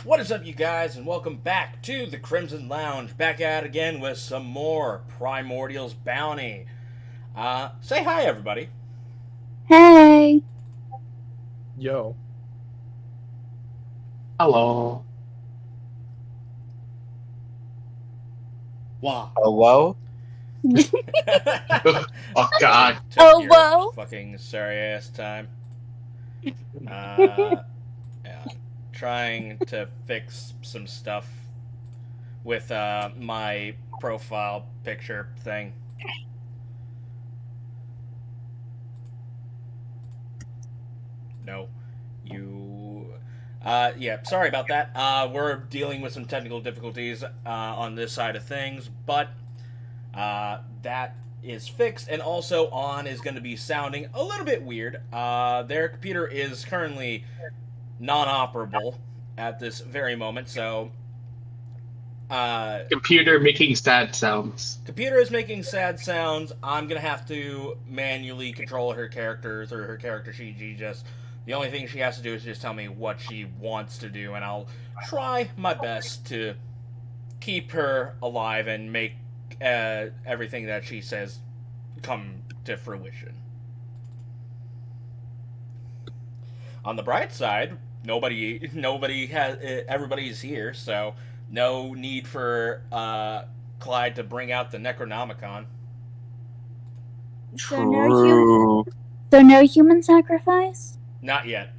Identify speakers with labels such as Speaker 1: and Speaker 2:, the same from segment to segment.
Speaker 1: What is up, you guys, and welcome back to the Crimson Lounge. Back at it again with some more Primordials Bounty. Say hi, everybody.
Speaker 2: Hey.
Speaker 3: Yo.
Speaker 4: Hello.
Speaker 1: Wow.
Speaker 5: Hello?
Speaker 4: Oh God.
Speaker 1: Took your
Speaker 2: whoa.
Speaker 1: fucking sorry ass time. Yeah, trying to fix some stuff with my profile picture thing. No. Yeah, sorry about that. We're dealing with some technical difficulties on this side of things, but that is fixed, and also On is going to be sounding a little bit weird. Their computer is currently non-operable at this very moment, so
Speaker 4: Computer making sad sounds.
Speaker 1: computer is making sad sounds. I'm gonna have to manually control her character through her character sheet. The only thing she has to do is just tell me what she wants to do, and I'll try my best to keep her alive and make everything that she says come to fruition. On the bright side, everybody's here, so no need for Clyde to bring out the Necronomicon.
Speaker 2: So no human sacrifice?
Speaker 1: Not yet.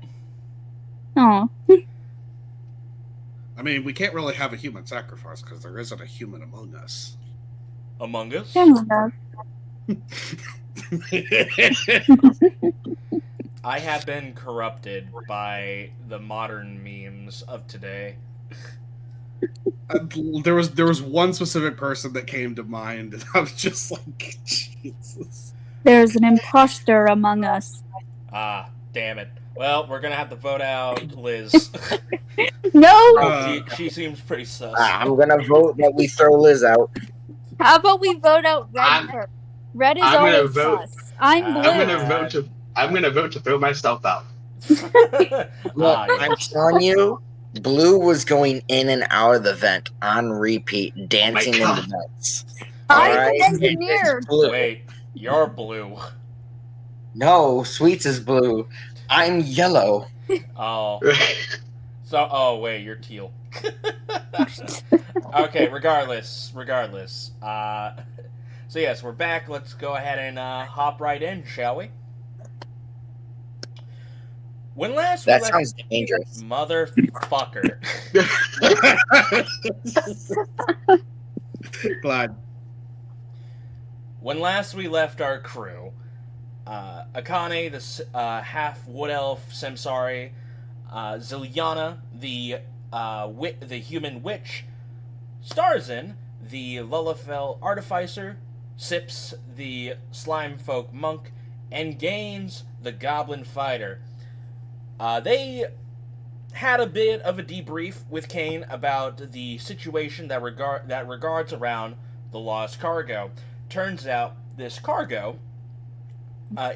Speaker 2: Oh.
Speaker 3: I mean, we can't really have a human sacrifice because there isn't a human among us.
Speaker 1: Among Us?
Speaker 2: Fair enough.
Speaker 1: I have been corrupted by the modern memes of today.
Speaker 3: There was one specific person that came to mind, and I was just like, Jesus.
Speaker 2: There's an imposter among us.
Speaker 1: Ah, damn it. Well, we're gonna have to vote out Liz.
Speaker 2: No!
Speaker 1: She seems pretty sus.
Speaker 5: I'm gonna vote that we throw Liz out.
Speaker 2: How about we vote out Red first? Red is
Speaker 4: I'm gonna
Speaker 2: always
Speaker 4: vote-
Speaker 2: sus. I'm blue.
Speaker 4: I'm gonna vote to throw myself out.
Speaker 5: Look, I'm telling you, Blue was going in and out of the vent on repeat, dancing in
Speaker 4: God.
Speaker 5: the vents.
Speaker 2: I'm
Speaker 5: Alright?
Speaker 2: an engineer.
Speaker 5: Blue.
Speaker 1: Wait, you're blue.
Speaker 5: No, Sweets is blue. I'm yellow.
Speaker 1: Oh. Oh wait, you're teal. Okay, regardless. So yes, we're back. Let's go ahead and hop right in, shall we? When last
Speaker 5: That
Speaker 1: we
Speaker 5: sounds dangerous.
Speaker 1: motherfucker.
Speaker 3: Glad.
Speaker 1: When last we left our crew, Akane, the half wood elf Samsari, Zilyana, the human witch, Starzin, the Lalafell artificer, Sips, the Slimefolk monk, and Gaines, the goblin fighter. They had a bit of a debrief with Kane about the situation that regards around the lost cargo. Turns out this cargo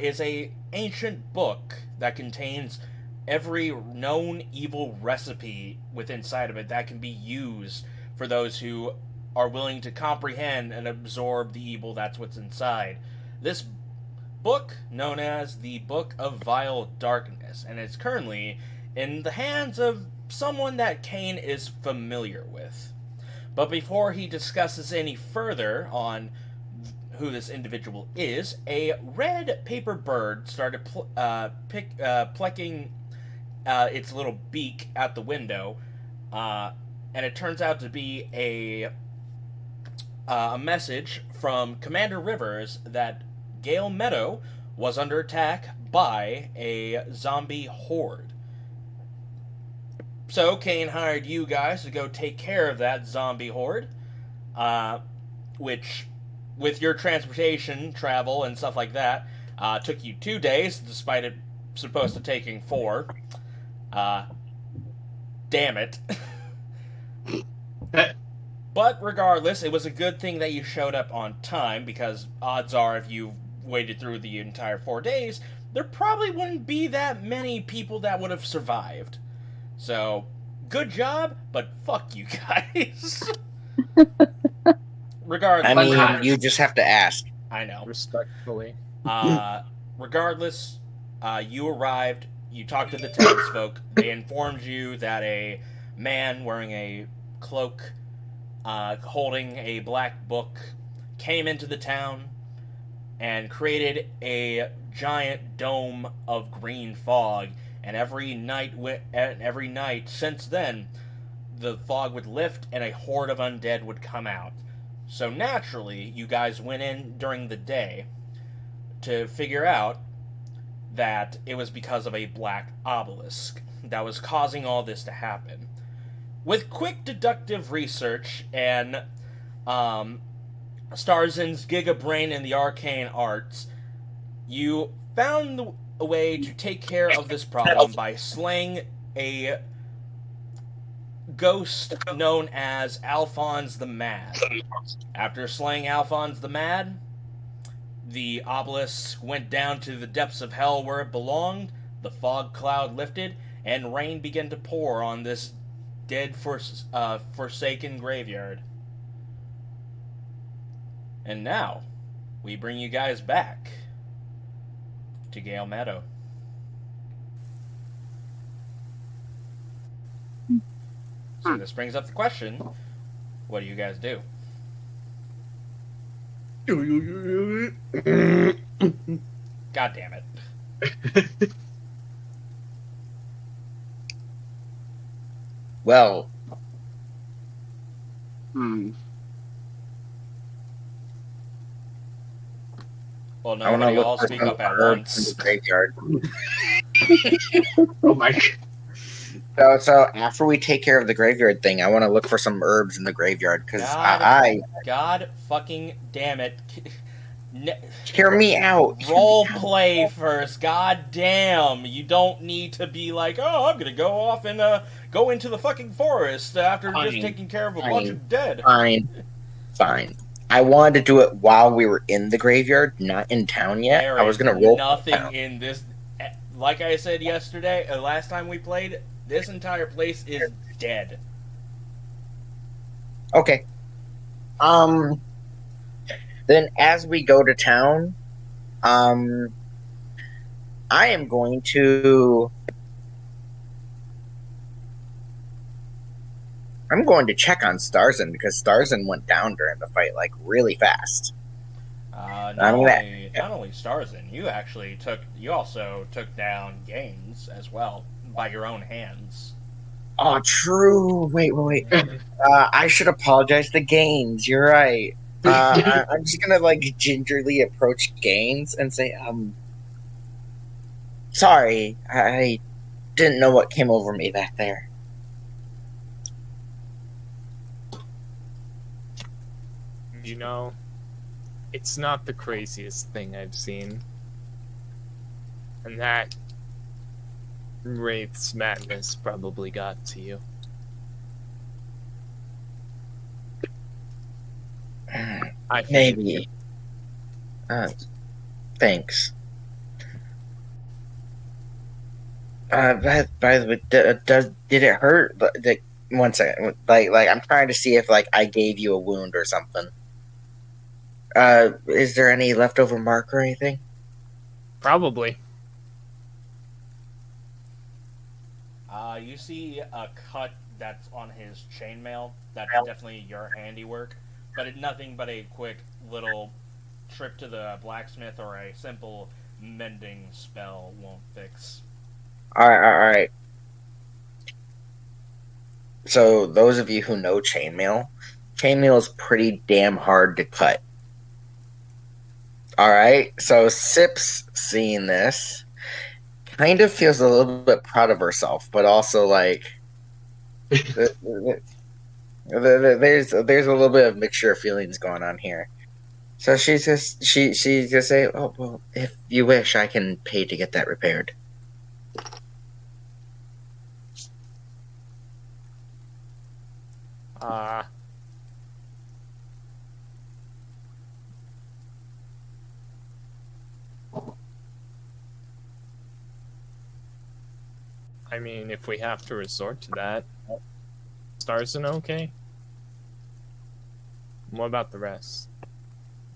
Speaker 1: is a ancient book that contains every known evil recipe within inside of it that can be used for those who are willing to comprehend and absorb the evil that's what's inside. This book, known as the Book of Vile Darkness, and it's currently in the hands of someone that Kane is familiar with. But before he discusses any further on who this individual is, a red paper bird started plucking its little beak out the window, and it turns out to be a message from Commander Rivers that Gale Meadow was under attack by a zombie horde. So Kane hired you guys to go take care of that zombie horde, which, with your transportation, travel, and stuff like that, took you 2 days, despite it supposed to taking 4. Damn it. But regardless, it was a good thing that you showed up on time, because odds are if you waited through the entire 4 days, there probably wouldn't be that many people that would have survived. So, good job, but fuck you guys.
Speaker 5: I
Speaker 1: Regardless,
Speaker 5: mean, you just have to ask.
Speaker 1: I know.
Speaker 6: Respectfully.
Speaker 1: Regardless, you arrived. You talked to the townsfolk. They informed you that a man wearing a cloak, holding a black book, came into the town and created a giant dome of green fog. And every night since then, the fog would lift and a horde of undead would come out. So naturally, you guys went in during the day to figure out that it was because of a black obelisk that was causing all this to happen. With quick deductive research and Starzin's Gigabrain and the arcane arts, you found a way to take care of this problem by slaying a ghost known as Alphonse the Mad. After slaying Alphonse the Mad, the obelisk went down to the depths of hell where it belonged, the fog cloud lifted, and rain began to pour on this dead, forsaken graveyard. And now, we bring you guys back to Gale Meadow. So this brings up the question, what do you guys do? God damn it.
Speaker 5: Well,
Speaker 1: Well,
Speaker 5: I want to
Speaker 1: nobody all
Speaker 5: look for
Speaker 1: speak
Speaker 5: some
Speaker 1: up at
Speaker 5: herbs in
Speaker 1: once.
Speaker 5: the graveyard.
Speaker 4: Oh my god.
Speaker 5: So after we take care of the graveyard thing, I want to look for some herbs in the graveyard because
Speaker 1: God fucking damn it.
Speaker 5: Hear me out.
Speaker 1: Role play first. God damn. You don't need to be like, oh, I'm gonna go off and go into the fucking forest after just taking care of a bunch of dead.
Speaker 5: Fine. I wanted to do it while we were in the graveyard, not in town yet.
Speaker 1: There
Speaker 5: I was gonna roll
Speaker 1: nothing in this. Like I said yesterday, last time we played, this entire place is dead.
Speaker 5: Okay. Then as we go to town, I am going to check on Starzin because Starzin went down during the fight like really fast.
Speaker 1: Not only Starzin, you also took down Gaines as well by your own hands.
Speaker 5: Oh, true. Wait. I should apologize to Gaines. You're right. I'm just gonna like gingerly approach Gaines and say, sorry, I didn't know what came over me back there.
Speaker 6: You know, it's not the craziest thing I've seen. And that Wraith's madness probably got to you. I think.
Speaker 5: Maybe. Thanks. By the way, did it hurt? Like, one second. Like I'm trying to see if like I gave you a wound or something. Is there any leftover mark or anything?
Speaker 6: Probably.
Speaker 1: You see a cut that's on his chainmail. That's definitely your handiwork. But nothing but a quick little trip to the blacksmith or a simple mending spell won't fix.
Speaker 5: All right. So those of you who know chainmail is pretty damn hard to cut. All right. So Sips, seeing this, kind of feels a little bit proud of herself, but also like there's a little bit of mixture of feelings going on here. So she just say, "Oh well, if you wish, I can pay to get that repaired."
Speaker 6: I mean, if we have to resort to that, Starzin okay? What about the rest?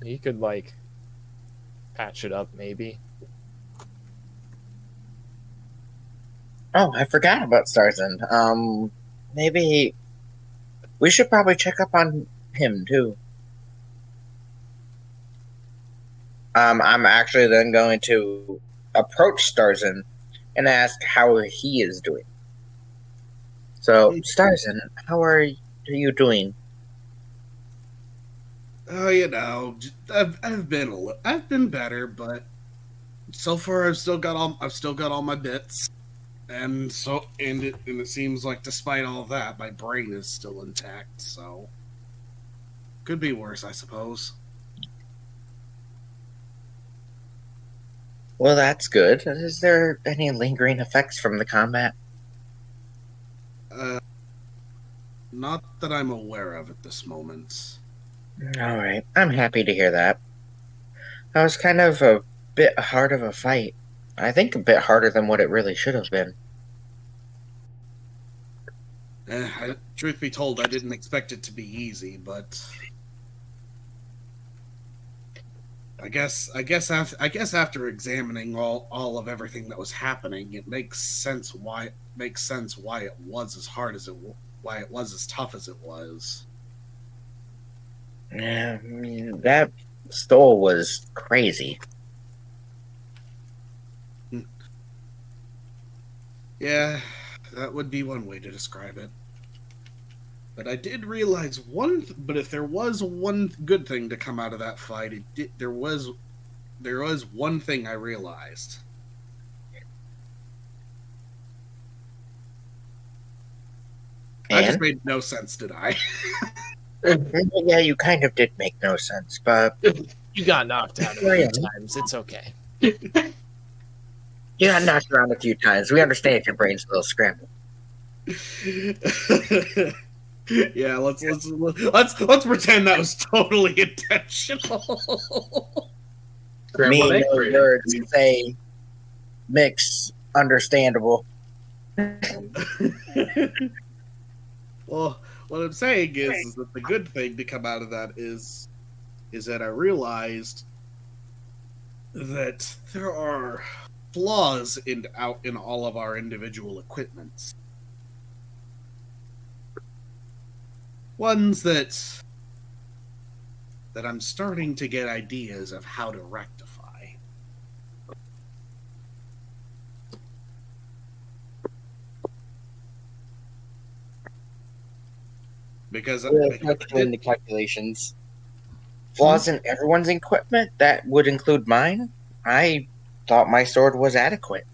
Speaker 6: He could, like, patch it up, maybe.
Speaker 5: Oh, I forgot about Starzin. Maybe we should probably check up on him too. I'm actually then going to approach Starzin and ask how he is doing. So, Starzin, how are you doing?
Speaker 3: Oh, you know, I've been better, but so far I've still got all my bits, and it seems like despite all that, my brain is still intact. So could be worse, I suppose.
Speaker 5: Well, that's good. Is there any lingering effects from the combat?
Speaker 3: Not that I'm aware of at this moment.
Speaker 5: All right, I'm happy to hear that. That was kind of a bit hard of a fight. I think a bit harder than what it really should have been.
Speaker 3: Truth be told, I didn't expect it to be easy, but I guess after examining all of everything that was happening, it makes sense why it was as hard as why it was as tough as it was.
Speaker 5: Yeah, I mean, that stole was crazy.
Speaker 3: Yeah, that would be one way to describe it. But I did realize but if there was one good thing to come out of that fight, there was one thing I realized. I just made no sense, did I?
Speaker 5: Yeah, you kind of did make no sense, but
Speaker 6: You got knocked out a few times. It's okay.
Speaker 5: you got knocked around a few times. We understand if your brain's a little scrambled.
Speaker 3: Yeah, let's pretend that was totally intentional.
Speaker 5: Me, no words say mix understandable.
Speaker 3: Well, what I'm saying is that the good thing to come out of that is that I realized that there are flaws in all of our individual equipments. Ones that I'm starting to get ideas of how to rectify. Because
Speaker 5: doing the calculations. Flaws in everyone's equipment? That would include mine? I thought my sword was adequate.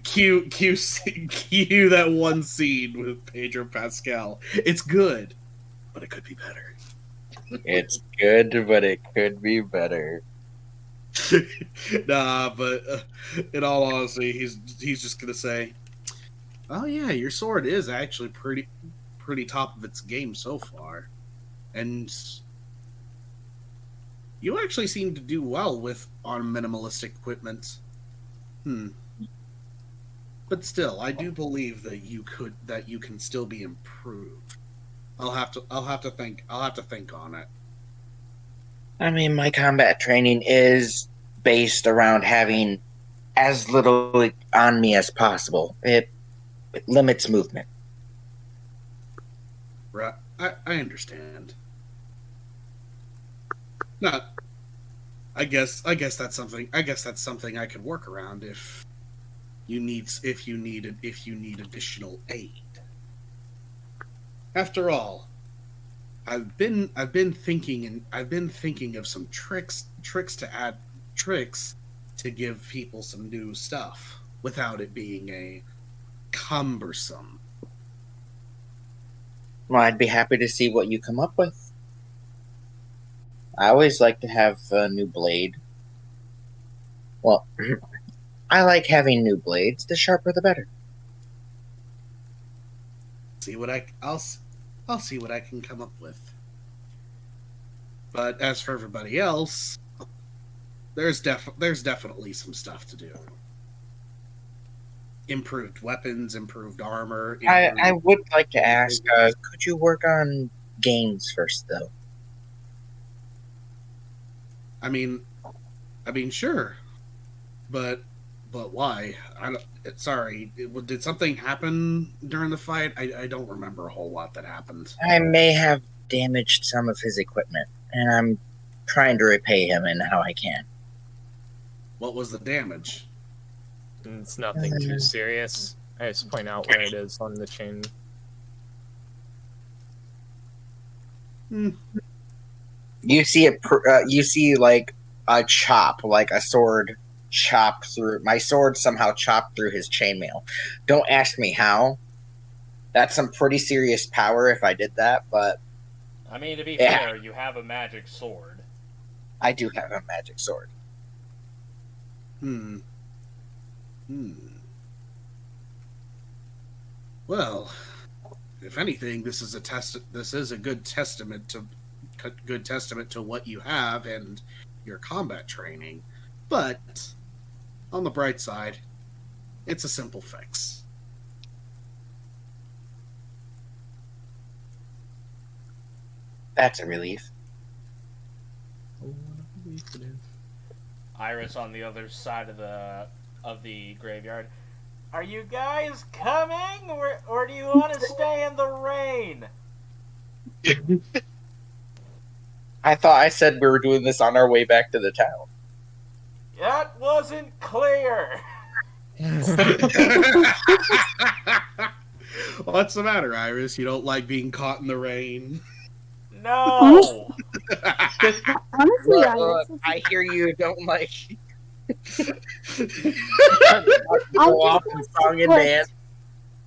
Speaker 3: Cue that one scene with Pedro Pascal. It's good, but it could be better.
Speaker 5: It's good, but it could be better.
Speaker 3: Nah, but in all honesty, he's just gonna say, "Oh yeah, your sword is actually pretty top of its game so far, and you actually seem to do well on minimalistic equipment." But still, I do believe that you can still be improved. I'll have to think on it.
Speaker 5: I mean, my combat training is based around having as little on me as possible. It limits movement.
Speaker 3: Right, I understand. No, I guess that's something. I guess that's something I could work around if you need additional aid. After all, I've been thinking of some tricks to give people some new stuff without it being a cumbersome.
Speaker 5: Well, I'd be happy to see what you come up with. I always like to have a new blade. Well, I like having new blades. The sharper, the better.
Speaker 3: I'll see what I can come up with. But as for everybody else, there's definitely some stuff to do. Improved weapons, improved armor.
Speaker 5: I would like to ask, could you work on games first, though?
Speaker 3: I mean, sure, but why? I don't. Sorry, did something happen during the fight? I don't remember a whole lot that happened.
Speaker 5: I may have damaged some of his equipment, and I'm trying to repay him in how I can.
Speaker 3: What was the damage?
Speaker 6: It's nothing too serious. I just point out where it is on the chain.
Speaker 5: You see you see like a chop, like a sword chop through. My sword somehow chopped through his chainmail. Don't ask me how. That's some pretty serious power if I did that, but
Speaker 1: I mean, to be fair, you have a magic sword.
Speaker 5: I do have a magic sword.
Speaker 3: Well, if anything, this is a good testament to what you have and your combat training. But on the bright side, it's a simple fix.
Speaker 5: That's a relief.
Speaker 1: Iris on the other side of the graveyard. Are you guys coming, or do you want to stay in the rain?
Speaker 5: I thought I said we were doing this on our way back to the town.
Speaker 1: That wasn't clear.
Speaker 3: What's the matter, Iris? You don't like being caught in the rain?
Speaker 1: No.
Speaker 2: Honestly, Iris,
Speaker 5: I hear you don't like.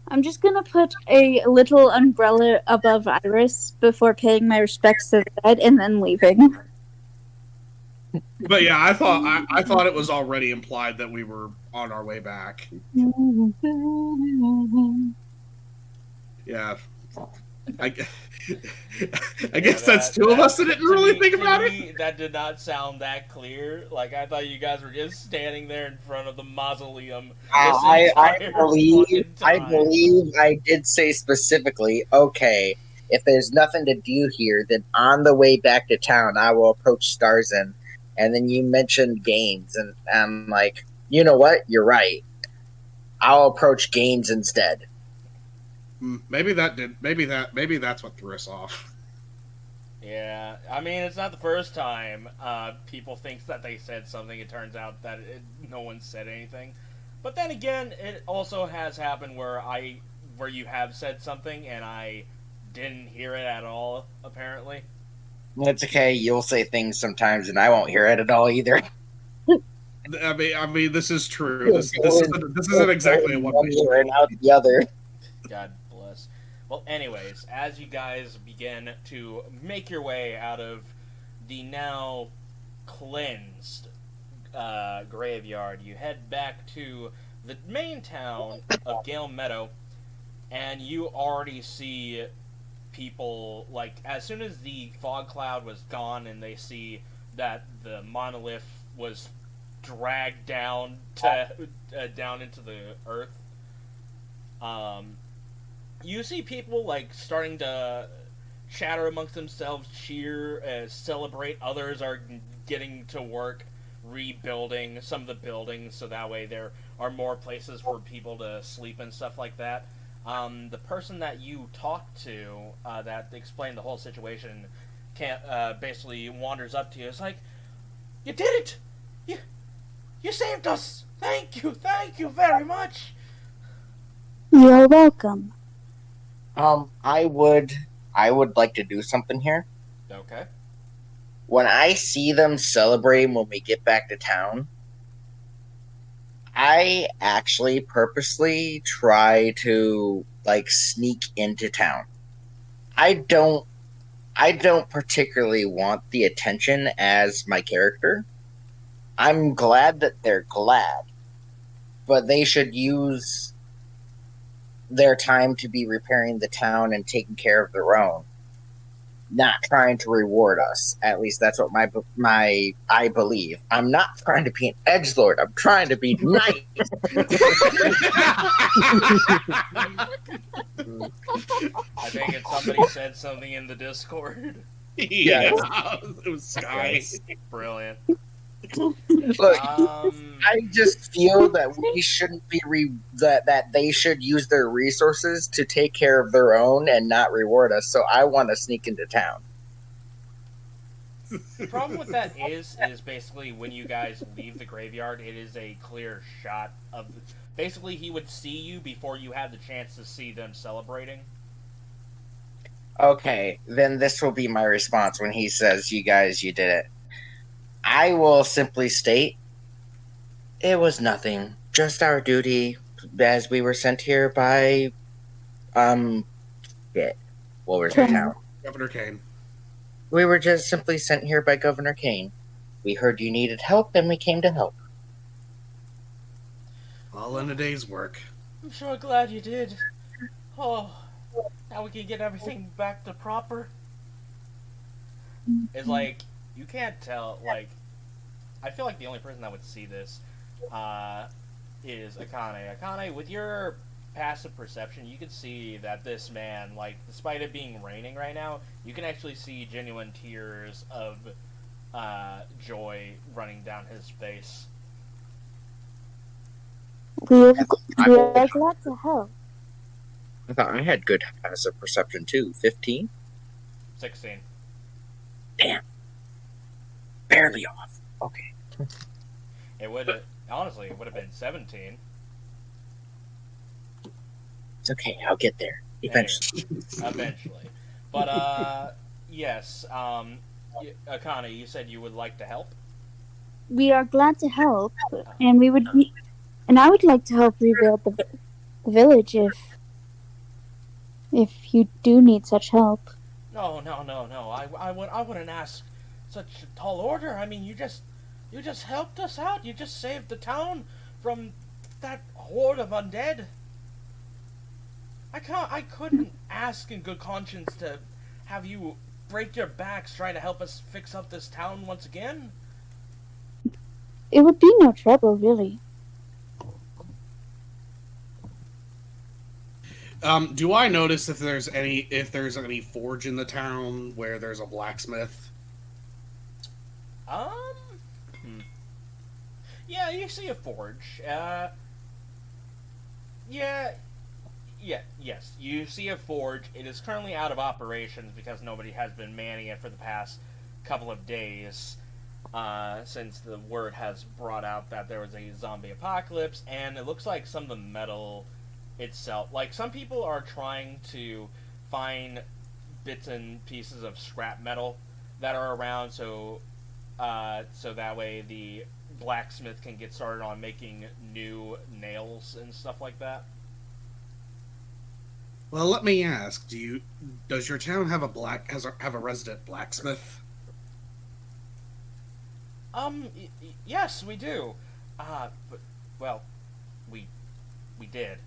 Speaker 2: I'm just gonna put a little umbrella above Iris before paying my respects to the dead and then leaving.
Speaker 3: But yeah, I thought it was already implied that we were on our way back. Yeah. I guess that's two of us that didn't really think about it.
Speaker 1: That did not sound that clear. Like, I thought you guys were just standing there in front of the mausoleum.
Speaker 5: I believe I did say specifically, okay, if there's nothing to do here, then on the way back to town, I will approach Starzin. And then you mentioned games, and I'm like, you know what? You're right. I'll approach games instead.
Speaker 3: Maybe that's what threw us off.
Speaker 1: Yeah, I mean, it's not the first time people think that they said something. It turns out that no one said anything. But then again, it also has happened where you have said something and I didn't hear it at all, apparently.
Speaker 5: It's okay. You'll say things sometimes, and I won't hear it at all either.
Speaker 3: I mean, this is true. This isn't exactly a one-way street.
Speaker 5: And out the other.
Speaker 1: God bless. Well, anyways, as you guys begin to make your way out of the now cleansed graveyard, you head back to the main town of Gale Meadow, and you already see people, like, as soon as the fog cloud was gone and they see that the monolith was dragged down down into the earth, you see people, like, starting to chatter amongst themselves, cheer, celebrate. Others are getting to work rebuilding some of the buildings, so that way there are more places for people to sleep and stuff like that. The person that you talked to that explained the whole situation basically wanders up to you. It's like, you did it! You saved us! Thank you very much!
Speaker 2: You're welcome.
Speaker 5: I would like to do something here.
Speaker 1: Okay.
Speaker 5: When I see them celebrating when we get back to town, I actually purposely try to, like, sneak into town. I don't particularly want the attention as my character. I'm glad that they're glad, but they should use their time to be repairing the town and taking care of their own. not trying to reward us. At least that's what I believe. I'm not trying to be an edgelord. I'm trying to be nice.
Speaker 1: I think it's somebody said something in the Discord.
Speaker 3: Yeah, it was Sky.
Speaker 1: Brilliant.
Speaker 5: Look, I just feel that we shouldn't be that they should use their resources to take care of their own and not reward us. So I want to sneak into town.
Speaker 1: The problem with that is basically when you guys leave the graveyard, it is a clear shot of. Basically, he would see you before you had the chance to see them celebrating.
Speaker 5: Okay, then this will be my response when he says, "You guys, you did it." I will simply state, it was nothing. Just our duty, as we were sent here by, what was the town?
Speaker 3: Governor Kane.
Speaker 5: We were just simply sent here by Governor Kane. We heard you needed help, and we came to help.
Speaker 3: All in a day's work.
Speaker 1: I'm sure glad you did. Oh, now we can get everything back to proper. It's like, you can't tell, like, I feel like the only person that would see this is Akane. Akane, with your passive perception, you can see that this man, like, despite it being raining right now, you can actually see genuine tears of joy running down his face.
Speaker 2: We are glad to help.
Speaker 5: I thought I had good passive perception too. 15?
Speaker 1: 16.
Speaker 5: Damn. Barely off. Okay.
Speaker 1: It would, honestly, it would have been 17.
Speaker 5: It's okay, I'll get there. Eventually.
Speaker 1: Eventually. But, yes, Akane, you said you would like to help?
Speaker 2: We are glad to help, and I would like to help rebuild the village if you do need such help.
Speaker 1: No. I wouldn't ask such a tall order. I mean, you just helped us out. You just saved the town from that horde of undead. I couldn't ask in good conscience to have you break your backs trying to help us fix up this town once again.
Speaker 2: It would be no trouble, really.
Speaker 3: Do I notice if there's any forge in the town where there's a blacksmith?
Speaker 1: Yeah, you see a forge. Yes, you see a forge. It is currently out of operations because nobody has been manning it for the past couple of days, since the word has brought out that there was a zombie apocalypse, and it looks like some of the metal itself, like some people are trying to find bits and pieces of scrap metal that are around, so that way the blacksmith can get started on making new nails and stuff like that.
Speaker 3: Well, let me ask: does your town have a resident blacksmith?
Speaker 1: Yes, we do. We did.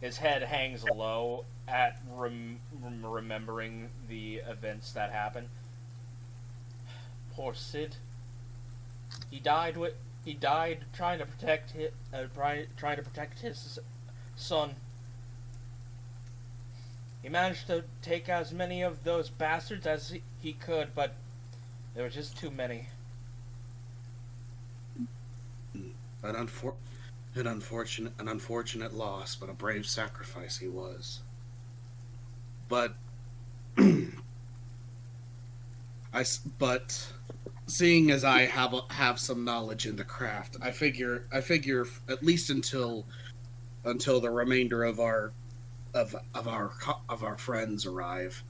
Speaker 1: His head hangs low at remembering the events that happened. Poor Sid. He died trying to protect his son. He managed to take as many of those bastards as he could, but there were just too many.
Speaker 3: An unfortunate loss, but a brave sacrifice he was. But seeing as I have some knowledge in the craft, I figure at least until the remainder of our friends arrive,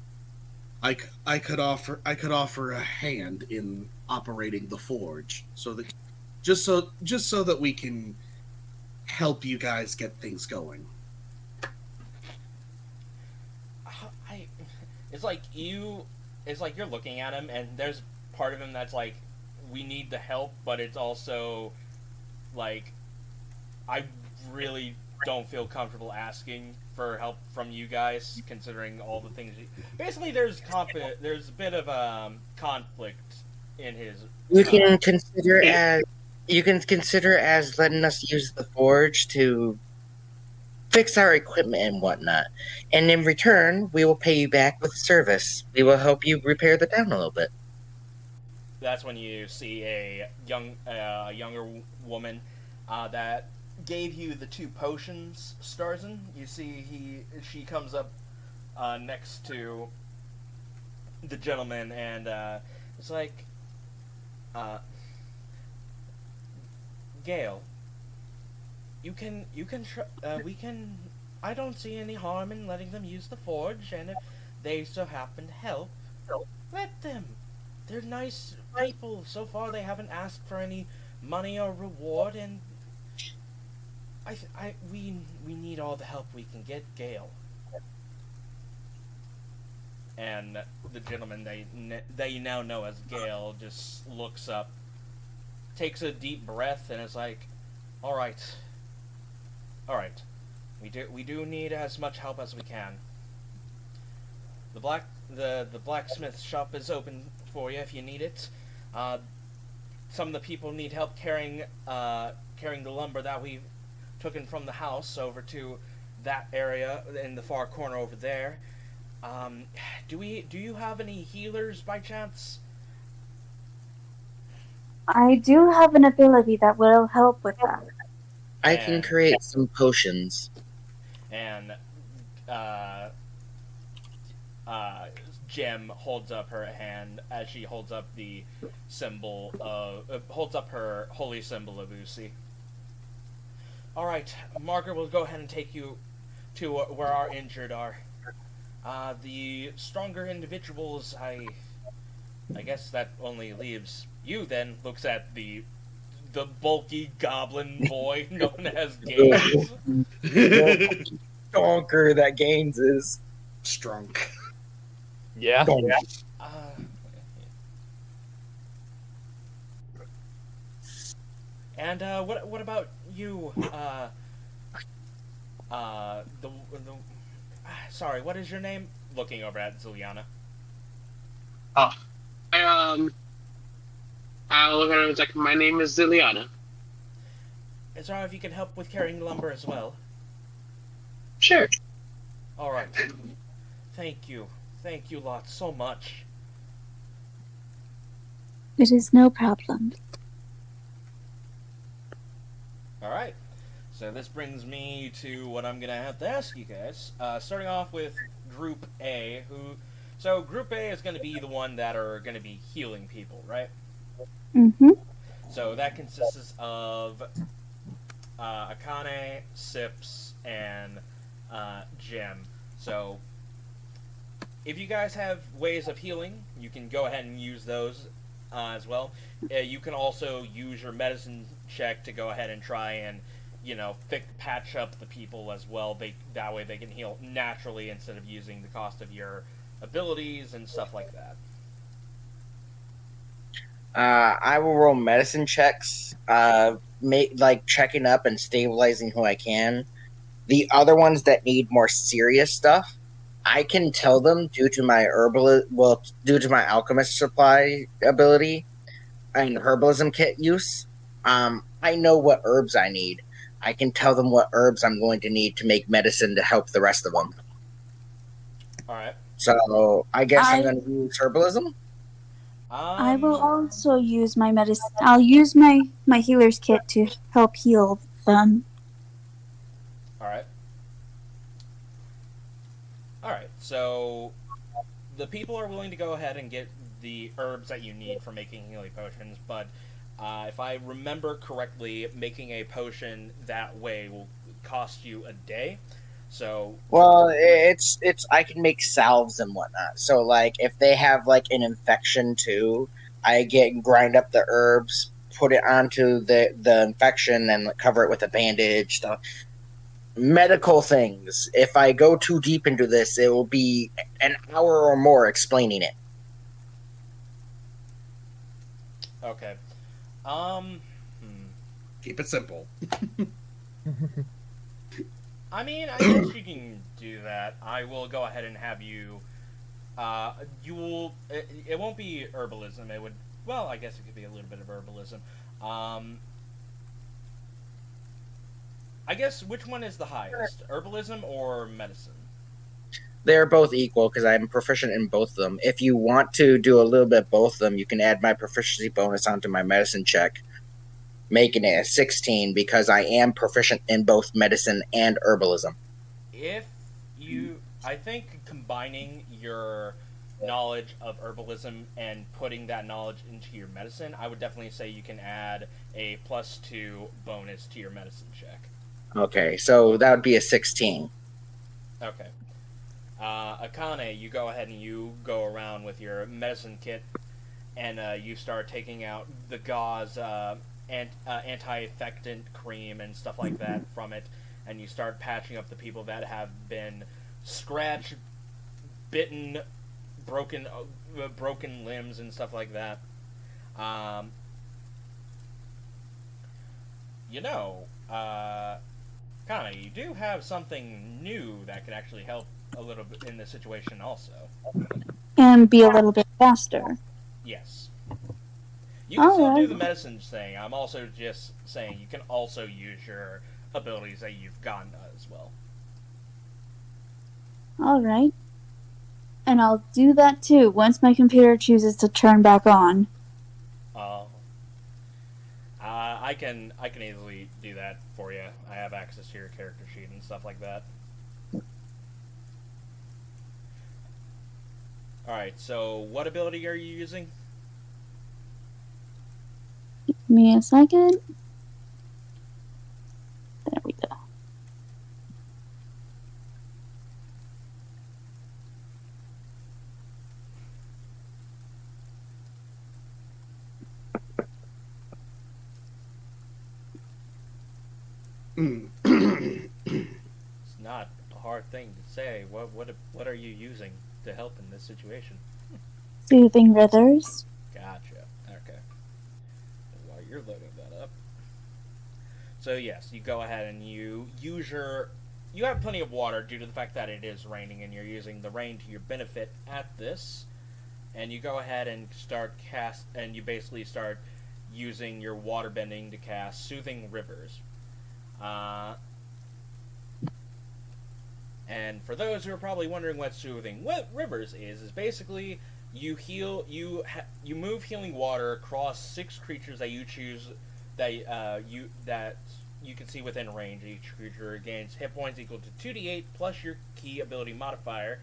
Speaker 3: I could offer a hand in operating the forge, just so that we can help you guys get things going.
Speaker 1: It's like you're looking at him, and there's part of him that's like, we need the help, but it's also like, I really don't feel comfortable asking for help from you guys, considering all the things. Basically, there's a bit of conflict in his.
Speaker 5: You can consider as letting us use the forge to fix our equipment and whatnot, and in return, we will pay you back with service. We will help you repair the town a little bit.
Speaker 1: That's when you see a younger woman that gave you the 2 potions, Starzin. You see she comes up next to the gentleman, and it's like, Gale, we can. I don't see any harm in letting them use the forge, and if they so happen to help, let them. They're nice people. So far, they haven't asked for any money or reward, and we need all the help we can get, Gale. And the gentleman that you now know as Gale just looks up, takes a deep breath, and is like, "All right. We do need as much help as we can. The blacksmith shop is open for you if you need it. Some of the people need help carrying the lumber that we took in from the house over to that area in the far corner over there. Do you have any healers by chance?"
Speaker 2: I do have an ability that will help with that.
Speaker 5: I can create some potions.
Speaker 1: And Jem holds up her hand as she holds up the symbol holds up her holy symbol of Usi. "All right, Margaret will go ahead and take you to where our injured are. The stronger individuals, I guess that only leaves you." Then looks at the bulky goblin boy known as Gaines.
Speaker 5: Stonker that Gaines is.
Speaker 3: Strong.
Speaker 6: Yeah.
Speaker 1: And what about you? Sorry, what is your name? Looking over at Zilyana.
Speaker 7: I'll look at it. It's like, my name is Zilyana.
Speaker 1: Is there if you can help with carrying lumber as well?
Speaker 7: Sure.
Speaker 1: All right. Thank you lots so much.
Speaker 2: It is no problem.
Speaker 1: All right. So this brings me to what I'm gonna have to ask you guys. Starting off with Group A, so Group A is going to be the one that are going to be healing people, right?
Speaker 2: Mm-hmm.
Speaker 1: So that consists of Akane, Sips, and Jem. So if you guys have ways of healing, you can go ahead and use those as well. You can also use your medicine check to go ahead and try and, patch up the people as well. That way they can heal naturally instead of using the cost of your abilities and stuff like that.
Speaker 5: I will roll medicine checks, checking up and stabilizing who I can. The other ones that need more serious stuff, I can tell them due to my alchemist supply ability and herbalism kit use. I know what herbs I need. I can tell them what herbs I'm going to need to make medicine to help the rest of them.
Speaker 1: All right.
Speaker 5: So I guess I'm going to use herbalism.
Speaker 2: I will also use my medicine. I'll use my healer's kit to help heal them.
Speaker 1: All right. So the people are willing to go ahead and get the herbs that you need for making healing potions, but if I remember correctly, making a potion that way will cost you a day. So
Speaker 5: it's I can make salves and whatnot. So if they have an infection too, I grind up the herbs, put it onto the infection, and cover it with a bandage. Stuff. Medical things. If I go too deep into this, it will be an hour or more explaining it.
Speaker 1: Okay.
Speaker 3: Keep it simple.
Speaker 1: I mean, I guess you can do that. I will go ahead and have you. You will. It won't be herbalism. It would. Well, I guess it could be a little bit of herbalism. I guess which one is the highest, herbalism or medicine?
Speaker 5: They're both equal because I'm proficient in both of them. If you want to do a little bit of both of them, you can add my proficiency bonus onto my medicine check, making it a 16 because I am proficient in both medicine and herbalism.
Speaker 1: I think combining your knowledge of herbalism and putting that knowledge into your medicine, I would definitely say you can add a +2 bonus to your medicine check.
Speaker 5: Okay, so that would be a 16.
Speaker 1: Okay. Akane, you go ahead and you go around with your medicine kit, and you start taking out the gauze, anti-infectant cream and stuff like that from it, and you start patching up the people that have been scratched, bitten, broken limbs and stuff like that. Akane, you do have something new that could actually help a little bit in this situation also.
Speaker 2: And be a little bit faster.
Speaker 1: Yes. You can still do
Speaker 2: Alright.
Speaker 1: the medicine thing. I'm also just saying you can also use your abilities that you've gotten as well.
Speaker 2: Alright. And I'll do that too once my computer chooses to turn back on.
Speaker 1: I can easily do that for you. I have access to your character sheet and stuff like that. Alright, so what ability are you using?
Speaker 2: Give me a second. There we go.
Speaker 1: It's not a hard thing to say. What are you using to help in this situation?
Speaker 2: Soothing Rivers.
Speaker 1: Gotcha. Okay. While you're loading that up. So yes, you go ahead and you use your... You have plenty of water due to the fact that it is raining, and you're using the rain to your benefit at this. And you go ahead and you basically start using your water bending to cast Soothing Rivers. And for those who are probably wondering what Soothing Rivers is basically you move healing water across 6 creatures that you choose that you can see within range. Each creature gains hit points equal to 2d8 plus your key ability modifier.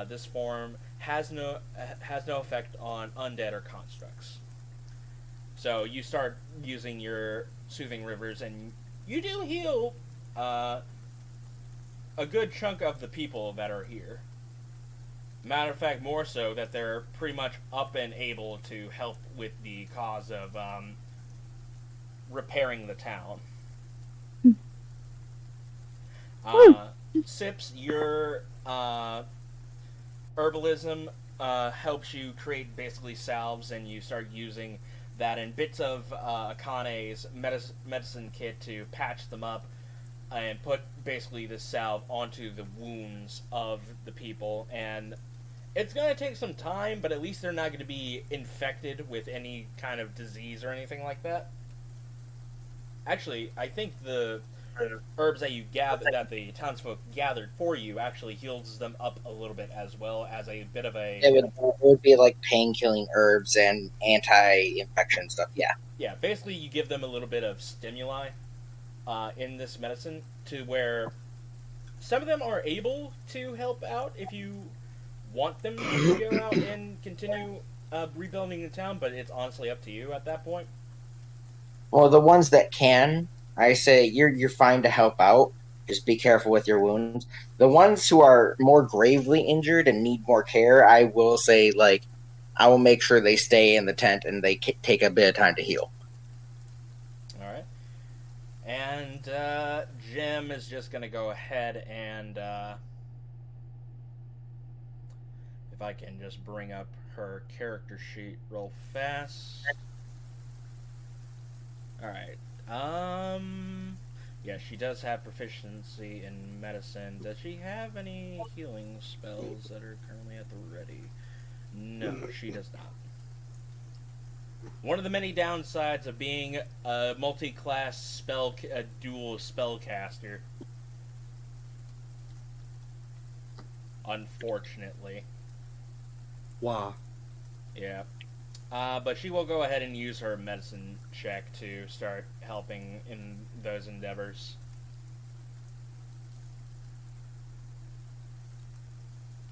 Speaker 1: This form has no effect on undead or constructs. So you start using your Soothing Rivers, and you do heal a good chunk of the people that are here. Matter of fact, more so that they're pretty much up and able to help with the cause of repairing the town. Sips, your herbalism helps you create basically salves, and you start using that and bits of Akane's medicine kit to patch them up and put basically this salve onto the wounds of the people. And it's going to take some time, but at least they're not going to be infected with any kind of disease or anything like that. Actually, I think the herbs that that the townsfolk gathered for you actually heals them up a little bit, as well as a bit of a...
Speaker 5: It would be like pain-killing herbs and anti-infection stuff, yeah.
Speaker 1: Yeah, basically you give them a little bit of stimuli in this medicine to where some of them are able to help out if you want them to go out and continue rebuilding the town, but it's honestly up to you at that point.
Speaker 5: Well, the ones that can, I say you're fine to help out. Just be careful with your wounds. The ones who are more gravely injured and need more care, I will say, like, I will make sure they stay in the tent and they take a bit of time to heal.
Speaker 1: All right. And Jim is just going to go ahead and... if I can just bring up her character sheet real fast. Alright. Yeah, Yeah, she does have proficiency in medicine. Does she have any healing spells that are currently at the ready? No, she does not. One of the many downsides of being a multi-class dual spellcaster. Unfortunately.
Speaker 3: Wow.
Speaker 1: Yeah. But she will go ahead and use her medicine check to start helping in those endeavors.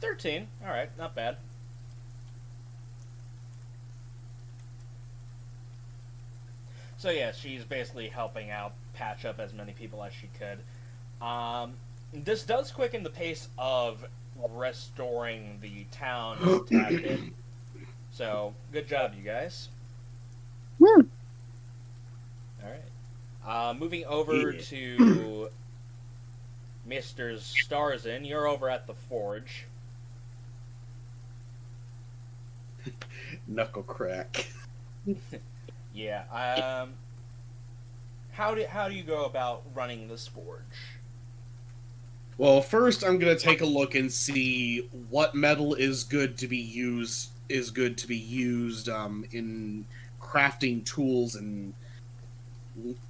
Speaker 1: 13. Alright, not bad. So yeah, she's basically helping out patch up as many people as she could. This does quicken the pace of restoring the town a tad bit. So, good job, you guys.
Speaker 2: Woo!
Speaker 1: Alright. Moving over to Mr. Starzin, you're over at the forge.
Speaker 3: Knuckle crack.
Speaker 1: Yeah. How do you go about running this forge?
Speaker 3: Well, first I'm gonna take a look and see what metal is good to be used in crafting tools and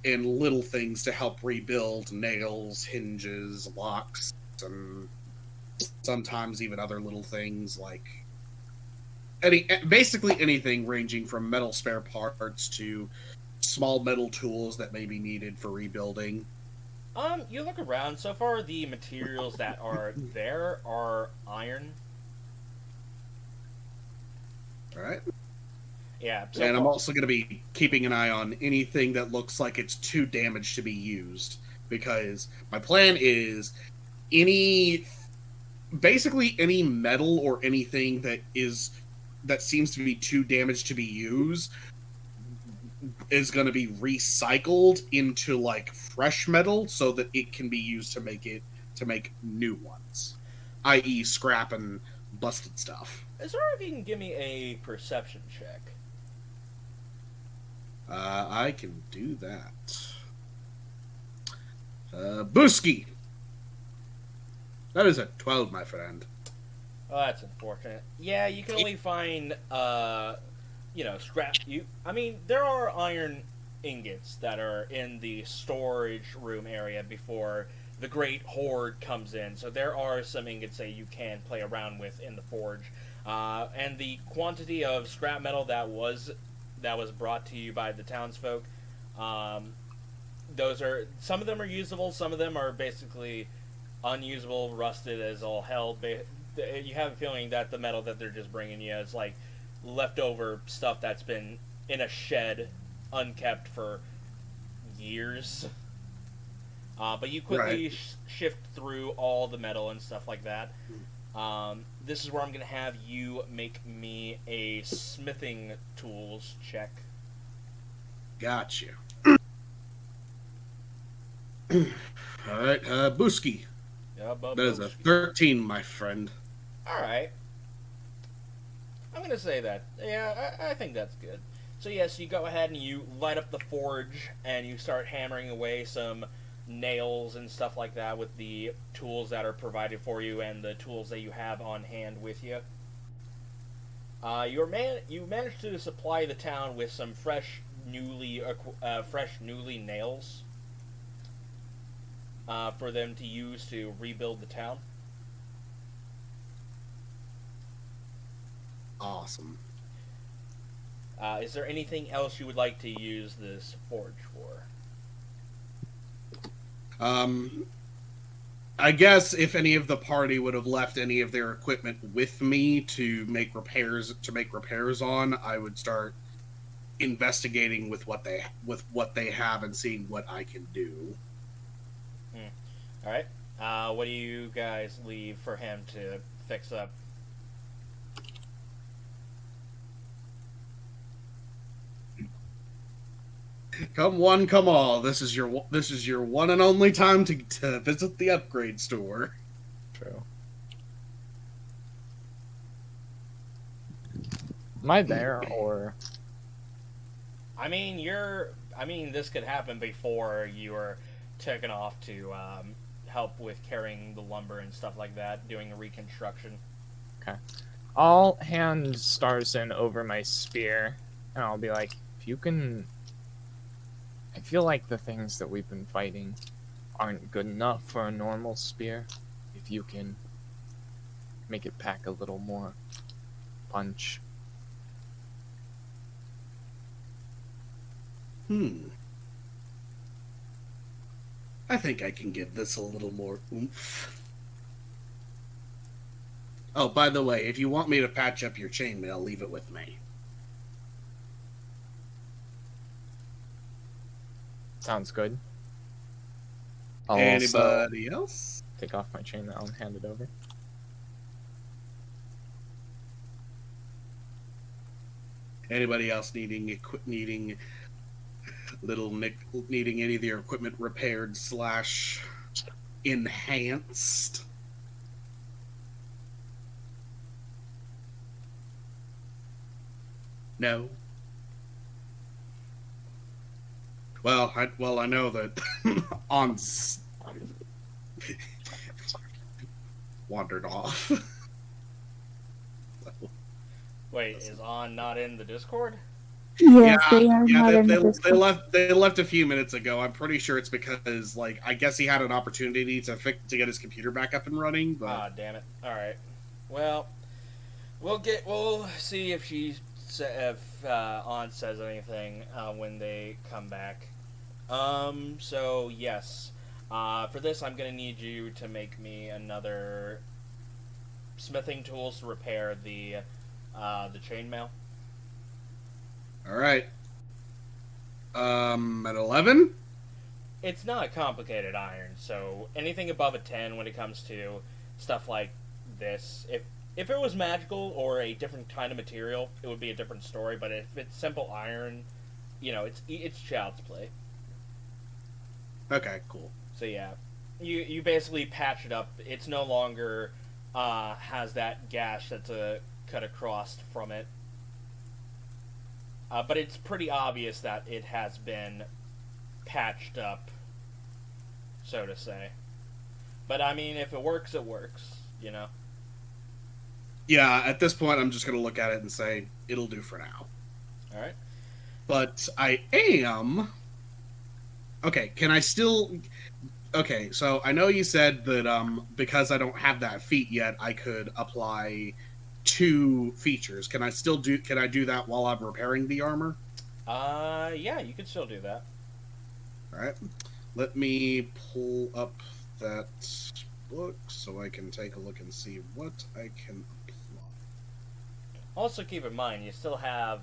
Speaker 3: little things to help rebuild nails, hinges, locks, and sometimes even other little things like basically anything ranging from metal spare parts to small metal tools that may be needed for rebuilding.
Speaker 1: You look around. So far, the materials that are there are iron.
Speaker 3: Alright.
Speaker 1: Yeah.
Speaker 3: And I'm also going to be keeping an eye on anything that looks like it's too damaged to be used. Because my plan is basically any metal or anything that seems to be too damaged to be used is going to be recycled into like fresh metal so that it can be used to make new ones, i.e. scrap and busted stuff.
Speaker 1: Is there if you can give me a perception check?
Speaker 3: I can do that. Booski! That is a 12, my friend.
Speaker 1: Oh, that's unfortunate. Yeah, you can only find, scrap. There are iron ingots that are in the storage room area before the Great Horde comes in. So there are some ingots that you can play around with in the forge. And the quantity of scrap metal that was brought to you by the townsfolk, those are, some of them are usable, some of them are basically unusable, rusted as all hell. You have a feeling that the metal that they're just bringing you is like leftover stuff that's been in a shed, unkept for years. But you quickly shift through all the metal and stuff like that. This is where I'm going to have you make me a smithing tools check.
Speaker 3: Gotcha. Alright, Booski.
Speaker 1: Yeah,
Speaker 3: That is a 13, my friend.
Speaker 1: Alright. I'm going to say that. Yeah, I think that's good. So yes, you go ahead and you light up the forge and you start hammering away some nails and stuff like that with the tools that are provided for you and the tools that you have on hand with you. You managed to supply the town with some fresh, newly nails for them to use to rebuild the town.
Speaker 3: Awesome.
Speaker 1: Is there anything else you would like to use this forge for?
Speaker 3: I guess if any of the party would have left any of their equipment with me to make repairs on, I would start investigating with what they have and seeing what I can do.
Speaker 1: All right. What do you guys leave for him to fix up?
Speaker 3: Come one, come all. This is your one and only time to visit the upgrade store.
Speaker 6: True. Am I there, or?
Speaker 1: This could happen before you are taken off to help with carrying the lumber and stuff like that, doing a reconstruction.
Speaker 6: Okay. I'll hand Starzin over my spear, and I'll be like, if you can... I feel like the things that we've been fighting aren't good enough for a normal spear. If you can make it pack a little more punch.
Speaker 3: I think I can give this a little more oomph. Oh, by the way, if you want me to patch up your chainmail, leave it with me.
Speaker 6: Sounds good. I'll
Speaker 3: Anybody else?
Speaker 6: take off my chainmail and hand it over.
Speaker 3: Anybody else needing needing any of their equipment repaired / enhanced? No. Well, I know that On's wandered off.
Speaker 1: Wait, is On not in the Discord?
Speaker 2: Yes, they are not in the
Speaker 3: they
Speaker 2: Discord.
Speaker 3: left a few minutes ago. I'm pretty sure it's because, like, I guess he had an opportunity to get his computer back up and running. But
Speaker 1: Ah, damn it. All right. Well, we'll see if On says anything when they come back. So yes, for this I'm gonna need you to make me another smithing tools to repair the chainmail.
Speaker 3: all right. At 11.
Speaker 1: It's not a complicated iron, so anything above a 10 when it comes to stuff like this. If it was magical or a different kind of material, it would be a different story. But if it's simple iron, it's child's play.
Speaker 3: Okay, cool.
Speaker 1: So yeah, you basically patch it up. It's no longer has that gash that's cut across from it. But it's pretty obvious that it has been patched up, so to say. But I mean, if it works, it works, you know?
Speaker 3: Yeah, at this point, I'm just going to look at it and say, it'll do for now.
Speaker 1: Alright.
Speaker 3: But I am... Okay, can I still... Okay, so I know you said that because I don't have that feat yet, I could apply 2 features. Can I do that while I'm repairing the armor?
Speaker 1: Yeah, you could still do that.
Speaker 3: Alright. Let me pull up that book so I can take a look and see what I can apply.
Speaker 1: Also, keep in mind, you still have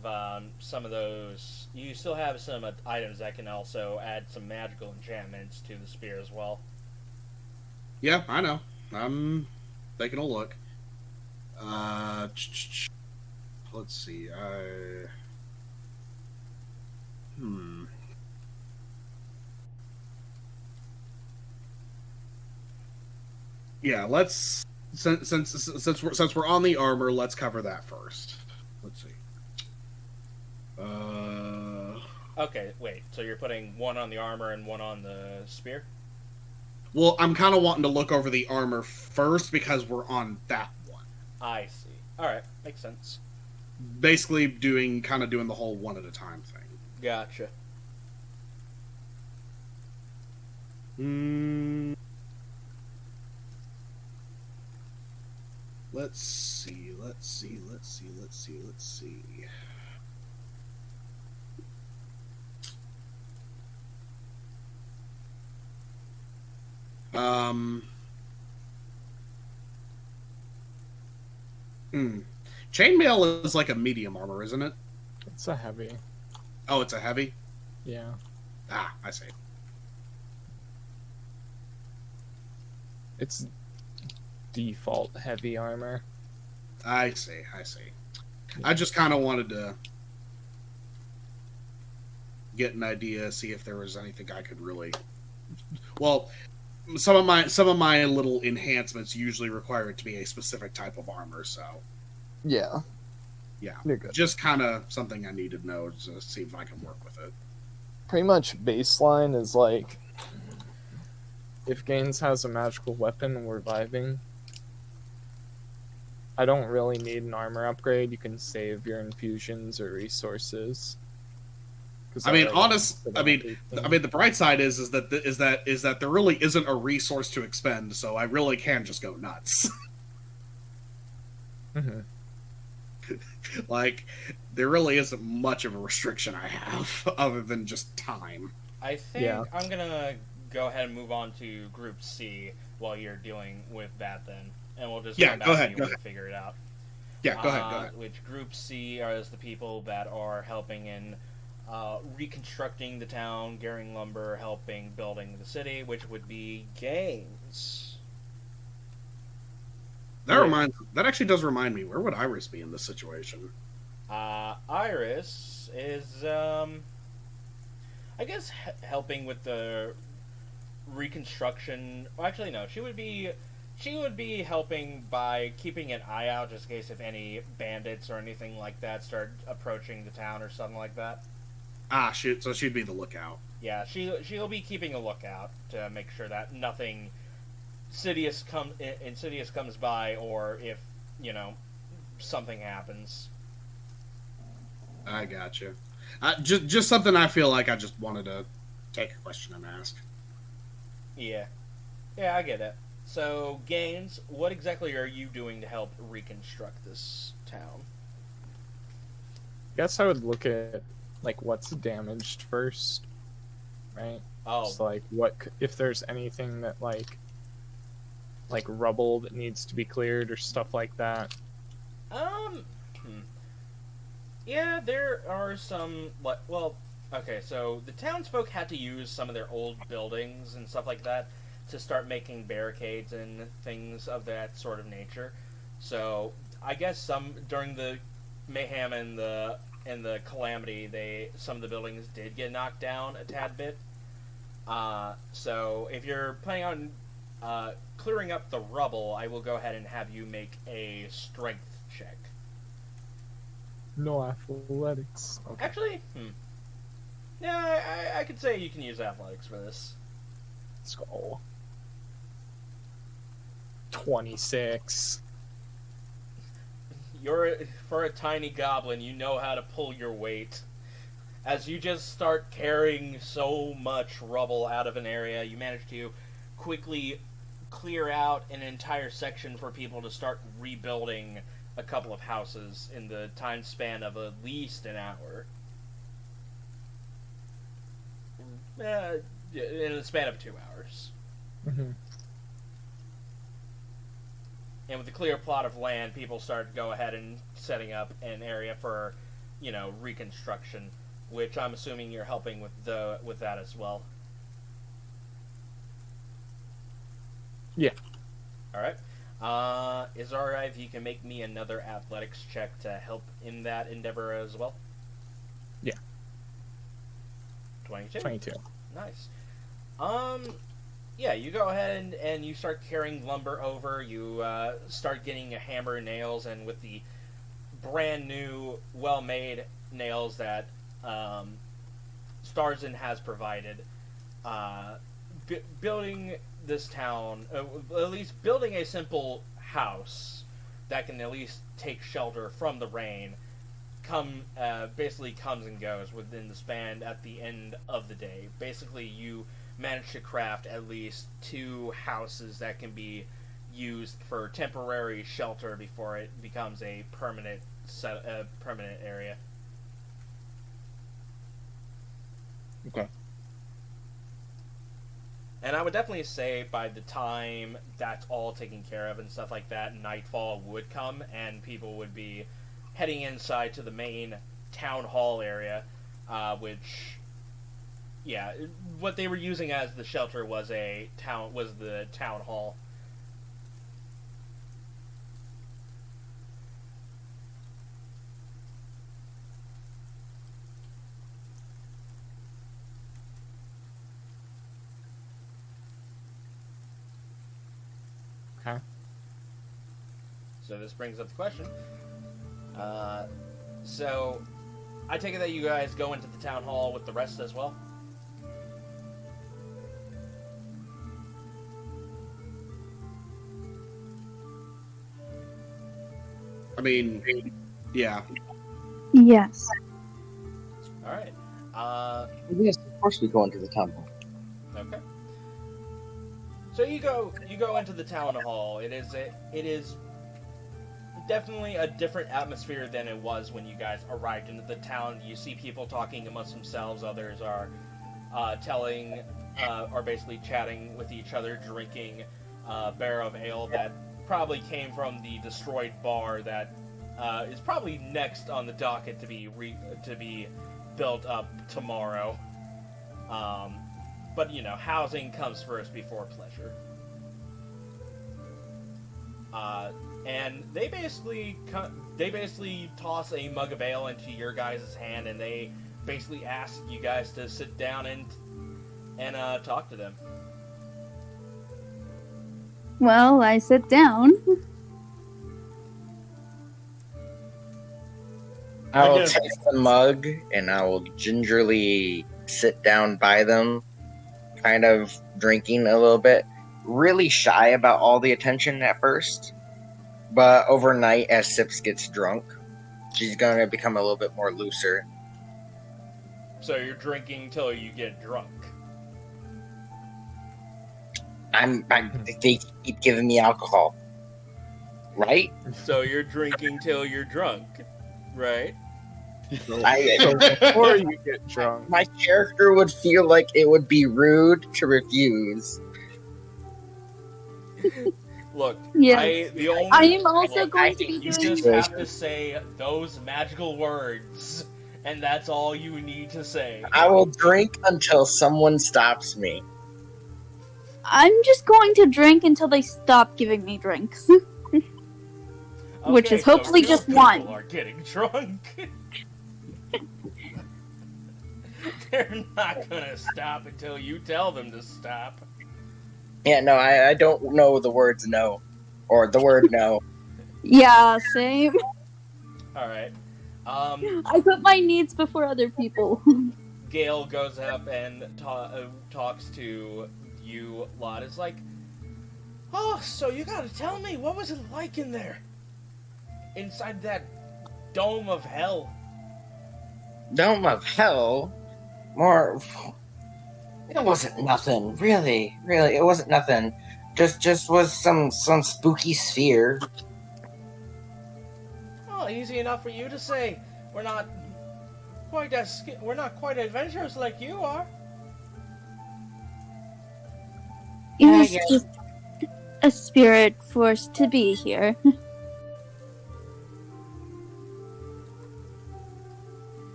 Speaker 1: some of those... You still have some items that can also add some magical enchantments to the spear as well.
Speaker 3: Yeah, I know. I'm taking a look. Let's see. Yeah, let's since we're on the armor, let's cover that first. Let's see.
Speaker 1: Okay, wait. So you're putting 1 on the armor and 1 on the spear?
Speaker 3: Well, I'm kind of wanting to look over the armor first because we're on that one.
Speaker 1: I see. Alright, makes sense.
Speaker 3: Basically doing the whole one at a time thing.
Speaker 1: Gotcha.
Speaker 3: Let's see. Chainmail is like a medium armor, isn't it?
Speaker 6: It's a heavy.
Speaker 3: Oh, it's a heavy?
Speaker 6: Yeah.
Speaker 3: Ah, I see.
Speaker 6: It's default heavy armor.
Speaker 3: I see. I just kind of wanted to get an idea, see if there was anything I could really... Well, some of my little enhancements usually require it to be a specific type of armor, so...
Speaker 6: Yeah.
Speaker 3: Yeah.
Speaker 6: You're good.
Speaker 3: Just kind of something I needed to know to see if I can work with it.
Speaker 6: Pretty much baseline is like if Gaines has a magical weapon, we're vibing. I don't really need an armor upgrade. You can save your infusions or resources.
Speaker 3: I mean, the bright side is that there really isn't a resource to expend, so I really can just go nuts.
Speaker 6: Mm-hmm.
Speaker 3: Like, there really isn't much of a restriction I have other than just time.
Speaker 1: I think I'm gonna go ahead and move on to Group C while you're dealing with that then. And we'll just come back to you when we figure it out.
Speaker 3: Yeah, go ahead.
Speaker 1: Which Group C is the people that are helping in reconstructing the town, gearing lumber, helping building the city, which would be Gaines.
Speaker 3: That actually does remind me, where would Iris be in this situation?
Speaker 1: Iris is, I guess, helping with the reconstruction. Well, actually, no. She would be helping by keeping an eye out, just in case if any bandits or anything like that start approaching the town or something like that.
Speaker 3: Shoot. So she'd be the lookout.
Speaker 1: Yeah, she'll be keeping a lookout to make sure that nothing insidious comes by, or if something happens.
Speaker 3: I got you. Just something I feel like I just wanted to take a question and ask.
Speaker 1: Yeah, I get it. So, Gaines, what exactly are you doing to help reconstruct this town?
Speaker 6: Guess I would look at what's damaged first, right?
Speaker 1: Oh,
Speaker 6: so what if there's anything that like rubble that needs to be cleared or stuff like that.
Speaker 1: Yeah, there are some. Okay, so the townsfolk had to use some of their old buildings and stuff like that to start making barricades and things of that sort of nature. So I guess during the mayhem and the calamity, some of the buildings did get knocked down a tad bit. So if you're planning on clearing up the rubble, I will go ahead and have you make a strength check.
Speaker 6: No athletics. Okay.
Speaker 1: Actually, yeah, I could say you can use athletics for this.
Speaker 6: Let's go. 26.
Speaker 1: For a tiny goblin, you know how to pull your weight. As you just start carrying so much rubble out of an area, you manage to quickly clear out an entire section for people to start rebuilding a couple of houses in the time span of at least an hour. In the span of 2 hours.
Speaker 6: Mm-hmm.
Speaker 1: And with the clear plot of land, people start to go ahead and setting up an area for, reconstruction, which I'm assuming you're helping with that as well.
Speaker 6: Yeah.
Speaker 1: All right. Is it alright if you can make me another athletics check to help in that endeavor as well?
Speaker 6: Yeah.
Speaker 1: 22?
Speaker 6: 22.
Speaker 1: Nice. Yeah, you go ahead and you start carrying lumber over. You start getting a hammer and nails, and with the brand new, well-made nails that Starzin has provided, building this town, at least building a simple house that can at least take shelter from the rain, basically comes and goes within the span at the end of the day. Basically, you manage to craft at least 2 houses that can be used for temporary shelter before it becomes a permanent area.
Speaker 6: Okay.
Speaker 1: And I would definitely say by the time that's all taken care of and stuff like that, nightfall would come and people would be heading inside to the main town hall area, which, yeah, what they were using as the shelter was the town hall.
Speaker 6: Okay.
Speaker 1: So this brings up the question. So I take it that you guys go into the town hall with the rest as well?
Speaker 3: I mean, yeah.
Speaker 2: Yes.
Speaker 1: All right.
Speaker 5: Yes, of course we go into the temple.
Speaker 1: Okay. So you go into the town hall. It is definitely a different atmosphere than it was when you guys arrived into the town. You see people talking amongst themselves. Others are are basically chatting with each other, drinking a barrel of ale that probably came from the destroyed bar that is probably next on the docket to be built up tomorrow. But housing comes first before pleasure. And they basically toss a mug of ale into your guys' hand, and they basically ask you guys to sit down and talk to them.
Speaker 2: Well, I sit down.
Speaker 5: I will take the mug and I will gingerly sit down by them, kind of drinking a little bit. Really shy about all the attention at first, but overnight, as Sips gets drunk, she's going to become a little bit more looser.
Speaker 1: So you're drinking till you get drunk.
Speaker 5: They keep giving me alcohol, right?
Speaker 1: So you're drinking till you're drunk, right?
Speaker 6: Before you get drunk.
Speaker 5: My character would feel like it would be rude to refuse.
Speaker 1: Look,
Speaker 2: Yes. I am also going to be
Speaker 1: you
Speaker 2: doing.
Speaker 1: just have to say those magical words, and that's all you need to say.
Speaker 5: I will drink until someone stops me.
Speaker 2: I'm just going to drink until they stop giving me drinks. Which is hopefully
Speaker 1: real
Speaker 2: just
Speaker 1: people
Speaker 2: one.
Speaker 1: Are getting drunk. They're not gonna stop until you tell them to stop.
Speaker 5: Yeah, no, I don't know the words no. Or the word no.
Speaker 2: Yeah, same.
Speaker 1: Alright.
Speaker 2: I put my needs before other people.
Speaker 1: Gale goes up and talks to you lot. It's like, oh, so you gotta tell me, what was it like in there? Inside that dome of hell.
Speaker 5: Dome of hell? More... It wasn't nothing, really, it wasn't nothing. Just was some spooky sphere.
Speaker 1: Oh, easy enough for you to say. We're not quite adventurous like you are.
Speaker 2: It was just a spirit forced to be here.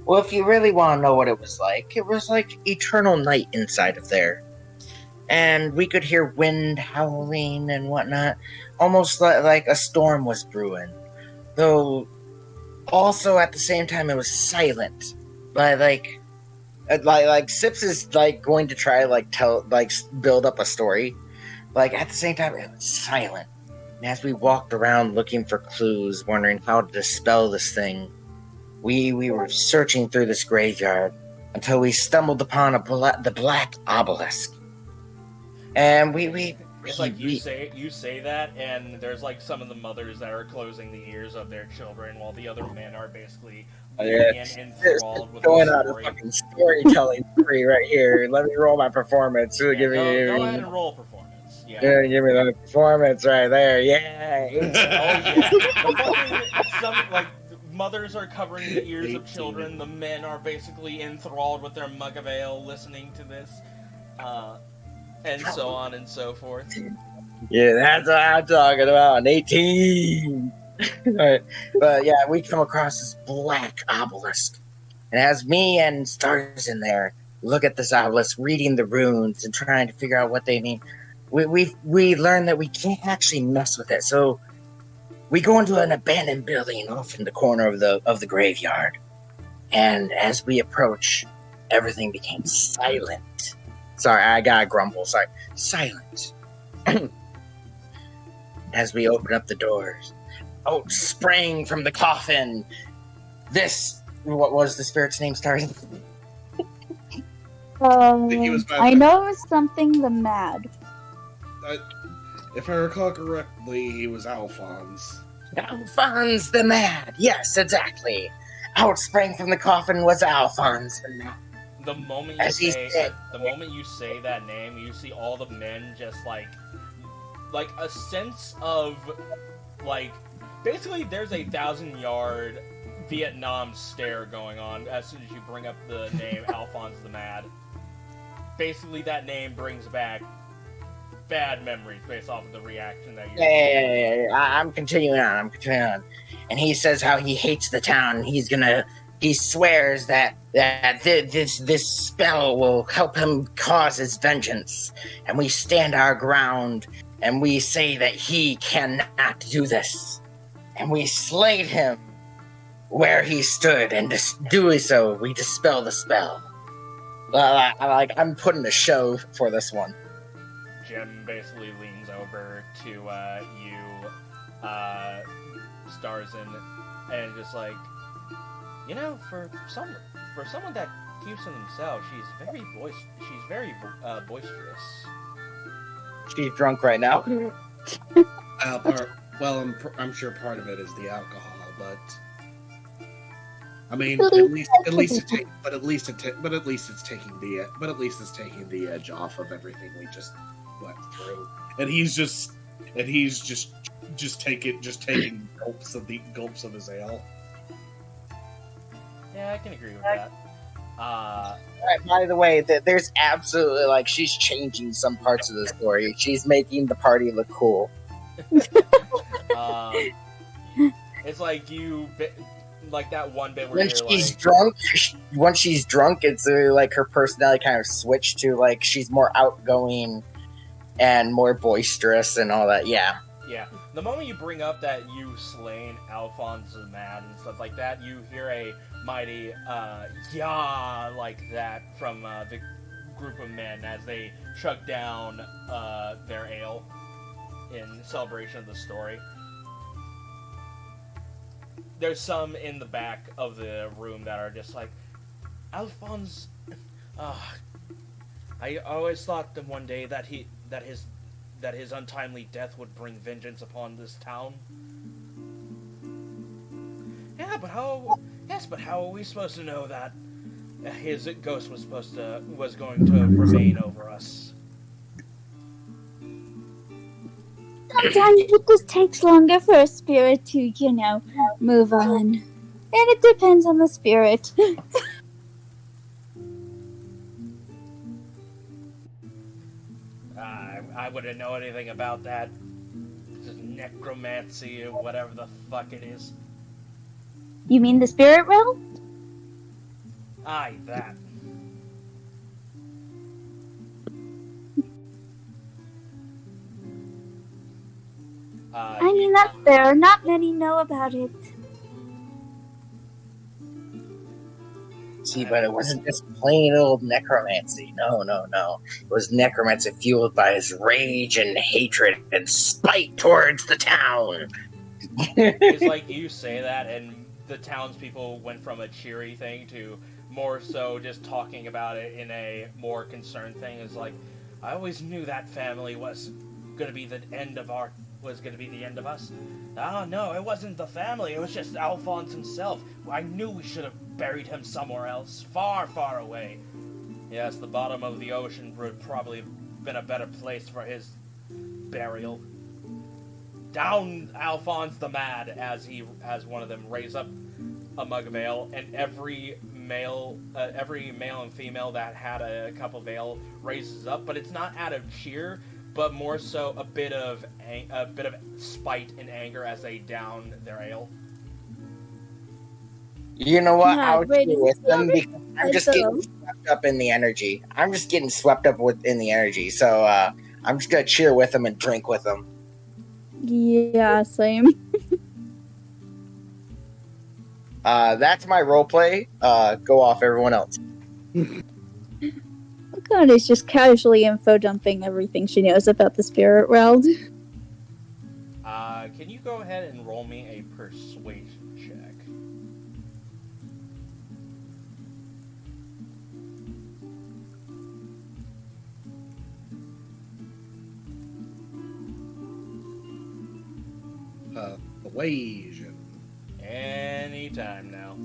Speaker 5: Well, if you really want to know what it was like eternal night inside of there. And we could hear wind howling and whatnot. Almost like a storm was brewing. Though, also at the same time, it was silent. Like Sips is going to try build up a story. At the same time, it was silent. And as we walked around looking for clues, wondering how to dispel this thing, we were searching through this graveyard until we stumbled upon the black obelisk. And
Speaker 1: it's like you say that, and there's some of the mothers that are closing the ears of their children, while the other men are basically being enthralled with
Speaker 5: going
Speaker 1: the
Speaker 5: on
Speaker 1: story.
Speaker 5: A fucking storytelling spree right here. Let me roll my performance.
Speaker 1: Go ahead and roll performance. Yeah.
Speaker 5: Give me the performance right there. Yeah.
Speaker 1: Mothers are covering the ears of children. The men are basically enthralled with their mug of ale, listening to this, and so on and so forth.
Speaker 5: Yeah, that's what I'm talking about. An 18. Right. But yeah, we come across this black obelisk, and as me and Starzin there look at this obelisk, reading the runes and trying to figure out what they mean, we learn that we can't actually mess with it. So we go into an abandoned building off in the corner of the graveyard, and as we approach, everything became silent. Sorry, I gotta grumble. Sorry, silent. As we open up the doors, out sprang from the coffin. What was the spirit's name, Starzin?
Speaker 3: He was
Speaker 2: I know it was something the mad.
Speaker 3: If I recall correctly, he was Alphonse.
Speaker 5: Alphonse the Mad. Yes, exactly. Outsprang from the coffin was Alphonse the Mad.
Speaker 1: The moment you say that name, you see all the men just like a sense of like basically there's a 1,000-yard Vietnam stare going on as soon as you bring up the name Alphonse the Mad. Basically, that name brings back bad memories based off of the reaction that you're.
Speaker 5: Yeah. I'm continuing on. And he says how he hates the town. He swears that this spell will help him cause his vengeance. And we stand our ground, and we say that he cannot do this. And we slayed him where he stood, and doing so, we dispel the spell. I'm putting a show for this one.
Speaker 1: Jim basically leans over to you, Starzin, and just like, you know, for someone that keeps to themselves, she's very boisterous.
Speaker 5: She's drunk right now.
Speaker 3: I'm sure part of it is the alcohol, but I mean, at least it's taking the edge off of everything we just went through. And he's just taking gulps of his ale.
Speaker 1: Yeah, I can agree with that.
Speaker 5: By the way, there's absolutely like she's changing some parts of the story. She's making the party look cool.
Speaker 1: It's like like that one bit where
Speaker 5: when
Speaker 1: you're
Speaker 5: she's
Speaker 1: like,
Speaker 5: drunk. Once she's drunk, it's like her personality kind of switched to like she's more outgoing and more boisterous and all that. Yeah.
Speaker 1: Yeah. The moment you bring up that you slain Alphonse the Mad and stuff like that, you hear a mighty "yeah" like that from the group of men as they chug down their ale in celebration of the story. There's some in the back of the room that are just like, Alphonse, I always thought that one day that his untimely death would bring vengeance upon this town. Yeah, but how are we supposed to know that his ghost was going to remain over us?
Speaker 2: Sometimes it just takes longer for a spirit to, move on. And it depends on the spirit.
Speaker 1: I wouldn't know anything about that. This is necromancy or whatever the fuck it is.
Speaker 2: You mean the spirit realm?
Speaker 1: Aye, that.
Speaker 2: I mean, that's fair. Not many know about it.
Speaker 5: See, but it wasn't just plain old necromancy. No. It was necromancy fueled by his rage and hatred and spite towards the town.
Speaker 1: It's like you say that, and the townspeople went from a cheery thing to more so just talking about it in a more concerned thing. It's like, I always knew that family was going to be the end of us. Oh, no, it wasn't the family. It was just Alphonse himself. I knew we should have buried him somewhere else, far, far away. Yes, the bottom of the ocean would probably have been a better place for his burial. Down Alphonse the Mad, as one of them raise up a mug of ale, and every male and female that had a cup of ale raises up, but it's not out of cheer, but more so a bit of spite and anger as they down their ale.
Speaker 5: You know what? I'll cheer with them because I'm just getting swept up in the energy. So I'm just gonna cheer with them and drink with them.
Speaker 2: Yeah, same.
Speaker 5: That's my roleplay. Go off, everyone else.
Speaker 2: Akane's just casually info dumping everything she knows about the spirit realm.
Speaker 1: Can you go ahead and roll me a persuasion check?
Speaker 3: Persuasion.
Speaker 1: Anytime now.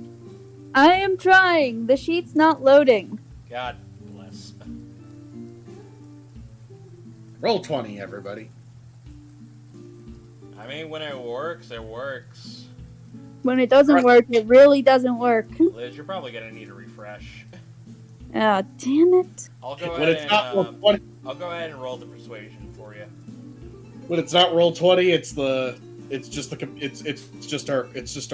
Speaker 2: I am trying. The sheet's not loading.
Speaker 1: God bless.
Speaker 3: Roll 20, everybody.
Speaker 1: I mean, when it works, it works.
Speaker 2: When it doesn't work, it really doesn't work.
Speaker 1: Liz, you're probably gonna need a refresh.
Speaker 2: Oh, damn it.
Speaker 1: I'll go
Speaker 3: When
Speaker 1: ahead
Speaker 3: it's not roll 20,
Speaker 1: I'll go ahead and roll the persuasion for you.
Speaker 3: when it's not roll 20, it's just our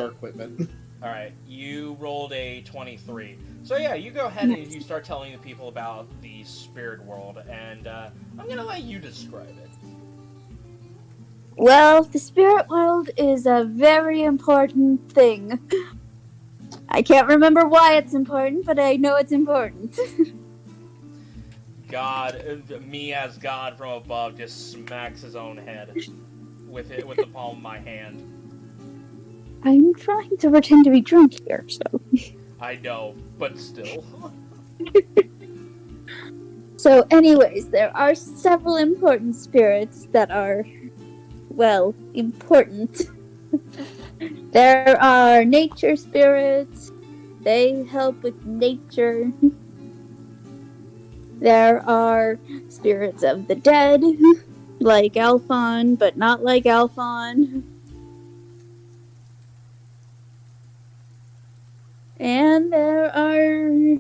Speaker 3: equipment.
Speaker 1: All right, you rolled a 23. So yeah, you go ahead and you start telling the people about the spirit world, and I'm gonna let you describe it.
Speaker 2: Well, the spirit world is a very important thing. I can't remember why it's important, but I know it's important.
Speaker 1: God, me as God from above just smacks his own head with the palm of my hand.
Speaker 2: I'm trying to pretend to be drunk here, so...
Speaker 1: I know, but still.
Speaker 2: So anyways, there are several important spirits that are, well, important. There are nature spirits. They help with nature. There are spirits of the dead, like Alphon, but not like Alphon. And there are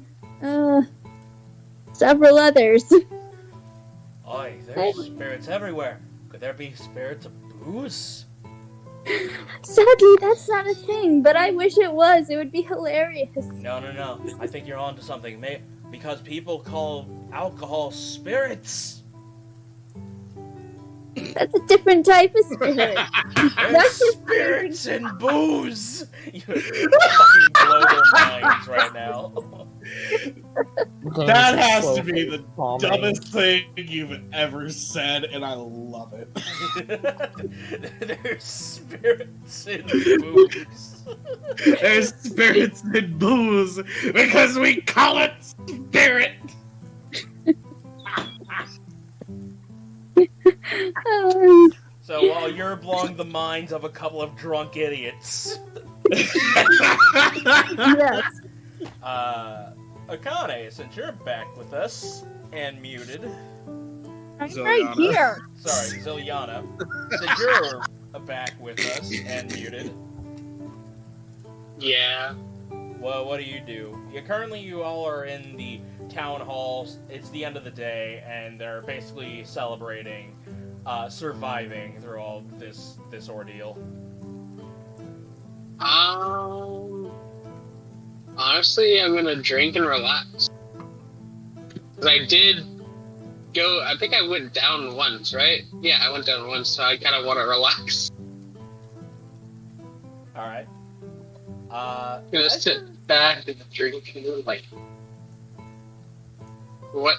Speaker 2: several others.
Speaker 1: Oi, there's spirits everywhere. Could there be spirits of booze?
Speaker 2: Sadly, that's not a thing, but I wish it was. It would be hilarious.
Speaker 1: No. I think you're onto something. Because people call alcohol spirits.
Speaker 2: That's a different type of spirit.
Speaker 1: There's spirits and booze. You fucking blow their minds right now.
Speaker 3: That has to be the dumbest thing you've ever said, and I love it.
Speaker 1: There's spirits and booze.
Speaker 3: There's spirits and booze because we call it spirit.
Speaker 1: So while you're blowing the minds of a couple of drunk idiots,
Speaker 2: Yes.
Speaker 1: Akane, since you're back with us and muted,
Speaker 2: I'm
Speaker 3: Zilyana.
Speaker 2: right here.
Speaker 1: sorry, Zilyana, since you're back with us and muted,
Speaker 7: Yeah.
Speaker 1: well, what do? Currently, you all are in the town halls. It's the end of the day, and they're basically celebrating surviving through all this ordeal.
Speaker 7: Honestly, I'm gonna drink and relax. 'Cause I did go. I think I went down once, right? Yeah, I went down once, so I kind of want to relax.
Speaker 1: All right.
Speaker 7: I'm gonna sit back and drink and like. What?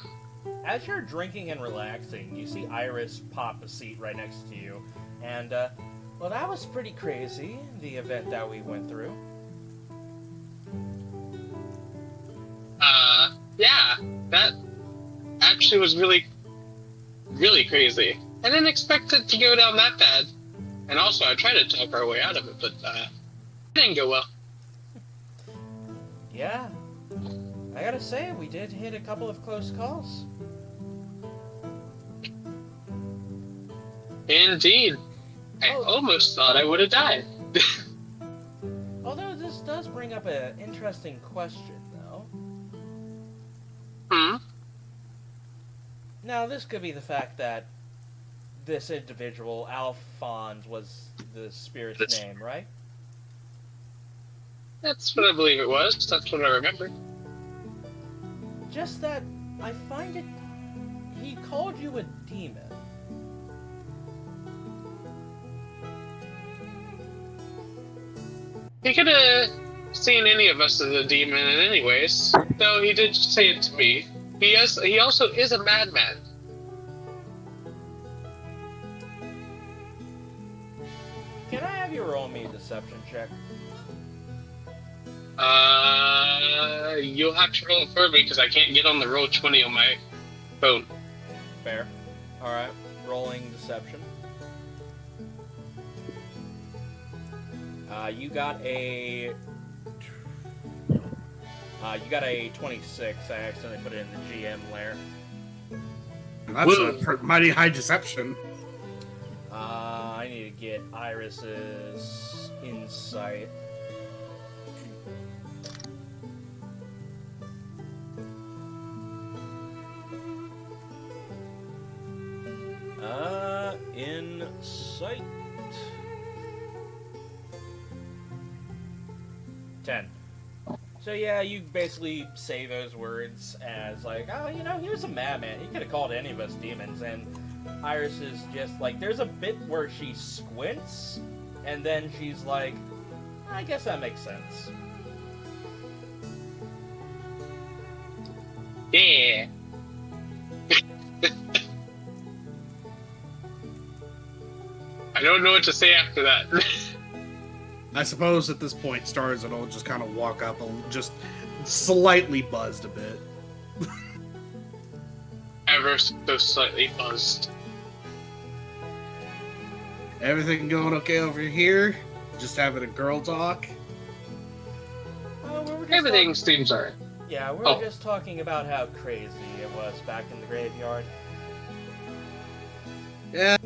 Speaker 1: As you're drinking and relaxing, you see Iris pop a seat right next to you, and well, that was pretty crazy. The event that we went through.
Speaker 7: Yeah, that actually was really, really crazy. I didn't expect it to go down that bad. And also, I tried to talk our way out of it, but it didn't go well.
Speaker 1: Yeah, I gotta say, we did hit a couple of close calls.
Speaker 7: Indeed. I almost thought I would have died.
Speaker 1: Although this does bring up an interesting question, though. Now, this could be the fact that this individual, Alphonse, was the spirit's name, right?
Speaker 7: That's what I believe it was. That's what I remember.
Speaker 1: Just that I find it... He called you a demon.
Speaker 7: He could have seen any of us as a demon in any ways, though he did say it to me. He also is a madman.
Speaker 1: Can I have you roll me a deception check?
Speaker 7: You'll have to roll it for me because I can't get on the roll 20 on my phone.
Speaker 1: Fair. Alright, rolling deception. You got a 26. I accidentally put it in the GM layer.
Speaker 3: That's a mighty high deception.
Speaker 1: I need to get Iris's insight. Insight. 10. So yeah, you basically say those words as like, oh, you know, he was a madman. He could have called any of us demons. And Iris is just like, there's a bit where she squints, and then she's like, I guess that makes sense.
Speaker 7: Yeah. I don't know what to say after that.
Speaker 3: I suppose at this point, Starzin will just kind of walk up and just slightly buzzed a bit.
Speaker 7: Ever so slightly buzzed.
Speaker 3: Everything going okay over here? Just having a girl talk?
Speaker 1: Oh, we were just
Speaker 7: Everything seems alright.
Speaker 1: Yeah, we were just talking about how crazy it was back in the graveyard.
Speaker 3: Yeah,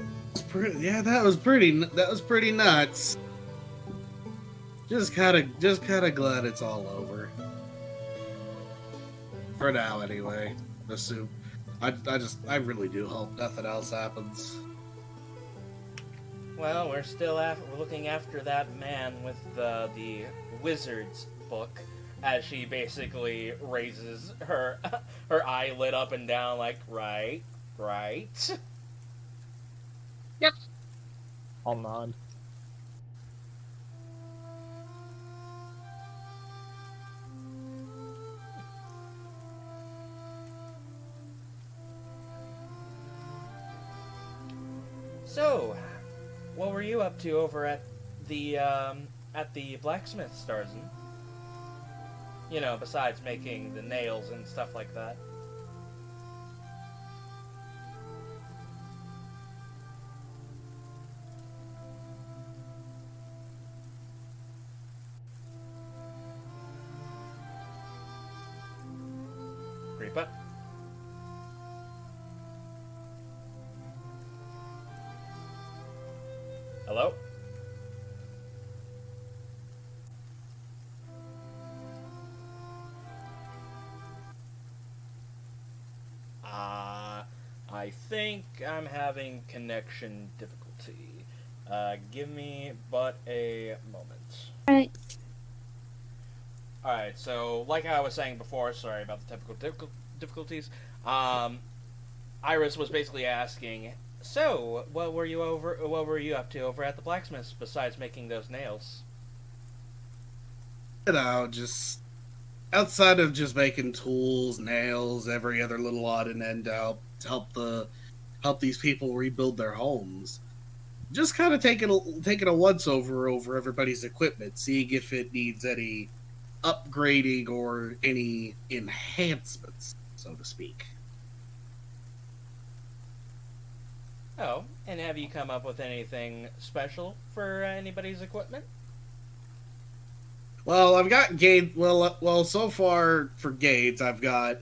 Speaker 3: that was pretty nuts. Just kind of glad it's all over. For now, anyway. Assume. I really do hope nothing else happens.
Speaker 1: Well, we're still we're looking after that man with the wizard's book, as she basically raises her eyelid up and down, like, right.
Speaker 7: Yep.
Speaker 6: I'll nod.
Speaker 1: So, what were you up to over at the blacksmith, Starzin? You know, besides making the nails and stuff like that. Creepah? Hello? I think I'm having connection difficulty. Give me but a moment.
Speaker 2: Alright.
Speaker 1: Alright, so like I was saying before, sorry about the technical difficulties, Iris was basically asking, so, what were you up to over at the blacksmith's besides making those nails?
Speaker 3: You know, just outside of just making tools, nails, every other little odd and end out to help these people rebuild their homes. Just kind of taking a once over everybody's equipment, seeing if it needs any upgrading or any enhancements, so to speak.
Speaker 1: Oh, and have you come up with anything special for anybody's equipment?
Speaker 3: Well, I've got Gade. Well, so far for Gade's, I've got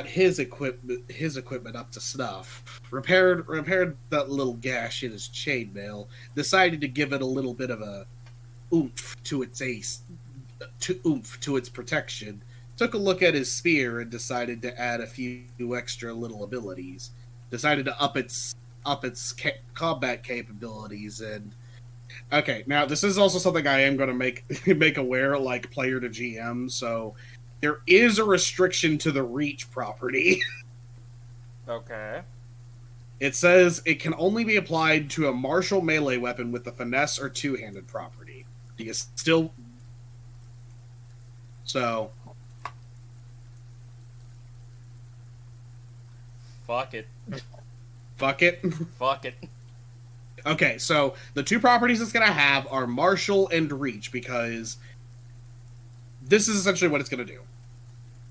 Speaker 3: his equipment up to snuff. Repaired that little gash in his chainmail. Decided to give it a little bit of a oomph to its protection. Took a look at his spear and decided to add a few extra little abilities. Decided to up its combat capabilities. And okay, now this is also something I am going to make aware, like player to GM. So there is a restriction to the reach property.
Speaker 1: Okay.
Speaker 3: It says it can only be applied to a martial melee weapon with the finesse or two-handed property. Do you still? So.
Speaker 1: Fuck it.
Speaker 3: Fuck it.
Speaker 1: Fuck it.
Speaker 3: Okay, so the two properties it's going to have are martial and reach, because this is essentially what it's going to do.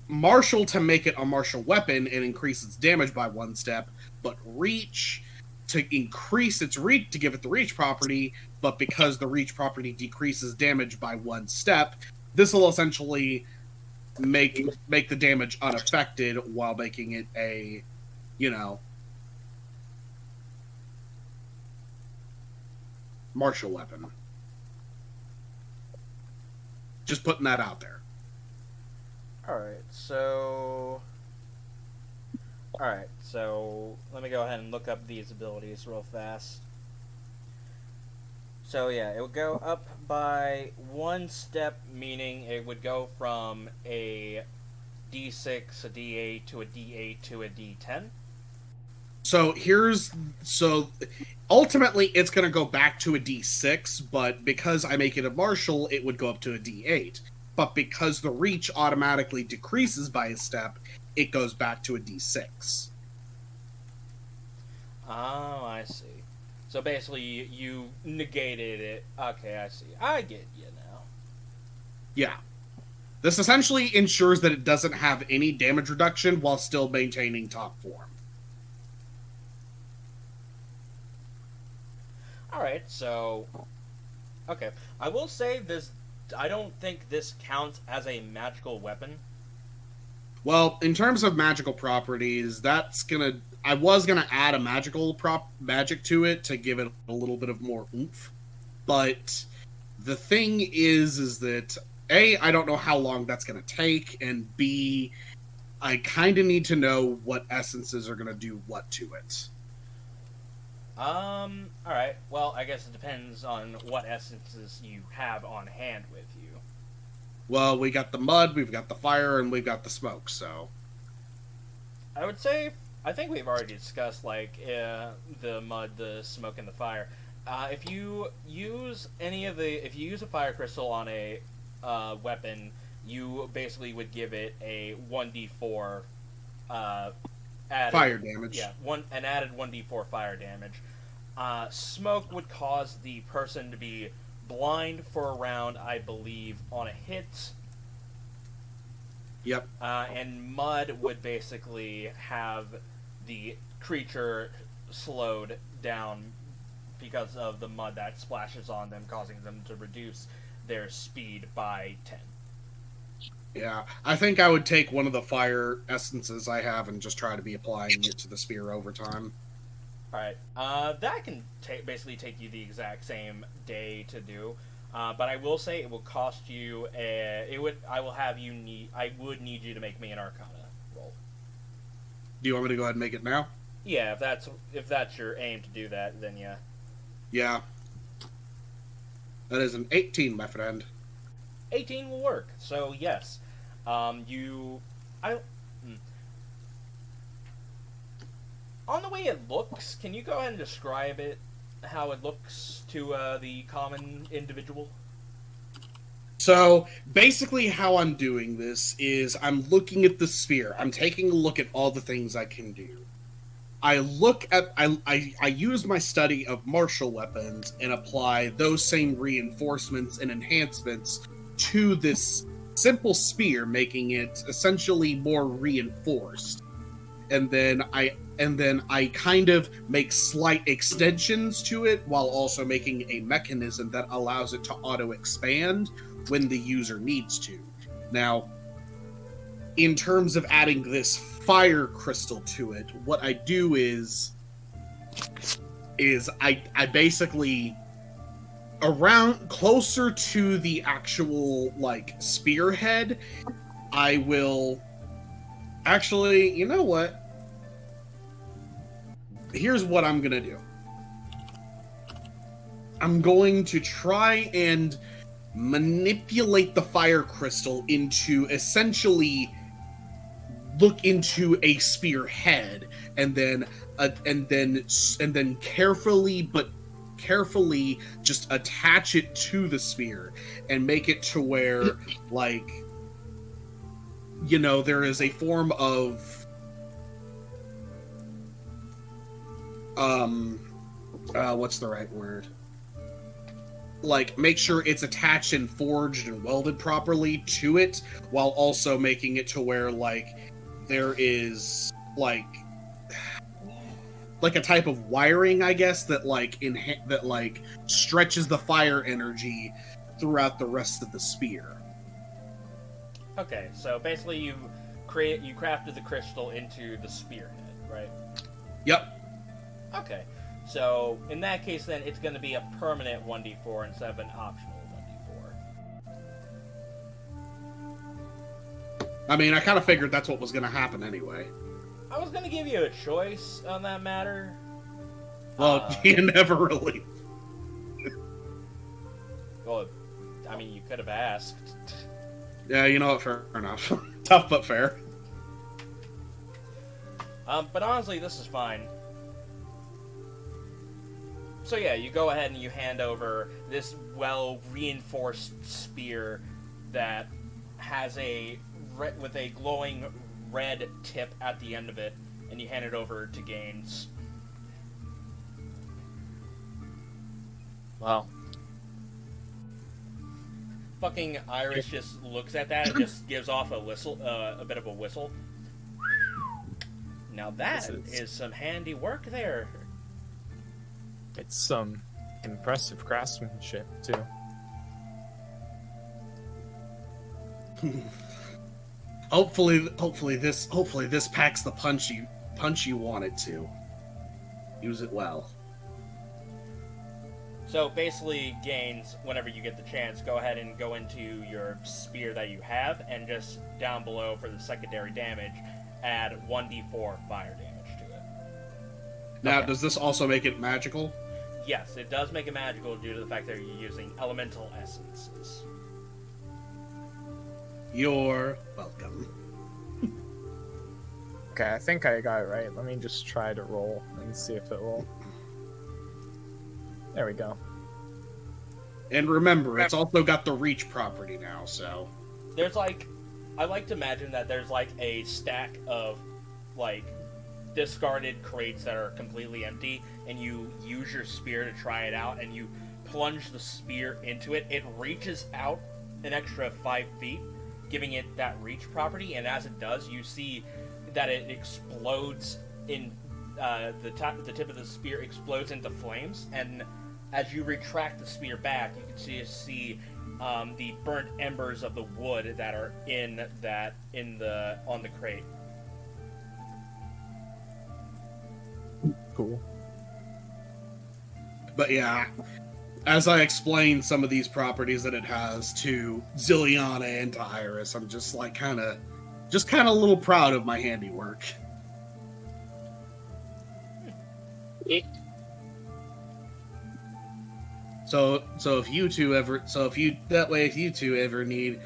Speaker 3: Martial to make it a martial weapon and increase its damage by 1 step, but reach to increase its reach, to give it the reach property, but because the reach property decreases damage by 1 step, this will essentially make the damage unaffected while making it a, martial weapon. Just putting that out there.
Speaker 1: Alright, so let me go ahead and look up these abilities real fast. So yeah, it would go up by 1 step, meaning it would go from a D6, a D8, to a D8, to a D10.
Speaker 3: So ultimately it's going to go back to a D6, but because I make it a martial, it would go up to a D8. But because the reach automatically decreases by a step, it goes back to a D6.
Speaker 1: Oh, I see. So basically, you negated it. Okay, I see. I get you now.
Speaker 3: Yeah. This essentially ensures that it doesn't have any damage reduction while still maintaining top form.
Speaker 1: Alright, so... Okay. I will say this... I don't think this counts as a magical weapon.
Speaker 3: Well, in terms of magical properties, that's gonna... I was gonna add a magic to it to give it a little bit of more oomph. But the thing is that A, I don't know how long that's gonna take, and B, I kind of need to know what essences are gonna do what to it.
Speaker 1: Alright. Well, I guess it depends on what essences you have on hand with you.
Speaker 3: Well, we got the mud, we've got the fire, and we've got the smoke, so...
Speaker 1: I would say... I think we've already discussed, the mud, the smoke, and the fire. If you use if you use a fire crystal on a weapon, you basically would give it a 1d4 added,
Speaker 3: fire damage.
Speaker 1: Yeah, an added 1d4 fire damage. Smoke would cause the person to be blind for a round, I believe, on a hit.
Speaker 3: Yep.
Speaker 1: And mud would basically have the creature slowed down because of the mud that splashes on them, causing them to reduce their speed by 10.
Speaker 3: Yeah, I think I would take one of the fire essences I have and just try to be applying it to the spear over time.
Speaker 1: Alright, that can basically take you the exact same day to do, but I will say it will cost you I would need you to make me an Arcana roll.
Speaker 3: Do you want me to go ahead and make it now?
Speaker 1: Yeah, if that's your aim to do that, then yeah.
Speaker 3: Yeah. That is an 18, my friend.
Speaker 1: 18 will work, so yes. On the way it looks, can you go ahead and describe it, how it looks to the common individual?
Speaker 3: So, basically how I'm doing this is I'm looking at the spear. I'm taking a look at all the things I can do. I use my study of martial weapons and apply those same reinforcements and enhancements to this simple spear, making it essentially more reinforced. And then I kind of make slight extensions to it while also making a mechanism that allows it to auto-expand when the user needs to. Now, in terms of adding this fire crystal to it, what I do is I basically, around closer to the actual spearhead, I will actually, you know what? Here's what I'm gonna do. I'm going to try and manipulate the fire crystal into essentially look into a spearhead, and then carefully just attach it to the spear and make it to where there is a form of what's the right word? Make sure it's attached and forged and welded properly to it, while also making it to where, there is, a type of wiring, I guess, that stretches the fire energy throughout the rest of the spear.
Speaker 1: Okay, so basically you crafted the crystal into the spearhead, right?
Speaker 3: Yep.
Speaker 1: Okay, so in that case, then it's going to be a permanent 1d4 instead of an optional 1d4.
Speaker 3: I mean, I kind of figured that's what was going to happen anyway.
Speaker 1: I was going to give you a choice on that matter.
Speaker 3: Well, you never really.
Speaker 1: Well, I mean, you could have asked.
Speaker 3: Yeah, you know what? Fair enough. Tough but fair.
Speaker 1: But honestly, this is fine. So yeah, you go ahead and you hand over this well-reinforced spear that has with a glowing red tip at the end of it, and you hand it over to Gaines.
Speaker 6: Wow.
Speaker 1: Fucking Iris just looks at that and just gives off a whistle, a bit of a whistle. Now that is some handy work there.
Speaker 6: It's some impressive craftsmanship too.
Speaker 3: Hopefully this packs the punch you want it to. Use it well.
Speaker 1: So basically, Gaines, whenever you get the chance, go ahead and go into your spear that you have, and just down below for the secondary damage, add 1d4 fire damage to it.
Speaker 3: Now,
Speaker 1: Okay.
Speaker 3: Does this also make it magical?
Speaker 1: Yes, it does make it magical due to the fact that you're using elemental essences.
Speaker 3: You're welcome.
Speaker 6: Okay, I think I got it right. Let me just try to roll and see if it will. There we go.
Speaker 3: And remember, it's also got the reach property now, so...
Speaker 1: There's I like to imagine that there's a stack of discarded crates that are completely empty, and you use your spear to try it out, and you plunge the spear into it. It reaches out an extra 5 feet, giving it that reach property, and as it does, you see that it explodes in the tip of the spear explodes into flames, and as you retract the spear back, you can see the burnt embers of the wood that are on the crate.
Speaker 6: Cool.
Speaker 3: But yeah, as I explained some of these properties that it has to Zilyana and to Iris, I'm just kind of a little proud of my handiwork. So if you two ever need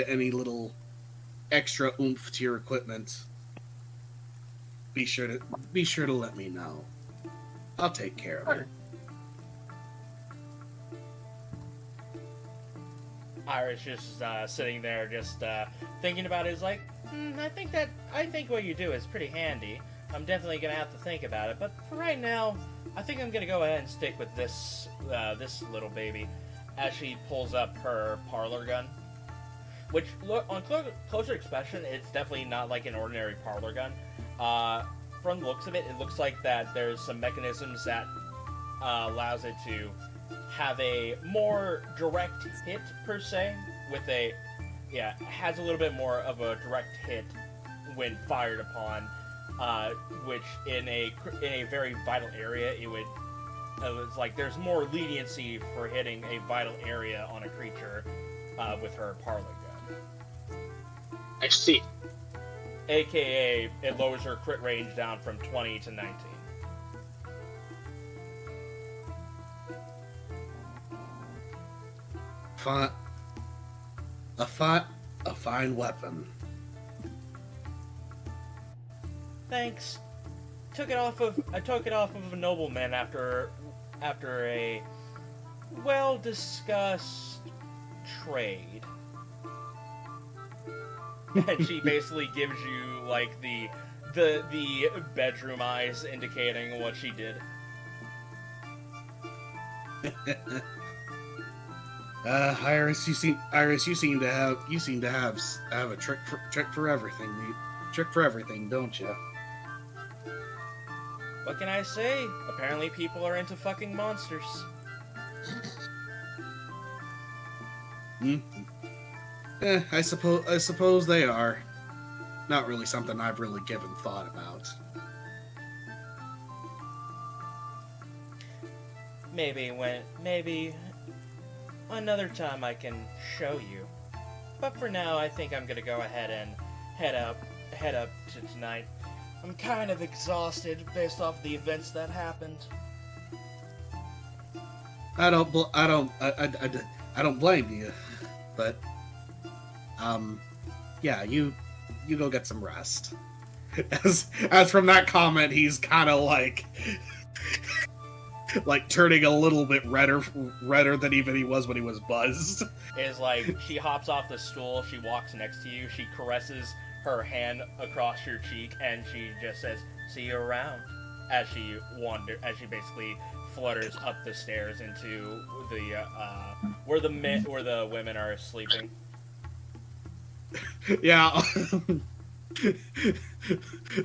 Speaker 3: any little extra oomph to your equipment, be sure to let me know. I'll take care of it.
Speaker 1: Iris just sitting there, just thinking about it. Is like, I think what you do is pretty handy. I'm definitely gonna have to think about it, but for right now, I think I'm gonna go ahead and stick with this little baby. As she pulls up her parlor gun, which on closer inspection, it's definitely not like an ordinary parlor gun. From the looks of it, it looks like that there's some mechanisms that allows it to have a more direct hit per se. Has a little bit more of a direct hit when fired upon. Which in a very vital area, it's like there's more leniency for hitting a vital area on a creature with her parlor gun.
Speaker 7: I see.
Speaker 1: AKA, it lowers her crit range down from 20 to 19.
Speaker 3: A fine weapon.
Speaker 1: Thanks. I took it off of a nobleman after a well-discussed trade. And she basically gives you the bedroom eyes indicating what she did.
Speaker 3: Iris, you seem to have a trick for everything, don't you?
Speaker 1: What can I say? Apparently people are into fucking monsters.
Speaker 3: I suppose they are. Not really something I've really given thought about.
Speaker 1: Maybe another time I can show you. But for now, I think I'm gonna go ahead and head up to tonight. I'm kind of exhausted based off the events that happened.
Speaker 3: I don't blame you, but yeah, you go get some rest. As from that comment, he's kind of like turning a little bit redder than even he was when he was buzzed.
Speaker 1: Is like she hops off the stool, she walks next to you, she caresses her hand across your cheek, and she just says, "See you around," as she basically flutters up the stairs into the where the women are sleeping.
Speaker 3: Yeah.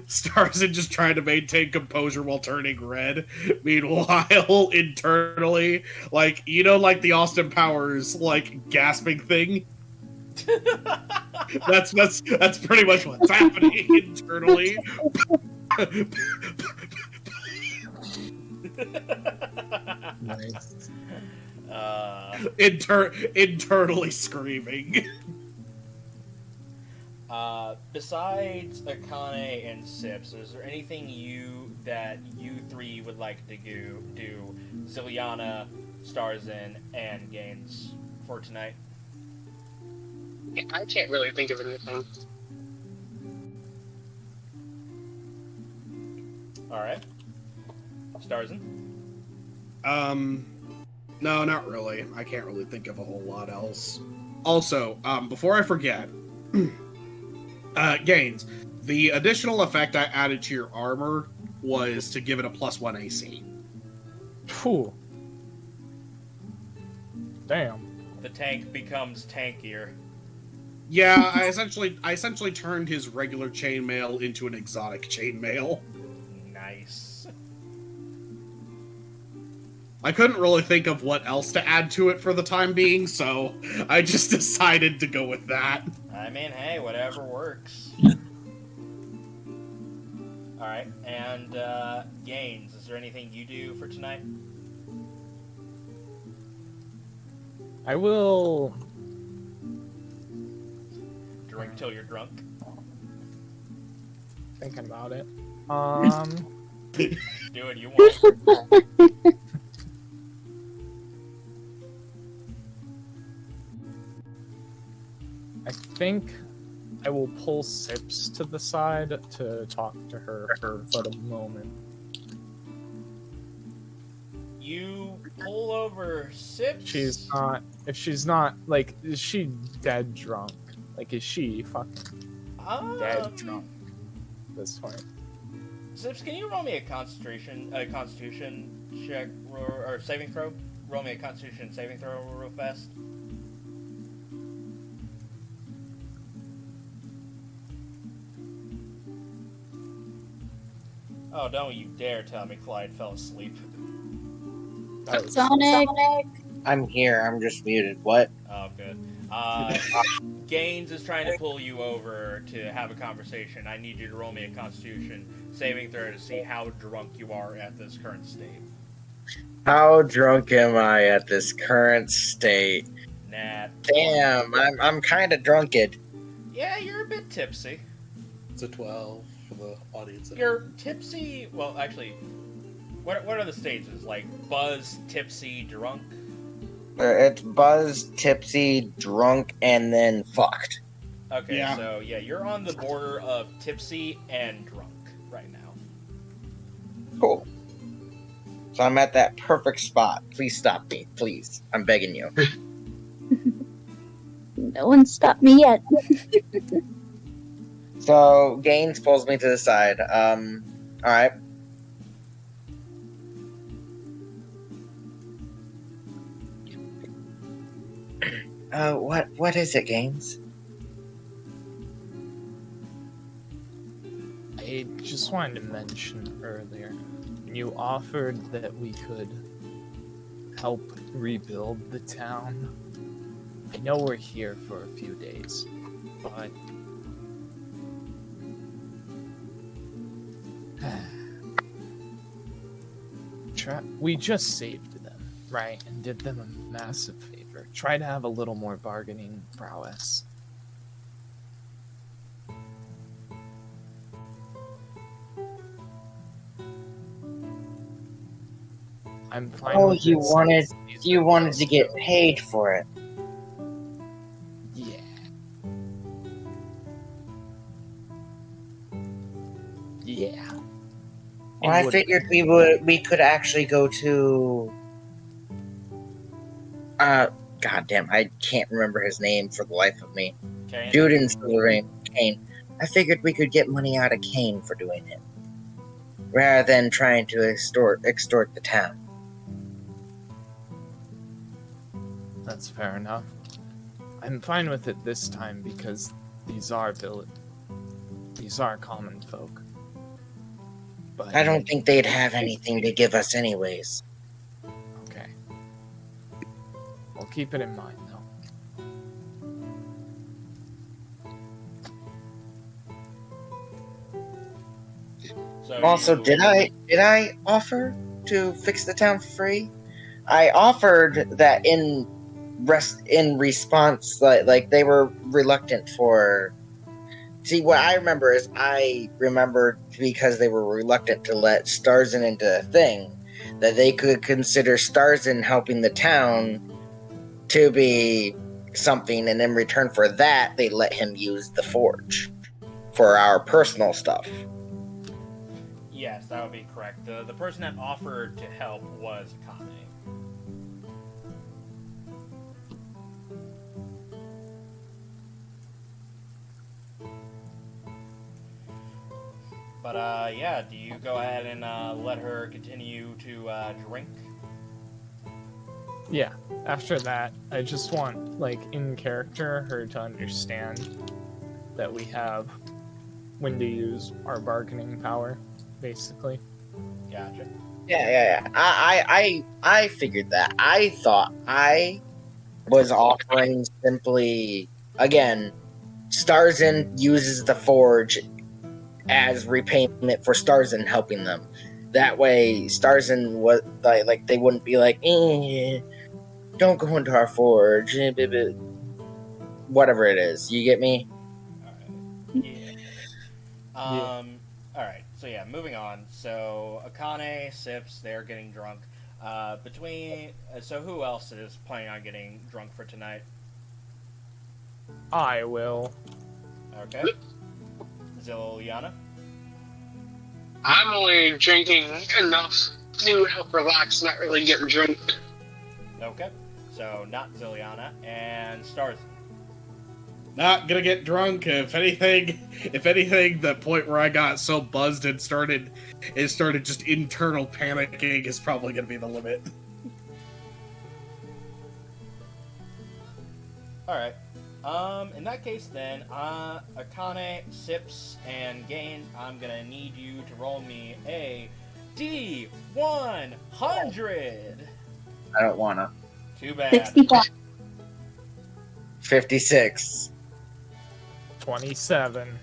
Speaker 3: Starzin just trying to maintain composure while turning red. Meanwhile, internally, like the Austin Powers gasping thing. That's pretty much what's happening internally.
Speaker 6: Nice.
Speaker 3: Internally screaming.
Speaker 1: Besides Akane and Sips, is there anything that you three would like to do, Zilyana, Starzin, and Gaines, for tonight?
Speaker 7: I can't really think of anything.
Speaker 1: Alright. Starzin?
Speaker 3: No, not really. I can't really think of a whole lot else. Also, before I forget, Gaines, the additional effect I added to your armor was to give it a +1 AC.
Speaker 6: Phew. Damn.
Speaker 1: The tank becomes tankier.
Speaker 3: Yeah, I essentially turned his regular chainmail into an exotic chainmail.
Speaker 1: Nice.
Speaker 3: I couldn't really think of what else to add to it for the time being, so I just decided to go with that.
Speaker 1: I mean, hey, whatever works. Alright, and Gaines, is there anything you do for tonight?
Speaker 6: I will
Speaker 1: Drink till you're drunk?
Speaker 6: thinking about it.
Speaker 1: Do what you want.
Speaker 6: I think I will pull Sips to the side to talk to her for but a moment.
Speaker 1: You pull over Sips.
Speaker 6: If she's not, like, is she dead drunk? Like, is she fucking dead drunk at this point?
Speaker 1: Sips, can you roll me a constitution check or saving throw? Roll me a constitution saving throw real fast. Oh, don't you dare tell me Clyde fell asleep.
Speaker 2: Sonic!
Speaker 5: I'm here. I'm just muted. What?
Speaker 1: Oh, good. Gaines is trying to pull you over to have a conversation. I need you to roll me a constitution saving throw to see how drunk you are at this current state.
Speaker 5: How drunk am I at this current state?
Speaker 1: Nat.
Speaker 5: Damn, I'm kind of drunked.
Speaker 1: Yeah, you're a bit tipsy.
Speaker 3: It's a 12 for the audience.
Speaker 1: You're tipsy. Well, actually, what are the stages? Like buzz, tipsy, drunk?
Speaker 5: It's buzzed, tipsy, drunk, and then fucked.
Speaker 1: Okay,
Speaker 3: Yeah.
Speaker 1: so yeah, you're on the border of tipsy and drunk right now.
Speaker 5: Cool. So I'm at that perfect spot. Please stop me. Please. I'm begging you.
Speaker 2: No one stopped me yet.
Speaker 5: So Gaines pulls me to the side. Alright. What is it, Gaines?
Speaker 6: I just wanted to mention earlier. You offered that we could help rebuild the town. I know we're here for a few days, but we just saved them, right? And did them a massive favor. Try to have a little more bargaining prowess. I'm fine
Speaker 5: Oh,
Speaker 6: with
Speaker 5: you
Speaker 6: this.
Speaker 5: wanted to get paid for it.
Speaker 6: Yeah. Yeah.
Speaker 5: Well, I figured we could actually go to goddamn, I can't remember his name for the life of me.
Speaker 1: Kane?
Speaker 5: Dude in Silverine, Kane. I figured we could get money out of Kane for doing it, rather than trying to extort the town.
Speaker 6: That's fair enough. I'm fine with it this time because these are common folk. But
Speaker 5: I don't think they'd have anything to give us anyways.
Speaker 6: Okay. We'll keep it in mind, though.
Speaker 1: So
Speaker 5: Also,
Speaker 1: you-
Speaker 5: did I offer to fix the town for free? I offered that in response, like they were reluctant for. See, what I remember is because they were reluctant to let Starzin into the thing, that they could consider Starzin helping the town to be something, and in return for that, they let him use the forge for our personal stuff.
Speaker 1: Yes, that would be correct. The person that offered to help was Akane. But, yeah, do you go ahead and let her continue to drink?
Speaker 6: Yeah. After that, I just want, like, in character, her to understand that we have when to use our bargaining power, basically.
Speaker 1: Gotcha.
Speaker 5: Yeah. I figured that. I thought I was offering simply, again, Starzin uses the forge as repayment for Starzin helping them. That way, Starzin was like they wouldn't be like, don't go into our forge, whatever it is. You get me?
Speaker 1: Alright. Yeah. Alright, so yeah, moving on. So, Akane, Sips, they're getting drunk. So who else is planning on getting drunk for tonight?
Speaker 6: I will.
Speaker 1: Okay. Zilyana?
Speaker 7: I'm only drinking enough to help relax, not really getting drunk.
Speaker 1: Okay. So, not Zilyana. And Starzin.
Speaker 3: Not gonna get drunk. If anything, the point where I got so buzzed and started just internal panicking is probably gonna be the limit.
Speaker 1: Alright. In that case then, Akane, Sips, and Gain, I'm gonna need you to roll me a D100!
Speaker 5: I don't wanna.
Speaker 1: Too bad.
Speaker 2: 65.
Speaker 5: 56.
Speaker 6: 27.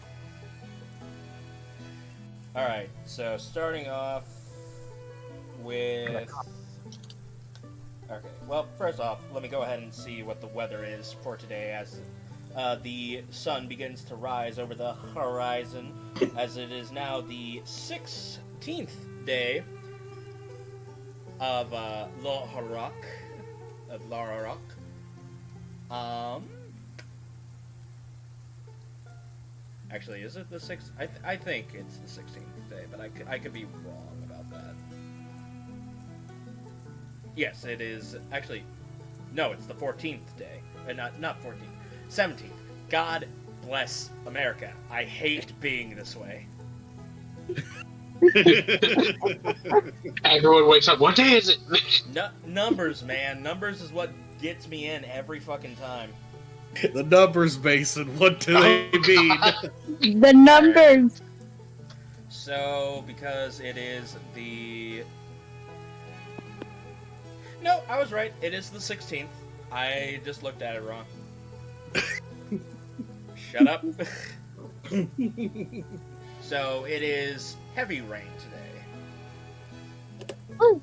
Speaker 1: Alright, so starting off with... Okay, well, first off, let me go ahead and see what the weather is for today as the sun begins to rise over the horizon, as it is now the 16th day of Lalafell. Actually, is it the 6th? I think it's the 16th day, but I could be wrong about that. Yes, it is. Actually, no, it's the 14th day. Not 14th. 17th. God bless America. I hate being this way.
Speaker 7: Everyone wakes up. What day is it?
Speaker 1: Numbers, man. Numbers is what gets me in every fucking time.
Speaker 3: The numbers, Mason. What do they mean?
Speaker 2: The numbers.
Speaker 1: So, because it is the... No, I was right. It is the 16th. I just looked at it wrong. Shut up. So, it is heavy rain today.
Speaker 2: Ooh.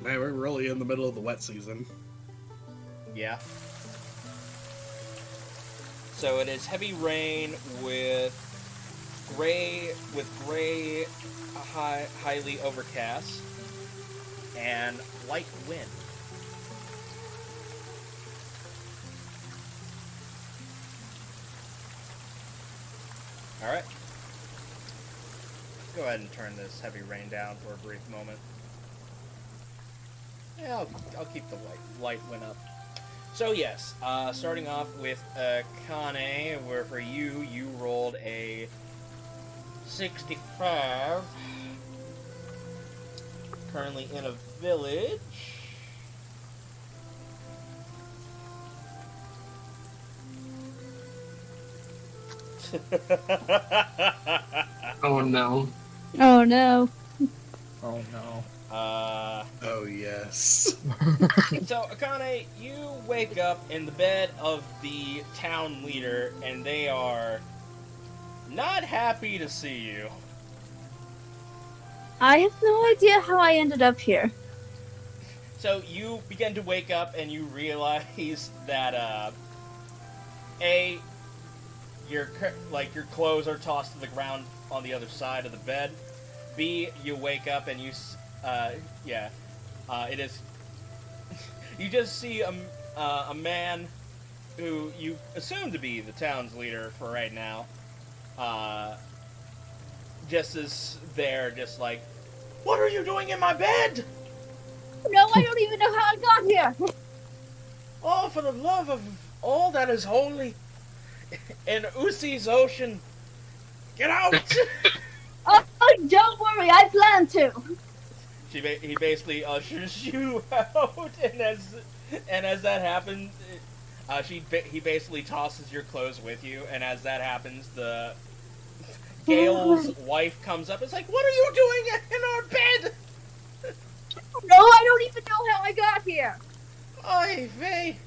Speaker 3: Man, we're really in the middle of the wet season.
Speaker 1: Yeah. So it is heavy rain with gray, highly overcast, and light wind. All right. Go ahead and turn this heavy rain down for a brief moment. Yeah, I'll keep the light wind up. So yes, starting off with Akane, where for you rolled a 65. Currently in a village.
Speaker 7: Oh no.
Speaker 2: Oh no.
Speaker 6: Oh no.
Speaker 3: Oh, yes.
Speaker 1: So, Akane, you wake up in the bed of the town leader, and they are not happy to see you.
Speaker 2: I have no idea how I ended up here.
Speaker 1: So, you begin to wake up, and you realize that, A, your clothes are tossed to the ground on the other side of the bed. B, you wake up and you, it is. You just see a man who you assume to be the town's leader for right now. Just is there, just like, what are you doing in my bed?
Speaker 2: No, I don't even know how I got here.
Speaker 1: Oh, for the love of all that is holy in Usi's ocean, get out!
Speaker 2: Oh, don't worry, I plan to.
Speaker 1: He basically ushers you out, and as that happens, he basically tosses your clothes with you, and as that happens, the Gale's wife comes up. It's like, what are you doing in our bed?
Speaker 2: No, I don't even know how I got here.
Speaker 1: Oy vey.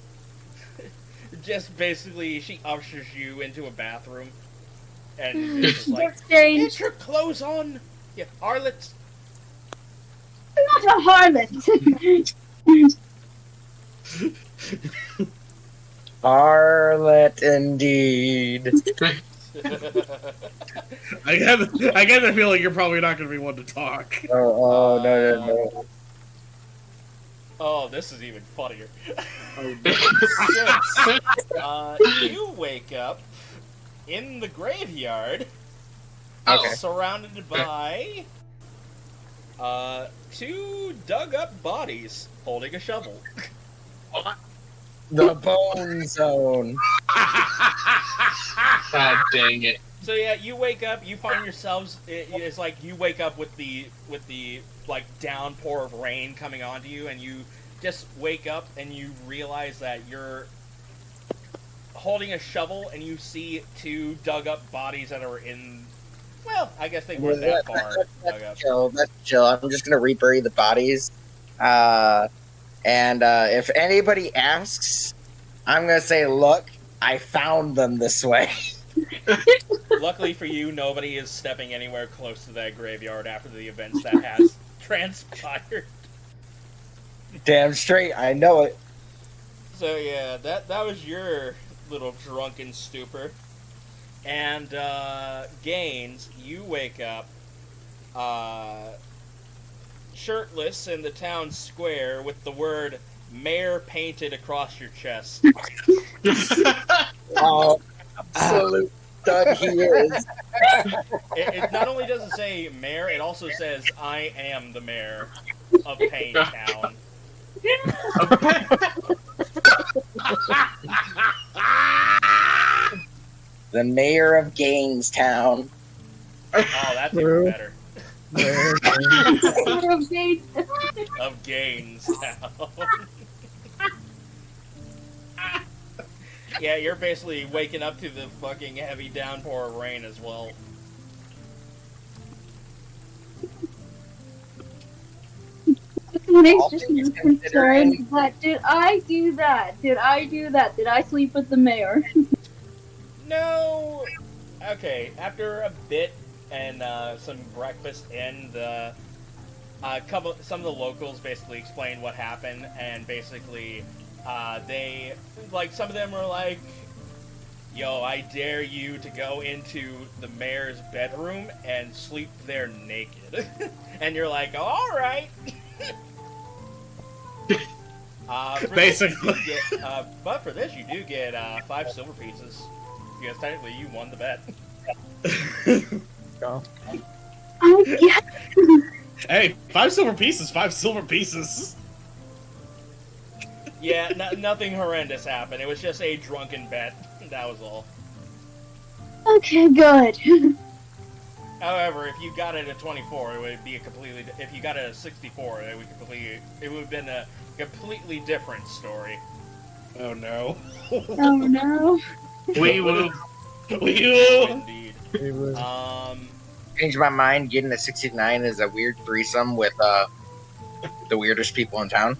Speaker 1: Just basically, she ushers you into a bathroom, and it's just like,
Speaker 2: That's strange.
Speaker 1: get your clothes on, you harlot.
Speaker 2: I'm not a harlot.
Speaker 5: Harlot indeed.
Speaker 3: I get the feeling you're probably not going to be one to talk.
Speaker 5: No.
Speaker 1: Oh, this is even funnier. You wake up in the graveyard, surrounded by two dug-up bodies holding a shovel.
Speaker 5: The Bone Zone.
Speaker 7: God dang it.
Speaker 1: So yeah, you wake up, you find yourselves, it's like you wake up with the like downpour of rain coming onto you, and you just wake up and you realize that you're holding a shovel, and you see two dug up bodies that are in, well, I guess they weren't that far dug up.
Speaker 5: That's chill. I'm just gonna rebury the bodies. And if anybody asks, I'm gonna say, look, I found them this way.
Speaker 1: Luckily for you, nobody is stepping anywhere close to that graveyard after the events that has transpired.
Speaker 5: Damn straight, I know it.
Speaker 1: So yeah, that was your little drunken stupor. And Gaines, you wake up shirtless in the town square with the word mayor painted across your chest.
Speaker 5: Oh, absolute stud he is.
Speaker 1: It not only doesn't say mayor, it also says I am the mayor of Payne Town.
Speaker 5: The mayor of Gainestown.
Speaker 1: Oh, that's even better. Of Gainestown. Yeah, you're basically waking up to the fucking heavy downpour of rain as well.
Speaker 2: It's
Speaker 5: All
Speaker 2: just
Speaker 5: things
Speaker 2: concerned
Speaker 5: considering-
Speaker 2: that did I do that? Did I do that? Did I sleep with the mayor?
Speaker 1: No. Okay, after a bit and some breakfast and some of the locals basically explained what happened, and basically they, like, some of them were like, yo, I dare you to go into the mayor's bedroom and sleep there naked. And you're like, alright.
Speaker 3: Basically.
Speaker 1: But for this, you do get 5 silver pieces. Because technically, you won the bet.
Speaker 6: Go.
Speaker 2: Oh yeah.
Speaker 3: Hey, 5 silver pieces, 5 silver pieces.
Speaker 1: Yeah, nothing horrendous happened. It was just a drunken bet. That was all.
Speaker 2: Okay, good.
Speaker 1: However, if you got it at 24, it would be a completely. If you got it at 64, it would have been a completely different story.
Speaker 3: Oh no.
Speaker 2: Oh no.
Speaker 3: We will. We will.
Speaker 1: Indeed.
Speaker 6: It was-
Speaker 5: Change my mind. Getting a 69 is a weird threesome with the weirdest people in town.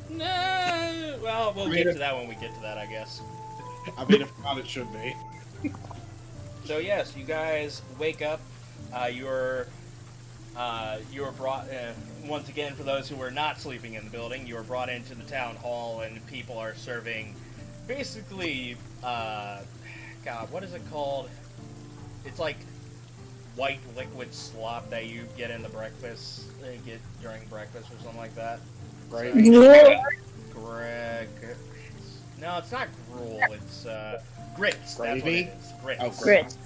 Speaker 1: No. Well, we'll get to that when we get to that, I guess.
Speaker 3: I mean, if not, it should be.
Speaker 1: So yes, you guys wake up. You were brought once again, for those who were not sleeping in the building. You were brought into the town hall, and people are serving, basically, God, what is it called? It's like white liquid slop that you get in the breakfast, get during breakfast or something like that.
Speaker 3: Right.
Speaker 1: Greg. No, it's not gruel. It's grits. That's what
Speaker 3: Gravy?
Speaker 1: it is. Grits.
Speaker 3: Oh,
Speaker 2: Grits.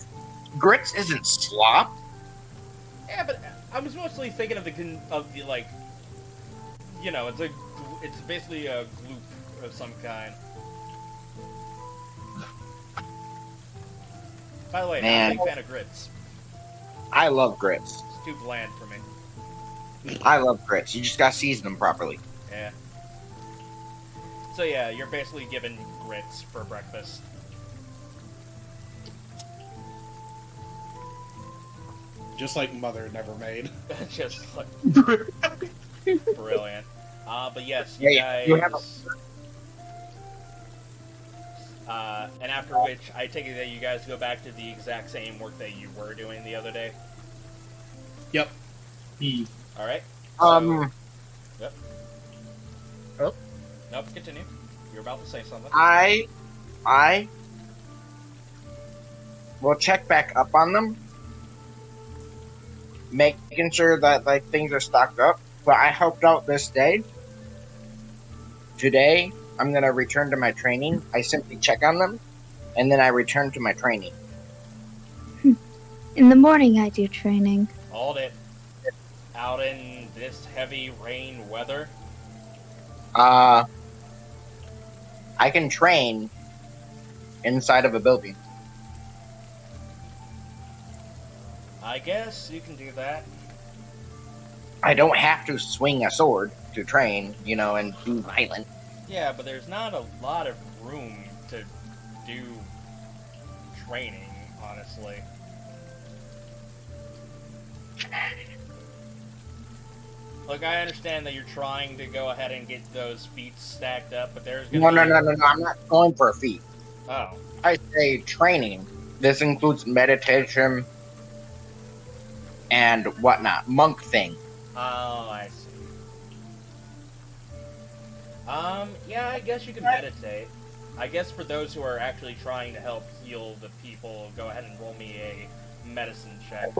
Speaker 5: Grits isn't slop.
Speaker 1: Yeah, but I was mostly thinking of the like, you know, it's basically a gloop of some kind. By the way,
Speaker 5: Man.
Speaker 1: I'm a big fan of grits.
Speaker 5: I love grits.
Speaker 1: It's too bland for me.
Speaker 5: I love grits. You just gotta season them properly.
Speaker 1: Yeah. So yeah, you're basically given grits for breakfast.
Speaker 3: Just like Mother never made.
Speaker 1: Just like brilliant. But yes, you
Speaker 5: Hey,
Speaker 1: guys.
Speaker 5: you have
Speaker 1: And after which, I take it that you guys go back to the exact same work that you were doing the other day.
Speaker 3: Yep.
Speaker 1: All right. Yep.
Speaker 5: Oh.
Speaker 1: Nope. Continue. You're about to say something.
Speaker 5: I will check back up on them, making sure that like things are stocked up. But I helped out this day. Today, I'm gonna return to my training. I simply check on them, and then I return to my training.
Speaker 2: In the morning, I do training.
Speaker 1: Hold it. Out in this heavy rain weather.
Speaker 5: I can train inside of a building.
Speaker 1: I guess you can do that.
Speaker 5: I don't have to swing a sword to train, you know, and be violent.
Speaker 1: Yeah, but there's not a lot of room to do training, honestly. Look, I understand that you're trying to go ahead and get those feats stacked up, but there's gonna
Speaker 5: No,
Speaker 1: be...
Speaker 5: no. I'm not going for a feat.
Speaker 1: Oh.
Speaker 5: I say training. This includes meditation and whatnot. Monk thing.
Speaker 1: Oh, I see. Yeah, I guess you can meditate. I guess for those who are actually trying to help heal the people, go ahead and roll me a medicine check.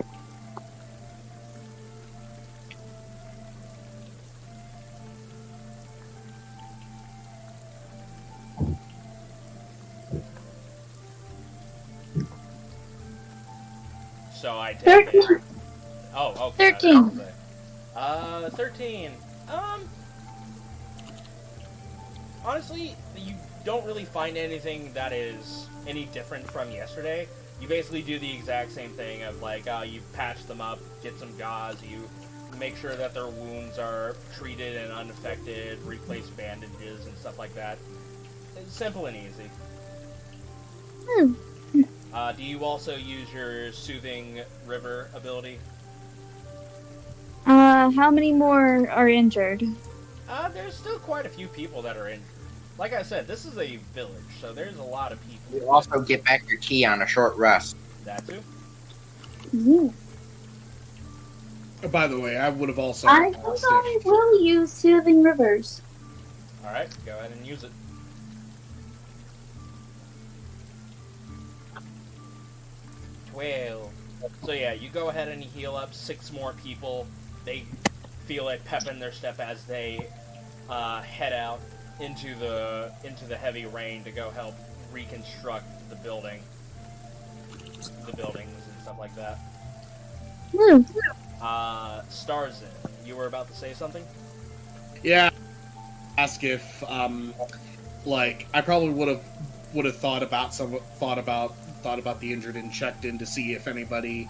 Speaker 1: So I take it.
Speaker 2: 13.
Speaker 1: Oh, okay.
Speaker 2: 13.
Speaker 1: 13. Honestly, you don't really find anything that is any different from yesterday. You basically do the exact same thing of like, you patch them up, get some gauze, you make sure that their wounds are treated and unaffected, replace bandages and stuff like that. It's simple and easy. Do you also use your Soothing River ability?
Speaker 2: How many more are injured?
Speaker 1: There's still quite a few people that are injured. Like I said, this is a village, so there's a lot of people.
Speaker 5: You also get back your key on a short rest.
Speaker 1: That too?
Speaker 2: Yeah.
Speaker 3: By the way, I would have also
Speaker 2: I think I will use Soothing Rivers.
Speaker 1: Alright, go ahead and use it. Well, so yeah, you go ahead and heal up 6 more people. They feel a pep in their step as they head out into the heavy rain to go help reconstruct the buildings and stuff like that. Starzin, you were about to say something?
Speaker 3: Yeah. Ask if like I probably would have thought about the injured and checked in to see if anybody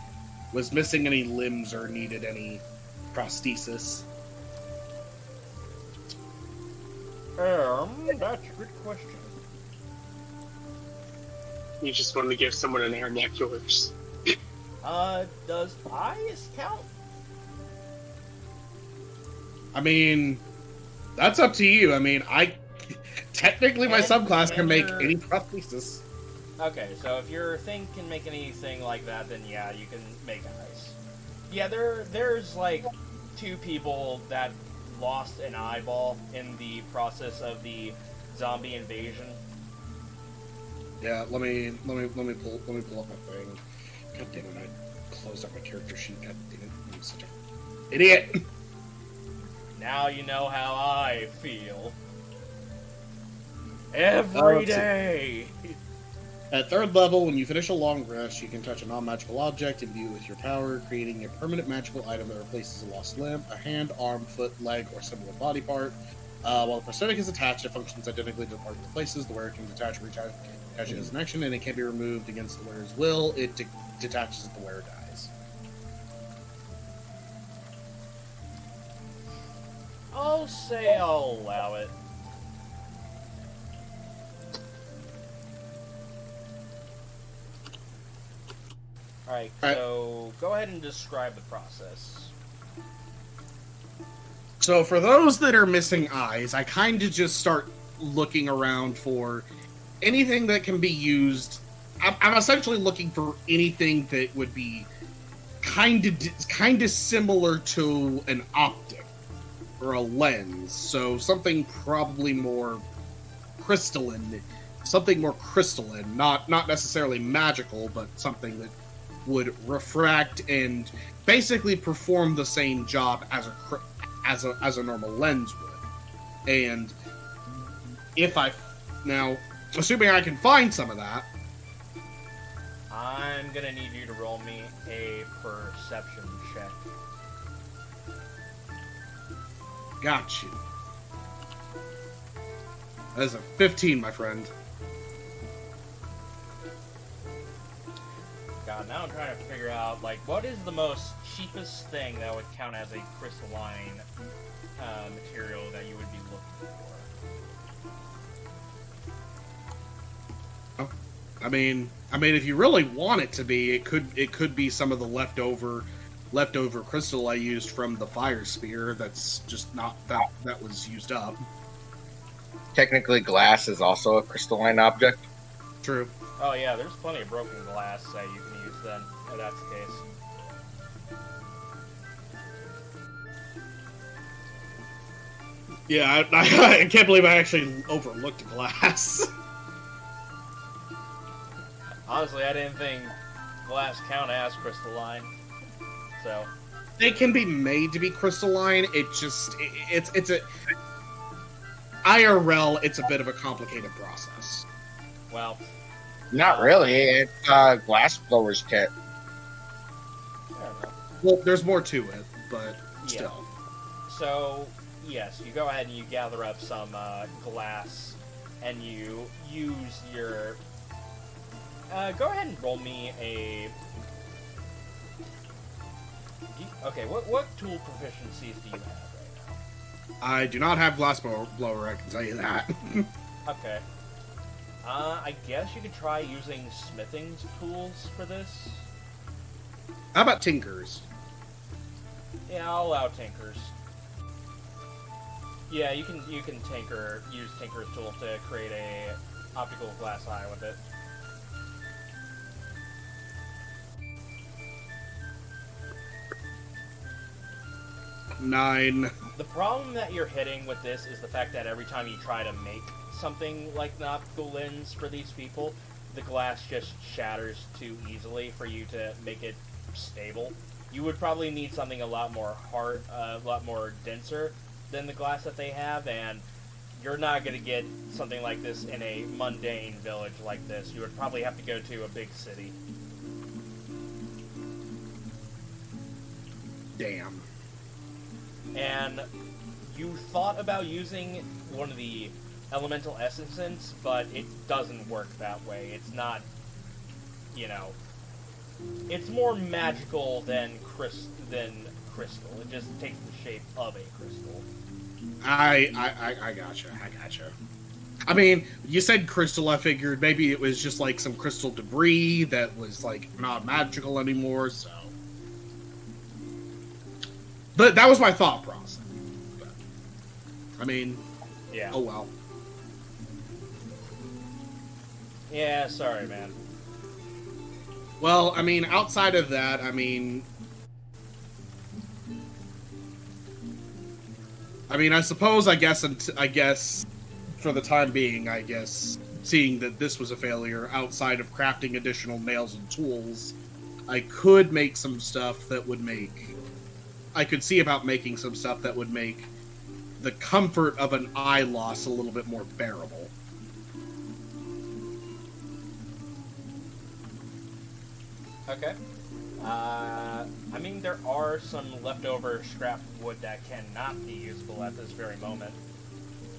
Speaker 3: was missing any limbs or needed any prosthesis.
Speaker 1: That's a good question.
Speaker 7: You just wanted to give someone an air neck yours.
Speaker 1: Does eyes count?
Speaker 3: I mean, that's up to you. I mean, technically my subclass can make any prosthesis.
Speaker 1: Okay, so if your thing can make anything like that, then yeah, you can make eyes. Yeah, there's like 2 people that lost an eyeball in the process of the zombie invasion.
Speaker 3: Yeah, let me pull up my thing. God damn it, I closed up my character sheet. God damn it, I'm such an idiot.
Speaker 1: Now you know how I feel. Every day.
Speaker 3: At 3rd level, when you finish a long rest, you can touch a non-magical object imbue it with your power, creating a permanent magical item that replaces a lost limb, a hand, arm, foot, leg, or similar body part. While the prosthetic is attached, it functions identically to the part it replaces. The wearer can detach or retach it as an action, and it can be removed against the wearer's will. It detaches if the wearer dies.
Speaker 1: I'll say I'll allow it. Alright, so go ahead and describe the process.
Speaker 3: So for those that are missing eyes, I kind of just start looking around for anything that can be used. I'm essentially looking for anything that would be kind of similar to an optic or a lens. So something probably more crystalline, not necessarily magical, but something that would refract and basically perform the same job as a normal lens would. And if assuming I can find some of that,
Speaker 1: I'm gonna need you to roll me a perception check.
Speaker 3: got you. That is a 15, my friend.
Speaker 1: God, now I'm trying to figure out, like, what is the most cheapest thing that would count as a crystalline material that you would be looking for?
Speaker 3: I mean, if you really want it to be, it could be some of the leftover crystal I used from the fire spear. That's just not that was used up.
Speaker 5: Technically, glass is also a crystalline object.
Speaker 3: True.
Speaker 1: Oh yeah, there's plenty of broken glass that you can use then, if that's the case.
Speaker 3: Yeah, I can't believe I actually overlooked glass.
Speaker 1: Honestly, I didn't think glass count as crystalline, so...
Speaker 3: They can be made to be crystalline, it's a... IRL, it's a bit of a complicated process.
Speaker 1: Well...
Speaker 5: Not really, it's a glass blower's kit.
Speaker 1: I don't know.
Speaker 3: Well, there's more to it, but still.
Speaker 1: Yeah. So, yes, you go ahead and you gather up some glass, and you use your... go ahead and roll me a Okay, what tool proficiencies do you have right
Speaker 3: I do not have glass blower, I can tell you that.
Speaker 1: now? Okay. I guess you could try using smithing tools for this.
Speaker 3: How about tinkers?
Speaker 1: Yeah, I'll allow tinkers. Yeah, you can use tinker's tool to create a optical glass eye with it.
Speaker 3: Nine.
Speaker 1: The problem that you're hitting with this is the fact that every time you try to make something like an optical lens for these people, the glass just shatters too easily for you to make it stable. You would probably need something a lot more denser than the glass that they have, and you're not going to get something like this in a mundane village like this. You would probably have to go to a big city.
Speaker 3: Damn.
Speaker 1: And you thought about using one of the elemental essences, but it doesn't work that way. It's not, it's more magical than crystal. It just takes the shape of a crystal.
Speaker 3: I gotcha. I mean, you said crystal, I figured maybe it was just like some crystal debris that was like not magical anymore, so. But that was my thought process. But, I mean,
Speaker 1: Yeah.
Speaker 3: oh well.
Speaker 1: Yeah, sorry, man.
Speaker 3: Well, I mean, outside of that, I mean, I suppose, I guess, for the time being, seeing that this was a failure, outside of crafting additional nails and tools, I could make some stuff that would make... I could see about making some stuff that would make the comfort of an eye loss a little bit more bearable.
Speaker 1: Okay. I mean, there are some leftover scrap wood that cannot be usable at this very moment.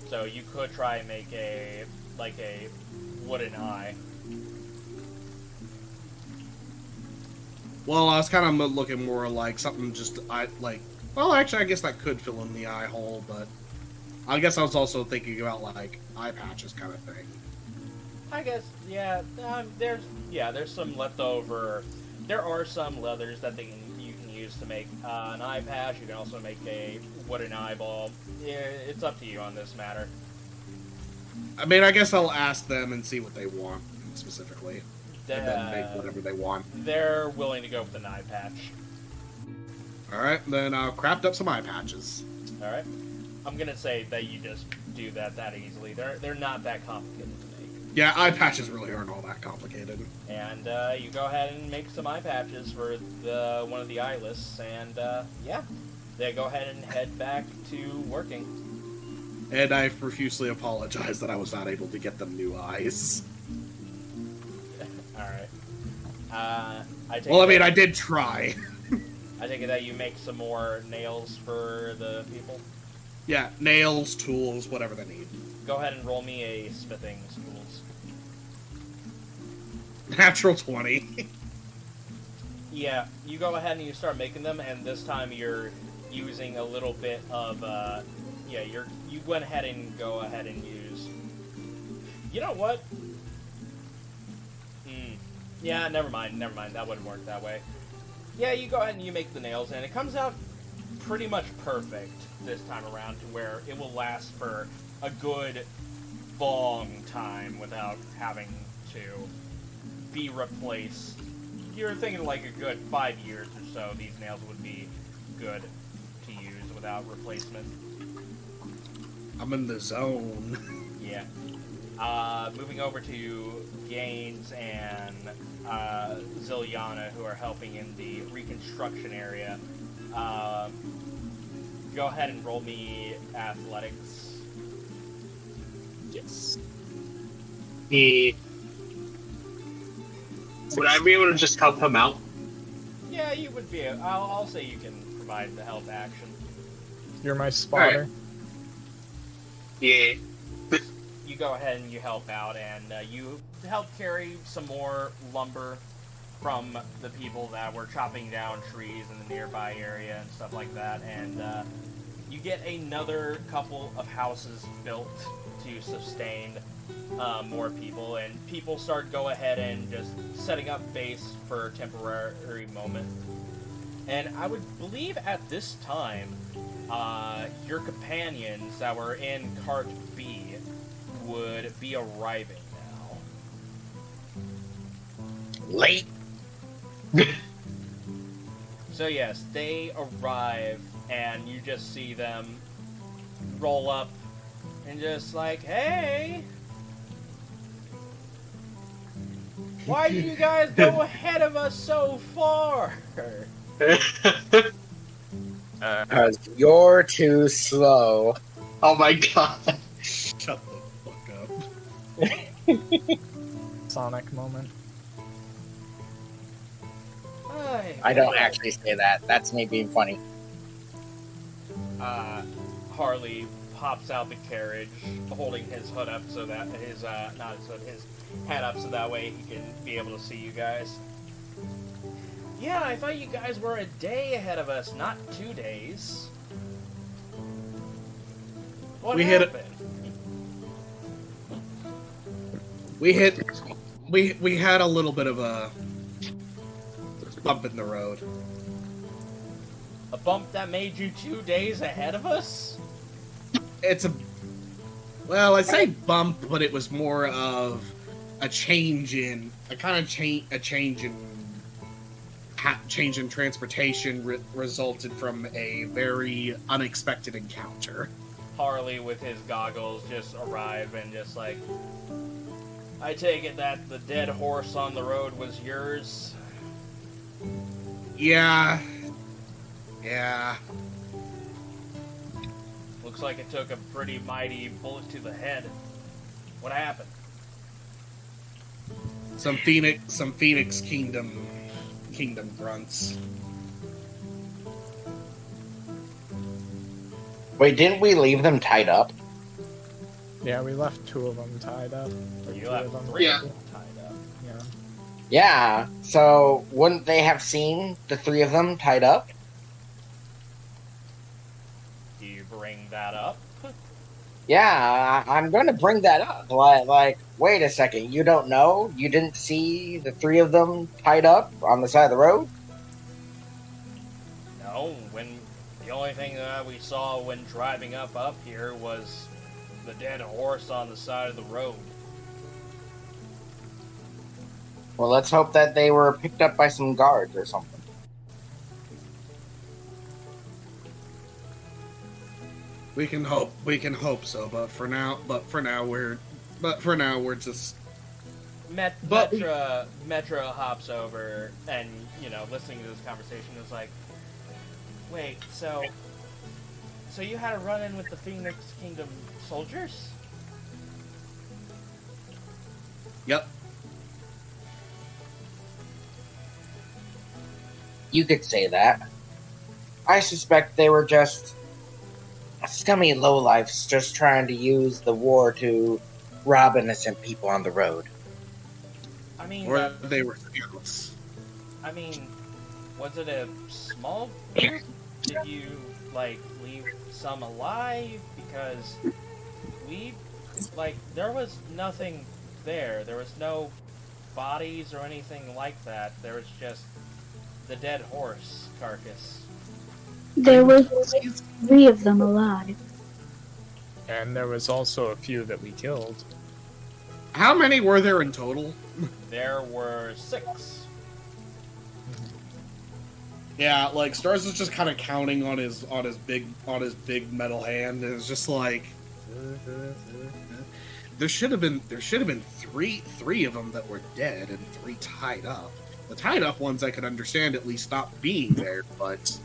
Speaker 1: So you could try and make a wooden eye.
Speaker 3: Well, I was kind of looking more like something well, actually, I guess that could fill in the eye hole, but I guess I was also thinking about, like, eye patches kind of thing.
Speaker 1: I guess, yeah, there's some leftover... There are some leathers that you can use to make an eye patch. You can also make a wooden eyeball. Yeah, it's up to you on this matter.
Speaker 3: I mean, I guess I'll ask them and see what they want, specifically. And then make whatever they want.
Speaker 1: They're willing to go with an eye patch.
Speaker 3: Alright, then I'll craft up some eye patches.
Speaker 1: Alright. I'm gonna say that you just do that easily. They're not that complicated to make.
Speaker 3: Yeah, eye patches really aren't all that complicated.
Speaker 1: And you go ahead and make some eye patches for one of the eye lists, and yeah, they go ahead and head back to working.
Speaker 3: And I profusely apologize that I was not able to get them new eyes.
Speaker 1: Alright.
Speaker 3: I did try.
Speaker 1: I take it that you make some more nails for the people?
Speaker 3: Yeah, nails, tools, whatever they need.
Speaker 1: Go ahead and roll me a smithing tools.
Speaker 3: Natural 20.
Speaker 1: Yeah, you go ahead and you start making them, and this time you're using a little bit of, you went ahead and go ahead and use... You know what? Yeah, never mind, that wouldn't work that way. Yeah, you go ahead and you make the nails, and it comes out pretty much perfect this time around to where it will last for a good long time without having to be replaced. You're thinking like a good 5 years or so these nails would be good to use without replacement.
Speaker 3: I'm in the zone.
Speaker 1: Yeah. Moving over to Gaines and Zilyana, who are helping in the reconstruction area. Go ahead and roll me athletics.
Speaker 6: Yes.
Speaker 7: Would I be able to just help him out?
Speaker 1: Yeah, you would be. I'll say you can provide the help action.
Speaker 6: You're my spotter.
Speaker 7: Right. Yeah.
Speaker 1: You go ahead and you help out, and you help carry some more lumber from the people that were chopping down trees in the nearby area and stuff like that, and you get another couple of houses built to sustain more people, and people start go ahead and just setting up base for a temporary moment. And I would believe at this time, your companions that were in Cart B would be arriving now.
Speaker 5: Late.
Speaker 1: So yes, they arrive, and you just see them roll up and just like, hey! Why did you guys go ahead of us so far?
Speaker 5: Because you're too slow.
Speaker 7: Oh my god.
Speaker 3: Shut the fuck up.
Speaker 6: Sonic moment.
Speaker 5: I don't actually say that. That's me being funny.
Speaker 1: Harley pops out the carriage, holding his hood up so that his not his hood, his hat up so that way he can be able to see you guys. Yeah, I thought you guys were a day ahead of us, not 2 days. What happened?
Speaker 3: We had a little bit of a bump in the road.
Speaker 1: A bump that made you 2 days ahead of us?
Speaker 3: Well, I say bump, but it was more of a change in transportation resulted from a very unexpected encounter.
Speaker 1: Harley with his goggles just arrive and just like, I take it that the dead horse on the road was yours?
Speaker 3: Yeah.
Speaker 1: Looks like it took a pretty mighty bullet to the head. What happened?
Speaker 3: Some Phoenix Kingdom grunts.
Speaker 5: Wait, didn't we leave them tied up?
Speaker 6: Yeah, we left 2 of them tied up. Or
Speaker 1: You
Speaker 6: 3
Speaker 1: left
Speaker 6: of them.
Speaker 1: 3
Speaker 7: Yeah.
Speaker 1: of them tied up.
Speaker 6: Yeah.
Speaker 5: Yeah, so wouldn't they have seen the 3 of them tied up?
Speaker 1: Do you bring that up?
Speaker 5: Yeah, I'm going to bring that up. Like, wait a second, you don't know? You didn't see the 3 of them tied up on the side of the road?
Speaker 1: No, the only thing that we saw when driving up here was the dead horse on the side of the road.
Speaker 5: Well, let's hope that they were picked up by some guards or something.
Speaker 3: We can hope so, but for now we're just
Speaker 1: Metra hops over and, listening to this conversation is like, wait, so you had a run-in with the Phoenix Kingdom soldiers?
Speaker 3: Yep.
Speaker 5: You could say that. I suspect they were just scummy lowlifes just trying to use the war to rob innocent people on the road.
Speaker 1: I mean,
Speaker 3: Or they were scouts.
Speaker 1: I mean, was it a small group? Did you, leave some alive? Because there was nothing there. There was no bodies or anything like that. There was just the dead horse carcass.
Speaker 2: There were 3 of them alive.
Speaker 6: And there was also a few that we killed.
Speaker 3: How many were there in total?
Speaker 1: There were 6.
Speaker 3: Yeah, Stars is just kind of counting on his big metal hand, and it's just like there should have been 3 of them that were dead and 3 tied up. The tied up ones I could understand at least not being there, but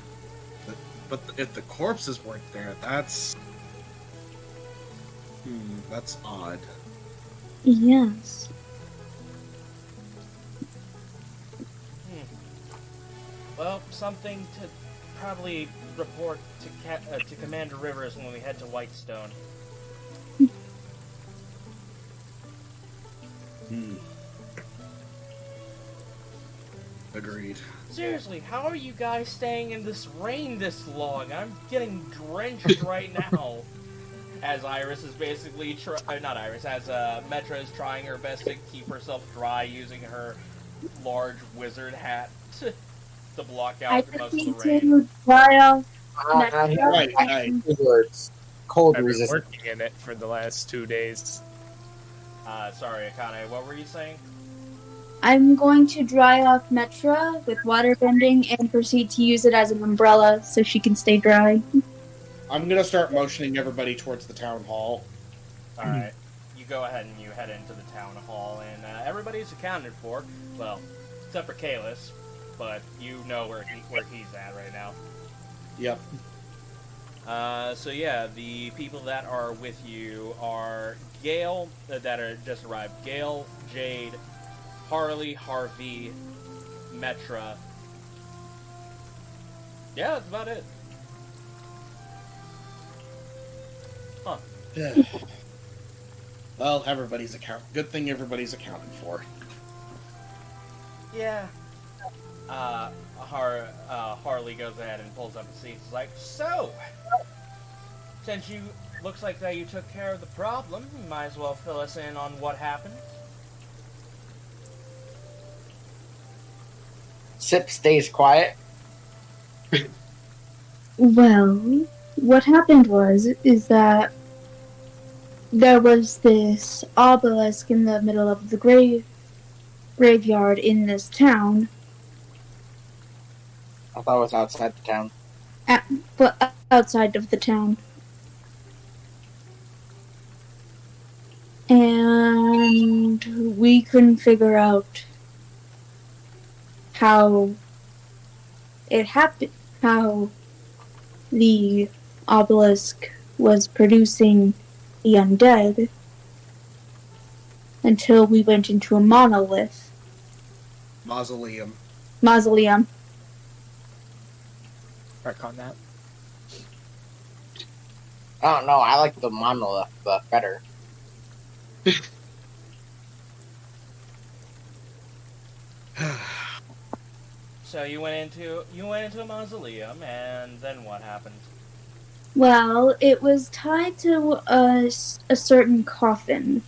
Speaker 3: if the corpses weren't there, that's odd.
Speaker 2: Yes.
Speaker 1: Well, something to probably report to Commander Rivers when we head to Whitestone.
Speaker 3: Agreed.
Speaker 1: Seriously, how are you guys staying in this rain this long? I'm getting drenched right now. As Iris is basically not Iris, as Metra is trying her best to keep herself dry using her large wizard hat to block
Speaker 2: I
Speaker 1: out
Speaker 2: just
Speaker 1: most of the
Speaker 2: need
Speaker 1: rain.
Speaker 2: to dry off.
Speaker 3: Right.
Speaker 5: Words. Cold
Speaker 6: I've been
Speaker 5: resistant.
Speaker 6: working in it for the last 2 days.
Speaker 1: Sorry, Akane, what were you saying?
Speaker 2: I'm going to dry off Metra with water bending and proceed to use it as an umbrella so she can stay dry.
Speaker 8: I'm gonna start motioning everybody towards the town hall.
Speaker 1: Alright, you go ahead and you head into the town hall, and everybody's accounted for. Well, except for Kalis, but you know where he's at right now.
Speaker 8: Yep.
Speaker 1: So yeah, the people that are with you are Gale, that are just arrived. Gale, Jade, Harley, Harvey, Metra. Yeah, that's about it. Huh.
Speaker 8: Well, everybody's good thing everybody's accounted for.
Speaker 1: Yeah. Harley goes ahead and pulls up a seat. It's like, so, since looks like that you took care of the problem, you might as well fill us in on what happened.
Speaker 5: Sip stays quiet.
Speaker 2: Well, what happened is that there was this obelisk in the middle of the graveyard in this town.
Speaker 5: I thought it was outside the town.
Speaker 2: But outside of the town. And we couldn't figure out how it happened, how the obelisk was producing the undead until we went into a monolith.
Speaker 3: Mausoleum.
Speaker 2: Mausoleum.
Speaker 6: Work on that.
Speaker 5: I don't know. I like the monolith better.
Speaker 1: So you went into a mausoleum, and then what happened?
Speaker 2: Well, it was tied to a certain coffin.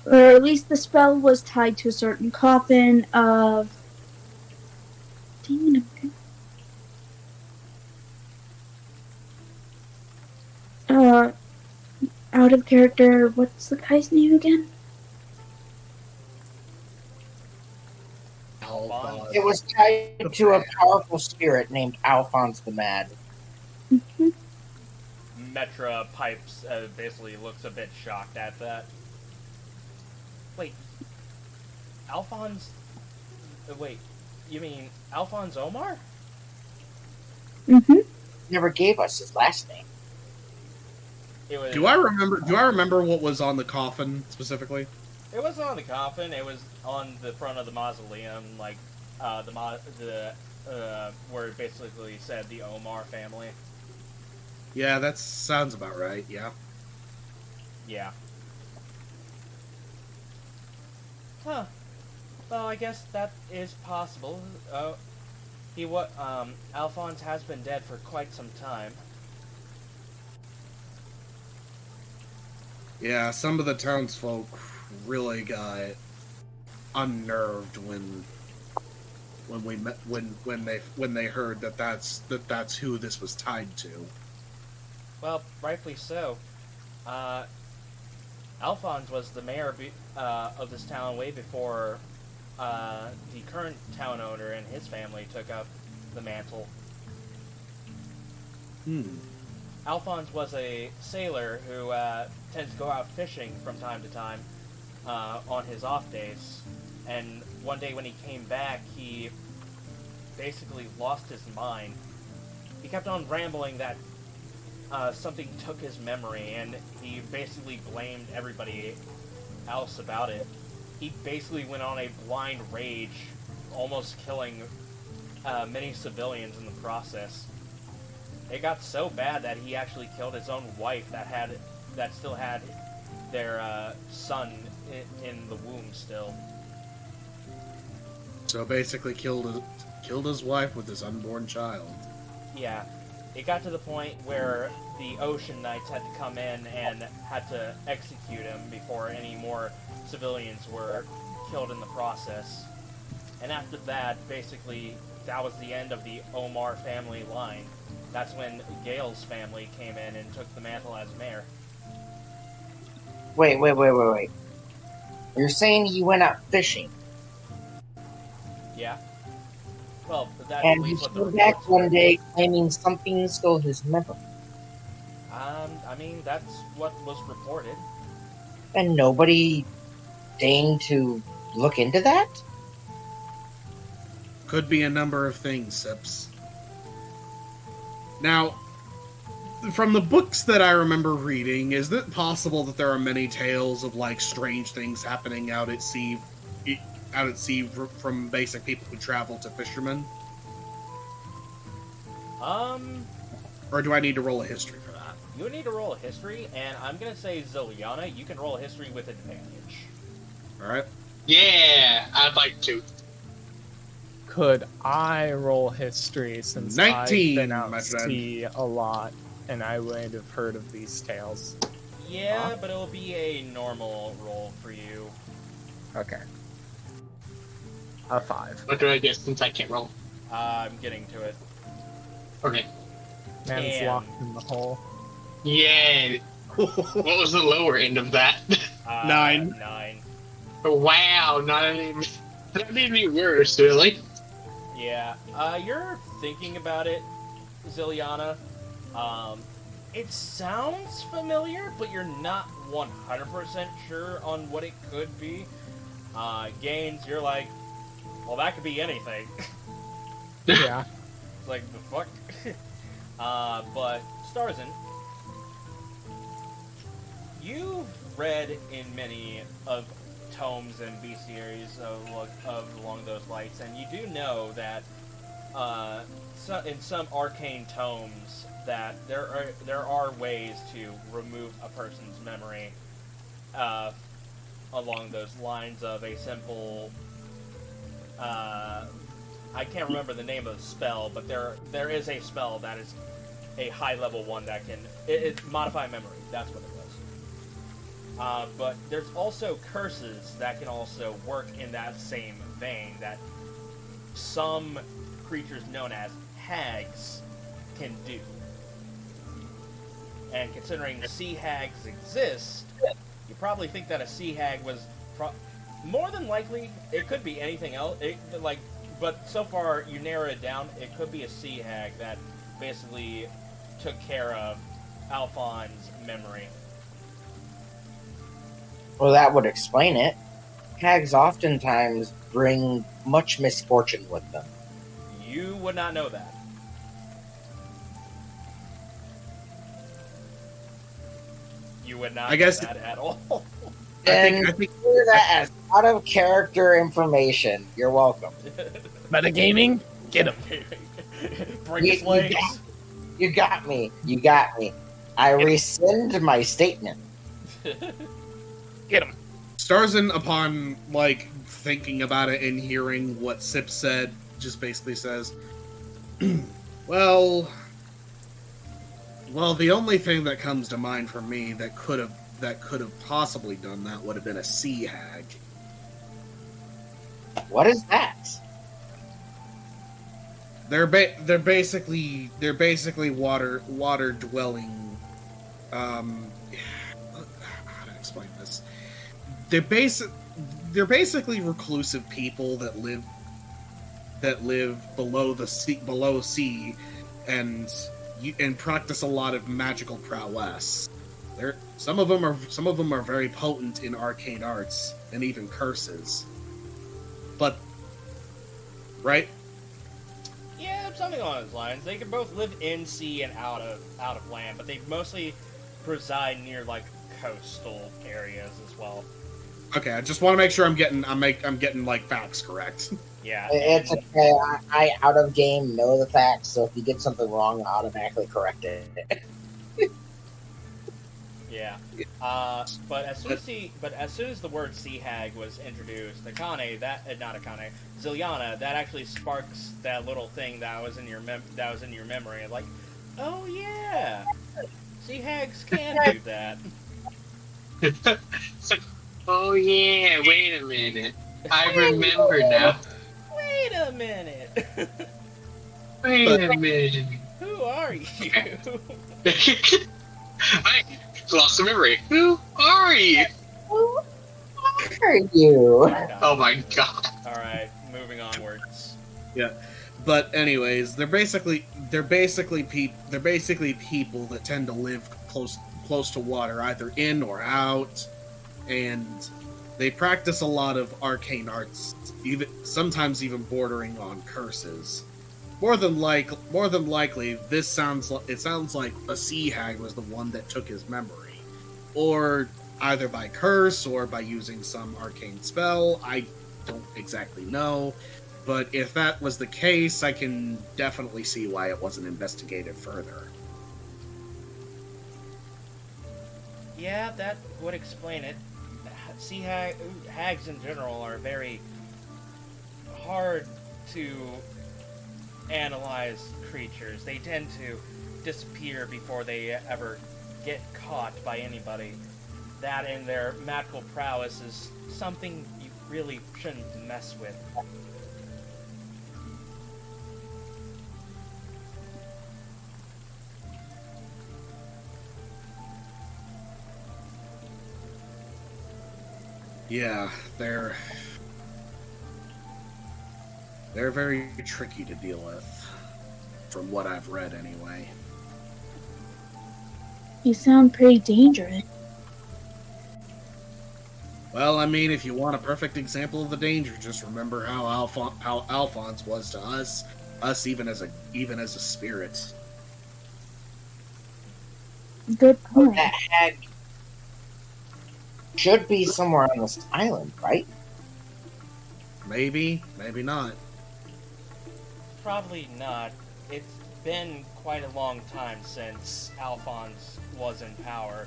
Speaker 2: Or at least the spell was tied to a certain coffin of... Dang it. Out of character, what's the guy's name again?
Speaker 3: Alphonse.
Speaker 5: It was tied to a powerful spirit named Alphonse the Mad.
Speaker 2: Mm-hmm.
Speaker 1: Metra pipes basically looks a bit shocked at that. Wait, Alphonse? Wait, you mean Alphonse Omar?
Speaker 2: Mm-hmm.
Speaker 5: Never gave us his last name.
Speaker 1: It was.
Speaker 3: Do I remember what was on the coffin specifically?
Speaker 1: It wasn't on the coffin. It was on the front of the mausoleum, like where it basically said the Omar family.
Speaker 3: Yeah, that sounds about right. Yeah.
Speaker 1: Yeah. Huh. Well, I guess that is possible. Alphonse has been dead for quite some time.
Speaker 3: Yeah, some of the townsfolk really got unnerved when they heard that that's who this was tied to.
Speaker 1: Well, rightfully so. Alphonse was the mayor of this town way before the current town owner and his family took up the mantle. Alphonse was a sailor who tends to go out fishing from time to time on his off days. And one day when he came back, he basically lost his mind. He kept on rambling that something took his memory, and he basically blamed everybody else about it. He basically went on a blind rage, almost killing many civilians in the process. It got so bad that he actually killed his own wife that still had their son in the womb still.
Speaker 3: So basically killed his wife with his unborn child.
Speaker 1: Yeah, it got to the point where the Ocean Knights had to come in and had to execute him before any more civilians were killed in the process. And after that, basically, that was the end of the Omar family line. That's when Gale's family came in and took the mantle as mayor.
Speaker 5: Wait. You're saying he went out fishing,
Speaker 1: Yeah. Well, that's at
Speaker 5: and he
Speaker 1: least what the
Speaker 5: came back
Speaker 1: reports
Speaker 5: one
Speaker 1: were.
Speaker 5: day claiming something stole his memory,
Speaker 1: I mean, that's what was reported.
Speaker 5: and nobody deigned to look into that?
Speaker 3: Could be a number of things, Sips. Now, from the books that I remember reading, is it possible that there are many tales of like strange things happening out at sea from basic people who travel to fishermen? Or do I need to roll a history for that?
Speaker 1: You would need to roll a history, and I'm gonna say Zilyana, you can roll a history with advantage.
Speaker 3: Alright.
Speaker 7: Yeah, I'd like to.
Speaker 6: Could I roll history since
Speaker 3: 19,
Speaker 6: I've been out
Speaker 3: my
Speaker 6: to
Speaker 3: friend.
Speaker 6: sea a lot and I would have heard of these tales?
Speaker 1: Yeah, but it'll be a normal roll for you.
Speaker 6: Okay. A 5.
Speaker 7: What do I get since I can't roll?
Speaker 1: I'm getting to it.
Speaker 7: Okay.
Speaker 6: Man's
Speaker 1: Damn.
Speaker 6: locked in the hole.
Speaker 7: Yeah. What was the lower end of that?
Speaker 3: 9.
Speaker 1: 9.
Speaker 7: Wow, not even. That made me worse, really.
Speaker 1: Yeah. You're thinking about it, Zilyana. It sounds familiar, but you're not 100% sure on what it could be. Gaines, you're like, well, that could be anything.
Speaker 6: Yeah.
Speaker 1: It's like, the fuck? But, Starzin, you've read in many of tomes and bestiaries of along those lights, and you do know that in some arcane tomes that there are ways to remove a person's memory along those lines of a simple I can't remember the name of the spell, but there is a spell that is a high level one that can it modify memory. That's what it was. But there's also curses that can also work in that same vein that some creatures known as hags can do. And considering sea hags exist, you probably think that a sea hag was more than likely it could be anything else. But so far you narrow it down. It could be a sea hag that basically took care of Alphon's memory.
Speaker 5: Well, that would explain it. Hags oftentimes bring much misfortune with them.
Speaker 1: You would not know that. You would not
Speaker 3: I guess-
Speaker 1: know that at all.
Speaker 5: And
Speaker 3: I think
Speaker 5: consider that as out of character information. You're welcome.
Speaker 6: Metagaming? Get him.
Speaker 1: Bring his
Speaker 5: You
Speaker 1: legs.
Speaker 5: You got me. You got me. I rescind my statement.
Speaker 6: Get him.
Speaker 3: Starzin, upon like thinking about it and hearing what Sip said, just basically says, well, the only thing that comes to mind for me that could have possibly done that would have been a sea hag.
Speaker 5: What is that?
Speaker 3: They're basically water dwelling. How to explain this? They're basically reclusive people that live below sea, and practice a lot of magical prowess. Some of them are very potent in arcane arts and even curses. But right?
Speaker 1: Yeah, something along those lines. They can both live in sea and out of land, but they mostly reside near like coastal areas as well.
Speaker 3: Okay, I just want to make sure I'm getting like facts correct.
Speaker 1: Yeah.
Speaker 5: It's okay. I out of game know the facts, so if you get something wrong, I'll automatically correct it.
Speaker 1: Yeah. But as soon as the word sea hag was introduced, Akane, not Akane, Zilyana, that actually sparks that little thing that was in your memory. Like, oh yeah, sea hags can do that.
Speaker 7: It's like, oh yeah, wait a minute. I remember now.
Speaker 1: Wait a minute.
Speaker 7: Wait a minute.
Speaker 1: Who are you?
Speaker 7: I lost the memory. Who are you?
Speaker 5: Who are you?
Speaker 7: Oh my god.
Speaker 1: Alright, moving onwards.
Speaker 3: Yeah, but anyways, they're basically people that tend to live close to water, either in or out, and they practice a lot of arcane arts, sometimes even bordering on curses. More than likely, it sounds like a sea hag was the one that took his memory, or either by curse or by using some arcane spell. I don't exactly know, but if that was the case, I can definitely see why it wasn't investigated further.
Speaker 1: Yeah, that would explain it. Sea hags in general are very hard to analyze creatures. They tend to disappear before they ever get caught by anybody. That and their magical prowess is something you really shouldn't mess with.
Speaker 3: Yeah, they're very tricky to deal with, from what I've read anyway.
Speaker 2: You sound pretty dangerous.
Speaker 3: Well, I mean, if you want a perfect example of the danger, just remember how Alphonse was to us even as a spirit.
Speaker 2: Good point.
Speaker 5: That hag should be somewhere on this island, right?
Speaker 3: Maybe not.
Speaker 1: Probably not. It's been quite a long time since Alphonse was in power.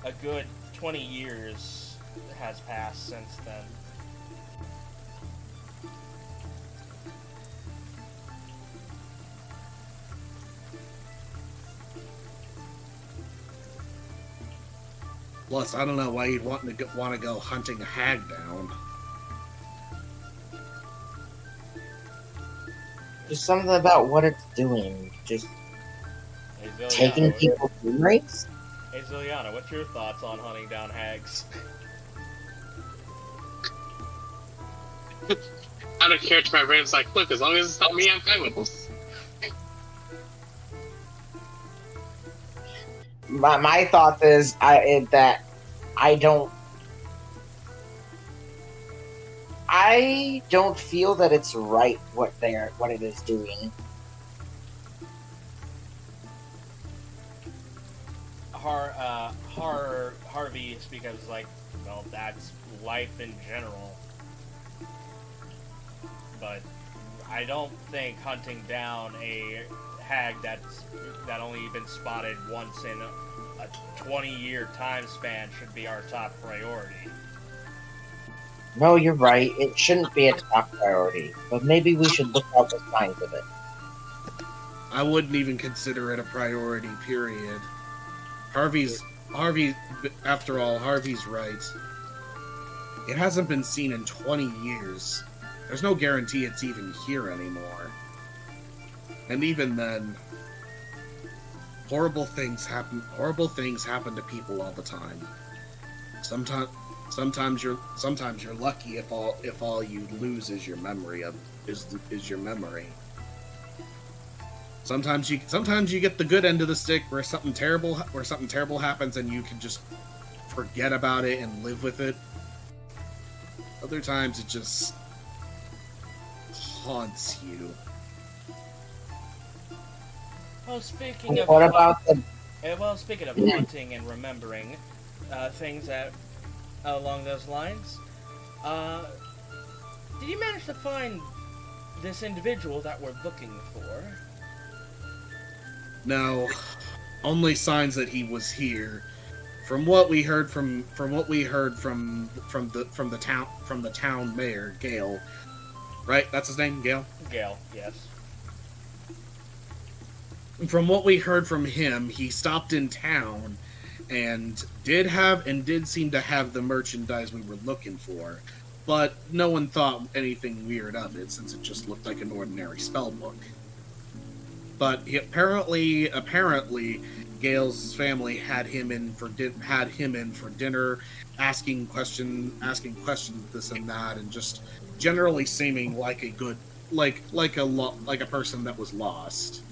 Speaker 1: A good 20 years has passed since then.
Speaker 3: Plus, I don't know why you'd want to go hunting a hag down.
Speaker 5: Just something about what it's doing. Just
Speaker 1: Hey, Zilyana,
Speaker 5: taking people's memories?
Speaker 1: Hey Zilyana, what's your thoughts on hunting down hags?
Speaker 7: Out of character, my brain's like, look, as long as it's not me, I'm fine with this.
Speaker 5: My thought is that I don't feel that it's right what it is doing.
Speaker 1: Harvey is because, like, well, that's life in general. But I don't think hunting down a hag that only been spotted once in a 20-year time span should be our top priority.
Speaker 5: No, you're right. It shouldn't be a top priority, but maybe we should look out the signs of it.
Speaker 3: I wouldn't even consider it a priority, period. After all, Harvey's right. It hasn't been seen in 20 years. There's no guarantee it's even here anymore. And even then, horrible things happen to people all the time. Sometimes you're lucky if all you lose is your memory is your memory. Sometimes you get the good end of the stick where something terrible happens and you can just forget about it and live with it. Other times it just haunts you.
Speaker 1: Well, speaking of haunting and remembering things along those lines, did you manage to find this individual that we're looking for?
Speaker 3: No, only signs that he was here. From what we heard from the town mayor, Gale. Right? That's his name, Gale?
Speaker 1: Gale, yes.
Speaker 3: From what we heard from him, he stopped in town and did seem to have the merchandise we were looking for, but no one thought anything weird of it since it just looked like an ordinary spell book. But apparently, Gale's family had him in for dinner, asking questions, this and that, and just generally seeming like a good, like a person that was lost.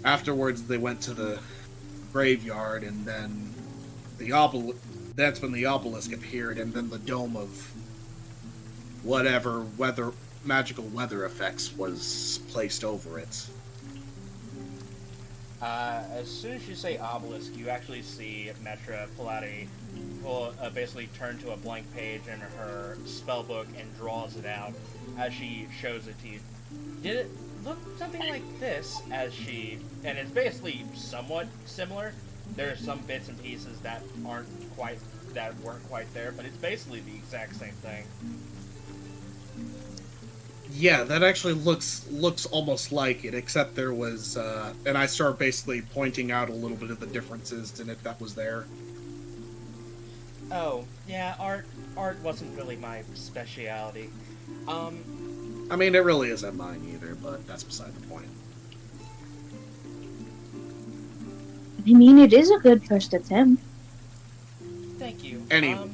Speaker 3: Afterwards, they went to the graveyard, and then that's when the obelisk appeared, and then the dome of whatever magical weather effects was placed over it.
Speaker 1: As soon as you say obelisk, you actually see Metra basically turn to a blank page in her spellbook and draws it out as she shows it to you. Did it look something like this? And it's basically somewhat similar. There are some bits and pieces that weren't quite there, but it's basically the exact same thing.
Speaker 3: Yeah, that actually looks almost like it, except there was, and I start basically pointing out a little bit of the differences in it that was there.
Speaker 1: Oh, yeah, art wasn't really my speciality.
Speaker 3: I mean, it really isn't mine either, but that's beside the point.
Speaker 2: I mean, it is a good first attempt.
Speaker 1: Thank you.
Speaker 3: Anyway.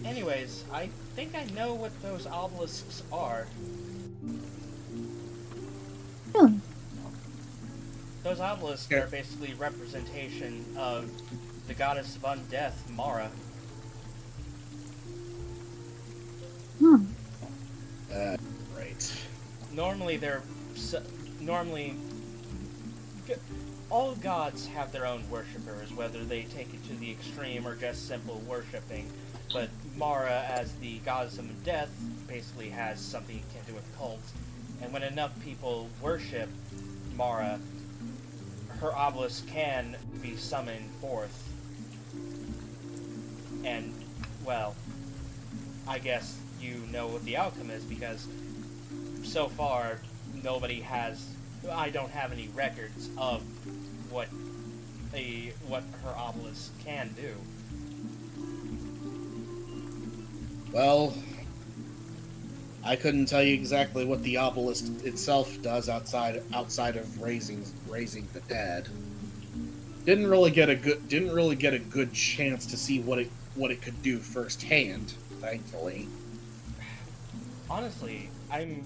Speaker 1: Anyways, I think I know what those obelisks are.
Speaker 2: Hmm.
Speaker 1: Those obelisks are basically representation of the goddess of undeath, Mara.
Speaker 2: Hmm.
Speaker 3: Right.
Speaker 1: Normally, all gods have their own worshippers, whether they take it to the extreme or just simple worshipping. But Mara, as the goddess of death, basically has something akin to a cult. And when enough people worship Mara, her obelisk can be summoned forth. And, well, I guess you know what the outcome is, because so far, I don't have any records of what her obelisk can do.
Speaker 3: Well, I couldn't tell you exactly what the obelisk itself does outside of raising the dead. Didn't really get a good chance to see what it could do firsthand, thankfully.
Speaker 1: Honestly, I'm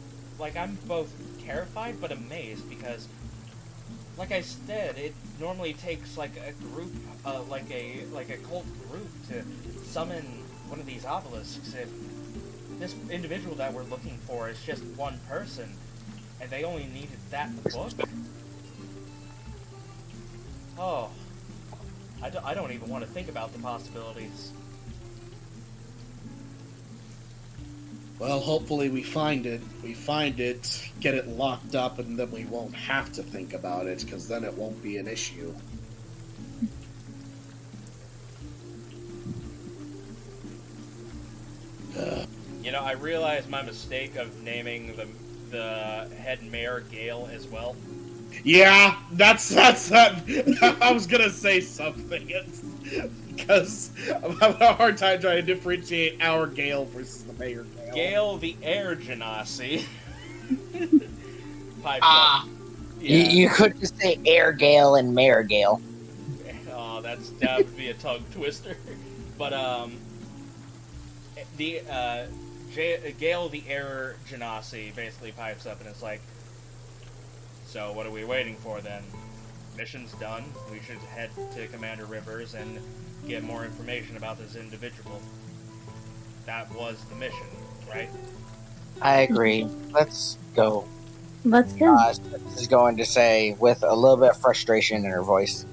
Speaker 1: both terrified but amazed, because, like I said, it normally takes like a group, like a cult group to summon one of these obelisks. If this individual that we're looking for is just one person, and they only needed that book, oh, I don't even want to think about the possibilities.
Speaker 3: Well, hopefully we find it, get it locked up, and then we won't have to think about it, because then it won't be an issue.
Speaker 1: You know, I realized my mistake of naming the head mayor Gale as well.
Speaker 3: Yeah, that's I was gonna say something, because I'm having a hard time trying to differentiate our Gale versus the mayor Gale.
Speaker 1: Gale the Air Genasi. Pipes up. Yeah.
Speaker 5: You could just say Air Gale and Mayor Gale.
Speaker 1: Oh, that would be a tongue twister. But the Gale the Air Genasi basically pipes up and it's like, so what are we waiting for then? Mission's done. We should head to Commander Rivers and get more information about this individual. That was the mission, right?
Speaker 5: I agree. Let's go.
Speaker 2: Let's go.
Speaker 5: This is going to say with a little bit of frustration in her voice.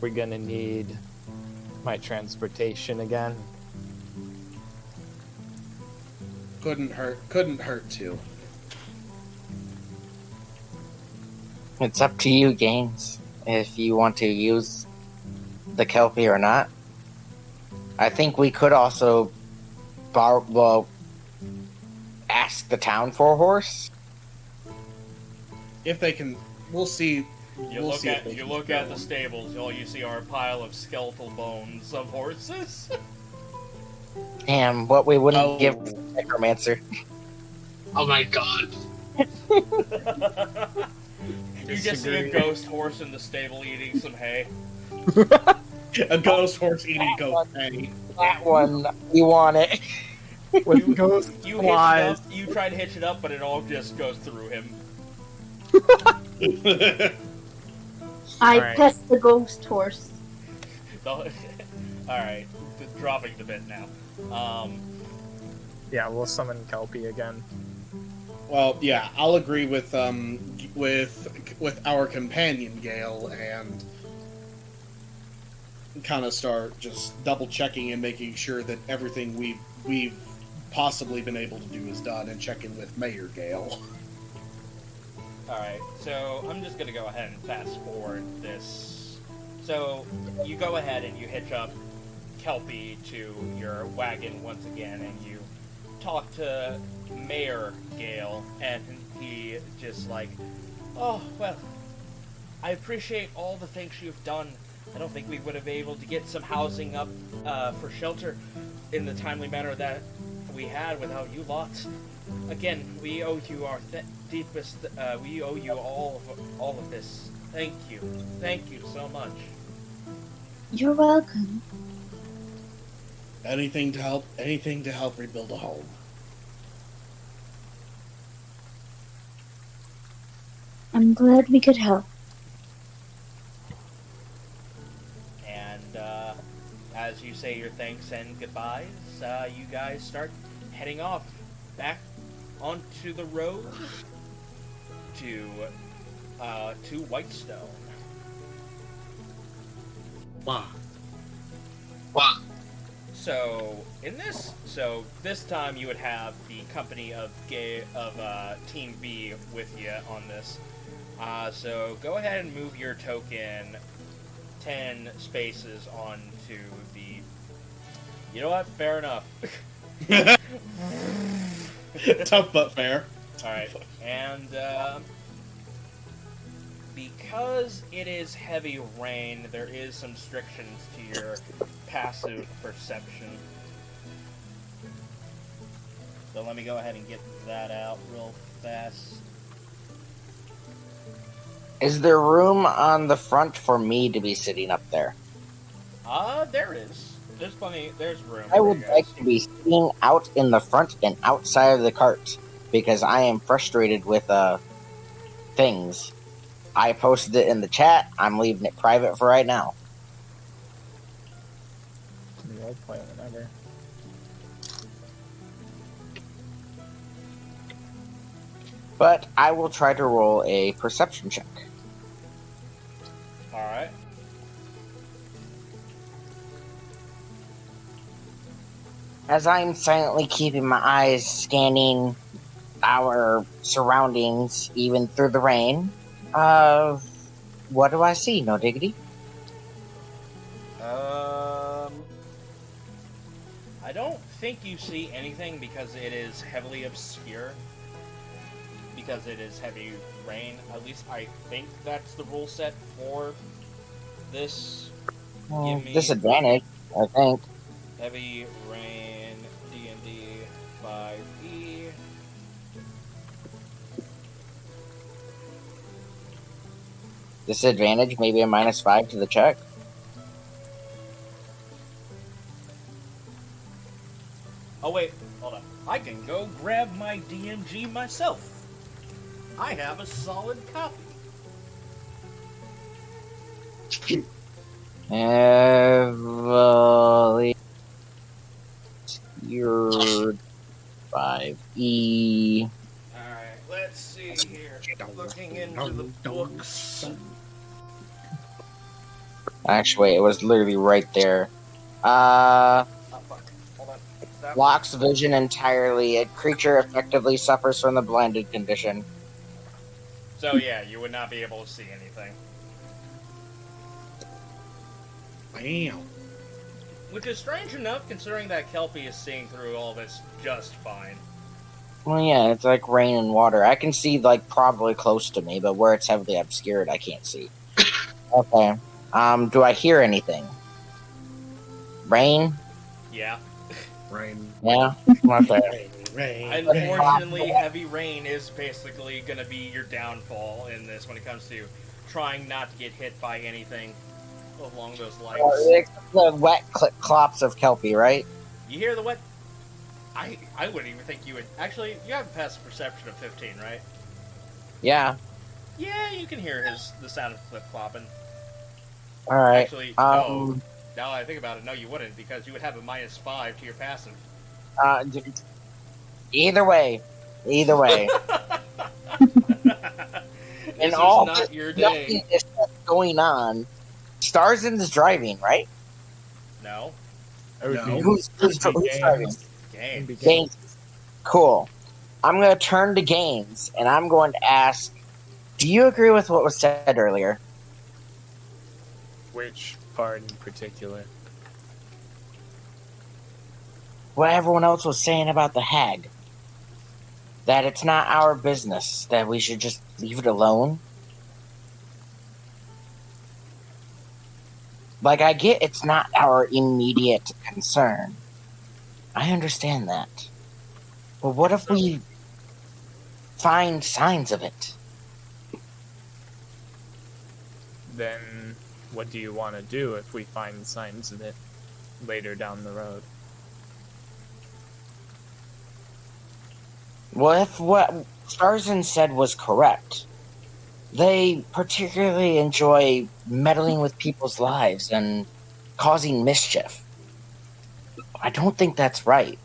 Speaker 6: We're gonna need my transportation again.
Speaker 8: Couldn't hurt to.
Speaker 5: It's up to you, Gaines, if you want to use the Kelpie or not. I think we could also ask the town for a horse.
Speaker 8: If they can, we'll see.
Speaker 1: You look at the stables. All you see are a pile of skeletal bones of horses.
Speaker 5: Damn, what we wouldn't give necromancer.
Speaker 7: Oh my god.
Speaker 1: You just see a ghost horse in the stable eating some hay.
Speaker 8: A ghost horse eating goat hay.
Speaker 5: That one, you want it?
Speaker 6: With ghost flies.
Speaker 1: You try to hitch it up, but it all just goes through him.
Speaker 2: I pet the ghost horse.
Speaker 1: Alright, dropping the bit now.
Speaker 6: Yeah, we'll summon Kelpie again.
Speaker 8: Well, yeah, I'll agree with our companion Gale and kind of start just double checking and making sure that everything we've possibly been able to do is done, and checking with Mayor Gale.
Speaker 1: Alright, so I'm just gonna go ahead and fast forward this. So you go ahead and you hitch up Kelpie to your wagon once again, and you talk to Mayor Gale, and he just like, oh, well, I appreciate all the things you've done. I don't think we would have been able to get some housing up for shelter in the timely manner that we had without you lots. Again, we owe you our deepest, we owe you all of this. Thank you so much.
Speaker 2: You're welcome.
Speaker 8: Anything to help rebuild a home.
Speaker 2: I'm glad we could help.
Speaker 1: And as you say your thanks and goodbyes, you guys start heading off back onto the road to Whitestone.
Speaker 3: Wow.
Speaker 7: Wow.
Speaker 1: So this time you would have the company of Team B with you on this. So go ahead and move your token 10 spaces onto the. You know what? Fair enough.
Speaker 8: Tough but fair.
Speaker 1: All right, and because it is heavy rain, there is some restrictions to your passive perception. So let me go ahead and get that out real fast.
Speaker 5: Is there room on the front for me to be sitting up there?
Speaker 1: There is. There's plenty. There's room.
Speaker 5: I would like to be sitting out in the front and outside of the cart, because I am frustrated with things. I posted it in the chat. I'm leaving it private for right now.
Speaker 6: We'll play whenever.
Speaker 5: But I will try to roll a perception check.
Speaker 1: Alright.
Speaker 5: As I'm silently keeping my eyes scanning our surroundings, even through the rain, what do I see? No diggity?
Speaker 1: I don't think you see anything because it is heavily obscure. Because it is heavy rain. At least I think that's the rule set for this.
Speaker 5: Disadvantage, I think.
Speaker 1: Heavy rain, D&D 5e.
Speaker 5: Disadvantage, maybe a -5 to the check.
Speaker 1: Oh wait, hold on. I can go grab my DMG myself. I have a solid copy.
Speaker 5: Heavily secured 5e.
Speaker 1: Alright, let's see here. Looking into the books.
Speaker 5: Actually, it was literally right there.
Speaker 1: Oh fuck, hold on. Stop.
Speaker 5: Blocks vision entirely. A creature effectively suffers from the blinded condition.
Speaker 1: So yeah, you would not be able to see anything.
Speaker 8: Bam.
Speaker 1: Which is strange enough, considering that Kelpie is seeing through all this just fine.
Speaker 5: Well, yeah, it's like rain and water. I can see, like, probably close to me, but where it's heavily obscured, I can't see. Okay. Do I hear anything? Rain?
Speaker 1: Yeah.
Speaker 8: Rain.
Speaker 5: Yeah? Okay.
Speaker 8: Rain.
Speaker 1: Unfortunately, heavy rain is basically going to be your downfall in this when it comes to trying not to get hit by anything along those lines.
Speaker 5: The wet clops of Kelpie, right?
Speaker 1: You hear the wet... I wouldn't even think you would... Actually, you have a passive perception of 15, right?
Speaker 5: Yeah.
Speaker 1: Yeah, you can hear the sound of clip clopping.
Speaker 5: Alright.
Speaker 1: Actually, no. Now I think about it, no, you wouldn't, because you would have a -5 to your passive.
Speaker 5: Either way. Either way.
Speaker 1: This is
Speaker 5: all
Speaker 1: not your day.
Speaker 5: Nothing is going on. Starzin's driving, right?
Speaker 1: No.
Speaker 8: No.
Speaker 5: Who's driving?
Speaker 1: Game.
Speaker 5: Gaines. Cool. I'm going to turn to Gaines, and I'm going to ask, do you agree with what was said earlier?
Speaker 6: Which part in particular?
Speaker 5: What everyone else was saying about the hag. That it's not our business, that we should just leave it alone. Like, I get it's not our immediate concern. I understand that. But what if we find signs of it?
Speaker 6: Then what do you want to do if we find signs of it later down the road?
Speaker 5: Well, if what Starzin said was correct, they particularly enjoy meddling with people's lives and causing mischief. I don't think that's right.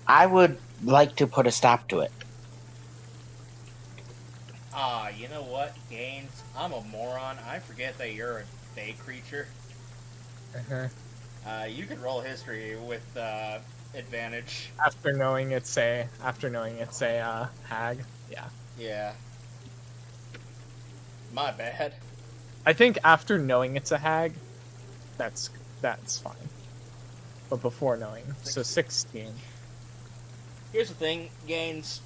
Speaker 5: I would like to put a stop to it.
Speaker 1: You know what, Gaines? I'm a moron. I forget that you're a fey creature. You could roll history with advantage.
Speaker 6: After knowing it's a hag, yeah.
Speaker 1: Yeah. My bad.
Speaker 6: I think after knowing it's a hag, that's fine. But before knowing, so 16.
Speaker 1: Here's the thing, Gaines.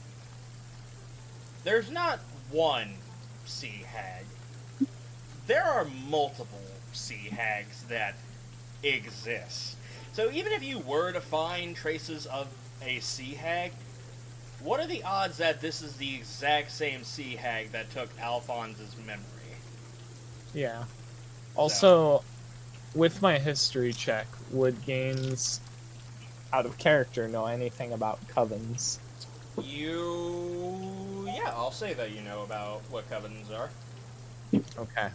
Speaker 1: There's not one sea hag. There are multiple sea hags that exist. So even if you were to find traces of a sea hag, what are the odds that this is the exact same sea hag that took Alphonse's memory?
Speaker 6: Yeah. Also, with my history check, would Gaines, out of character, know anything about covens?
Speaker 1: Yeah, I'll say that you know about what covens are.
Speaker 6: Okay.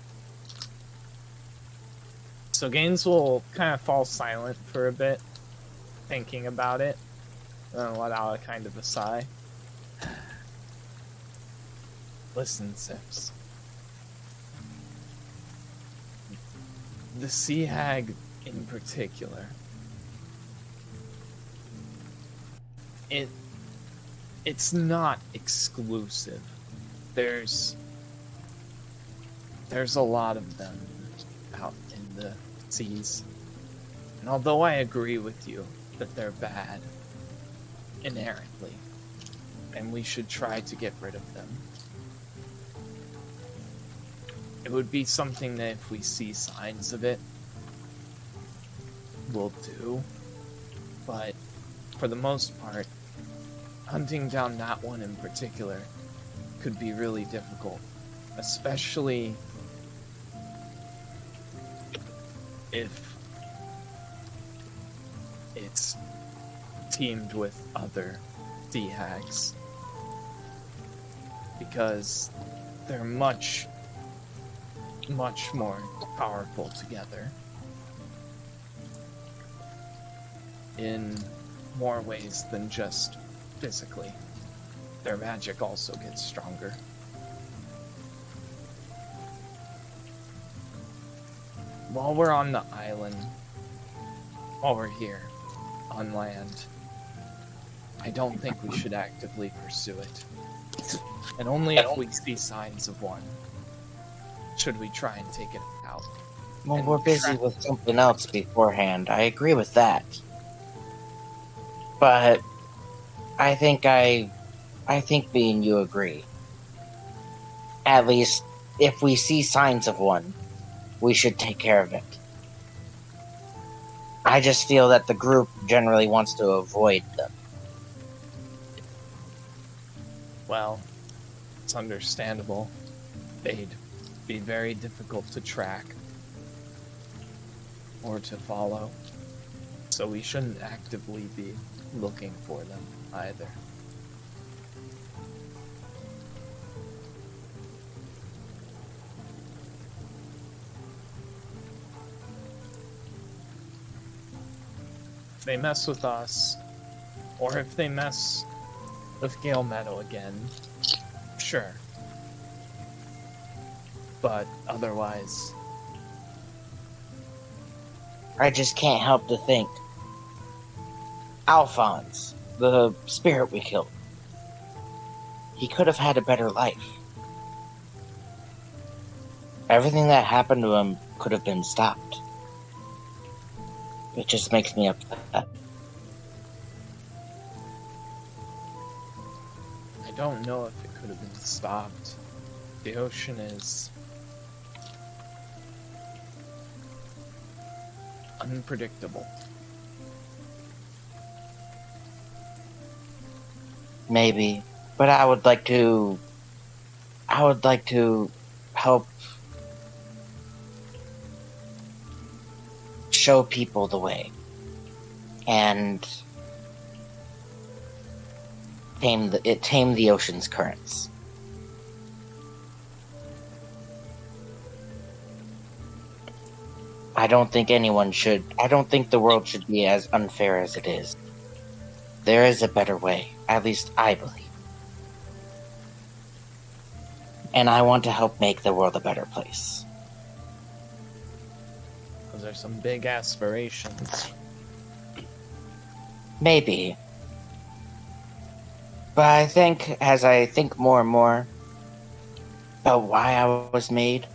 Speaker 6: So Gaines will kind of fall silent for a bit, thinking about it, and then let out a kind of a sigh. Listen, Sips. The sea hag in particular. It's not exclusive. There's a lot of them out in the seas. And although I agree with you that they're bad inherently, and we should try to get rid of them, it would be something that if we see signs of it, we'll do. But for the most part, hunting down that one in particular could be really difficult, especially if it's teamed with other sea hags, because they're much more powerful together in more ways than just physically. Their magic also gets stronger. While we're on the island, while we're here on land, I don't think we should actively pursue it. And only if we see signs of one should we try and take it out.
Speaker 5: Well,
Speaker 6: And
Speaker 5: we're busy with something else beforehand. I agree with that. But I think me and you agree. At least, if we see signs of one, we should take care of it. I just feel that the group generally wants to avoid them.
Speaker 6: Well, it's understandable. They'd be very difficult to track or to follow, so we shouldn't actively be looking for them either. If they mess with us, or if they mess with Gale Meadow again, sure. But otherwise,
Speaker 5: I just can't help to think. Alphonse, the spirit we killed, he could have had a better life. Everything that happened to him could have been stopped. It just makes me upset.
Speaker 6: I don't know if it could have been stopped. The ocean is unpredictable.
Speaker 5: Maybe, but I would like to help show people the way and tame the ocean's currents. I don't think the world should be as unfair as it is. There is a better way, at least I believe. And I want to help make the world a better place.
Speaker 6: Those are some big aspirations.
Speaker 5: Maybe. But as I think more and more about why I was made,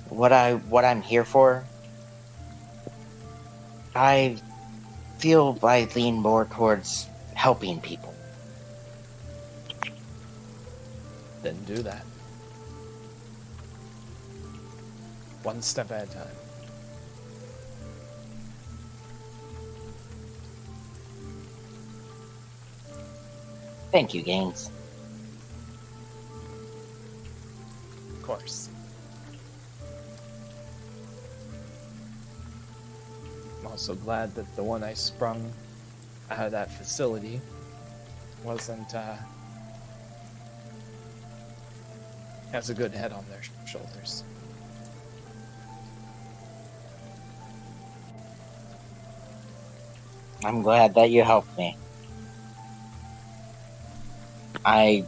Speaker 5: what I'm here for, I feel I lean more towards helping people.
Speaker 6: Then do that. One step at a time.
Speaker 5: Thank you, Gaines.
Speaker 6: Of course. I'm also glad that the one I sprung out of that facility wasn't, has a good head on their shoulders.
Speaker 5: I'm glad that you helped me. I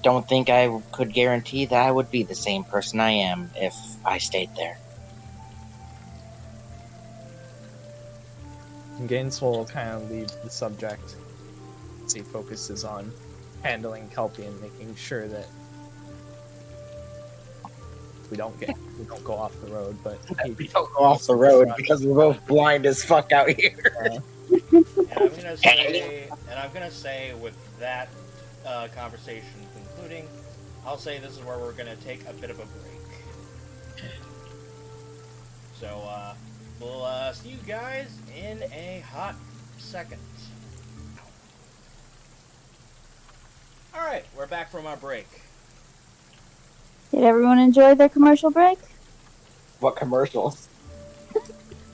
Speaker 5: don't think I could guarantee that I would be the same person I am if I stayed there.
Speaker 6: Gaines will kind of leave the subject as he focuses on handling Kelpie and making sure that we don't go off the road, but
Speaker 5: We don't go off the road because we're both blind as fuck out here.
Speaker 1: And I'm gonna say with that conversation concluding, I'll say this is where we're gonna take a bit of a break. So we'll see you guys in a hot second. All right, we're back from our break.
Speaker 9: Did everyone enjoy their commercial break?
Speaker 5: What commercials?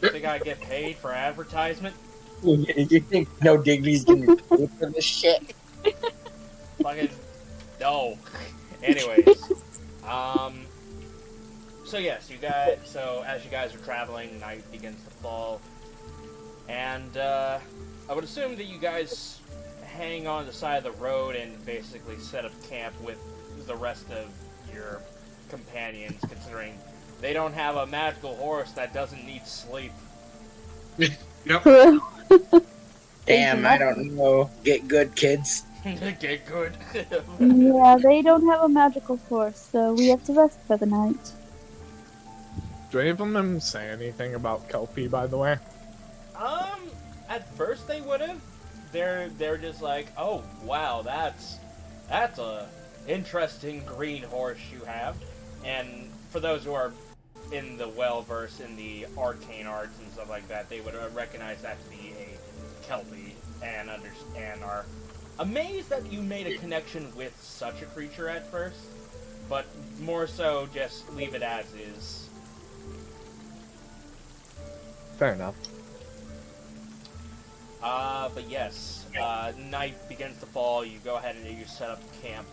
Speaker 1: Think I get paid for advertisement?
Speaker 5: You think No Dignity's getting paid for this shit?
Speaker 1: Fucking no. Anyways, so yes, you guys. So as you guys are traveling, night begins to fall, and I would assume that you guys hang on the side of the road and basically set up camp with the rest of your companions, considering they don't have a magical horse that doesn't need sleep.
Speaker 3: Yep.
Speaker 9: True.
Speaker 5: Damn, I don't know. Get good, kids.
Speaker 1: Get good.
Speaker 9: Yeah, they don't have a magical force, so we have to rest for the night.
Speaker 6: Do any of them say anything about Kelpie, by the way?
Speaker 1: At first they would have. They're just like, oh wow, that's a interesting green horse you have. And for those who are in the well-versed in the arcane arts and stuff like that, they would recognize that to be a Kelpie and are amazed that you made a connection with such a creature at first, but more so just leave it as is.
Speaker 6: Fair enough.
Speaker 1: But yes, night begins to fall. You go ahead and you set up camp.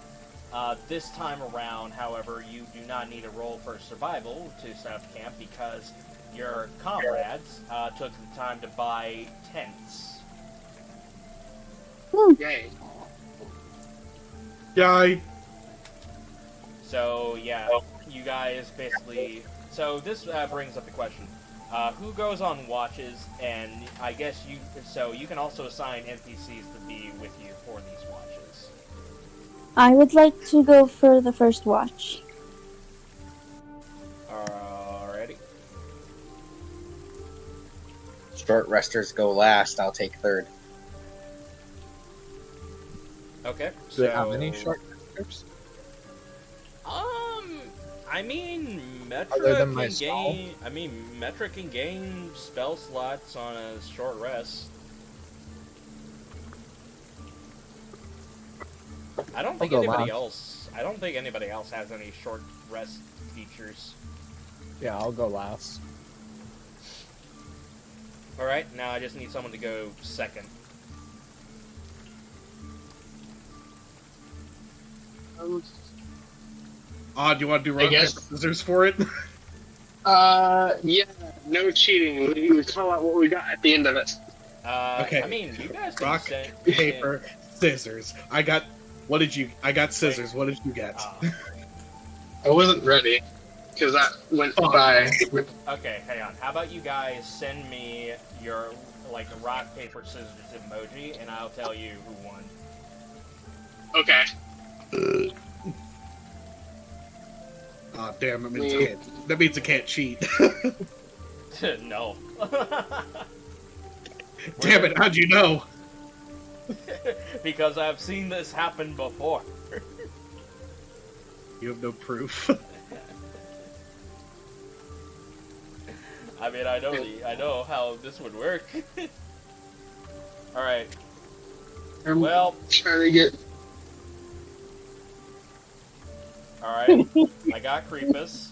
Speaker 1: This time around, however, you do not need a roll for survival to set up camp because your comrades took the time to buy tents.
Speaker 7: Yay.
Speaker 3: Yay.
Speaker 1: So yeah, you guys basically. So this brings up the question: who goes on watches? And I guess you. So you can also assign NPCs to be with you for these watches.
Speaker 9: I would like to go for the first watch.
Speaker 1: Alrighty.
Speaker 5: Short resters go last. I'll take third.
Speaker 1: Okay.
Speaker 6: Do they have any short resters?
Speaker 1: I mean,
Speaker 6: Other than
Speaker 1: Metra can gain spell slots on a short rest. I don't think anybody else has any short rest features.
Speaker 6: Yeah, I'll go last.
Speaker 1: Alright, now I just need someone to go second.
Speaker 3: Do you want to do rock, paper, scissors for it?
Speaker 7: Yeah, no cheating. We call out what we got at the end of it.
Speaker 3: Okay.
Speaker 1: I mean, you guys can
Speaker 3: Rock, paper, scissors. I got scissors. What did you get?
Speaker 7: I wasn't ready, because that went by.
Speaker 1: Okay, hang on. How about you guys send me your, like, rock, paper, scissors emoji, and I'll tell you who won.
Speaker 7: Okay.
Speaker 3: Oh, damn, that means I can't cheat.
Speaker 1: No.
Speaker 3: Damn it, how'd you know?
Speaker 1: Because I've seen this happen before.
Speaker 3: You have no proof.
Speaker 1: I mean, I know how this would work. Alright. Well,
Speaker 7: trying to get.
Speaker 1: Alright. I got Creepah.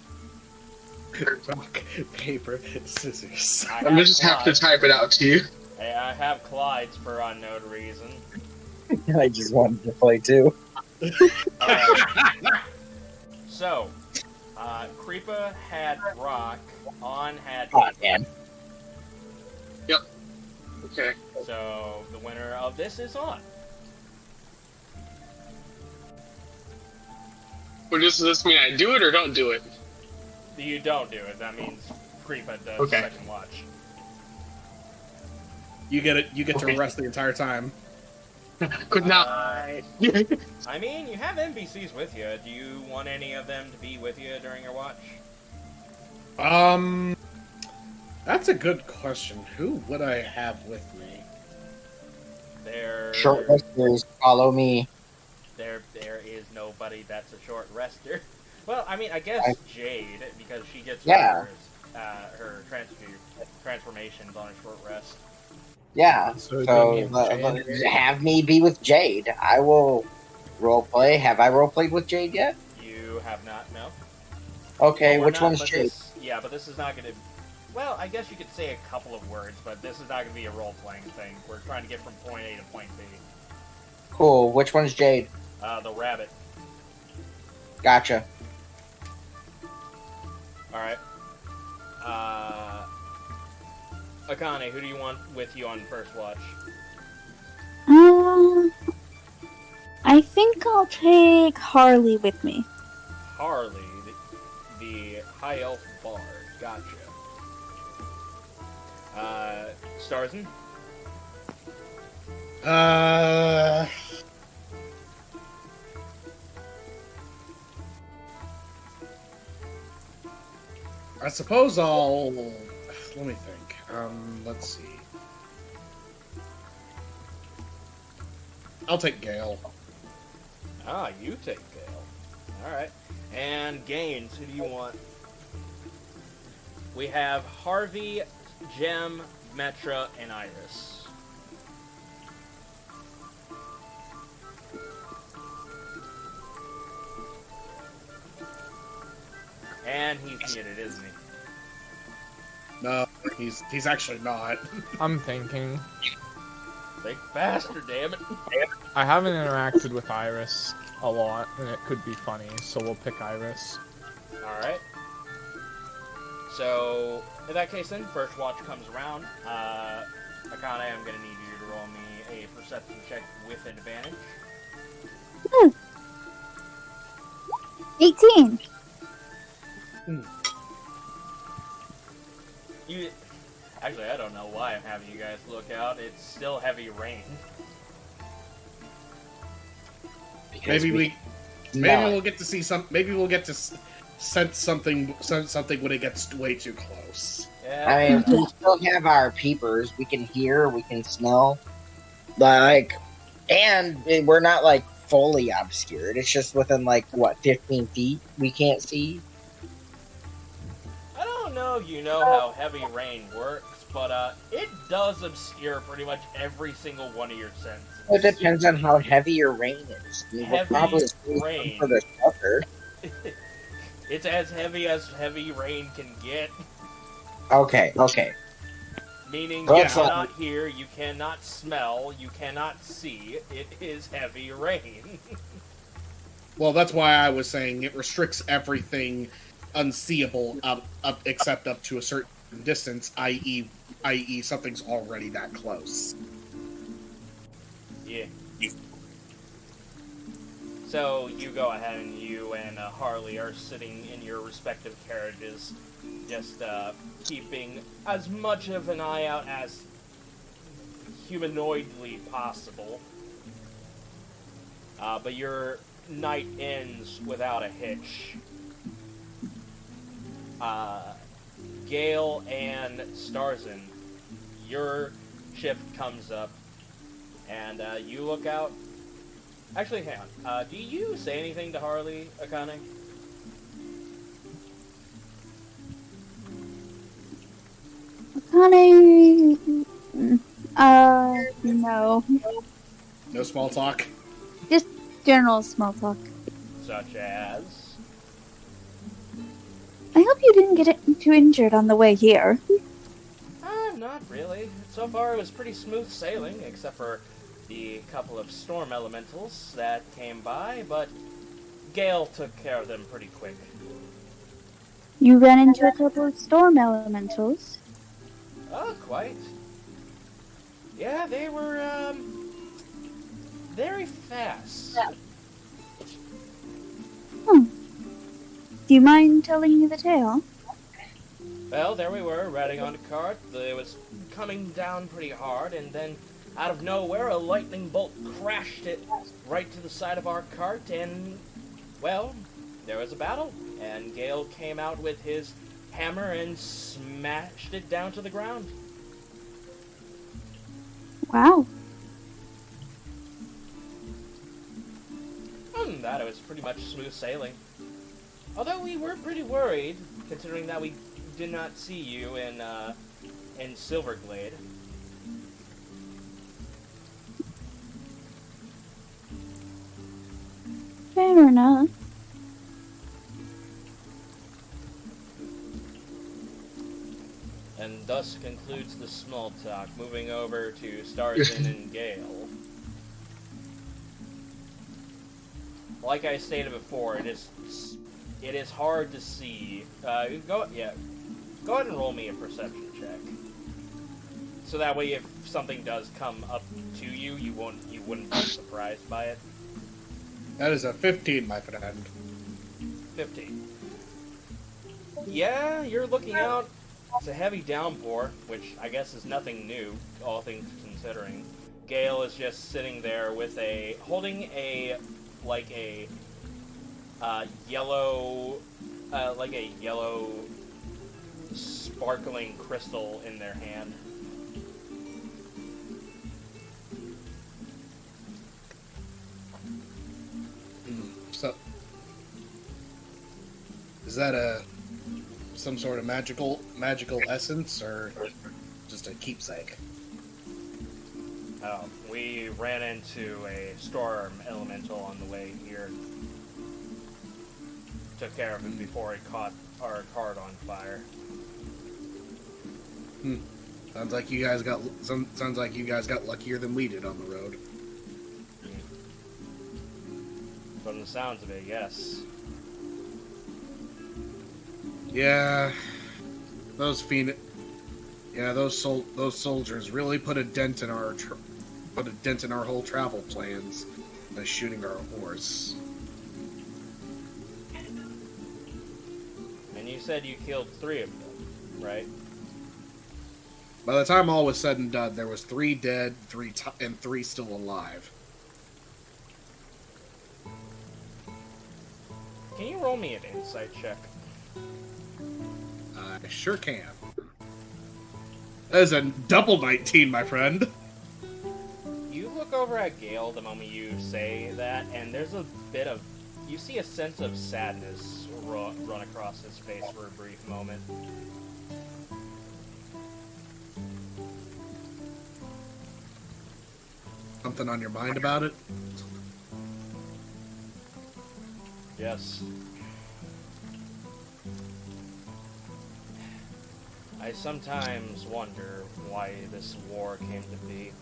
Speaker 3: Rock, paper, scissors.
Speaker 7: I'm gonna just have to type it out to you.
Speaker 1: Hey, I have Clyde's for unknown reason.
Speaker 5: I just wanted to play too.
Speaker 1: So, Creepah had rock, On had
Speaker 5: Oh, man.
Speaker 7: Yep. Okay.
Speaker 1: So, the winner of this is On.
Speaker 7: Well, does this mean I do it or don't do it?
Speaker 1: You don't do it. That means Creepah does
Speaker 7: Okay.
Speaker 1: second watch.
Speaker 3: You get it. You get to rest the entire time.
Speaker 7: Good night.
Speaker 1: I mean, you have NPCs with you. Do you want any of them to be with you during your watch?
Speaker 3: That's a good question. Who would I have with me?
Speaker 5: Short resters, follow me.
Speaker 1: There is nobody that's a short rester. Well, I mean, I guess Jade, because she gets her transformations on a short rest.
Speaker 5: Yeah,
Speaker 6: So
Speaker 5: have me be with Jade. I will roleplay. Have I roleplayed with Jade yet?
Speaker 1: You have not, no.
Speaker 5: Okay,
Speaker 1: Well,
Speaker 5: which
Speaker 1: not,
Speaker 5: one's
Speaker 1: but
Speaker 5: Jade?
Speaker 1: but this is not going to... Well, I guess you could say a couple of words, but this is not going to be a role-playing thing. We're trying to get from point A to point B.
Speaker 5: Cool, which one's Jade?
Speaker 1: The rabbit.
Speaker 5: Gotcha.
Speaker 1: Alright. Akane, who do you want with you on first watch?
Speaker 9: I think I'll take Harley with me.
Speaker 1: Harley, the high elf bard. Gotcha. Starzin?
Speaker 8: I suppose I'll... Let me think. Let's see. I'll take Gale.
Speaker 1: Ah, you take Gale. Alright. And Gaines, who do you want? We have Harvey, Gem, Metra, and Iris. And he's muted, isn't he?
Speaker 8: No, he's actually not.
Speaker 6: I'm thinking.
Speaker 1: Think faster, damn it.
Speaker 6: I haven't interacted with Iris a lot, and it could be funny, so we'll pick Iris.
Speaker 1: Alright. So, in that case then, first watch comes around. Akane, I'm gonna need you to roll me a perception check with advantage.
Speaker 9: 18.
Speaker 1: Actually, I don't know why I'm having you guys look out. It's still heavy rain.
Speaker 8: Maybe we'll get to see some. Maybe we'll get to sense something when it gets way too close.
Speaker 1: Yeah.
Speaker 5: I mean, we still have our peepers. We can hear, we can smell. Like, and we're not, like, fully obscured. It's just within, like, what, 15 feet we can't see?
Speaker 1: I don't know if you know how heavy rain works, but it does obscure pretty much every single one of your senses.
Speaker 5: It depends on how heavy your rain is. We'll probably
Speaker 1: rain.
Speaker 5: for the shelter.
Speaker 1: It's as heavy rain can get.
Speaker 5: Okay.
Speaker 1: Meaning
Speaker 5: Well,
Speaker 1: you
Speaker 5: yeah.
Speaker 1: cannot hear, you cannot smell, you cannot see. It is heavy rain.
Speaker 8: Well, that's why I was saying it restricts everything unseeable up except up to a certain distance, i.e., something's already that close.
Speaker 1: Yeah. So you go ahead and you and Harley are sitting in your respective carriages, just keeping as much of an eye out as humanoidly possible. But your night ends without a hitch. Gale and Starzin, your shift comes up, and you look out. Actually, hang on. Do you say anything to Harley, Akane?
Speaker 9: Akane... no.
Speaker 8: No small talk.
Speaker 9: Just general small talk.
Speaker 1: Such as?
Speaker 9: I hope you didn't get too injured on the way here.
Speaker 1: Not really. So far it was pretty smooth sailing, except for the couple of storm elementals that came by, but Gale took care of them pretty quick.
Speaker 9: You ran into a couple of storm elementals.
Speaker 1: Oh, quite. Yeah, they were, very fast.
Speaker 9: Do you mind telling me the tale?
Speaker 1: Well, there we were, riding on a cart. It was coming down pretty hard, and then out of nowhere, a lightning bolt crashed it right to the side of our cart, and, well, there was a battle, and Gale came out with his hammer and smashed it down to the ground.
Speaker 9: Wow.
Speaker 1: Other than that, it was pretty much smooth sailing. Although we were pretty worried, considering that we did not see you in Silverglade.
Speaker 9: Fair enough.
Speaker 1: And thus concludes the small talk, moving over to Starzin and Gale. Like I stated before, it is hard to see. Go ahead and roll me a perception check. So that way, if something does come up to you, you wouldn't be surprised by it.
Speaker 8: That is a 15, my friend.
Speaker 1: 15. Yeah, you're looking out. It's a heavy downpour, which I guess is nothing new, all things considering. Gale is just sitting there with holding a yellow sparkling crystal in their hand.
Speaker 8: So, is that some sort of magical essence, or just a keepsake?
Speaker 1: Oh, we ran into a storm elemental on the way here. Took care of it before it caught our cart on fire.
Speaker 3: Sounds like you guys got luckier than we did on the road.
Speaker 1: From the sounds of it, yes.
Speaker 3: Yeah, those soldiers really put a dent in our whole travel plans by shooting our horse.
Speaker 1: And you said you killed 3 of them, right?
Speaker 3: By the time all was said and done, there was 3 dead, 3 still alive.
Speaker 1: Can you roll me an insight check?
Speaker 3: I sure can. That is a double 19, my friend.
Speaker 1: You look over at Gale the moment you say that, and there's a bit of... You see a sense of sadness run across his face for a brief moment.
Speaker 3: Something on your mind about it?
Speaker 1: Yes. I sometimes wonder why this war came to be.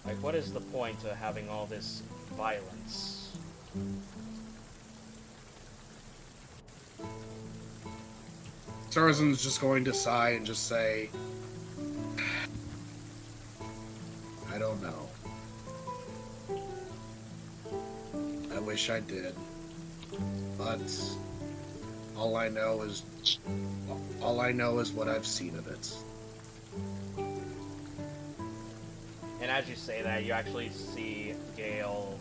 Speaker 1: Like, what is the point of having all this violence?
Speaker 3: Starzin's just going to sigh and just say, I don't know. I wish I did. But all I know is what I've seen of it.
Speaker 1: And as you say that, you actually see Gale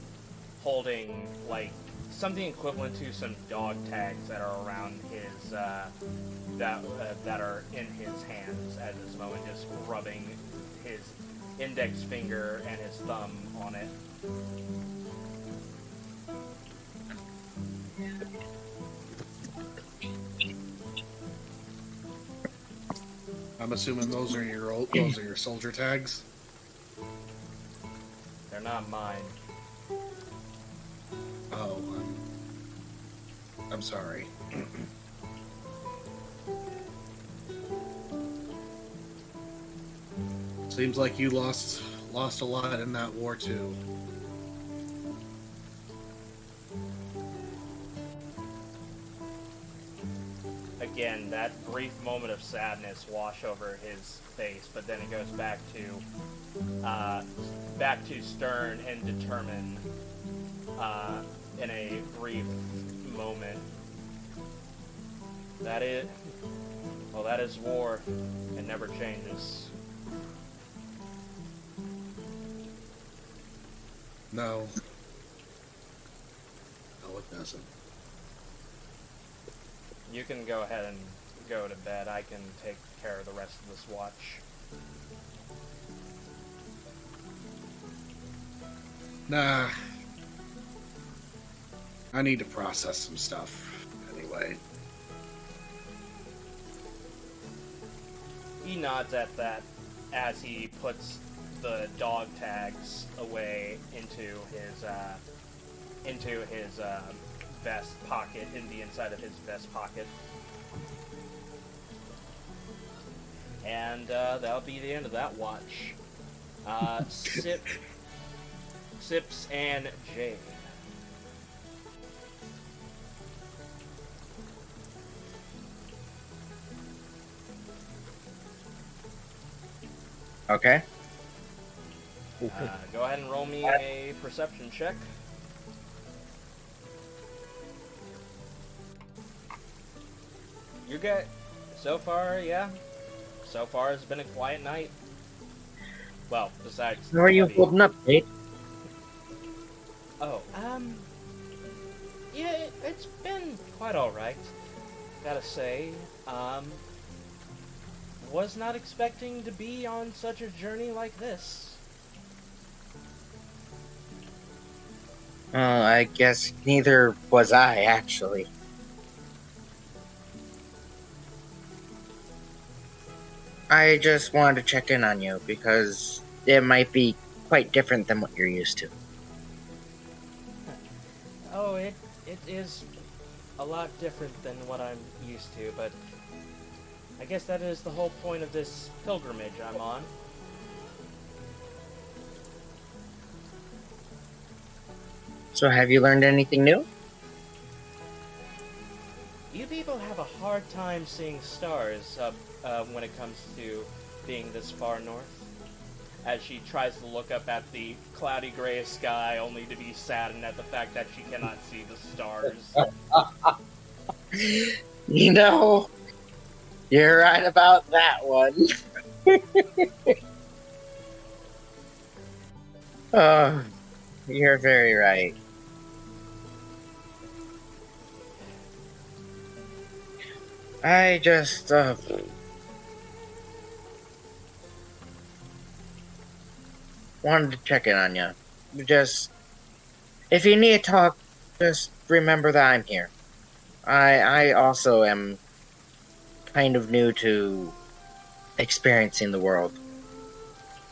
Speaker 1: holding, like, something equivalent to some dog tags that are around his, that are in his hands at this moment, just rubbing his index finger and his thumb on it.
Speaker 3: I'm assuming those are your soldier tags.
Speaker 1: They're not mine.
Speaker 3: Oh, I'm sorry. Seems like you lost a lot in that war too.
Speaker 1: Again, that brief moment of sadness wash over his face, but then it goes back to stern and determined in a brief moment. That is war. It never changes.
Speaker 3: No. No, it doesn't.
Speaker 1: You can go ahead and go to bed. I can take care of the rest of this watch.
Speaker 3: Nah. I need to process some stuff, anyway.
Speaker 1: He nods at that as he puts the dog tags away into his vest pocket, in the inside of his vest pocket. And that'll be the end of that watch. Sips and Jade.
Speaker 5: Okay.
Speaker 1: Go ahead and roll me a perception check. You're good. So far, yeah. So far, it's been a quiet night. Well, besides...
Speaker 5: How are you holding up, mate?
Speaker 1: Oh, yeah, it's been quite alright. Gotta say, was not expecting to be on such a journey like this.
Speaker 5: I guess neither was I, actually. I just wanted to check in on you, because it might be quite different than what you're used to.
Speaker 1: Oh, it is a lot different than what I'm used to, but I guess that is the whole point of this pilgrimage I'm on.
Speaker 5: So have you learned anything new?
Speaker 1: You people have a hard time seeing stars when it comes to being this far north. As she tries to look up at the cloudy gray sky, only to be saddened at the fact that she cannot see the stars.
Speaker 5: You know, you're right about that one. Oh, you're very right. I just, wanted to check in on you. Just, if you need to talk, just remember that I'm here. I also am kind of new to experiencing the world.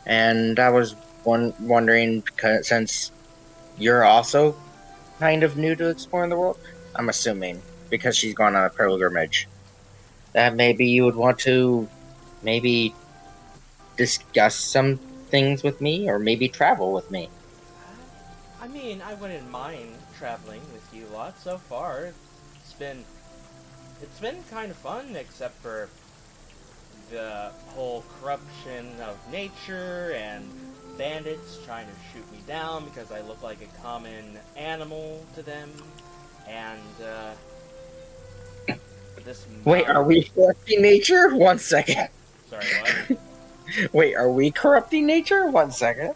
Speaker 5: And I was wondering, because since you're also kind of new to exploring the world, I'm assuming, because she's gone on a pilgrimage, that maybe you would want to maybe discuss some things with me, or maybe travel with me.
Speaker 1: I mean, I wouldn't mind traveling with you lot so far. It's been kind of fun, except for the whole corruption of nature and bandits trying to shoot me down because I look like a common animal to them, and this.
Speaker 5: Wait, are we corrupting nature? 1 second.
Speaker 1: Sorry, what?
Speaker 5: Wait, are we corrupting nature? 1 second.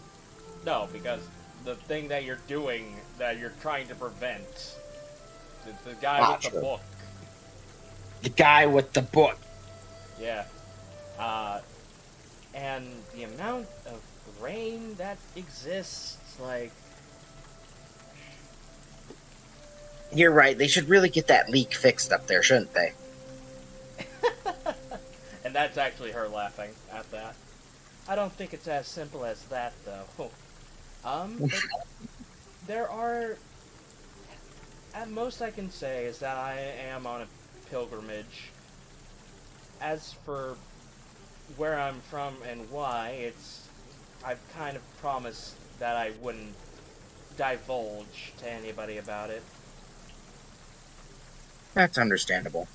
Speaker 1: No, because the thing that you're doing, that you're trying to prevent, the guy with the book.
Speaker 5: The guy with the book.
Speaker 1: Yeah. And the amount of rain that exists, like...
Speaker 5: You're right, they should really get that leak fixed up there, shouldn't they?
Speaker 1: And that's actually her laughing at that. I don't think it's as simple as that, though. But there are... At most I can say is that I am on a pilgrimage. As for where I'm from and why, I've kind of promised that I wouldn't divulge to anybody about it.
Speaker 5: That's understandable.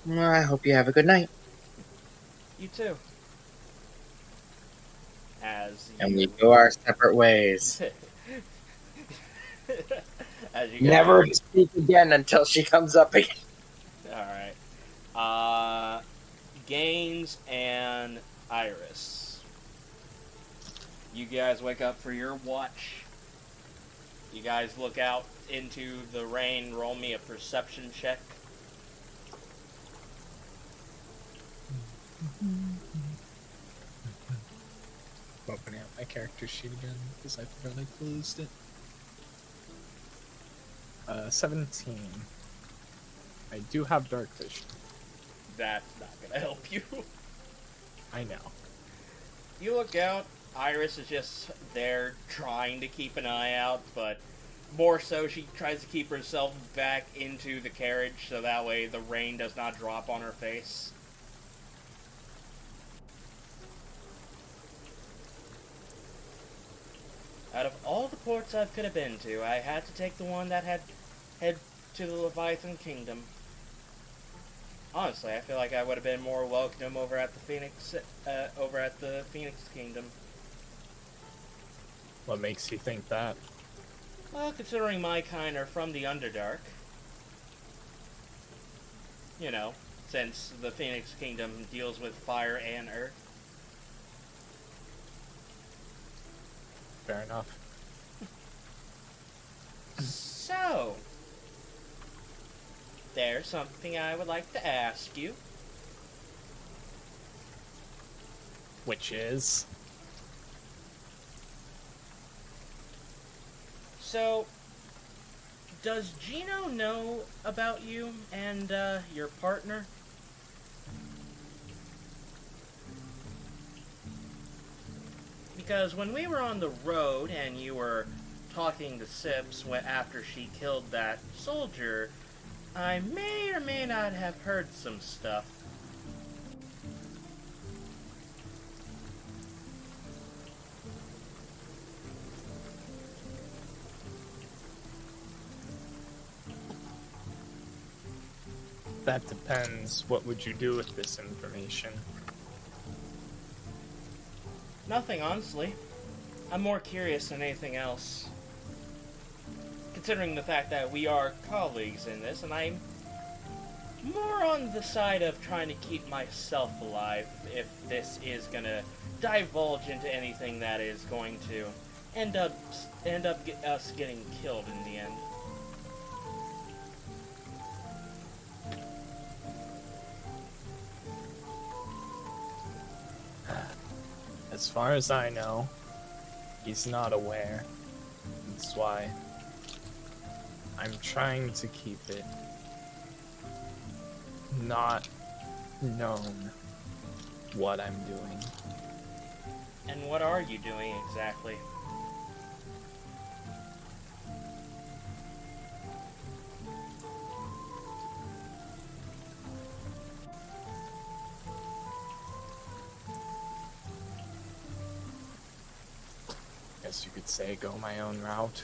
Speaker 5: Well, I hope you have a good night.
Speaker 1: You too. As you...
Speaker 5: And we go our separate ways.
Speaker 1: As you
Speaker 5: Never to speak again until she comes up again.
Speaker 1: Alright. Gaines and Iris. You guys wake up for your watch. You guys look out into the rain. Roll me a perception check.
Speaker 6: Opening up my character sheet again because I forgot I closed it. 17. I do have dark vision.
Speaker 1: That's not gonna help you.
Speaker 6: I know.
Speaker 1: You look out. Iris is just there trying to keep an eye out, but more so she tries to keep herself back into the carriage so that way the rain does not drop on her face. Out of all the ports I could have been to, I had to take the one that had head to the Leviathan Kingdom. Honestly, I feel like I would have been more welcome over at the Phoenix Kingdom.
Speaker 6: What makes you think that?
Speaker 1: Well, considering my kind are from the Underdark, You know, since the Phoenix Kingdom deals with fire and earth.
Speaker 6: Fair enough.
Speaker 1: So, there's something I would like to ask you.
Speaker 6: Which is?
Speaker 1: So, does Gino know about you and your partner? Because when we were on the road and you were talking to Sips after she killed that soldier, I may or may not have heard some stuff.
Speaker 6: That depends. What would you do with this information?
Speaker 1: Nothing, honestly. I'm more curious than anything else. Considering the fact that we are colleagues in this, and I'm more on the side of trying to keep myself alive if this is gonna divulge into anything that is going to end up us getting killed in the end.
Speaker 6: As far as I know, he's not aware. That's why I'm trying to keep it not known what I'm doing.
Speaker 1: And what are you doing exactly?
Speaker 6: Guess you could say go my own route.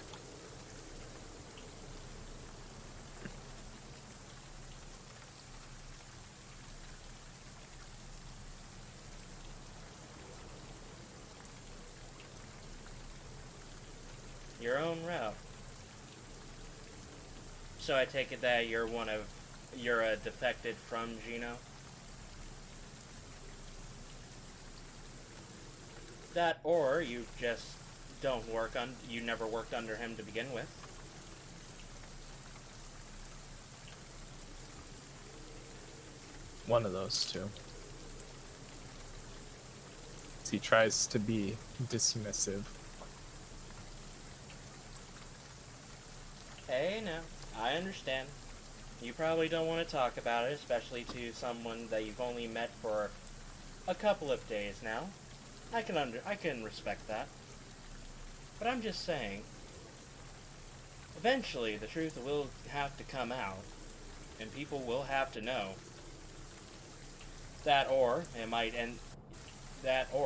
Speaker 1: Your own route. So I take it that you're a defected from Gino? That, or you just you never worked under him to begin with.
Speaker 6: One of those two. He tries to be dismissive.
Speaker 1: Hey, no, I understand. You probably don't want to talk about it, especially to someone that you've only met for a couple of days now. I can respect that. But I'm just saying, eventually the truth will have to come out, and people will have to know. That or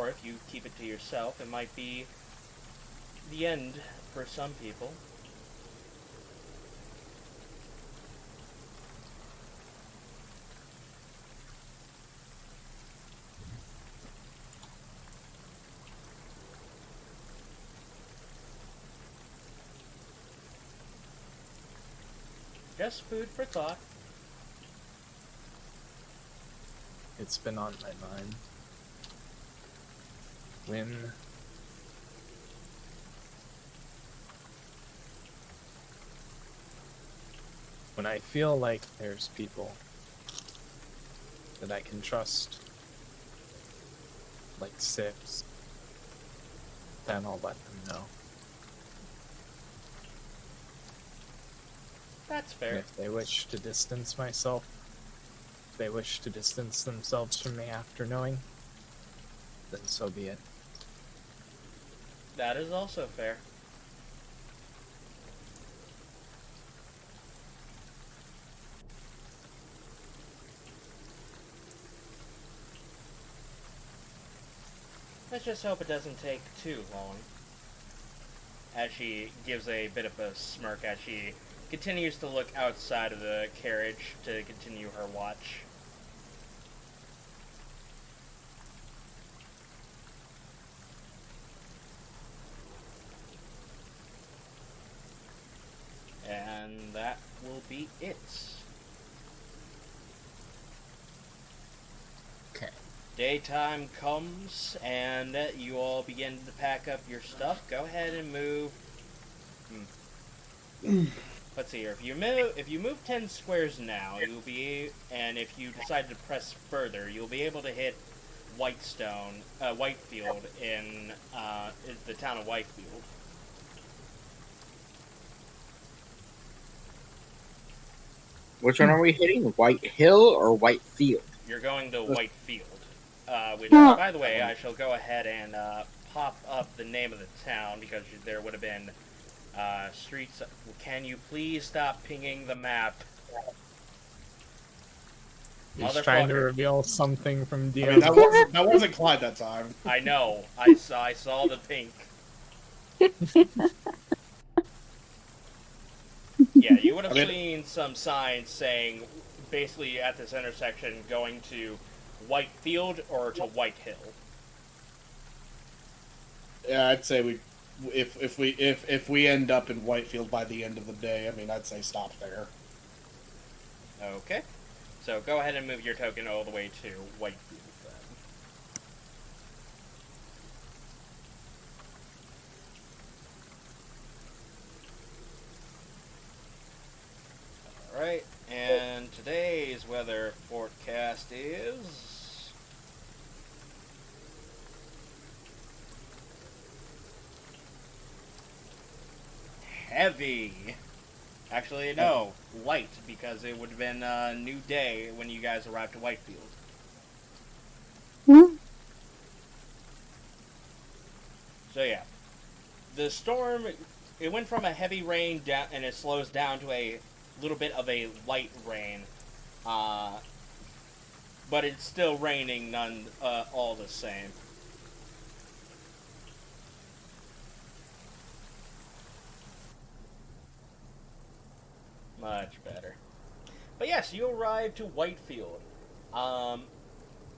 Speaker 1: if you keep it to yourself, it might be the end for some people. Just food for thought.
Speaker 6: It's been on my mind. When I feel like there's people that I can trust, like Sips, then I'll let them know.
Speaker 1: That's fair.
Speaker 6: And if they wish to distance myself, if they wish to distance themselves from me after knowing, then so be it.
Speaker 1: That is also fair. Let's just hope it doesn't take too long. As she gives a bit of a smirk as she continues to look outside of the carriage to continue her watch. And that will be it. Daytime comes, and you all begin to pack up your stuff. Go ahead and move. Let's see here. If you move 10 squares now, you'll be, and if you decide to press further, you'll be able to hit Whitefield in the town of Whitefield.
Speaker 5: Which one are we hitting? White Hill or White Field?
Speaker 1: You're going to Whitefield. Which, by the way, I shall go ahead and pop up the name of the town, because there would have been streets. Can you please stop pinging the map?
Speaker 6: He's trying to reveal something from DM.
Speaker 8: I mean, that wasn't Clyde that time.
Speaker 1: I know. I saw the pink. Yeah, you would have seen some signs saying, basically at this intersection, going to Whitefield or to White Hill.
Speaker 8: Yeah, I'd say if we end up in Whitefield by the end of the day, I mean, I'd say stop there.
Speaker 1: Okay. So go ahead and move your token all the way to Whitefield. Alright, and today's weather forecast is... heavy. Actually, no, light, because it would have been a new day when you guys arrived at Whitefield. So yeah, the storm, it went from a heavy rain down, and it slows down to a little bit of a light rain, but it's still raining all the same. Much better. But yes, you arrive to Whitefield.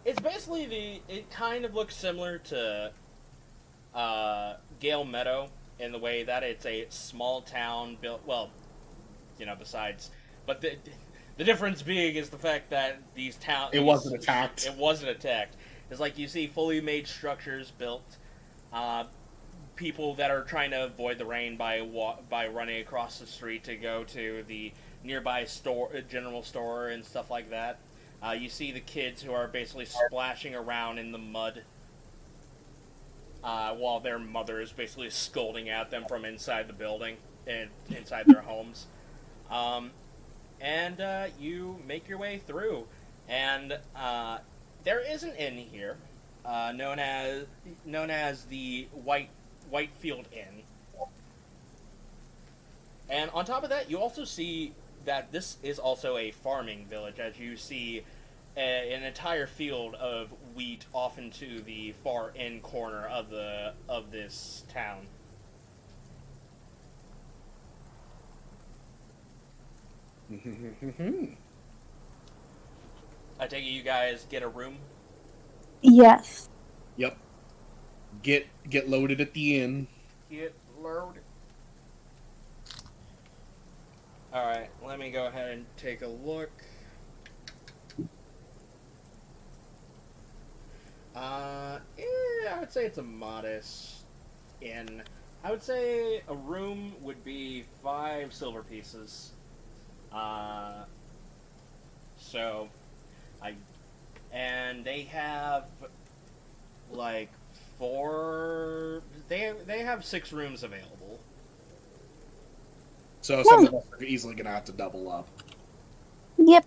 Speaker 1: It's basically it kind of looks similar to Gale Meadow in the way that it's a small town built, well, besides, but the difference being is the fact that these towns...
Speaker 8: It wasn't attacked.
Speaker 1: It wasn't attacked. It's like you see fully made structures built, people that are trying to avoid the rain by running across the street to go to the nearby general store and stuff like that. You see the kids who are basically splashing around in the mud, while their mother is basically scolding at them from inside the building and inside their homes. And you make your way through, and there is an inn here, known as the Whitefield Inn. And on top of that, you also see that this is also a farming village, as you see an entire field of wheat off into the far end corner of this town. I take it you guys get a room?
Speaker 9: Yes.
Speaker 8: Yep. Get loaded at the inn.
Speaker 1: Get loaded. Alright, let me go ahead and take a look. I would say it's a modest inn. I would say a room would be 5 silver pieces. And they have like 4. They have 6 rooms available.
Speaker 8: So some of us are easily gonna have to double up.
Speaker 9: Yep.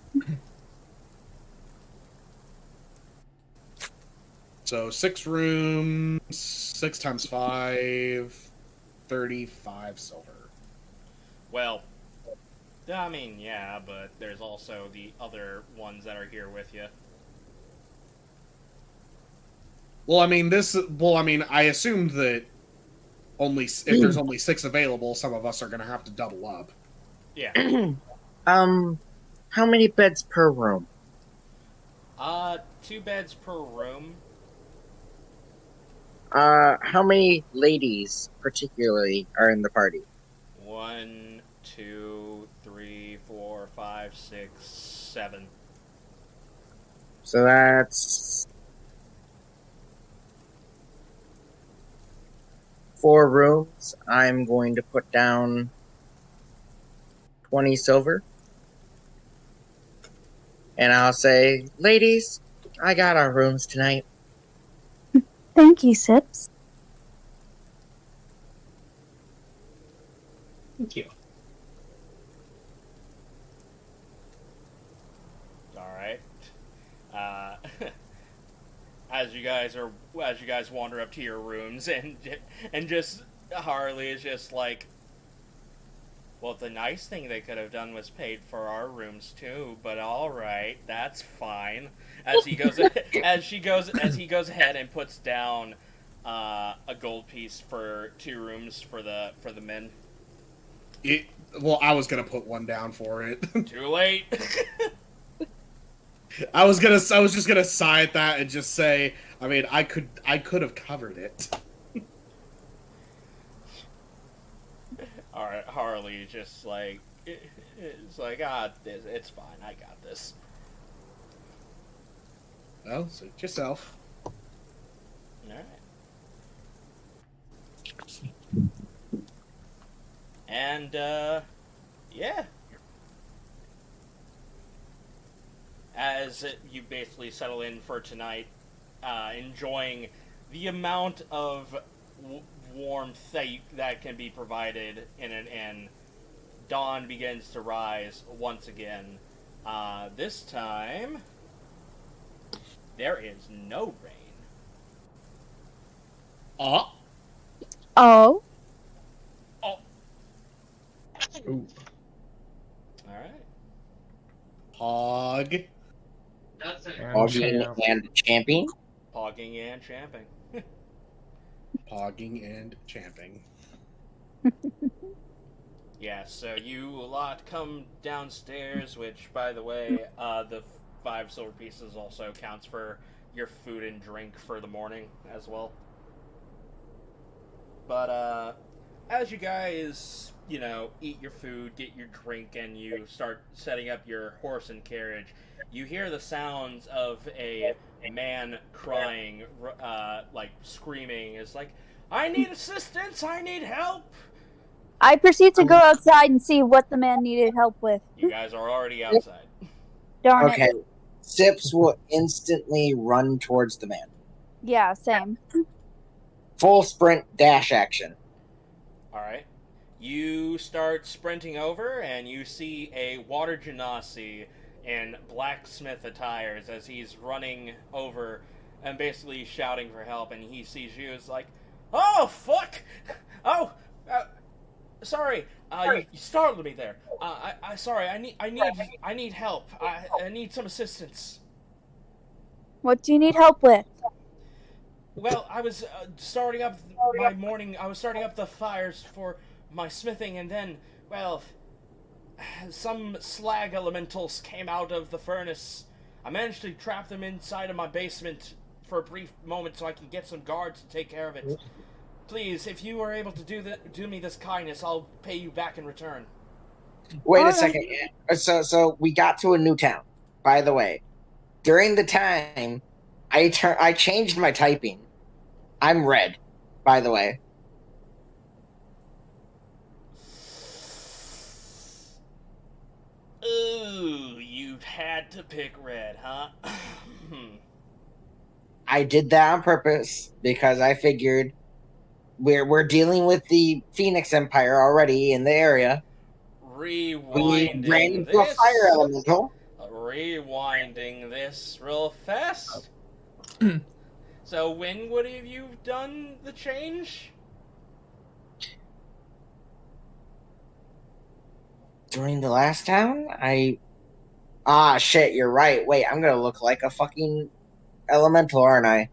Speaker 8: So 6 rooms, 6 times 5, 35 silver.
Speaker 1: Well, I mean, yeah, but there's also the other ones that are here with you.
Speaker 8: Well, I mean, I assumed that if there's only 6 available, some of us are going to have to double up.
Speaker 1: Yeah.
Speaker 5: How many beds per room?
Speaker 1: 2 beds per room.
Speaker 5: How many ladies, particularly, are in the party?
Speaker 1: 1, 2, 3, 4, 5, 6, 7.
Speaker 5: So that's 4 rooms, I'm going to put down 20 silver. And I'll say, ladies, I got our rooms tonight.
Speaker 9: Thank you, Sips.
Speaker 7: Thank you.
Speaker 1: All right. As you guys wander up to your rooms, and just Harley is just like, well, the nice thing they could have done was paid for our rooms too, but all right, that's fine. As he goes ahead and puts down a gold piece for 2 rooms for the men.
Speaker 8: Well, I was gonna put one down for it.
Speaker 1: Too late.
Speaker 8: I was just gonna sigh at that and just say, I mean, I could have covered it.
Speaker 1: All right, Harley just like, it's like, it's fine, I got this.
Speaker 8: Well, suit yourself.
Speaker 1: All right. And yeah. As you basically settle in for tonight, enjoying the amount of warmth that can be provided in an inn, dawn begins to rise once again. This time, there is no rain.
Speaker 8: Oh.
Speaker 9: Oh.
Speaker 8: Ooh.
Speaker 1: All right.
Speaker 8: Hog.
Speaker 5: Hogging and champing.
Speaker 1: Pogging and champing.
Speaker 8: Pogging and champing.
Speaker 1: Yeah, so you lot come downstairs, which, by the way, the 5 silver pieces also counts for your food and drink for the morning as well. But, as you guys, eat your food, get your drink, and you start setting up your horse and carriage, you hear the sounds of a man crying, screaming. It's like, I need assistance, I need help!
Speaker 9: I proceed to go outside and see what the man needed help with.
Speaker 1: You guys are already outside.
Speaker 9: Darn
Speaker 5: Okay.
Speaker 9: it.
Speaker 5: Sips will instantly run towards the man.
Speaker 9: Yeah, same.
Speaker 5: Full sprint dash action.
Speaker 1: Alright. You start sprinting over, and you see a water genasi in blacksmith attires as he's running over and basically shouting for help, and he sees you as like, oh, fuck! Oh, sorry, you startled me there. Sorry, I need help. I need some assistance.
Speaker 9: What do you need help with?
Speaker 1: Well, I was starting up the fires for my smithing, and then, well, some slag elementals came out of the furnace. I managed to trap them inside of my basement for a brief moment so I can get some guards to take care of it. Please, if you are able to do me this kindness, I'll pay you back in return.
Speaker 5: Wait a second. So we got to a new town, by the way. During the time, I changed my typing. I'm red, by the way.
Speaker 1: Ooh, you had to pick red, huh?
Speaker 5: I did that on purpose because I figured we're dealing with the Phoenix Empire already in the area.
Speaker 1: Rewinding
Speaker 5: into a fire elemental.
Speaker 1: Rewinding this real fast. So when would have you done the change?
Speaker 5: During the last town, shit, you're right. Wait, I'm gonna look like a fucking elemental, aren't I?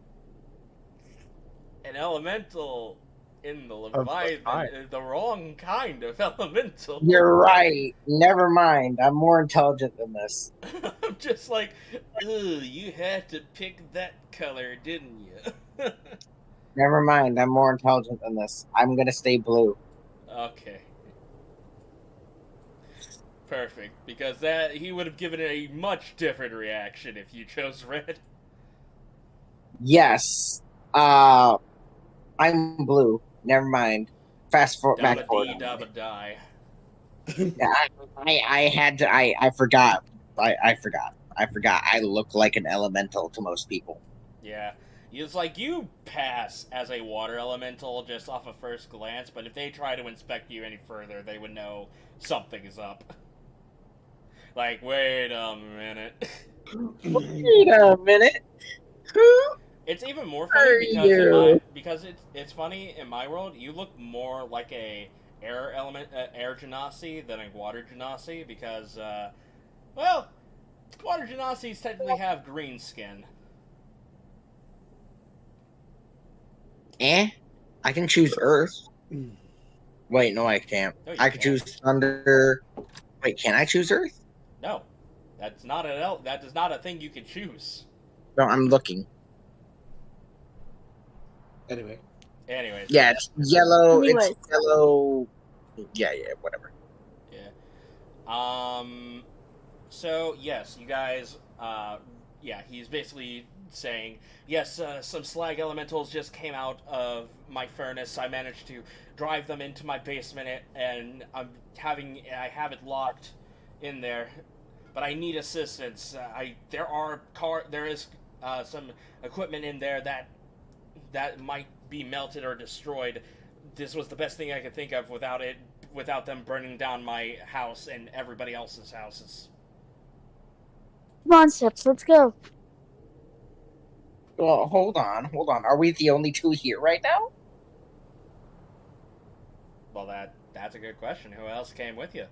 Speaker 1: An elemental in the Leviathan, the wrong kind of elemental.
Speaker 5: You're right. Never mind. I'm more intelligent than this.
Speaker 1: I'm just like, you had to pick that color, didn't you?
Speaker 5: Never mind. I'm more intelligent than this. I'm gonna stay blue.
Speaker 1: Okay. Perfect, because he would have given it a much different reaction if you chose red.
Speaker 5: Yes. I'm blue. Never mind. Fast forward. Back forward.
Speaker 1: Dabba die.
Speaker 5: I had to. I forgot. I forgot. I look like an elemental to most people.
Speaker 1: Yeah. It's like you pass as a water elemental just off a first glance, but if they try to inspect you any further, they would know something is up. Like, wait a minute.
Speaker 5: Wait a minute. Who?
Speaker 1: It's even more funny because it's funny in my world. You look more like a air genasi than a water genasi because, well, water genasis technically have green skin.
Speaker 5: I can choose Earth. Wait, no, I can't.
Speaker 1: No,
Speaker 5: I can choose Thunder. Wait, can I choose Earth?
Speaker 1: No, that's not that is not a thing you can choose.
Speaker 5: No, I'm looking.
Speaker 8: Anyway.
Speaker 1: Anyways.
Speaker 5: Yeah, it's yellow.
Speaker 9: Anyways.
Speaker 5: It's yellow. Yeah, whatever.
Speaker 1: Yeah. So yes, you guys. Yeah, he's basically saying, yes, some slag elementals just came out of my furnace. I managed to drive them into my basement, and I have it locked in there. But I need assistance. There is some equipment in there that might be melted or destroyed. This was the best thing I could think of without them burning down my house and everybody else's houses.
Speaker 9: Come on, Sips, let's go.
Speaker 5: Well, hold on. Are we the only two here right now?
Speaker 1: Well, that's a good question. Who else came with you?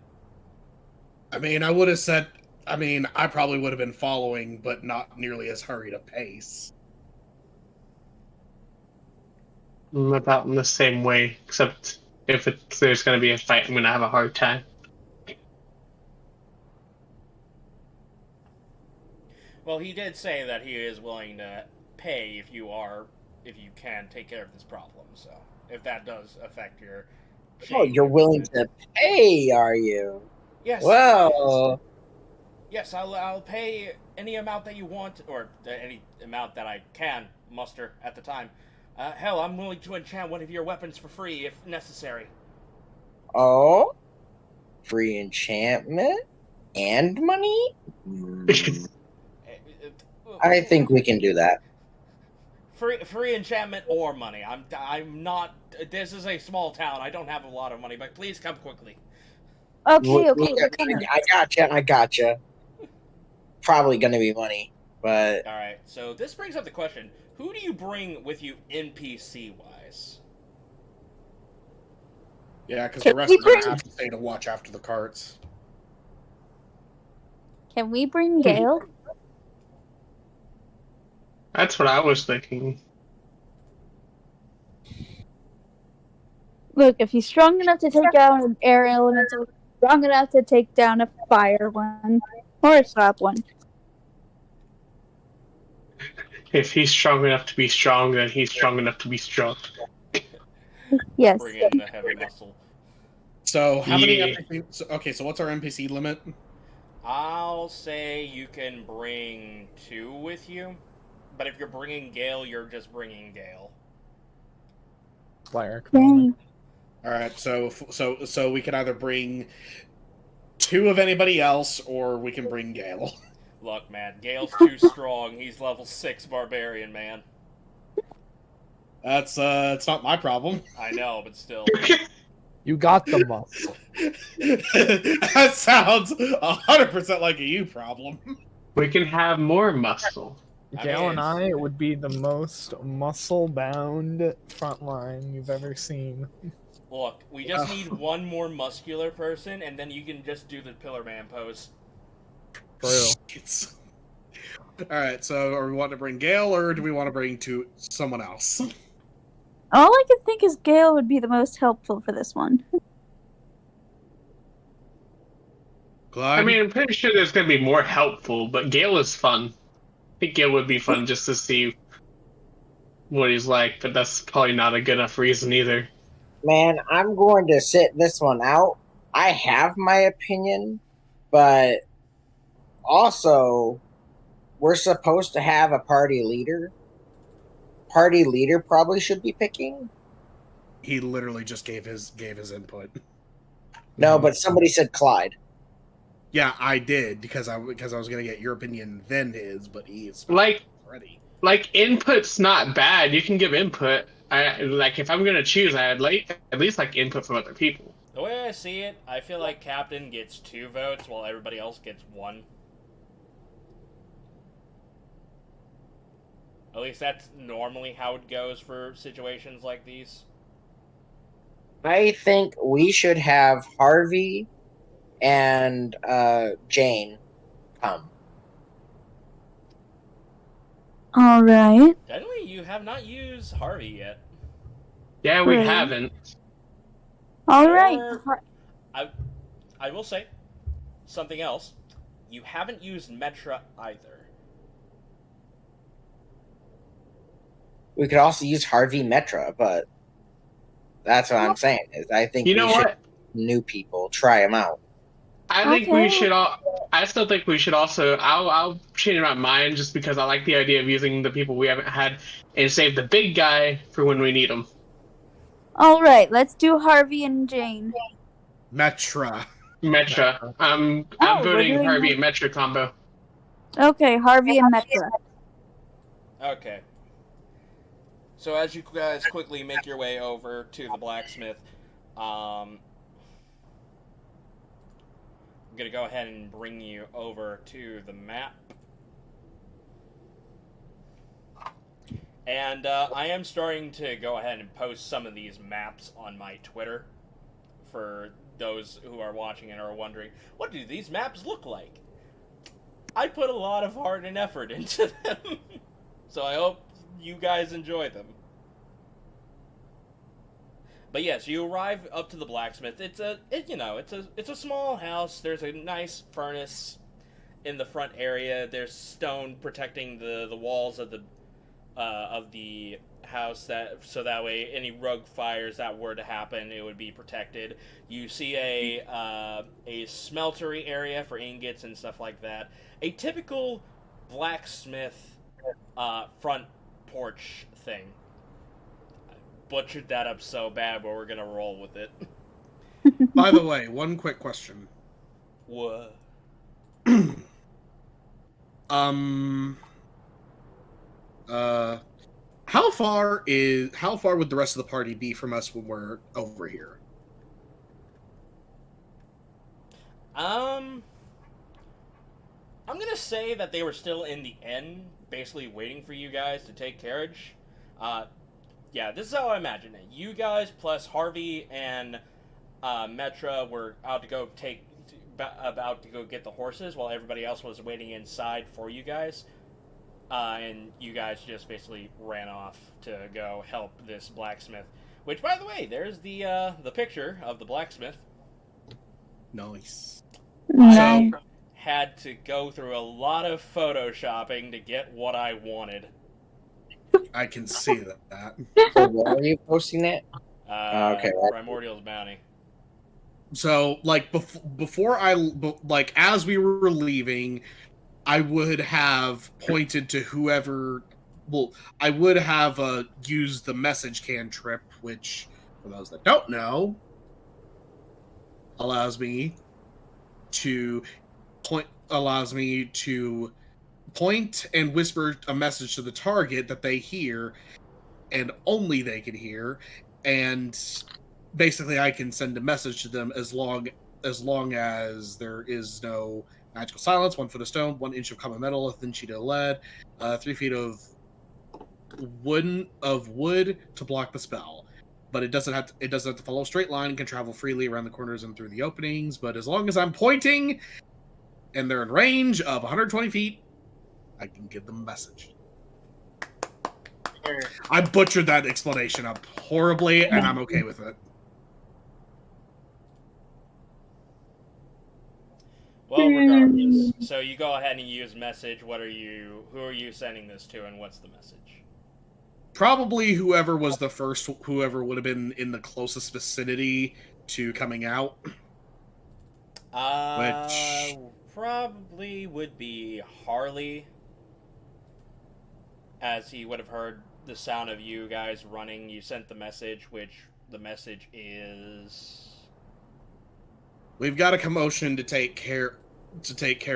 Speaker 8: I mean, I would have said. I mean, I probably would have been following, but not nearly as hurried a pace.
Speaker 10: I'm about in the same way, except if there's going to be a fight, I'm going to have a hard time.
Speaker 1: Well, he did say that he is willing to pay if you can take care of this problem. So, if that does affect your...
Speaker 5: Oh, you're willing to pay, are you?
Speaker 1: Yes.
Speaker 5: Well...
Speaker 1: Yes, I'll pay any amount that you want, or any amount that I can muster at the time. Hell, I'm willing to enchant one of your weapons for free if necessary.
Speaker 5: Oh? Free enchantment? And money? I think we can do that.
Speaker 1: Free enchantment or money. I'm not... This is a small town. I don't have a lot of money, but please come quickly.
Speaker 9: Okay.
Speaker 5: I gotcha. Probably gonna be money, but...
Speaker 1: Alright, so this brings up the question. Who do you bring with you NPC-wise?
Speaker 8: Yeah, because the rest of them have to stay to watch after the carts.
Speaker 9: Can we bring Gale?
Speaker 10: That's what I was thinking.
Speaker 9: Look, if he's strong enough to take down an air elemental, strong enough to take down a fire one, or a slap one.
Speaker 10: If he's strong enough to be strong, then he's strong enough to be strong.
Speaker 9: Yes.
Speaker 1: Bring in the heavy muscle.
Speaker 8: So, how many NPCs? Okay, so what's our NPC limit?
Speaker 1: I'll say you can bring 2 with you, but if you're bringing Gale, you're just bringing Gale.
Speaker 6: Slayer,
Speaker 9: Dang.
Speaker 8: Alright, so we can either bring 2 of anybody else, or we can bring Gale.
Speaker 1: Look, man, Gale's too strong. He's level 6 barbarian, man.
Speaker 8: That's it's not my problem.
Speaker 1: I know, but still.
Speaker 6: You got the muscle.
Speaker 8: That sounds 100% like a you problem.
Speaker 10: We can have more muscle.
Speaker 6: Gale and I would be the most muscle-bound frontline you've ever seen.
Speaker 1: Look, we just need one more muscular person, and then you can just do the Pillar Man pose.
Speaker 8: Alright, so are we wanting to bring Gale, or do we want to bring someone else?
Speaker 9: All I can think is Gale would be the most helpful for this one.
Speaker 8: Clyde?
Speaker 10: I mean, I'm pretty sure there's going to be more helpful, but Gale is fun. I think Gale would be fun just to see what he's like, but that's probably not a good enough reason either.
Speaker 5: Man, I'm going to sit this one out. I have my opinion, but also, we're supposed to have a party leader. Party leader probably should be picking.
Speaker 3: He literally just gave his input.
Speaker 5: No, but somebody said Clyde.
Speaker 3: Yeah, I did because I was gonna get your opinion then his, but he's
Speaker 10: Like
Speaker 3: already.
Speaker 10: Input's not bad. You can give input. If I'm gonna choose, I'd like at least like input from other people.
Speaker 1: The way I see it, I feel like Captain gets 2 votes while everybody else gets 1. At least that's normally how it goes for situations like these.
Speaker 5: I think we should have Harvey and Jane come.
Speaker 9: All right.
Speaker 1: Technically, you have not used Harvey yet.
Speaker 10: Yeah, we
Speaker 9: Right.
Speaker 10: haven't.
Speaker 9: All right.
Speaker 1: Or- I will say something else. You haven't used Metra either.
Speaker 5: We could also use Harvey Metra, but that's what I'm saying. Is I think
Speaker 10: You know
Speaker 5: we should
Speaker 10: what?
Speaker 5: new people try them out.
Speaker 10: I think we
Speaker 9: Okay.
Speaker 10: should all. I still think we should also. I'll change my mind just because I like the idea of using the people we haven't had and save the big guy for when we need him.
Speaker 9: All right. Let's do Harvey and Jane.
Speaker 3: Metra.
Speaker 10: Metra. I'm
Speaker 9: we're
Speaker 10: voting
Speaker 9: doing
Speaker 10: Harvey and Metra combo.
Speaker 9: Okay, Harvey and Metra.
Speaker 1: Okay. So as you guys quickly make your way over to the blacksmith, I'm gonna go ahead and bring you over to the map. And I am starting to go ahead and post some of these maps on my Twitter for those who are watching and are wondering, what do these maps look like? I put a lot of heart and effort into them. So I hope you guys enjoy them. But yes, you arrive up to the blacksmith. It's a small house. There's a nice furnace in the front area. There's stone protecting the walls of the house, so that way any rogue fires that were to happen, it would be protected. You see a smeltery area for ingots and stuff like that. A typical blacksmith front porch thing. I butchered that up so bad, but we're gonna roll with it.
Speaker 3: By the way, one quick question.
Speaker 1: What?
Speaker 3: How far would the rest of the party be from us when we're over here?
Speaker 1: I'm gonna say that they were still in the inn, basically waiting for you guys to take carriage. Yeah, this is how I imagine it. You guys plus Harvey and Metra were about to go get the horses, while everybody else was waiting inside for you guys. And you guys just basically ran off to go help this blacksmith. Which, by the way, there's the picture of the blacksmith.
Speaker 3: Nice.
Speaker 1: I had to go through a lot of photoshopping to get what I wanted.
Speaker 3: I can see that.
Speaker 5: So where are you posting that? Okay.
Speaker 1: Primordials bounty.
Speaker 3: So, like, before as we were leaving, I would have pointed to whoever. Well, I would have used the message cantrip, which, for those that don't know, allows me to point and whisper a message to the target that they hear, and only they can hear, and basically I can send a message to them as long as there is no magical silence, 1 foot of stone, 1 inch of common metal, a thin sheet of lead, 3 feet of wood to block the spell. But it doesn't have to follow a straight line and can travel freely around the corners and through the openings. But as long as I'm pointing and they're in range of 120 feet, I can give them a message. I butchered that explanation up horribly, and I'm okay with it.
Speaker 1: Well, regardless. So you go ahead and use message. Who are you sending this to, and what's the message?
Speaker 3: Probably whoever was the first, whoever would have been in the closest vicinity to coming out. Which
Speaker 1: probably would be Harley, as he would have heard the sound of you guys running. You sent the message, which the message is...
Speaker 8: We've got a commotion to take care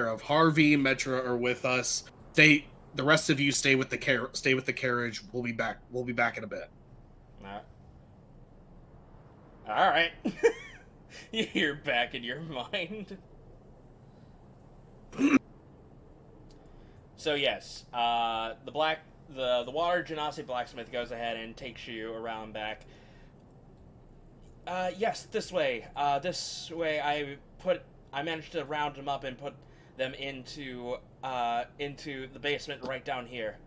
Speaker 8: of. Harvey and Metra are with us. The rest of you stay with the carriage. We'll be back in a bit.
Speaker 1: All right. You're back in your mind. So yes, the water genasi blacksmith goes ahead and takes you around back. Yes, this way. This way. I managed to round them up and put them into the basement right down here.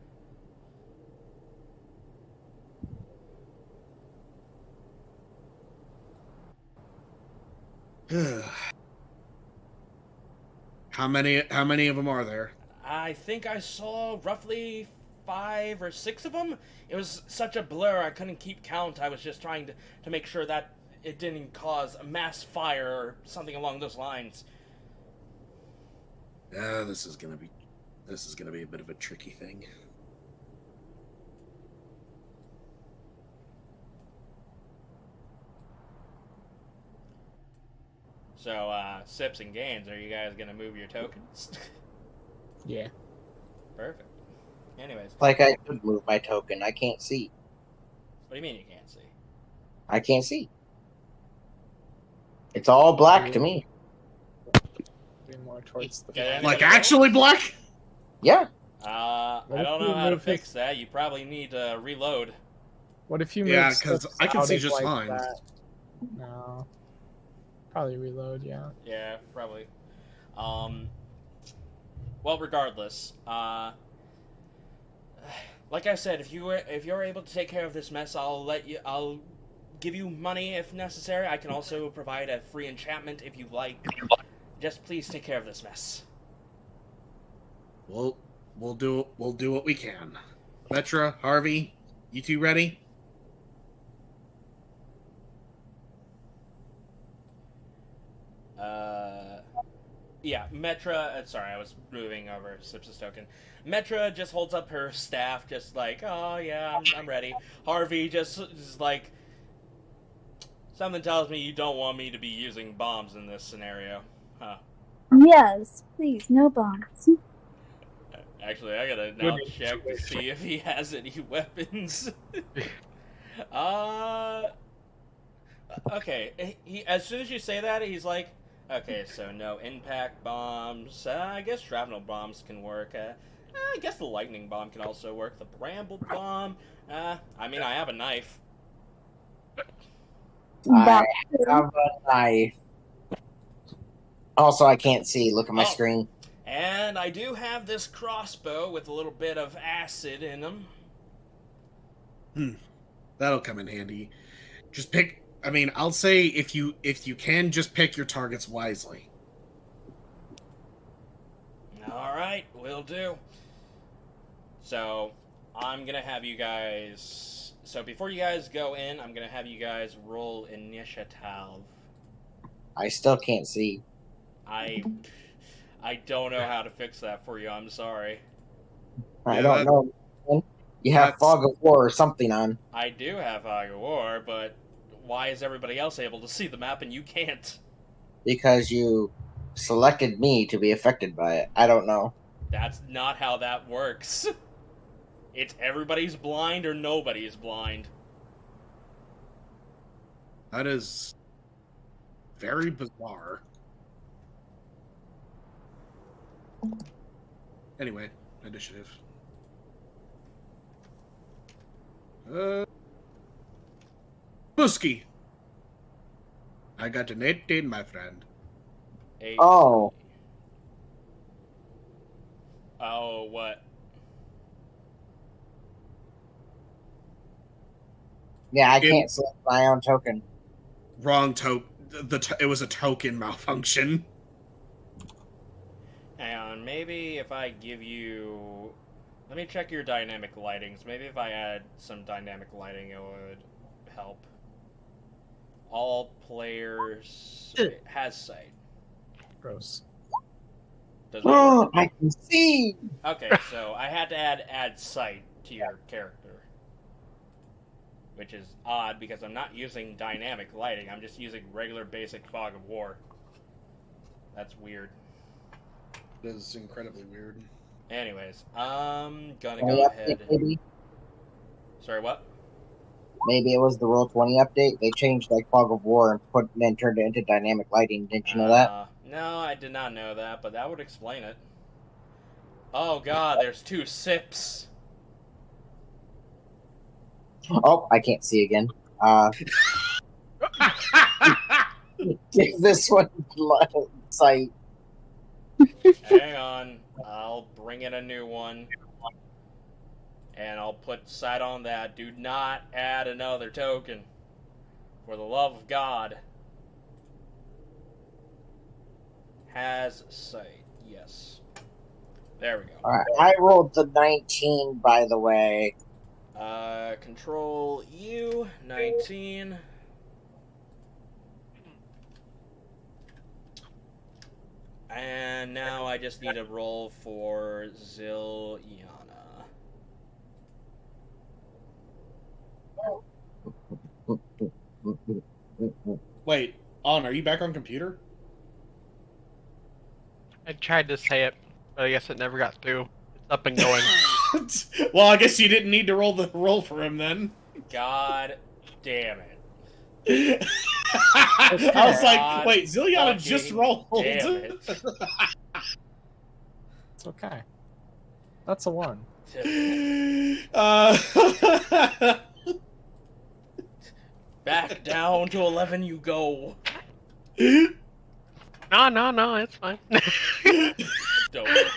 Speaker 8: How many of them are there?
Speaker 1: I think I saw roughly 5 or 6 of them. It was such a blur, I couldn't keep count. I was just trying to make sure that it didn't cause a mass fire or something along those lines.
Speaker 8: This is gonna be a bit of a tricky thing.
Speaker 1: So, Sips and Gains, are you guys gonna move your tokens?
Speaker 6: Yeah.
Speaker 1: Perfect. Anyways.
Speaker 5: Like I could move my token. I can't see.
Speaker 1: What do you mean you can't see?
Speaker 5: I can't see. It's all black to me.
Speaker 6: More towards the
Speaker 8: like actually black?
Speaker 5: Yeah.
Speaker 1: I don't know how to fix that. You probably need to reload.
Speaker 6: What if you move?
Speaker 8: Yeah, because I can see just
Speaker 6: like
Speaker 8: fine.
Speaker 6: That? No. Probably reload, yeah.
Speaker 1: Yeah, probably. Well, regardless, like I said, if you're able to take care of this mess, I'll give you money if necessary. I can also provide a free enchantment if you like. Just please take care of this mess.
Speaker 8: We'll do what we can. Metra, Harvey, you two ready?
Speaker 1: Yeah, Metra... sorry, I was moving over Sips' token. Metra just holds up her staff, just like, oh, yeah, I'm ready. Harvey just is like... Something tells me you don't want me to be using bombs in this scenario. Huh.
Speaker 9: Yes, please, no bombs.
Speaker 1: Actually, I gotta now check to see if he has any weapons. Okay, as soon as you say that, he's like... Okay, so no impact bombs. I guess shrapnel bombs can work. I guess the lightning bomb can also work. The bramble bomb. I mean, I have a knife.
Speaker 5: I have a knife. Also, I can't see. Look at my screen.
Speaker 1: And I do have this crossbow with a little bit of acid in them.
Speaker 8: That'll come in handy. Just pick... I mean, I'll say if you can, just pick your targets wisely.
Speaker 1: All right, will do. So, I'm gonna have you guys... So, before you guys go in, I'm gonna have you guys roll initiative.
Speaker 5: I still can't see.
Speaker 1: I don't know how to fix that for you, I'm sorry.
Speaker 5: I don't know. You have Fog of War or something on.
Speaker 1: I do have Fog of War, but why is everybody else able to see the map and you can't?
Speaker 5: Because you selected me to be affected by it. I don't know.
Speaker 1: That's not how that works. It's everybody's blind or nobody's blind.
Speaker 8: That is very bizarre. Anyway, initiative. Busky. I got an 18, my friend.
Speaker 1: 8.
Speaker 5: Oh.
Speaker 1: Oh, what?
Speaker 5: Yeah, I can't select my own token.
Speaker 8: Wrong token. It was a token malfunction.
Speaker 1: Hang on, maybe if I give you... Let me check your dynamic lightings. Maybe if I add some dynamic lighting, it would help. All players... has sight.
Speaker 6: Gross.
Speaker 1: Does
Speaker 5: Oh, I can see!
Speaker 1: Okay, so I had to add sight to your character. which is odd because I'm not using dynamic lighting. I'm just using regular basic fog of war. That's weird.
Speaker 8: That is incredibly weird.
Speaker 1: Anyways, I'm gonna go ahead.
Speaker 5: Maybe?
Speaker 1: Sorry, what?
Speaker 5: Maybe it was the Roll20 update. They changed like fog of war and then turned it into dynamic lighting. Didn't you know that?
Speaker 1: No, I did not know that, but that would explain it. Oh god, there's 2 sips.
Speaker 5: Oh, I can't see again. Give this one sight.
Speaker 1: Hang on, I'll bring in a new one. And I'll put sight on that. Do not add another token. For the love of God. Has sight. Yes. There we go.
Speaker 5: Alright, I rolled the 19, by the way.
Speaker 1: Control U, 19. And now I just need to roll for Zilyana.
Speaker 8: Wait, On, are you back on computer?
Speaker 11: I tried to say it, but I guess it never got through. It's up and going.
Speaker 8: Well, I guess you didn't need to roll for him then.
Speaker 1: God damn it.
Speaker 8: I was like, wait, Zilyana
Speaker 1: fucking
Speaker 8: just rolled.
Speaker 1: damn it.
Speaker 6: It's okay. That's a 1.
Speaker 1: Back down to 11 you go.
Speaker 11: No, it's fine.
Speaker 1: Don't do this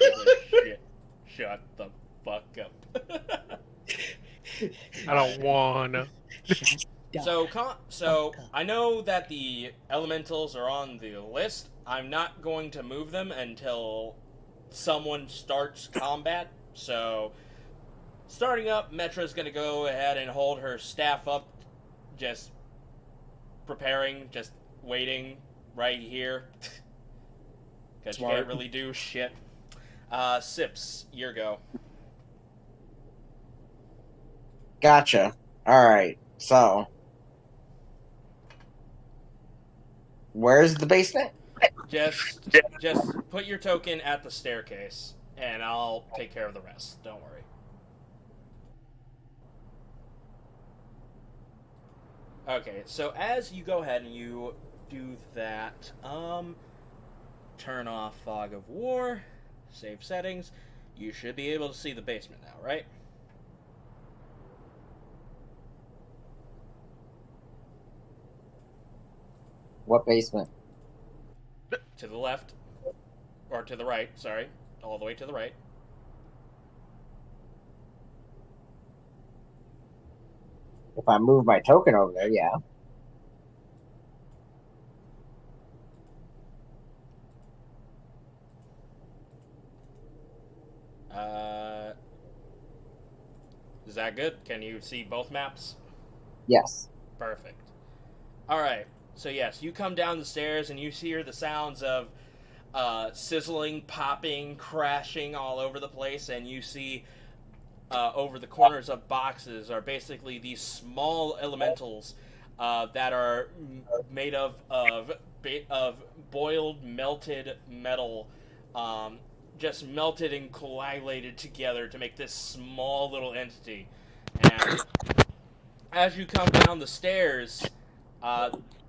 Speaker 1: shit. Shut the fuck up.
Speaker 11: I don't wanna.
Speaker 1: So I know that the elementals are on the list. I'm not going to move them until someone starts combat. So, starting up, Metra's going to go ahead and hold her staff up, just preparing, just waiting right here. Because you can't really do shit. Sips, your go.
Speaker 5: Gotcha. Alright, so. Where's the basement?
Speaker 1: Just put your token at the staircase, and I'll take care of the rest. Don't worry. Okay, so as you go ahead and you do that, turn off Fog of War, save settings, you should be able to see the basement now, right?
Speaker 5: What basement?
Speaker 1: To the left. Or to the right, sorry. All the way to the right.
Speaker 5: If I move my token over there, yeah.
Speaker 1: Is that good? Can you see both maps?
Speaker 5: Yes.
Speaker 1: Perfect. Alright, so yes, you come down the stairs and you hear the sounds of sizzling, popping, crashing all over the place, and you see over the corners of boxes are basically these small elementals that are made of boiled, melted metal, just melted and coagulated together to make this small little entity. And as you come down the stairs,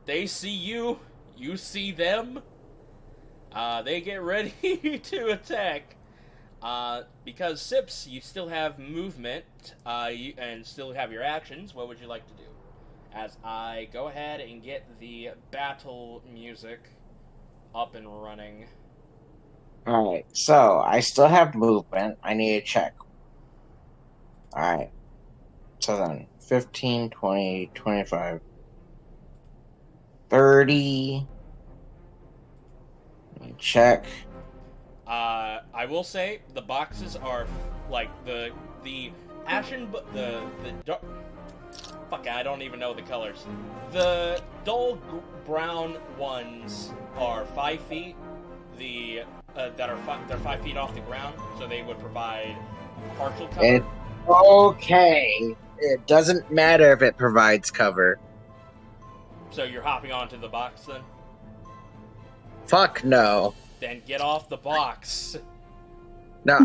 Speaker 1: they see you, you see them. They get ready to attack. Because Sips, you still have movement, and still have your actions. What would you like to do? As I go ahead and get the battle music up and running.
Speaker 5: Alright, so I still have movement. I need to check. Alright. So then, 15, 20, 25, 30. Let me check.
Speaker 1: I will say the boxes are like the ashen, the fuck, I don't even know the colors. The dull brown ones are 5 feet. They're 5 feet off the ground, so they would provide partial cover.
Speaker 5: Okay. It doesn't matter if it provides cover.
Speaker 1: So you're hopping onto the box then?
Speaker 5: Fuck no.
Speaker 1: Then get off the box.
Speaker 5: No,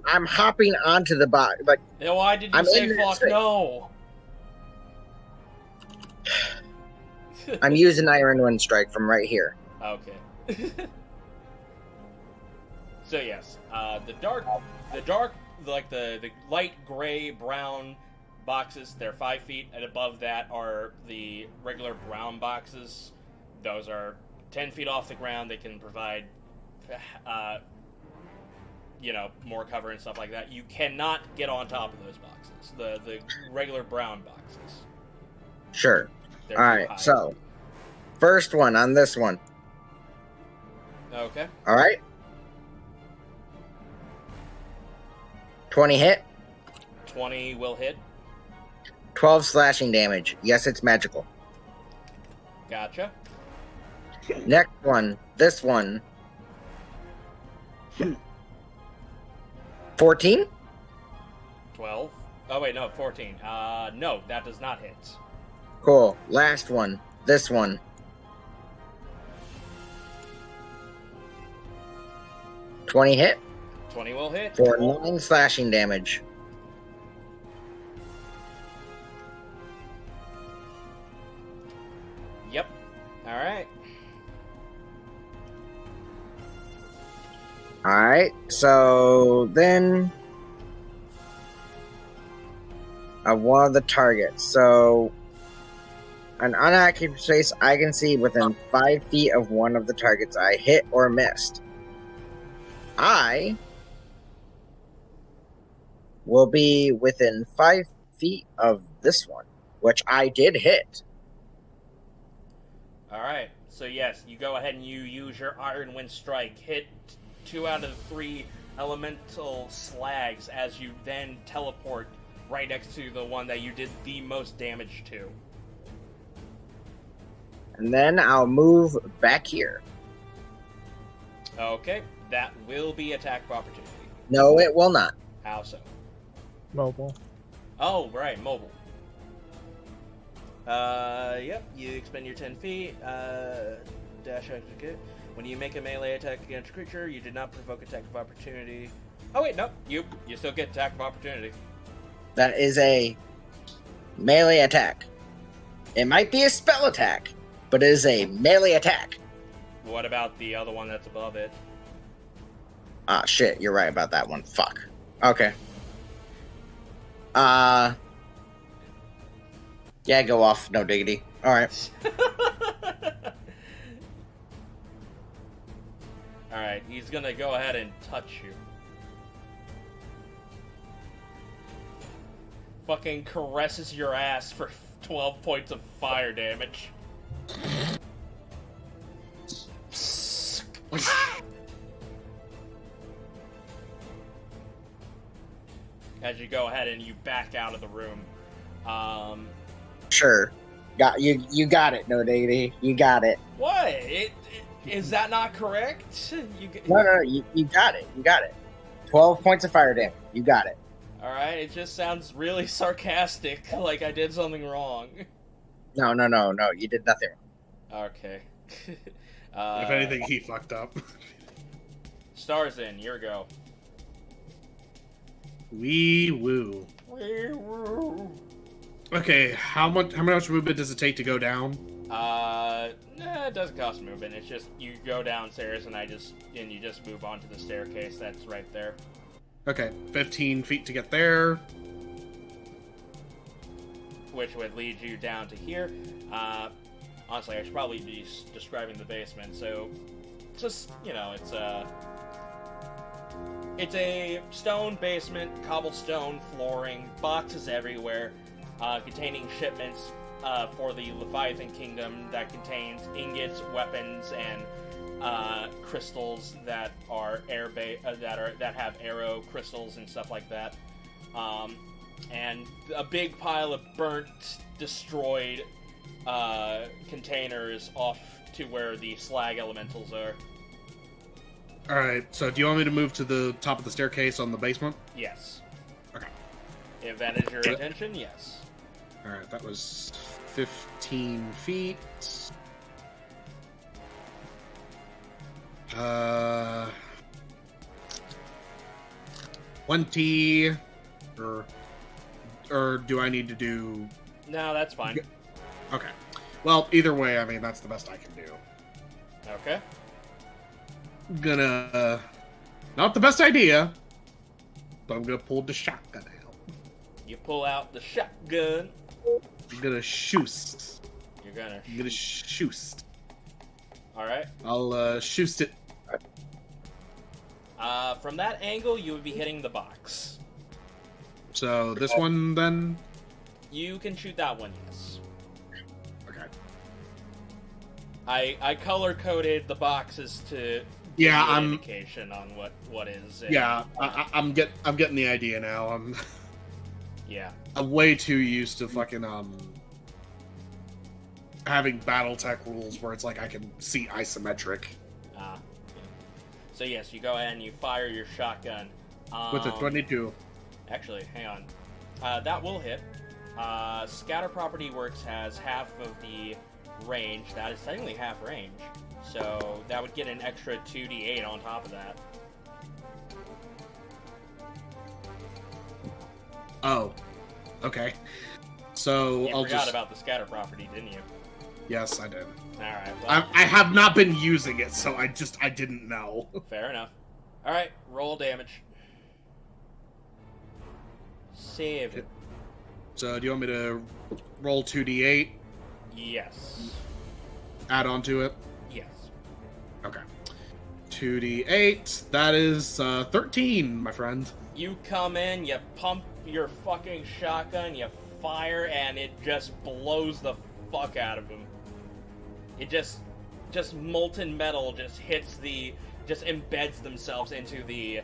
Speaker 5: I'm hopping onto the box. Like,
Speaker 1: Then why did you
Speaker 5: I'm
Speaker 1: say
Speaker 5: in
Speaker 1: fuck
Speaker 5: this-
Speaker 1: no?
Speaker 5: I'm using Iron Wind Strike from right here.
Speaker 1: Okay. So yes, the light gray brown boxes, they're 5 feet, and above that are the regular brown boxes. Those are 10 feet off the ground. They can provide, more cover and stuff like that. You cannot get on top of those boxes. The regular brown boxes.
Speaker 5: Sure.
Speaker 1: They're too
Speaker 5: Alright,
Speaker 1: high.
Speaker 5: so, first one on this one.
Speaker 1: Okay.
Speaker 5: Alright? 20 hit,
Speaker 1: 20 will hit.
Speaker 5: 12 slashing damage. Yes, it's magical.
Speaker 1: Gotcha.
Speaker 5: Next one, this one. 14?
Speaker 1: 12. Oh wait, no, 14. No, that does not hit.
Speaker 5: Cool. Last one, this one. 20 hit
Speaker 1: 20 will hit.
Speaker 5: for 9 slashing damage.
Speaker 1: Yep. Alright.
Speaker 5: Alright, so then of one of the targets. So an unoccupied space I can see within 5 feet of one of the targets I hit or missed. I will be within 5 feet of this one, which I did hit.
Speaker 1: Alright. So yes, you go ahead and you use your Iron Wind Strike. Hit 2 out of 3 elemental slags as you then teleport right next to the one that you did the most damage to.
Speaker 5: And then I'll move back here.
Speaker 1: Okay, that will be attack of opportunity.
Speaker 5: No, it will not.
Speaker 1: How so?
Speaker 6: Mobile.
Speaker 1: Oh, right, mobile. Yep, you expend your 10 feet, dash execute. When you make a melee attack against a creature, you did not provoke attack of opportunity. Oh wait, nope, you still get attack of opportunity.
Speaker 5: That is a melee attack. It might be a spell attack, but it is a melee attack.
Speaker 1: What about the other one that's above it?
Speaker 5: Ah, shit, you're right about that one. Fuck. Okay. Yeah, go off. No diggity. Alright.
Speaker 1: Alright, he's gonna go ahead and touch you. Fucking caresses your ass for 12 points of fire damage. As you go ahead and you back out of the room.
Speaker 5: Sure. You got it, no diggity. You got it.
Speaker 1: What? Is that not correct?
Speaker 5: No, you got it. You got it. 12 points of fire damage. You got it.
Speaker 1: Alright, it just sounds really sarcastic, like I did something wrong.
Speaker 5: No, you did nothing wrong.
Speaker 1: Okay.
Speaker 8: If anything, he fucked up.
Speaker 1: Starzin, your go.
Speaker 8: Wee woo. Okay, how much movement does it take to go down?
Speaker 1: It doesn't cost movement. It's just you go downstairs and you just move onto the staircase that's right there.
Speaker 8: Okay, 15 feet to get there.
Speaker 1: Which would lead you down to here. Honestly, I should probably be describing the basement. So, just, it's a stone basement, cobblestone flooring, boxes everywhere, containing shipments for the Leviathan Kingdom that contains ingots, weapons, and crystals that are that have arrow crystals and stuff like that. And a big pile of burnt, destroyed containers off to where the slag elementals are.
Speaker 8: Alright, so do you want me to move to the top of the staircase on the basement?
Speaker 1: Yes.
Speaker 8: Okay.
Speaker 1: If that is your intention, yes.
Speaker 8: Alright, that was 15 feet. 20, or do I need to do...
Speaker 1: No, that's fine.
Speaker 8: Okay. Well, either way, I mean, that's the best I can do.
Speaker 1: Okay.
Speaker 8: Gonna... not the best idea, but I'm gonna pull the shotgun out.
Speaker 1: You pull out the shotgun.
Speaker 8: I'm gonna shoot.
Speaker 1: You're gonna
Speaker 8: I'm gonna shoot.
Speaker 1: Alright.
Speaker 8: I'll shoot it.
Speaker 1: From that angle, you would be hitting the box.
Speaker 8: So this one then?
Speaker 1: You can shoot that one, yes.
Speaker 8: Okay.
Speaker 1: I color-coded the boxes to
Speaker 8: Yeah,
Speaker 1: give you an
Speaker 8: I'm.
Speaker 1: indication on what is.
Speaker 8: Yeah, I'm getting the idea now.
Speaker 1: Yeah.
Speaker 8: I'm way too used to fucking having BattleTech rules where it's like I can see isometric.
Speaker 1: Yeah. So yes, you go ahead and you fire your shotgun.
Speaker 8: With a 22.
Speaker 1: Actually, hang on. That will hit. Scatter Property Works has half of the range. That is technically half range. So that would get an extra 2d8 on top of that.
Speaker 8: Oh. Okay. So
Speaker 1: You
Speaker 8: I'll
Speaker 1: forgot
Speaker 8: just...
Speaker 1: about the Scatter Property, didn't you?
Speaker 8: Yes, I did.
Speaker 1: Alright, well...
Speaker 8: I have not been using it, so I didn't know.
Speaker 1: Fair enough. Alright, roll damage. 7.
Speaker 8: So do you want me to roll 2d8?
Speaker 1: Yes.
Speaker 8: Add on to it?
Speaker 1: Yes.
Speaker 8: Okay. 2d8. That is 13, my friend.
Speaker 1: You come in, you pump your fucking shotgun, you fire, and it just blows the fuck out of him. It just molten metal just hits just embeds themselves into the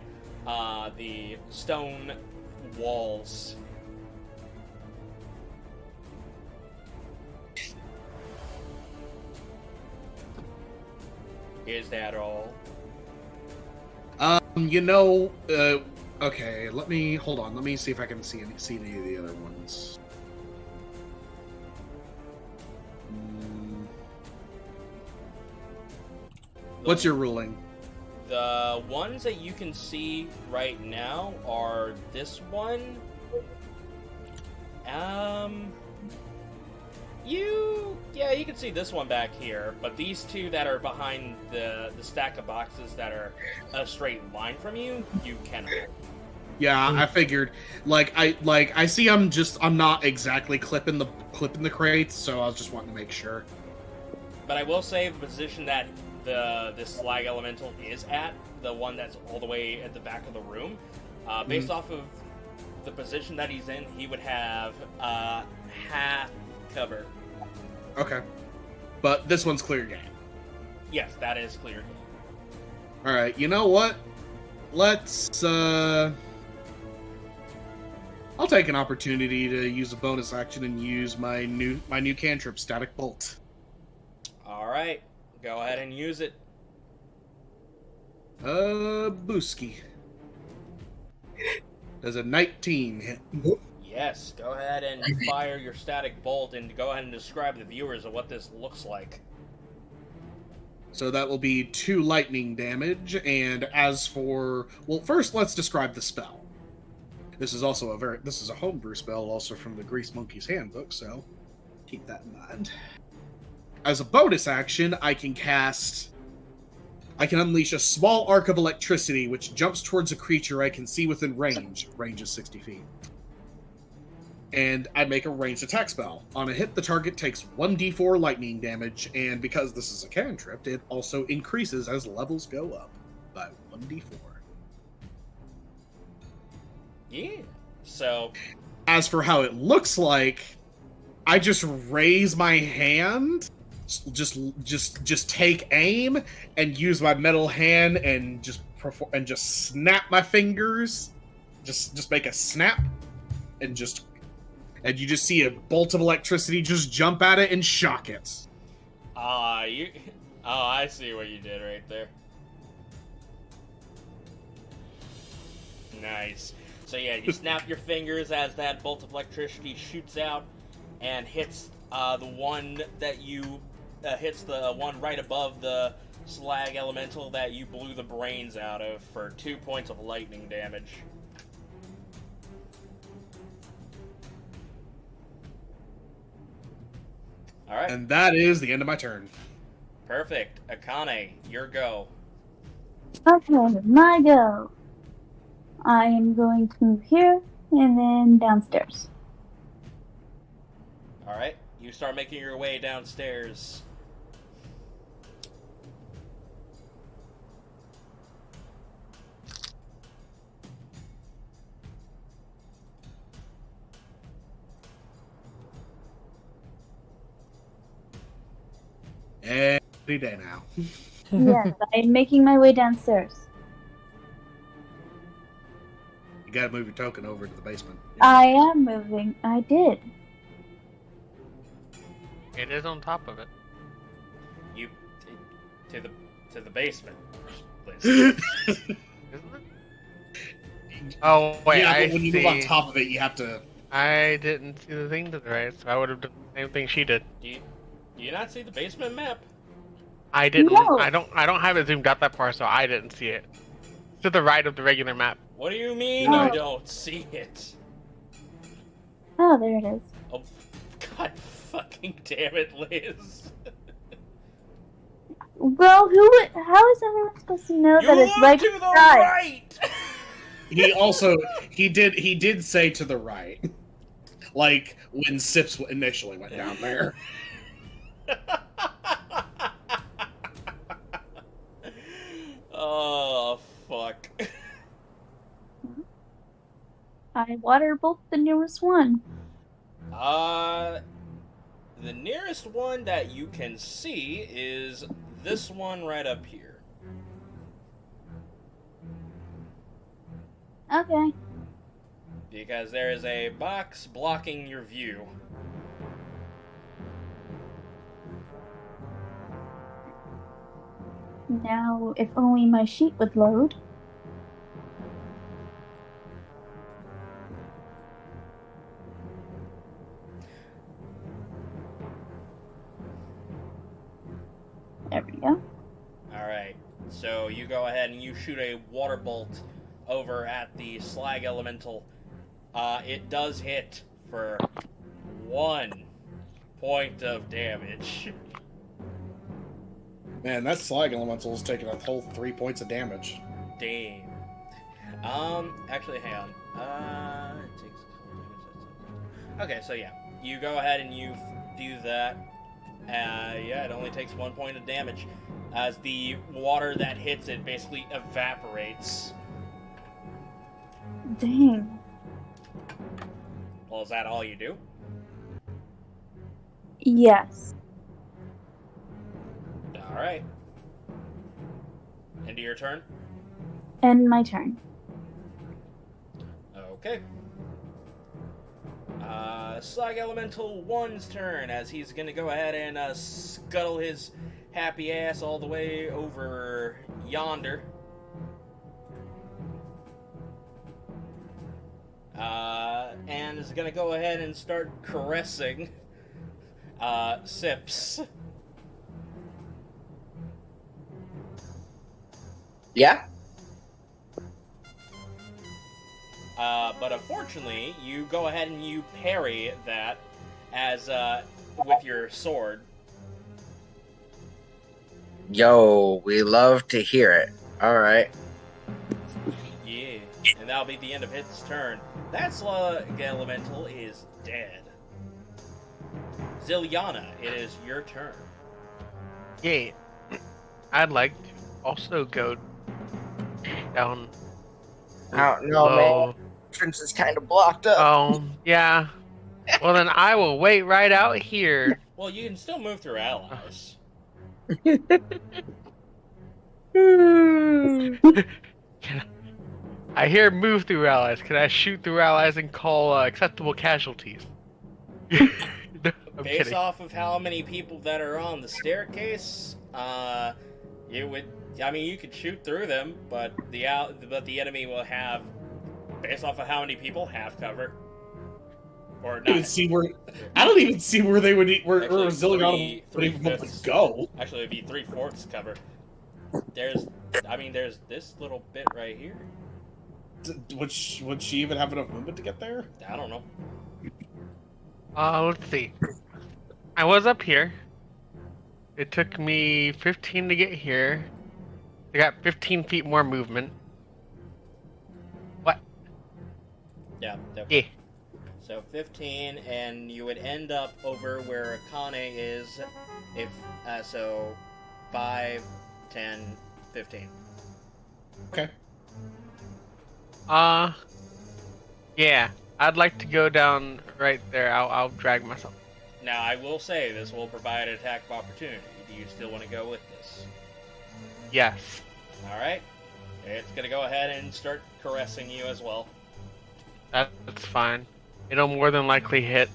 Speaker 1: stone walls. Is that all?
Speaker 8: Okay, hold on, let me see if I can see any of the other ones. What's your ruling?
Speaker 1: The ones that you can see right now are this one. You can see this one back here, but these two that are behind the stack of boxes that are a straight line from you, you cannot.
Speaker 8: Yeah, I figured. I see. I'm not exactly clipping the crates, so I was just wanting to make sure.
Speaker 1: But I will say the position that this slag elemental is at, the one that's all the way at the back of the room, based off of the position that he's in, he would have half cover.
Speaker 8: Okay, but this one's clear game.
Speaker 1: Yes, that is clear game.
Speaker 8: All right, you know what? Let's. I'll take an opportunity to use a bonus action and use my new cantrip, Static Bolt.
Speaker 1: All right, go ahead and use it.
Speaker 8: Booski. There's a 19 hit.
Speaker 1: Yes, go ahead and fire your static bolt and go ahead and describe the viewers of what this looks like.
Speaker 8: So that will be 2 lightning damage, and as for... Well, first let's describe the spell. This is also this is a homebrew spell, also from the Grease Monkey's Handbook, so keep that in mind. As a bonus action, I can unleash a small arc of electricity, which jumps towards a creature I can see within range. Range is 60 feet. And I make a ranged attack spell. On a hit, the target takes 1d4 lightning damage, and because this is a cantrip, it also increases as levels go up by 1d4.
Speaker 1: Yeah. So,
Speaker 8: as for how it looks like, I just raise my hand, just take aim, and use my metal hand and just snap my fingers, just make a snap, and you just see a bolt of electricity just jump at it and shock it.
Speaker 1: I see what you did right there. Nice. So yeah, you snap your fingers as that bolt of electricity shoots out and hits the one that you hits the one right above the slag elemental that you blew the brains out of for 2 points of lightning damage. All right.
Speaker 8: And that is the end of my turn.
Speaker 1: Perfect. Akane, your go.
Speaker 9: Okay, my go. I am going to move here and then downstairs.
Speaker 1: All right. You start making your way downstairs.
Speaker 8: Every day now.
Speaker 9: Yes, I'm making my way downstairs.
Speaker 8: You gotta move your token over to the basement.
Speaker 9: I am moving. I did.
Speaker 11: It is on top of it.
Speaker 1: You to the basement, please.
Speaker 11: Isn't it? Oh, wait,
Speaker 8: yeah,
Speaker 11: I
Speaker 8: but when you
Speaker 11: see.
Speaker 8: move on top of it, you have to.
Speaker 11: I didn't see the thing to the right, so I would have done the same thing she did.
Speaker 1: Do you not see the basement map?
Speaker 11: I didn't.
Speaker 9: No.
Speaker 11: I don't have it zoomed out that far, so I didn't see it. To the right of the regular map.
Speaker 1: What do you mean
Speaker 9: Oh.
Speaker 1: you don't see it?
Speaker 9: Oh, there it is.
Speaker 1: Oh, god fucking damn it, Liz.
Speaker 9: Well, how is everyone supposed to know
Speaker 1: You
Speaker 9: that it's
Speaker 1: look
Speaker 9: right
Speaker 1: to the
Speaker 9: beside?
Speaker 1: right!
Speaker 8: He did say to the right. Like when Sips initially went down there.
Speaker 1: Oh, fuck.
Speaker 9: I water bolt the nearest one.
Speaker 1: The nearest one that you can see is this one right up here.
Speaker 9: Okay.
Speaker 1: Because there is a box blocking your view.
Speaker 9: Now, if only my sheet would load. There we go.
Speaker 1: Alright, so you go ahead and you shoot a water bolt over at the slag elemental. It does hit for 1 point of damage.
Speaker 8: Man, that slag elemental is taking a whole 3 points of damage.
Speaker 1: Damn. Actually, hang on. It takes okay, so yeah. You go ahead and you do that. Yeah, it only takes 1 point of damage. As the water that hits it basically evaporates.
Speaker 9: Dang.
Speaker 1: Well, is that all you do?
Speaker 9: Yes.
Speaker 1: Alright. End of your turn?
Speaker 9: End my turn.
Speaker 1: Okay. Slag Elemental 1's turn, as he's gonna go ahead and scuttle his happy ass all the way over yonder. And is gonna go ahead and start caressing Sips.
Speaker 5: Yeah?
Speaker 1: But unfortunately, you go ahead and you parry that as with your sword.
Speaker 5: Yo, we love to hear it. Alright.
Speaker 1: Yeah, and that'll be the end of his turn. That Slug Elemental is dead. Zilyana, it is your turn.
Speaker 11: Yay. I'd like to also go down.
Speaker 5: I don't know,
Speaker 11: low.
Speaker 5: man. Entrance is kind of blocked up.
Speaker 11: Oh, yeah. Well, then I will wait right out here.
Speaker 1: Well, you can still move through allies.
Speaker 11: I hear move through allies. Can I shoot through allies and call acceptable casualties? No, I'm
Speaker 1: Based
Speaker 11: kidding.
Speaker 1: off of how many people that are on the staircase, you would. I mean, you could shoot through them, but the enemy will have Based off of how many people, half cover. Or
Speaker 8: I don't even
Speaker 1: not.
Speaker 8: see where. I don't even see where they would. Where
Speaker 1: Actually,
Speaker 8: Zilyana would even be able to go.
Speaker 1: Actually, it'd be 3/4 cover. There's this little bit right here.
Speaker 8: Would she even have enough movement to get there?
Speaker 1: I don't know.
Speaker 11: Let's see. I was up here. It took me 15 to get here. I got 15 feet more movement. What?
Speaker 1: Yeah.
Speaker 11: Yeah.
Speaker 1: So 15, and you would end up over where Akane is, if, so 5, 10, 15.
Speaker 8: Okay.
Speaker 11: Yeah. I'd like to go down right there. I'll drag myself.
Speaker 1: Now, I will say, this will provide an attack of opportunity. Do you still want to go with this?
Speaker 11: Yes.
Speaker 1: Alright. It's gonna go ahead and start caressing you as well.
Speaker 11: That's fine. It'll more than likely hit.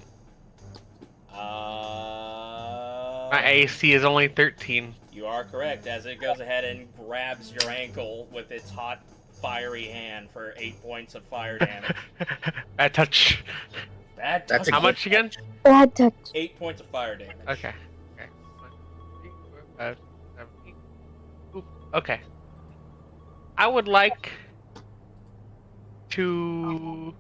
Speaker 11: My AC is only 13.
Speaker 1: You are correct, as it goes ahead and grabs your ankle with its hot, fiery hand for 8 points of fire damage.
Speaker 11: Bad touch.
Speaker 1: Bad touch.
Speaker 11: How much again?
Speaker 2: Bad touch.
Speaker 1: 8 points of fire damage.
Speaker 11: Okay. Okay. 1, 2, 3, 4, 5, 7, 8. Oop. Okay. I would like to.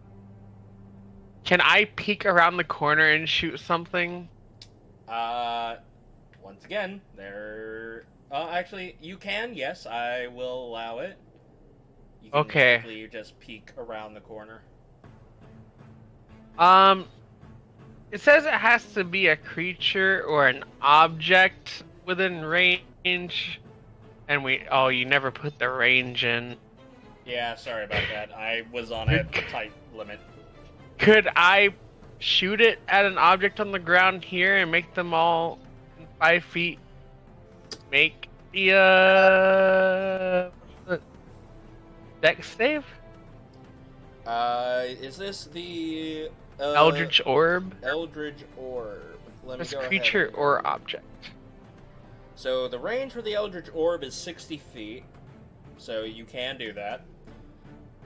Speaker 11: Can I peek around the corner and shoot something?
Speaker 1: Once again, actually, you can, yes, I will allow it. You can
Speaker 11: Okay.
Speaker 1: quickly just peek around the corner.
Speaker 11: It says it has to be a creature or an object within range, and you never put the range in.
Speaker 1: Yeah, sorry about that. I was on a tight limit.
Speaker 11: Could I shoot it at an object on the ground here and make them all 5 feet? Make the dex save?
Speaker 1: Is this the
Speaker 11: Eldritch Orb?
Speaker 1: Eldritch Orb. Let me
Speaker 11: This
Speaker 1: go
Speaker 11: creature
Speaker 1: ahead.
Speaker 11: or object.
Speaker 1: So the range for the Eldritch Orb is 60 feet, so you can do that.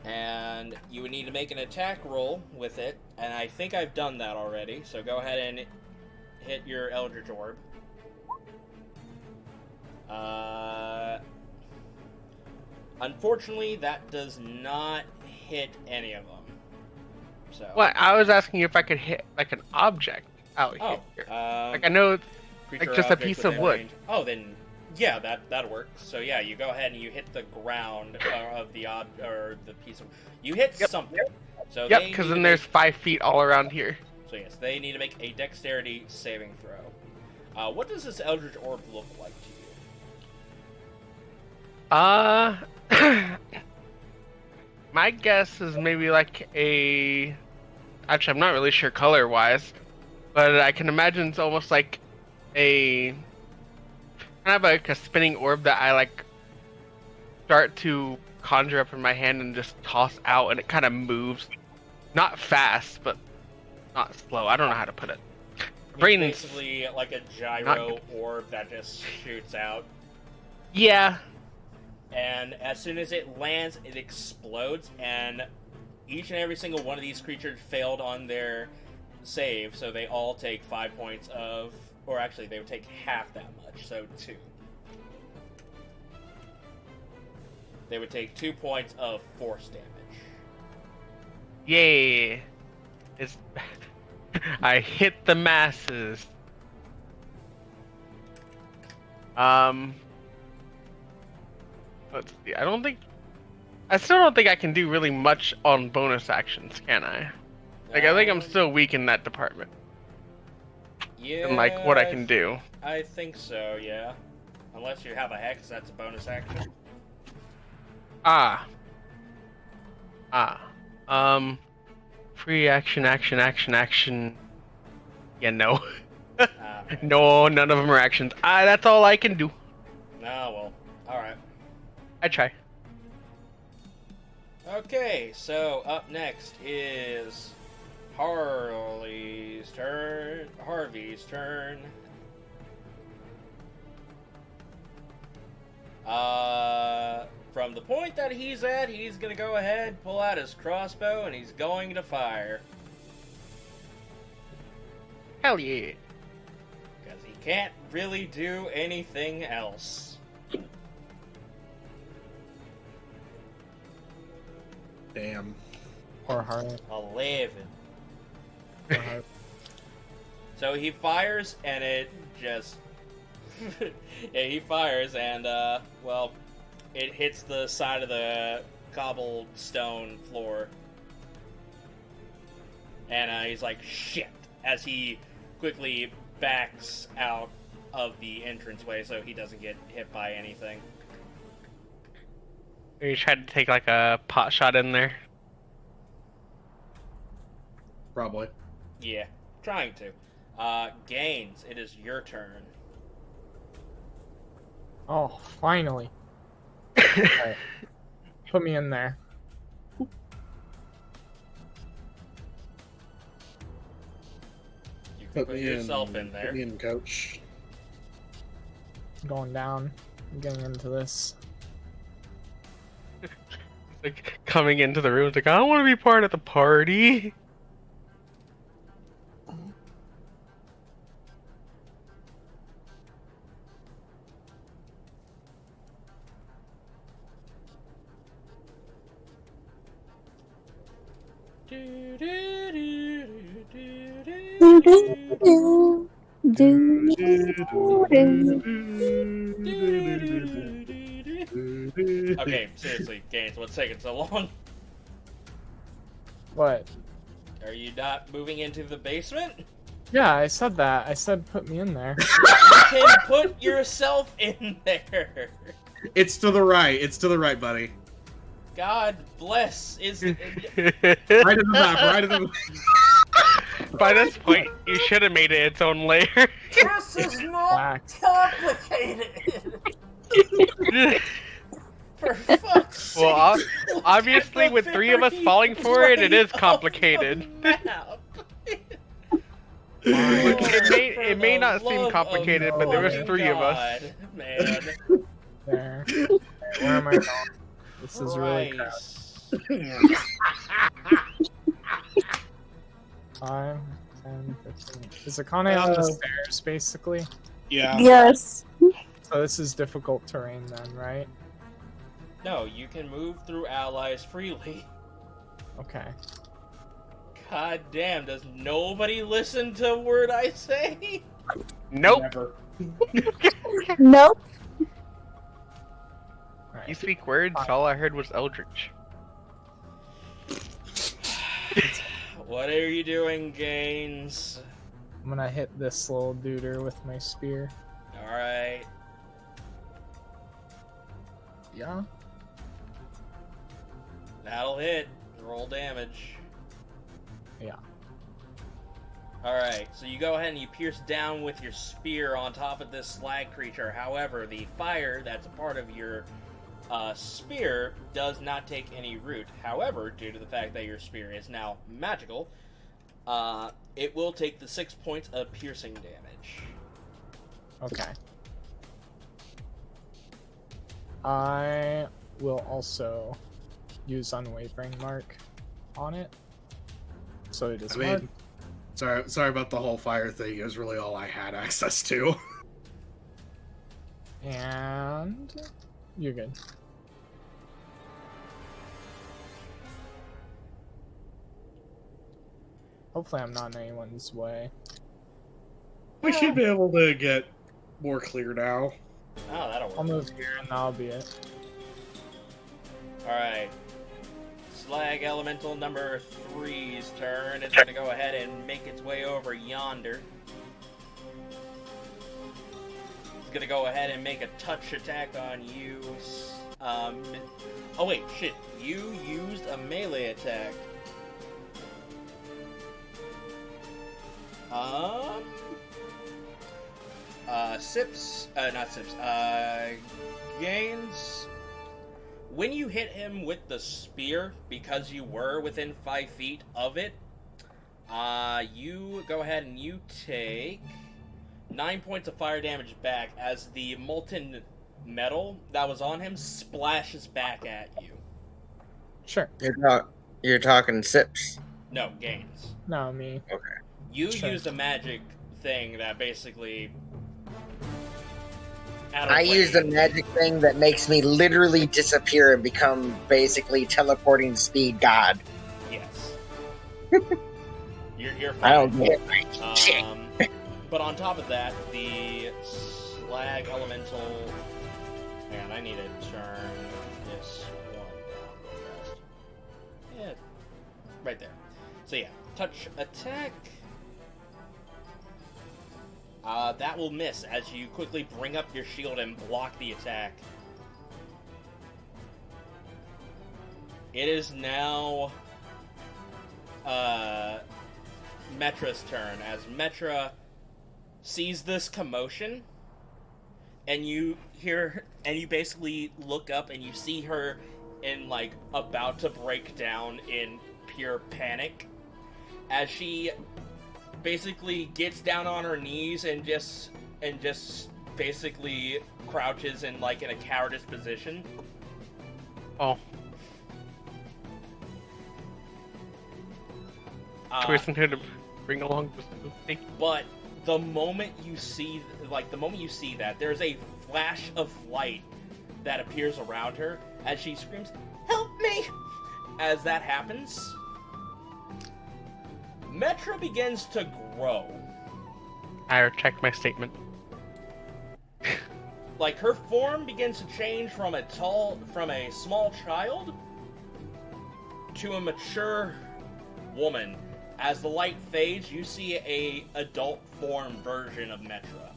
Speaker 1: And you would need to make an attack roll with it, and I think I've done that already, so go ahead and hit your Eldritch Orb. Unfortunately, that does not hit any of them. So.
Speaker 11: What? I was asking you if I could hit like an object out here. Like I know,
Speaker 1: creature
Speaker 11: like just a
Speaker 1: object
Speaker 11: piece of
Speaker 1: within
Speaker 11: wood.
Speaker 1: range. Oh, then yeah, that'll work. So yeah, you go ahead and you hit the ground of the or the piece of. You hit something. So
Speaker 11: Yep, because then there's 5 feet all around here.
Speaker 1: So yes, they need to make a dexterity saving throw. What does this Eldritch Orb look like to you?
Speaker 11: My guess is maybe like a. Actually, I'm not really sure color-wise, but I can imagine it's almost like a kind of like a spinning orb that I like start to conjure up in my hand and just toss out, and it kind of moves, not fast, but not slow. I don't know how to put it.
Speaker 1: It's
Speaker 11: Brain's
Speaker 1: basically like a gyro orb that just shoots out.
Speaker 11: Yeah.
Speaker 1: And as soon as it lands, it explodes, and each and every single one of these creatures failed on their save, so they all take 5 points of, or actually they would take half that much, so 2. They would take 2 points of force damage.
Speaker 11: Yay! It's I hit the masses. Let's see. I still don't think I can do really much on bonus actions, can I? Like, I think I'm still weak in that department.
Speaker 1: Yeah.
Speaker 11: And like what I can do.
Speaker 1: I think so, yeah. Unless you have a hex, that's a bonus action.
Speaker 11: Free action. Yeah, no. No, none of them are actions. That's all I can do.
Speaker 1: No, well, alright.
Speaker 11: I try.
Speaker 1: Okay, so up next is Harvey's turn. From from the point that he's at, he's gonna go ahead, pull out his crossbow, and he's going to fire.
Speaker 11: Hell yeah.
Speaker 1: Because he can't really do anything else.
Speaker 8: Damn.
Speaker 6: Poor heart.
Speaker 1: 11.
Speaker 6: Poor heart.
Speaker 1: So he fires, and it just... yeah, he fires, and, well, it hits the side of the cobblestone floor. And he's like, shit, as he quickly backs out of the entranceway so he doesn't get hit by anything.
Speaker 11: You tried to take like a pot shot in there.
Speaker 8: Probably.
Speaker 1: Yeah, trying to. Gaines, it is your turn.
Speaker 6: Oh, finally. Alright. Put me in there.
Speaker 1: You can put
Speaker 8: me
Speaker 1: yourself in there.
Speaker 8: Put me in, coach.
Speaker 6: Going down. I'm getting into this.
Speaker 11: Like coming into the room, it's like, I don't want to be part of the party.
Speaker 1: Okay, seriously, Gaines, what's taking so long?
Speaker 6: What?
Speaker 1: Are you not moving into the basement?
Speaker 6: Yeah, I said that. I said put me in there.
Speaker 1: You can put yourself in there.
Speaker 8: It's to the right. It's to the right, buddy.
Speaker 1: God bless. Is
Speaker 8: Right at the back. Right at the.
Speaker 11: By this point, you should have made it its own layer.
Speaker 1: This is not complicated. For fuck's sake.
Speaker 11: Well, obviously, with three of us falling for it, it is complicated. It may not seem complicated, but there was three of us.
Speaker 1: Man.
Speaker 6: There. Where am I going? This is really crap. 5, 10, 15. Is Akane on the stairs, basically?
Speaker 8: Yeah.
Speaker 9: Yes.
Speaker 6: So this is difficult terrain then, right?
Speaker 1: No, you can move through allies freely.
Speaker 6: Okay.
Speaker 1: God damn, does nobody listen to a word I say?
Speaker 11: Nope.
Speaker 8: Never.
Speaker 9: Nope.
Speaker 11: You speak words, all I heard was Eldritch.
Speaker 1: What are you doing, Gaines?
Speaker 6: I'm gonna hit this little duder with my spear.
Speaker 1: Alright.
Speaker 6: Yeah.
Speaker 1: That'll hit. Roll damage.
Speaker 6: Yeah.
Speaker 1: Alright, so you go ahead and you pierce down with your spear on top of this slag creature. However, the fire that's a part of your spear does not take any root. However, due to the fact that your spear is now magical, it will take the 6 points of piercing damage.
Speaker 6: Okay. I will also use Unwavering Mark on it. So it is marked.
Speaker 8: Sorry about the whole fire thing. It was really all I had access to.
Speaker 6: And you're good. Hopefully I'm not in anyone's way.
Speaker 8: We should be able to get more clear now.
Speaker 1: Oh, that'll work.
Speaker 6: I'll move here and that'll be it.
Speaker 1: Alright. Slag Elemental number 3's turn. It's going to go ahead and make its way over yonder. It's going to go ahead and make a touch attack on you. Oh wait, shit. You used a melee attack. Gaines. When you hit him with the spear, because you were within 5 feet of it, you go ahead and you take 9 points of fire damage back as the molten metal that was on him splashes back at you.
Speaker 6: Sure.
Speaker 5: You're talking sips.
Speaker 1: No, gains.
Speaker 6: No, me.
Speaker 5: Okay.
Speaker 1: You
Speaker 6: Sure.
Speaker 1: used a magic thing that basically...
Speaker 5: I used a magic thing that makes me literally disappear and become basically teleporting speed god.
Speaker 1: Yes. You're fine.
Speaker 5: I don't get shit.
Speaker 1: But on top of that, the slag elemental... Man, I need to turn this one down real fast. Yeah, right there. So yeah, touch attack. That will miss as you quickly bring up your shield and block the attack. It is now Metra's turn, as Metra sees this commotion, and you basically look up and you see her in, like, about to break down in pure panic, as she basically gets down on her knees and just basically crouches in, like, in a cowardice position.
Speaker 11: Oh. Wasn't here to bring along the thing.
Speaker 1: But the moment you see that, there's a flash of light that appears around her as she screams, "Help me!" As that happens, Metra begins to grow.
Speaker 11: I retract my statement.
Speaker 1: Like, her form begins to change from a small child to a mature woman. As the light fades, you see a adult form version of Metra.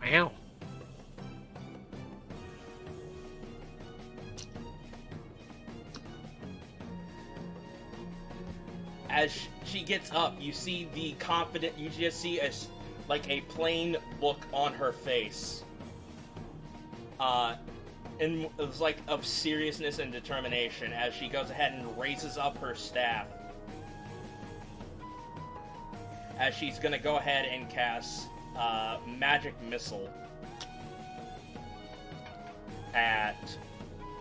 Speaker 11: Wow.
Speaker 1: As she gets up, you see you just see a plain look on her face. And it's like of seriousness and determination as she goes ahead and raises up her staff. As she's gonna go ahead and cast Magic Missile at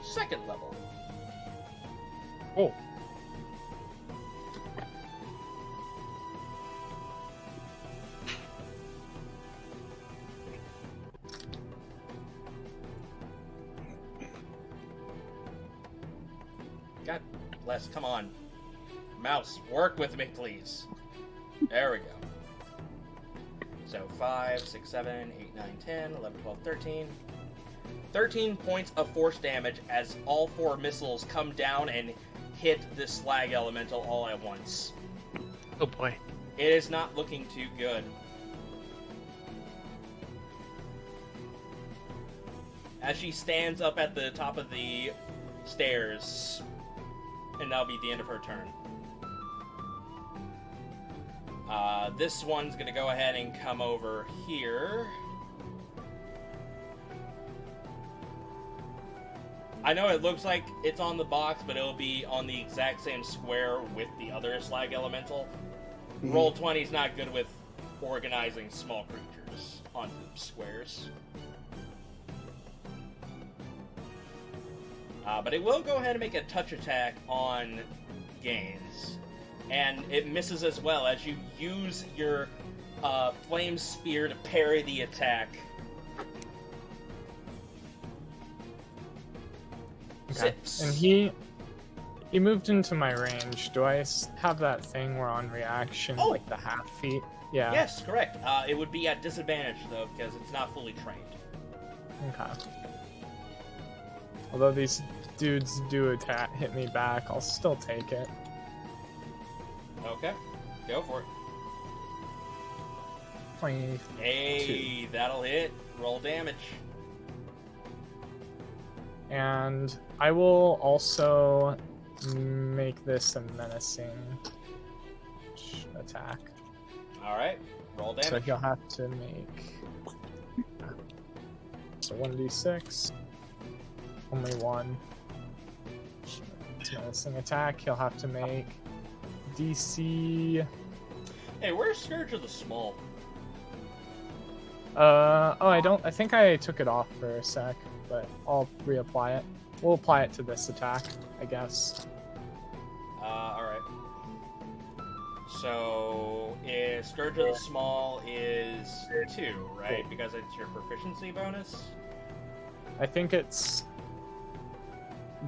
Speaker 1: 2nd level.
Speaker 11: Oh.
Speaker 1: God bless, come on. Mouse, work with me, please. There we go. So 5, 6, 7, 8, 9, 10, 11, 12, 13. 13 points of force damage as all 4 missiles come down and hit this slag elemental all at once.
Speaker 11: Oh boy.
Speaker 1: It is not looking too good. As she stands up at the top of the stairs, and that'll be the end of her turn. This one's gonna go ahead and come over here. I know it looks like it's on the box, but it'll be on the exact same square with the other slag elemental. Mm-hmm. Roll20 is not good with organizing small creatures onto squares. But it will go ahead and make a touch attack on Gaines. And it misses as well as you use your flame spear to parry the attack.
Speaker 6: Okay. And he moved into my range. Do I have that thing where on reaction, like the half feet? Yeah.
Speaker 1: Yes, correct. It would be at disadvantage, though, because it's not fully trained.
Speaker 6: Okay. Although these dudes do hit me back, I'll still take it.
Speaker 1: Okay, go for it.
Speaker 6: 22.
Speaker 1: Hey, that'll hit. Roll damage.
Speaker 6: And I will also make this a menacing attack.
Speaker 1: Alright, roll damage.
Speaker 6: So he'll have to make... So 1d6. Only one. It's menacing attack. He'll have to make DC...
Speaker 1: Hey, where's Scourge of the Small?
Speaker 6: I think I took it off for a sec, but I'll reapply it. We'll apply it to this attack, I guess.
Speaker 1: Alright. So, Scourge of the Small is 2, right? Because it's your proficiency bonus?
Speaker 6: I think it's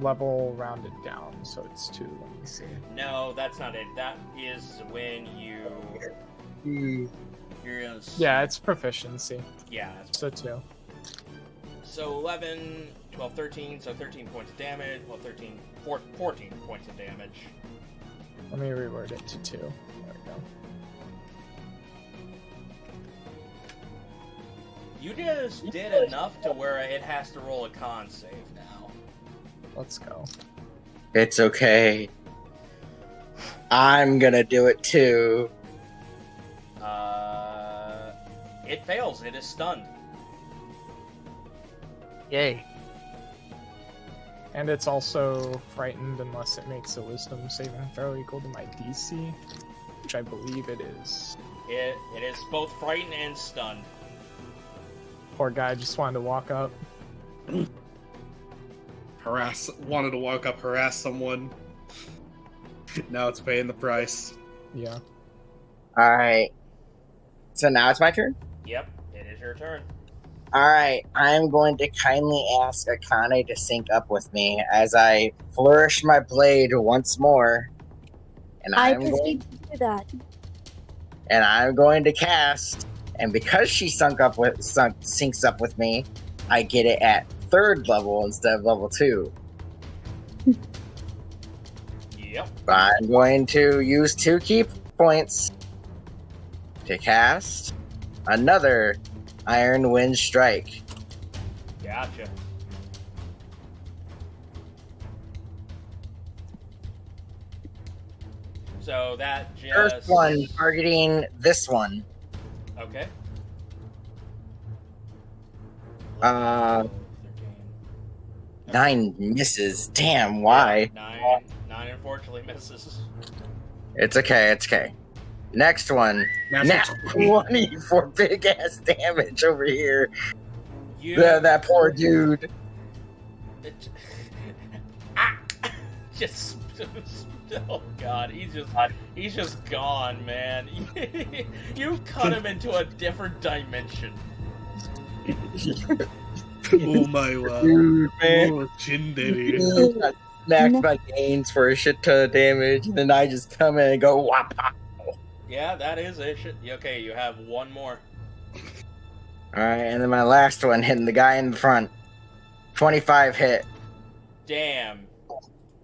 Speaker 6: level rounded down, so it's 2. Let me see.
Speaker 1: No, that's not it. That is when you...
Speaker 6: Yeah, it's proficiency.
Speaker 1: Yeah.
Speaker 6: So 2.
Speaker 1: So 11, 12, 13, so 13 points of damage. Well, 14 points of damage.
Speaker 6: Let me reword it to 2. There we go.
Speaker 1: You just did enough to where it has to roll a con save now.
Speaker 6: Let's go.
Speaker 5: It's okay. I'm gonna do it too.
Speaker 1: It fails. It is stunned.
Speaker 11: Yay.
Speaker 6: And it's also frightened unless it makes a wisdom saving throw equal to my DC, which I believe it is.
Speaker 1: It is both frightened and stunned.
Speaker 6: Poor guy just wanted to walk up.
Speaker 8: Wanted to walk up, harass someone. Now it's paying the price.
Speaker 6: Yeah.
Speaker 5: Alright. So now it's my turn?
Speaker 1: Yep, it is your turn.
Speaker 5: Alright, I'm going to kindly ask Akane to sync up with me as I flourish my blade once more. And
Speaker 9: I
Speaker 5: I'm
Speaker 9: just
Speaker 5: going,
Speaker 9: need to do that.
Speaker 5: and I'm going to cast, and because she syncs up with me, I get it at 3rd level instead of level 2.
Speaker 1: Yep.
Speaker 5: I'm going to use 2 key points to cast another Iron Wind Strike.
Speaker 1: Gotcha. So that just...
Speaker 5: First one targeting this one.
Speaker 1: Okay.
Speaker 5: 9 misses. Damn, why?
Speaker 1: 9 unfortunately misses.
Speaker 5: It's okay. Next one. Now 20 for big ass damage over here. That poor dude.
Speaker 1: Just oh god, he's just gone, man. You cut him into a different dimension.
Speaker 8: Oh my god.
Speaker 5: Dude, man.
Speaker 8: Oh, Chinderi.
Speaker 5: Got smacked by Gaines for a shit ton of damage, and then I just come in and go whop.
Speaker 1: Yeah, that is it. Okay, you have one more.
Speaker 5: Alright, and then my last one hitting the guy in the front. 25 hit.
Speaker 1: Damn.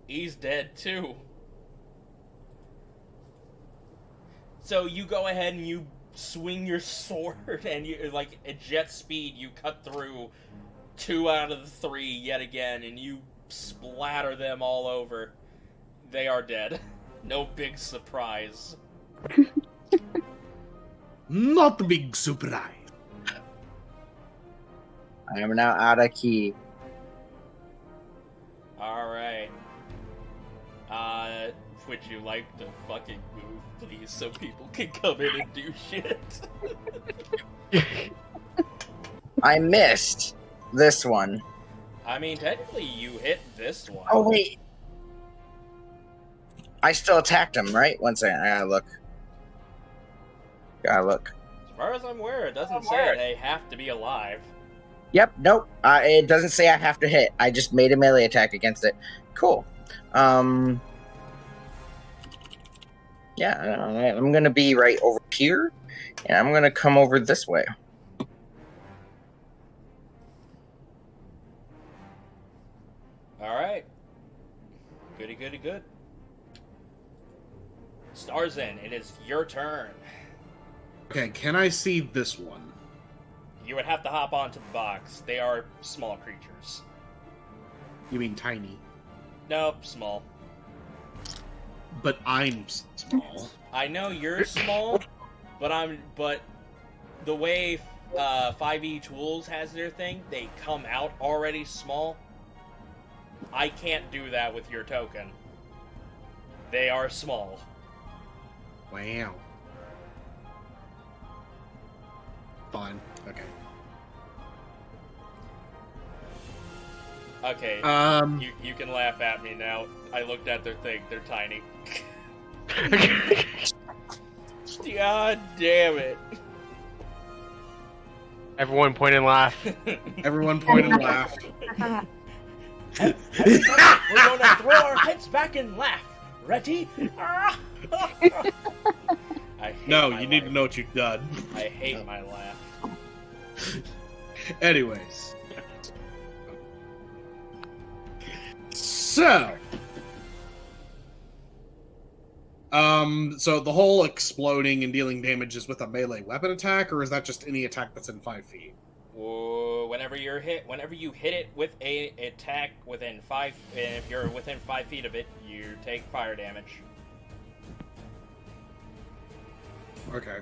Speaker 1: He's dead too. So you go ahead and you swing your sword and you, like, at jet speed, you cut through 2 out of the 3 yet again and you splatter them all over. They are dead. No big surprise.
Speaker 8: Not a big surprise.
Speaker 5: I am now out of key.
Speaker 1: Alright. Would you like to fucking move, please, so people can come in and do shit?
Speaker 5: I missed this one.
Speaker 1: I mean, technically you hit this one.
Speaker 5: Oh, wait. I still attacked him, right? One second, I gotta look.
Speaker 1: As far as I'm aware, it doesn't say they have to be alive.
Speaker 5: Yep, nope. It doesn't say I have to hit. I just made a melee attack against it. Cool. Yeah, I'm gonna be right over here, and I'm gonna come over this way.
Speaker 1: Alright. Goody, goody, good. Starzin, it is your turn.
Speaker 8: Okay, can I see this one?
Speaker 1: You would have to hop onto the box. They are small creatures.
Speaker 8: You mean tiny?
Speaker 1: Nope, small.
Speaker 8: But I'm small.
Speaker 1: I know you're small, but the way 5e Tools has their thing, they come out already small. I can't do that with your token. They are small.
Speaker 8: Wow. fine. Okay.
Speaker 1: Okay. You can laugh at me now. I looked at their thing. They're tiny. God damn it.
Speaker 11: Everyone point and laugh.
Speaker 8: Everyone point and laugh.
Speaker 1: We're gonna throw our heads back and laugh. Ready?
Speaker 8: No, you need to know what you've done.
Speaker 1: I hate my laugh.
Speaker 8: Anyways. So. So the whole exploding and dealing damage is with a melee weapon attack, or is that just any attack that's in 5 feet?
Speaker 1: Whenever you hit it with a attack within 5, and if you're within 5 feet of it, you take fire damage.
Speaker 8: Okay.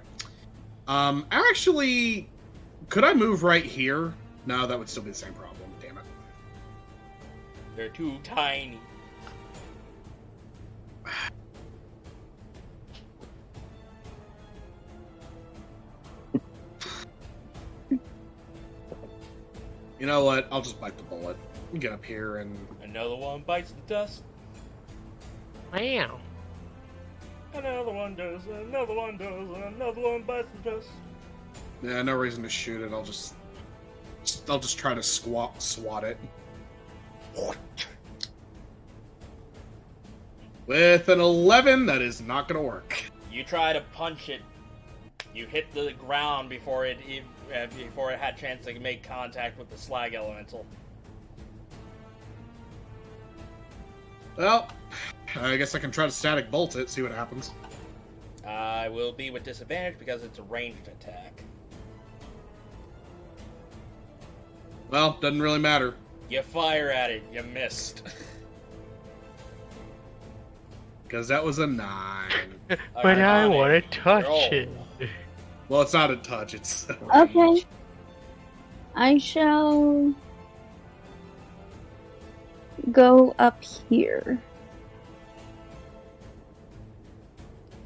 Speaker 8: Actually, could I move right here? No, that would still be the same problem. Damn it.
Speaker 1: They're too tiny.
Speaker 8: You know what? I'll just bite the bullet. Get up here and...
Speaker 1: Another one bites the dust.
Speaker 11: Wow.
Speaker 1: Another one does, another one does, another one bites the dust.
Speaker 8: Yeah, no reason to shoot it. I'll just try to swat it. With an 11, that is not gonna work.
Speaker 1: You try to punch it. You hit the ground before it had a chance to make contact with the slag elemental.
Speaker 8: Well, I guess I can try to static bolt it, see what happens.
Speaker 1: I will be with disadvantage because it's a ranged attack.
Speaker 8: Well, doesn't really matter.
Speaker 1: You fire at it, you missed.
Speaker 8: Because that was a 9.
Speaker 11: But I want to touch it.
Speaker 8: Well, it's not a touch, it's...
Speaker 9: Okay. I shall go up here.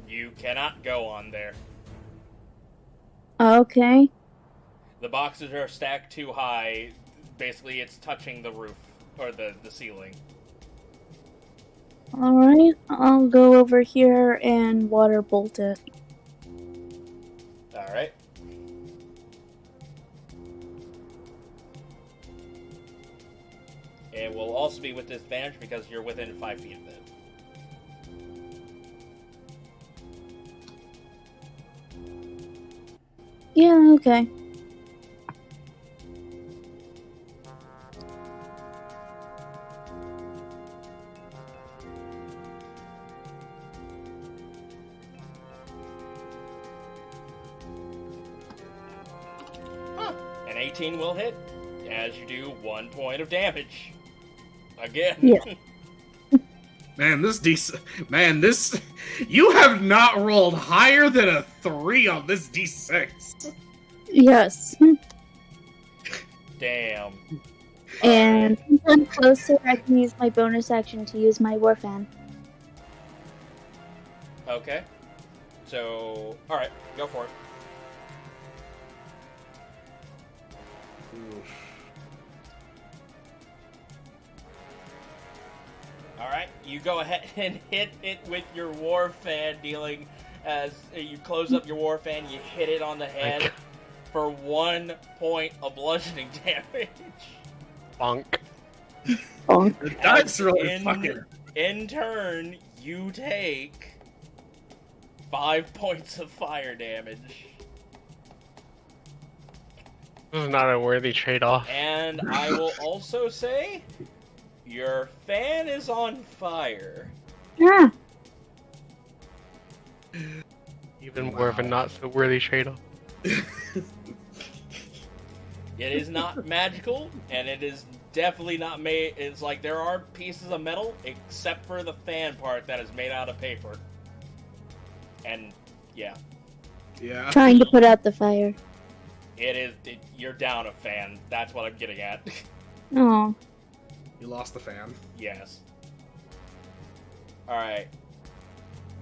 Speaker 1: You cannot go on there.
Speaker 9: Okay.
Speaker 1: The boxes are stacked too high. Basically, it's touching the roof, or the ceiling.
Speaker 9: Alright, I'll go over here and water bolt it.
Speaker 1: Alright. It will also be with disadvantage because you're within 5 feet of it.
Speaker 9: Yeah, okay.
Speaker 1: An 18 will hit, as you do 1 point of damage. Again.
Speaker 9: Yeah.
Speaker 8: this... You have not rolled higher than a 3 on this D6.
Speaker 9: Yes.
Speaker 1: Damn.
Speaker 9: And since I'm closer, I can use my bonus action to use my war fan.
Speaker 1: Okay. So, alright, go for it. Alright, you go ahead and hit it with your war fan, dealing as you close up your war fan, you hit it on the head for 1 point of bludgeoning damage.
Speaker 11: Bonk.
Speaker 9: Bonk.
Speaker 8: That's really fucking...
Speaker 1: In turn, you take 5 points of fire damage.
Speaker 11: This is not a worthy trade-off.
Speaker 1: And I will also say, your fan is on fire.
Speaker 9: Yeah.
Speaker 11: Even more of a not so worthy trade-off.
Speaker 1: It is not magical, and it is definitely not made. It's like there are pieces of metal, except for the fan part that is made out of paper. And yeah,
Speaker 9: Trying to put out the fire.
Speaker 1: You're down a fan. That's what I'm getting at.
Speaker 9: Oh.
Speaker 8: You lost the fan.
Speaker 1: Yes. All right.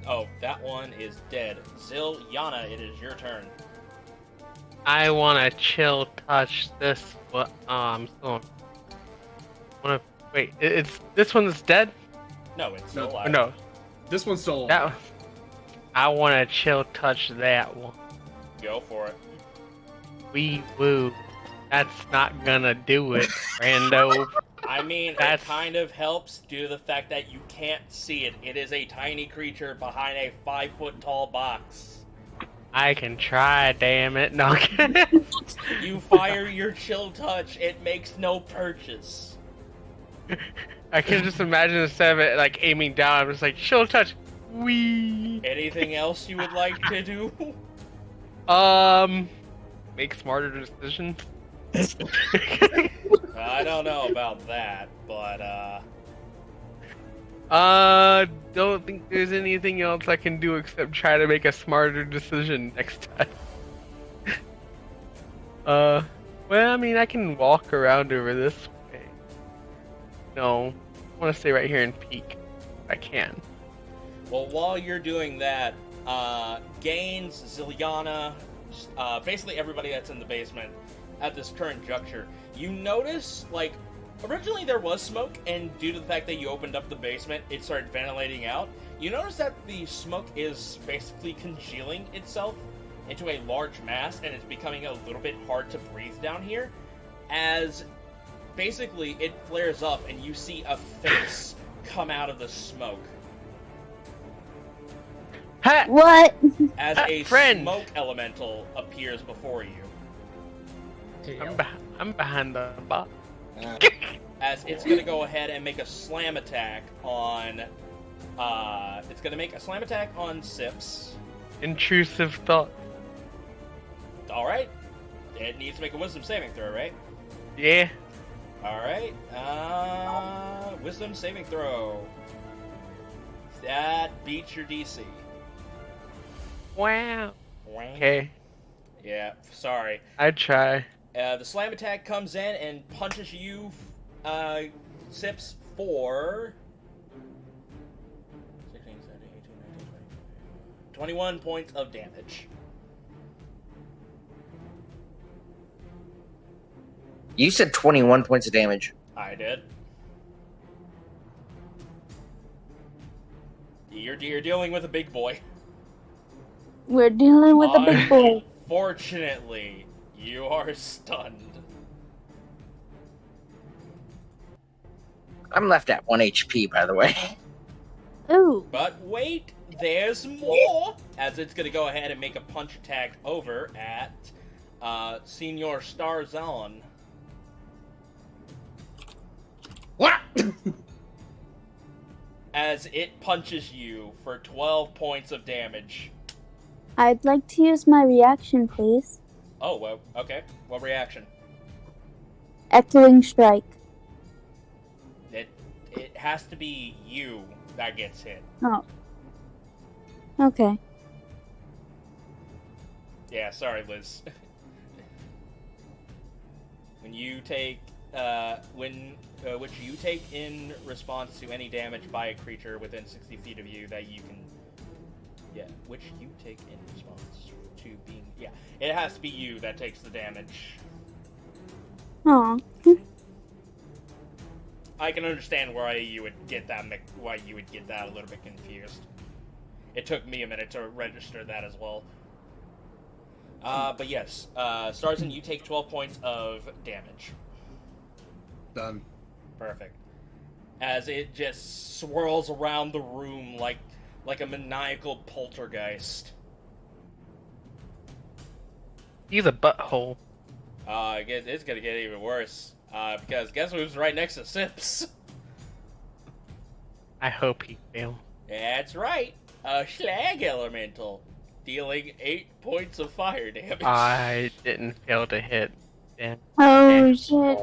Speaker 1: Oh, that one is dead. Zilyana, it is your turn.
Speaker 11: I want to chill touch this. What? I'm still. Want to wait? It's this one that's dead.
Speaker 1: No, it's still
Speaker 8: No,
Speaker 1: alive.
Speaker 11: No,
Speaker 8: This one's still alive.
Speaker 11: that. I want to chill touch that one.
Speaker 1: Go for it.
Speaker 11: Wee woo. That's not gonna do it, Rando.
Speaker 1: I mean,
Speaker 11: That's-
Speaker 1: it kind of helps due to the fact that you can't see it. It is a tiny creature behind a 5-foot-tall box.
Speaker 11: I can try, damn it. No.
Speaker 1: You fire your chill touch, it makes no purchase.
Speaker 11: I can just imagine instead of it like aiming down, I'm just like chill touch. Wee.
Speaker 1: Anything else you would like to do?
Speaker 11: Make smarter decisions.
Speaker 1: I don't know about that, but
Speaker 11: don't think there's anything else I can do except try to make a smarter decision next time. Well, I mean, I can walk around over this way. No, I want to stay right here and peek. If I can.
Speaker 1: well, while you're doing that, Gaines, Zilyana, basically everybody that's in the basement at this current juncture, you notice, like, originally there was smoke, and due to the fact that you opened up the basement, it started ventilating out. You notice that the smoke is basically congealing itself into a large mass, and it's becoming a little bit hard to breathe down here, as basically it flares up and you see a face come out of the smoke.
Speaker 11: Ha!
Speaker 9: What?
Speaker 1: As a
Speaker 11: friend.
Speaker 1: smoke elemental appears before you.
Speaker 11: I'm behind the box.
Speaker 1: As it's gonna go ahead and make a slam attack on Sips.
Speaker 11: Intrusive thought.
Speaker 1: Alright. It needs to make a wisdom saving throw, right?
Speaker 11: Yeah.
Speaker 1: Alright. Wisdom saving throw. That beats your DC.
Speaker 11: Wow. Okay.
Speaker 1: Yeah, sorry.
Speaker 11: I try.
Speaker 1: The slam attack comes in and punches you, Sips, for 16, 17, 18, 19, 20, 21 points of damage.
Speaker 5: You said 21 points of damage.
Speaker 1: I did. You're dealing with a big boy.
Speaker 9: We're dealing with a big boy.
Speaker 1: Fortunately, you are stunned.
Speaker 5: I'm left at 1 HP, by the way.
Speaker 9: Ooh.
Speaker 1: But wait, there's more! As it's gonna go ahead and make a punch attack over at Senior Starzin.
Speaker 8: What?
Speaker 1: As it punches you for 12 points of damage.
Speaker 9: I'd like to use my reaction, please.
Speaker 1: Oh, well, okay. What reaction?
Speaker 9: Echoing strike.
Speaker 1: It has to be you that gets hit.
Speaker 9: Oh. Okay.
Speaker 1: Yeah, sorry, Liz. When you take, which you take in response to any damage by a creature within 60 feet of you that you can, which you take in response to being, it has to be you that takes the damage.
Speaker 9: Aw.
Speaker 1: I can understand why you would get that a little bit confused. It took me a minute to register that as well. But yes, Starzin, you take 12 points of damage.
Speaker 8: Done.
Speaker 1: Perfect. As it just swirls around the room like a maniacal poltergeist.
Speaker 11: He's a butthole.
Speaker 1: It's gonna get even worse. Because guess who's right next to Sips?
Speaker 11: I hope he fails.
Speaker 1: That's right. A slag elemental. Dealing 8 points of fire damage.
Speaker 11: I didn't fail to hit. Damn.
Speaker 9: Oh, shit.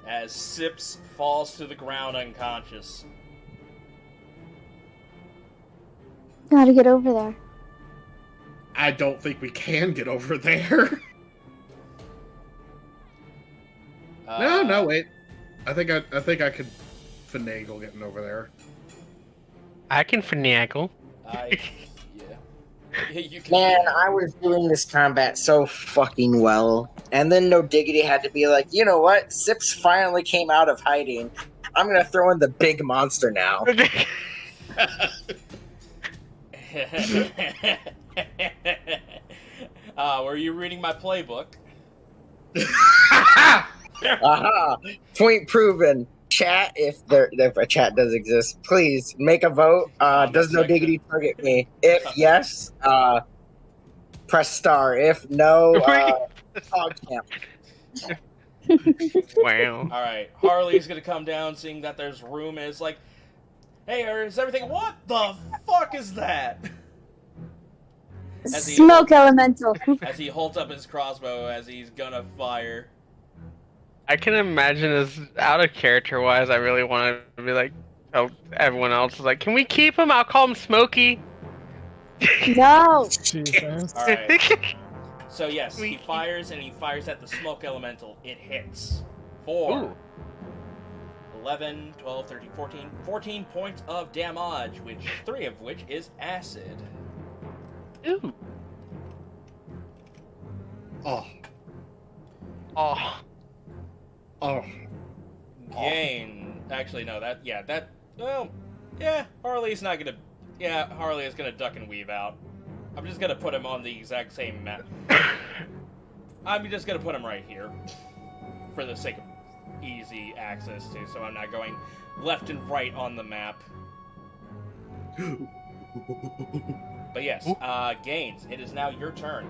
Speaker 1: As Sips falls to the ground unconscious.
Speaker 9: Gotta get over there.
Speaker 8: I don't think we can get over there. No, wait. I think I could finagle getting over there.
Speaker 11: I can finagle.
Speaker 1: Yeah. You can
Speaker 5: Man, I was doing this combat so fucking well. And then No Diggity had to be like, you know what? Sips finally came out of hiding. I'm gonna throw in the big monster now.
Speaker 1: Were you reading my playbook?
Speaker 5: Aha! Point proven. Chat, if a chat does exist, please make a vote. Does No Diggity target me? If yes, press star. If no, hog camp.
Speaker 11: Wow.
Speaker 1: All right, Harley's gonna come down, seeing that there's room. Is like, hey, is everything? What the fuck is that?
Speaker 9: Smoke elemental.
Speaker 1: As he holds up his crossbow, as he's gonna fire.
Speaker 11: I can imagine as out of character wise, I really want to be like, oh, everyone else is like, can we keep him? I'll call him Smokey.
Speaker 9: No.
Speaker 6: Jesus.
Speaker 1: All right. So yes, he fires, and he fires at the smoke elemental. It hits. 4,
Speaker 11: Ooh.
Speaker 1: 11, 12, 13, 14. 14 points of damage, 3 of which is acid.
Speaker 11: Ooh.
Speaker 8: Oh.
Speaker 11: Oh.
Speaker 8: Oh.
Speaker 1: Gain. Actually, no, Harley's not gonna... Yeah, Harley is gonna duck and weave out. I'm just gonna put him on the exact same map. I'm just gonna put him right here. For the sake of easy access to, so I'm not going left and right on the map. But yes, Gaines, it is now your turn.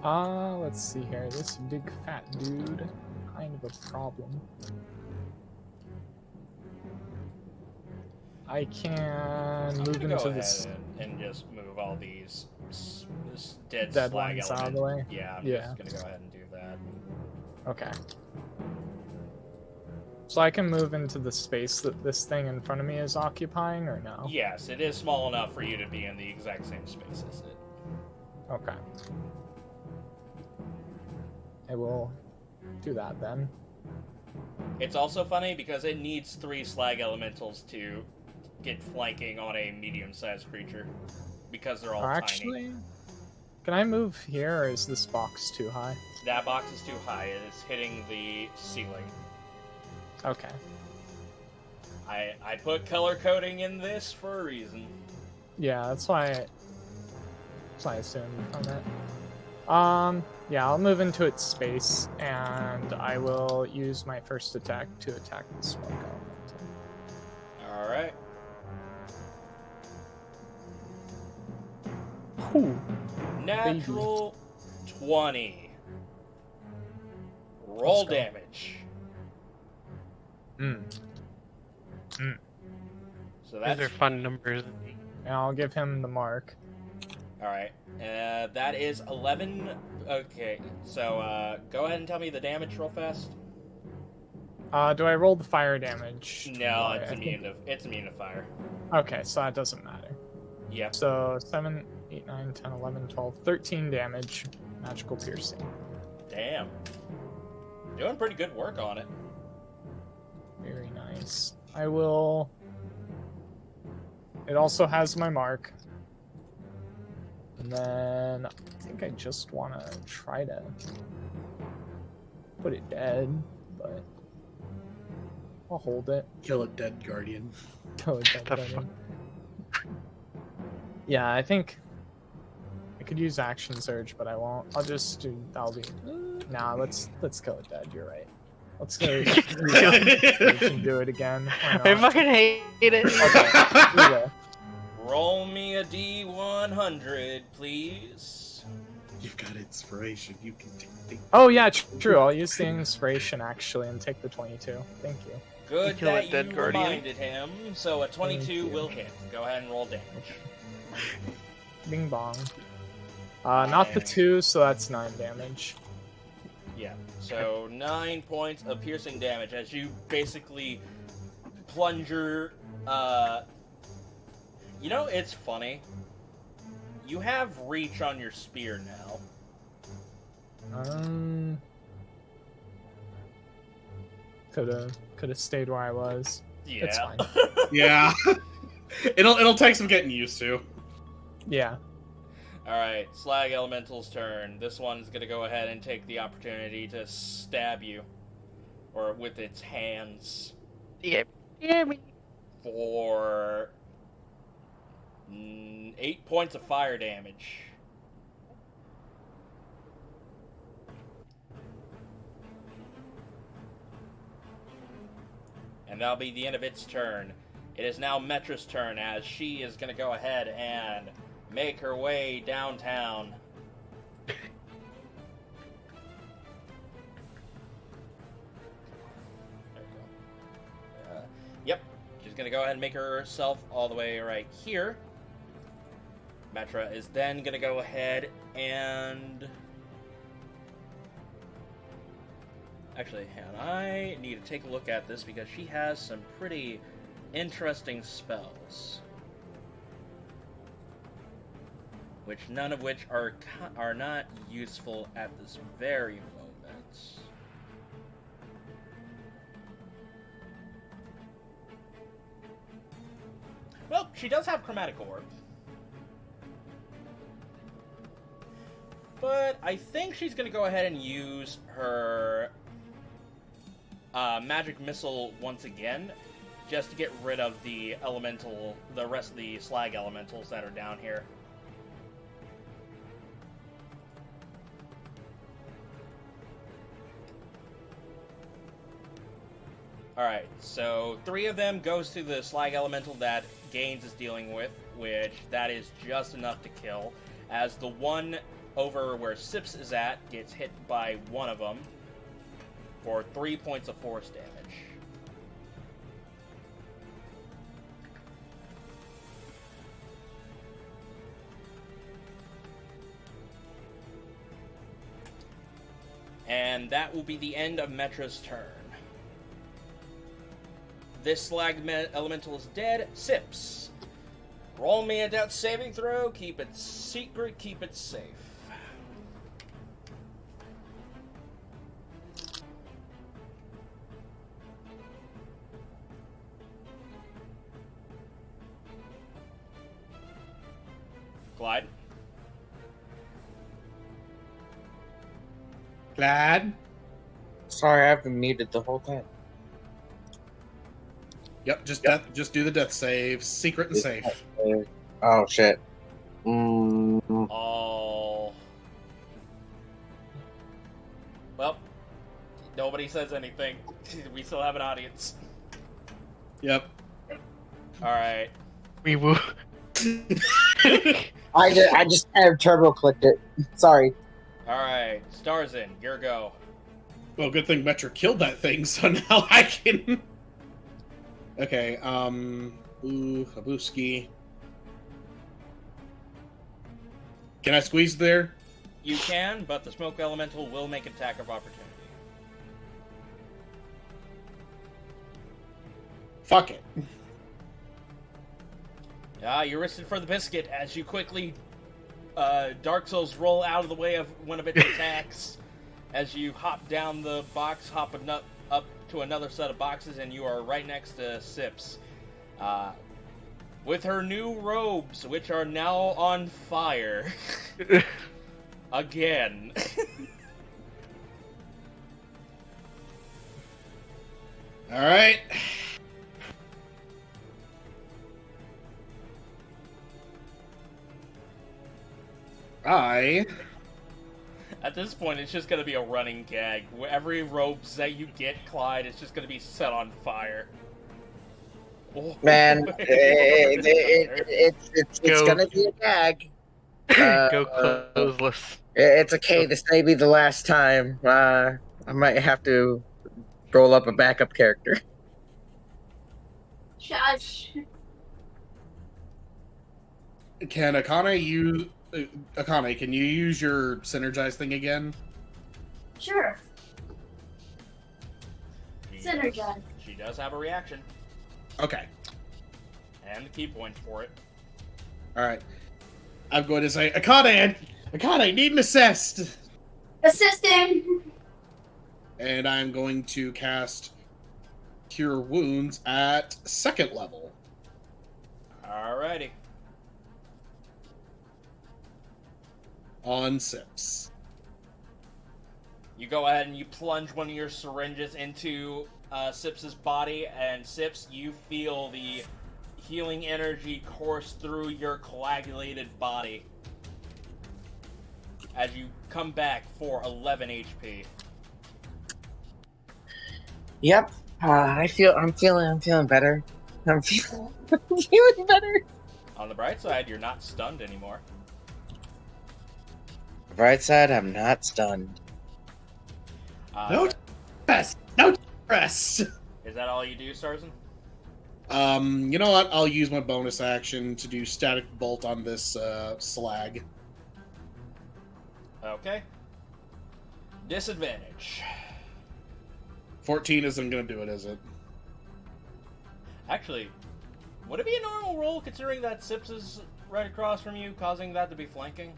Speaker 6: Let's see here. This big fat dude, kind of a problem. I can move into this.
Speaker 1: And just move all these dead slag
Speaker 6: ones out of
Speaker 1: elements.
Speaker 6: the way.
Speaker 1: Yeah, I'm
Speaker 6: Yeah.
Speaker 1: just gonna go ahead and do that.
Speaker 6: Okay. So I can move into the space that this thing in front of me is occupying, or no?
Speaker 1: Yes, it is small enough for you to be in the exact same space as it.
Speaker 6: Okay. I will do that then.
Speaker 1: It's also funny because it needs 3 slag elementals to get flanking on a medium-sized creature. Because they're all
Speaker 6: Actually,
Speaker 1: tiny.
Speaker 6: can I move here, or is this box too high?
Speaker 1: That box is too high. It is hitting the ceiling.
Speaker 6: Okay.
Speaker 1: I put color coding in this for a reason.
Speaker 6: Yeah, that's why I assumed on that. Yeah, I'll move into its space, and I will use my first attack to attack the smoke elemental.
Speaker 1: Alright.
Speaker 6: Ooh.
Speaker 1: Natural 20. Roll
Speaker 6: Let's go.
Speaker 1: damage. So
Speaker 11: These are
Speaker 1: that's...
Speaker 11: fun numbers.
Speaker 6: And I'll give him the mark.
Speaker 1: Alright. That is 11... Okay, so go ahead and tell me the damage real fast.
Speaker 6: Do I roll the fire damage?
Speaker 1: No, it's immune to fire.
Speaker 6: Okay, so that doesn't matter.
Speaker 1: Yep.
Speaker 6: So 7, 8, 9, 10, 11, 12, 13 damage. Magical piercing.
Speaker 1: Damn. Doing pretty good work on it.
Speaker 6: Very nice. I will... It also has my mark. And then I think I just want to try to put it dead, but I'll hold it.
Speaker 8: Kill a dead guardian.
Speaker 6: Kill it dead. Yeah, I think I could use action surge, but I won't. I'll just do. That'll be. Nah, let's kill it dead. You're right. Let's go. We can do it again.
Speaker 11: I fucking hate it.
Speaker 6: Okay.
Speaker 1: Roll me a D100, please.
Speaker 8: You've got inspiration. You can take.
Speaker 6: Oh yeah, true. I'll use the inspiration actually and take the 22. Thank you.
Speaker 1: Good
Speaker 11: kill a
Speaker 1: that
Speaker 11: dead
Speaker 1: you
Speaker 11: guardian.
Speaker 1: reminded him. So a 22
Speaker 6: you.
Speaker 1: will hit. Go ahead and roll damage.
Speaker 6: Bing bong. Not the 2, so that's 9 damage.
Speaker 1: Yeah. So 9 points of piercing damage as you basically plunger. You know, it's funny. You have reach on your spear now.
Speaker 6: Could have stayed where I was.
Speaker 1: Yeah.
Speaker 6: It's fine.
Speaker 8: Yeah. It'll take some getting used to.
Speaker 6: Yeah.
Speaker 1: Alright, Slag Elemental's turn. This one's gonna go ahead and take the opportunity to stab you. Or with its hands.
Speaker 11: Yeah. Yeah.
Speaker 1: For 8 points of fire damage. And that'll be the end of its turn. It is now Metra's turn, as she is going to go ahead and make her way downtown. There we go. Yep, she's going to go ahead and make herself all the way right here. Metra is then going to go ahead and... Actually, I need to take a look at this because she has some pretty interesting spells. Which none of which are not useful at this very moment. Well, she does have Chromatic Orb. But I think she's going to go ahead and use her Magic Missile once again, just to get rid of the rest of the slag elementals that are down here. Alright, so 3 of them goes to the slag elemental that Gaines is dealing with, which that is just enough to kill, as the one over where Sips is at gets hit by one of them for 3 points of force damage. And that will be the end of Metra's turn. This slag elemental is dead. Sips. Roll me a death saving throw. Keep it secret. Keep it safe. Clyde.
Speaker 8: Glad.
Speaker 5: Sorry, I've been muted the whole time.
Speaker 8: Yep, just do the death save. Secret and safe.
Speaker 5: Oh, shit.
Speaker 1: Oh. Well, nobody says anything. We still have an audience.
Speaker 8: Yep.
Speaker 1: Alright.
Speaker 11: We will.
Speaker 5: I just have turbo clicked it. Sorry.
Speaker 1: Alright. Starzin, your go.
Speaker 8: Well, good thing Metra killed that thing, so now I can... Okay, Habuski. Can I squeeze there?
Speaker 1: You can, but the smoke elemental will make an attack of opportunity.
Speaker 8: Fuck it.
Speaker 1: You risked it for the biscuit as you quickly Dark Souls roll out of the way of one of its attacks as you hop down the box, hopping up to another set of boxes, and you are right next to Sips. With her new robes, which are now on fire. Again.
Speaker 8: Alright.
Speaker 1: At this point, it's just going to be a running gag. Every robes that you get, Clyde, is just going to be set on fire.
Speaker 5: Man, it's gonna be a gag.
Speaker 11: Go closeless.
Speaker 5: It's okay. This may be the last time. I might have to roll up a backup character.
Speaker 2: Shush.
Speaker 8: Can Akane, can you use your synergize thing again?
Speaker 2: Sure. Synergize.
Speaker 1: She does have a reaction.
Speaker 8: Okay.
Speaker 1: And the key points for it.
Speaker 8: Alright. I'm going to say, Akane, need an assist!
Speaker 2: Assisting!
Speaker 8: And I'm going to cast Cure Wounds at 2nd level.
Speaker 1: Alrighty.
Speaker 8: On Sips.
Speaker 1: You go ahead and you plunge one of your syringes into Sips's body, and Sips, you feel the healing energy course through your coagulated body as you come back for 11 HP.
Speaker 5: Yep. I'm feeling better. I'm feeling better.
Speaker 1: On the bright side, you're not stunned anymore.
Speaker 5: The bright side, I'm not stunned.
Speaker 8: No rest. No rest.
Speaker 1: Is that all you do, Starzin?
Speaker 8: You know what? I'll use my bonus action to do static bolt on this slag.
Speaker 1: Okay. Disadvantage.
Speaker 8: 14 isn't going to do it, is it?
Speaker 1: Actually, would it be a normal roll considering that Sips is right across from you, causing that to be flanking?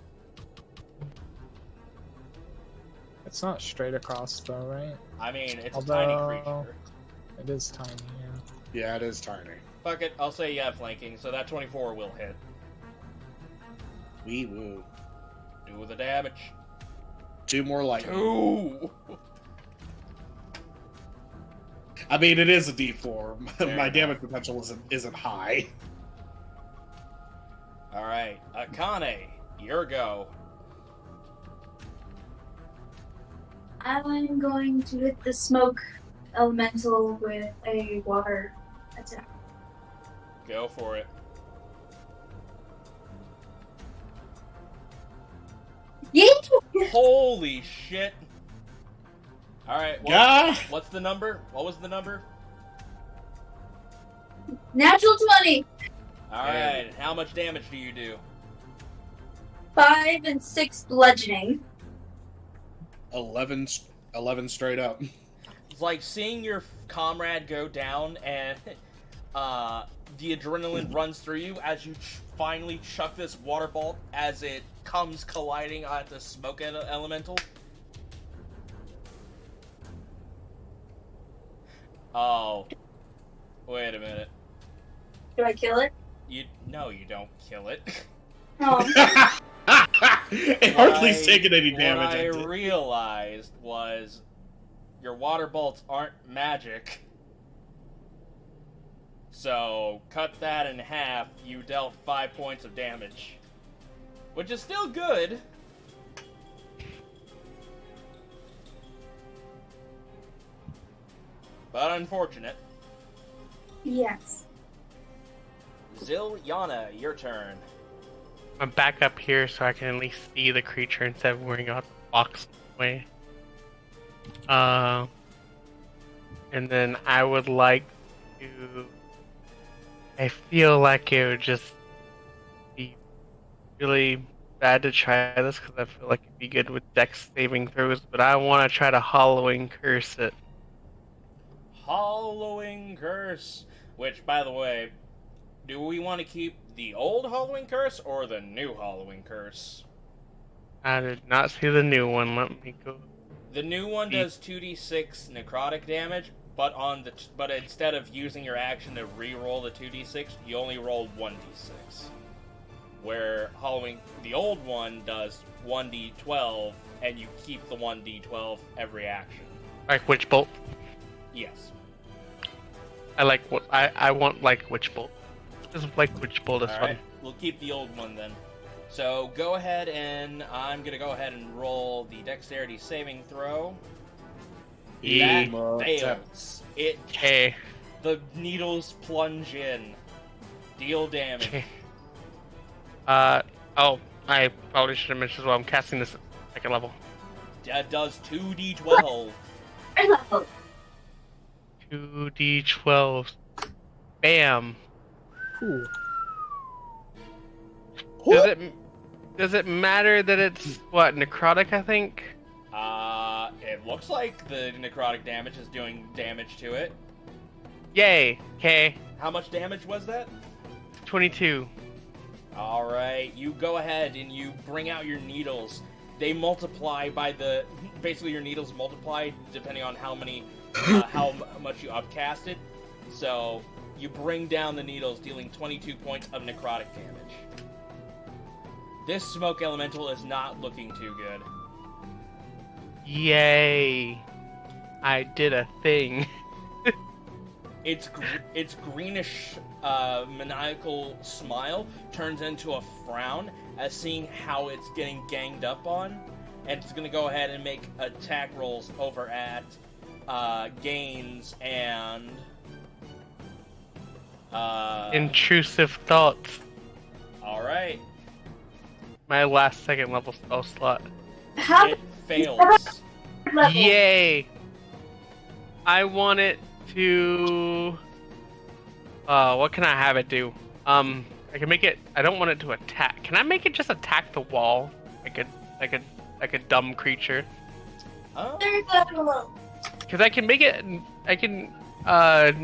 Speaker 6: It's not straight across though, right?
Speaker 1: I mean, it's
Speaker 6: Although,
Speaker 1: a tiny creature.
Speaker 6: It is tiny, yeah.
Speaker 8: Yeah, it is tiny.
Speaker 1: Fuck it, I'll say yeah, flanking, so that 24 will hit.
Speaker 8: Wee woo.
Speaker 1: Do the damage.
Speaker 8: 2 more lightning.
Speaker 1: 2!
Speaker 8: I mean, it is a D4.
Speaker 1: Fair
Speaker 8: My
Speaker 1: enough.
Speaker 8: damage potential isn't high.
Speaker 1: Alright, Akane, your go.
Speaker 2: I'm going to hit the smoke elemental with a water attack.
Speaker 1: Go for it.
Speaker 2: Yay!
Speaker 1: Holy shit! Alright,
Speaker 8: Yeah.
Speaker 1: what's the number? What was the number?
Speaker 2: Natural 20!
Speaker 1: Alright, how much damage do you do?
Speaker 2: 5 and 6 bludgeoning.
Speaker 8: 11 straight up.
Speaker 1: It's like seeing your comrade go down and the adrenaline runs through you as you finally chuck this water bolt as it comes colliding at the smoke elemental. Oh. Wait a minute.
Speaker 2: Do I kill it?
Speaker 1: No, you don't kill it.
Speaker 2: Oh.
Speaker 8: It hardly taken any damage.
Speaker 1: What I realized was your water bolts aren't magic. So, cut that in half, you dealt 5 points of damage. Which is still good. But unfortunate.
Speaker 2: Yes.
Speaker 1: Zilyana, your turn.
Speaker 11: I'm back up here so I can at least see the creature instead of worrying about the box away. And then I would like to. I feel like it would just be really bad to try this because I feel like it'd be good with dex saving throws, but I want to try to Hollowing Curse it.
Speaker 1: Hollowing Curse. Which, by the way, do we want to keep the old Hollowing Curse or the new Hollowing Curse?
Speaker 11: I did not see the new one. Let me go.
Speaker 1: The new one does 2d6 necrotic damage, but but instead of using your action to re-roll the 2d6, you only roll 1d6. Where the old one does 1d12, and you keep the 1d12 every action.
Speaker 11: Like Witch Bolt.
Speaker 1: Yes.
Speaker 11: I want like Witch Bolt. Just like Witch Bolt is fun.
Speaker 1: Alright, we'll keep the old one then. So go ahead and I'm gonna go ahead and roll the dexterity saving throw. That fails.
Speaker 11: Okay.
Speaker 1: The needles plunge in. Deal damage.
Speaker 11: Okay. Oh, I probably should have mentioned as well. I'm casting this at second level.
Speaker 1: That does 2d12.
Speaker 11: 2d12. Bam.
Speaker 6: Cool.
Speaker 11: Does it matter that it's what necrotic? I think.
Speaker 1: It looks like the necrotic damage is doing damage to it.
Speaker 11: Yay. Okay.
Speaker 1: How much damage was that?
Speaker 11: 22.
Speaker 1: Alright, you go ahead and you bring out your needles. They multiply basically your needles multiply depending on how many how much you upcasted. So you bring down the needles, dealing 22 points of necrotic damage. This smoke elemental is not looking too good.
Speaker 11: Yay! I did a thing.
Speaker 1: Its greenish, maniacal smile turns into a frown as seeing how it's getting ganged up on, and it's going to go ahead and make attack rolls over at Gaines and
Speaker 11: Intrusive thoughts.
Speaker 1: All right,
Speaker 11: My last second level spell slot.
Speaker 2: How
Speaker 1: it fails.
Speaker 2: level?
Speaker 11: Yay! I want it to. What can I have it do? I can make it. I don't want it to attack. Can I make it just attack the wall? Like a dumb creature.
Speaker 1: Oh.
Speaker 11: Because I can make it. I can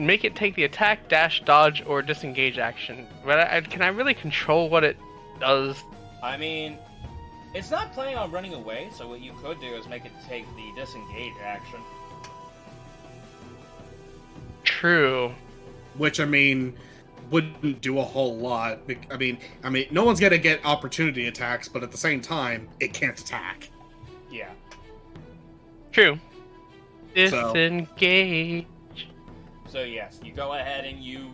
Speaker 11: make it take the attack, dash, dodge, or disengage action. But can I really control what it does?
Speaker 1: I mean, it's not planning on running away, so what you could do is make it take the disengage action.
Speaker 11: True.
Speaker 8: Which, I mean, wouldn't do a whole lot. I mean, no one's gonna get opportunity attacks, but at the same time, it can't attack.
Speaker 1: Yeah.
Speaker 11: True. Disengage.
Speaker 1: So yes, you go ahead and you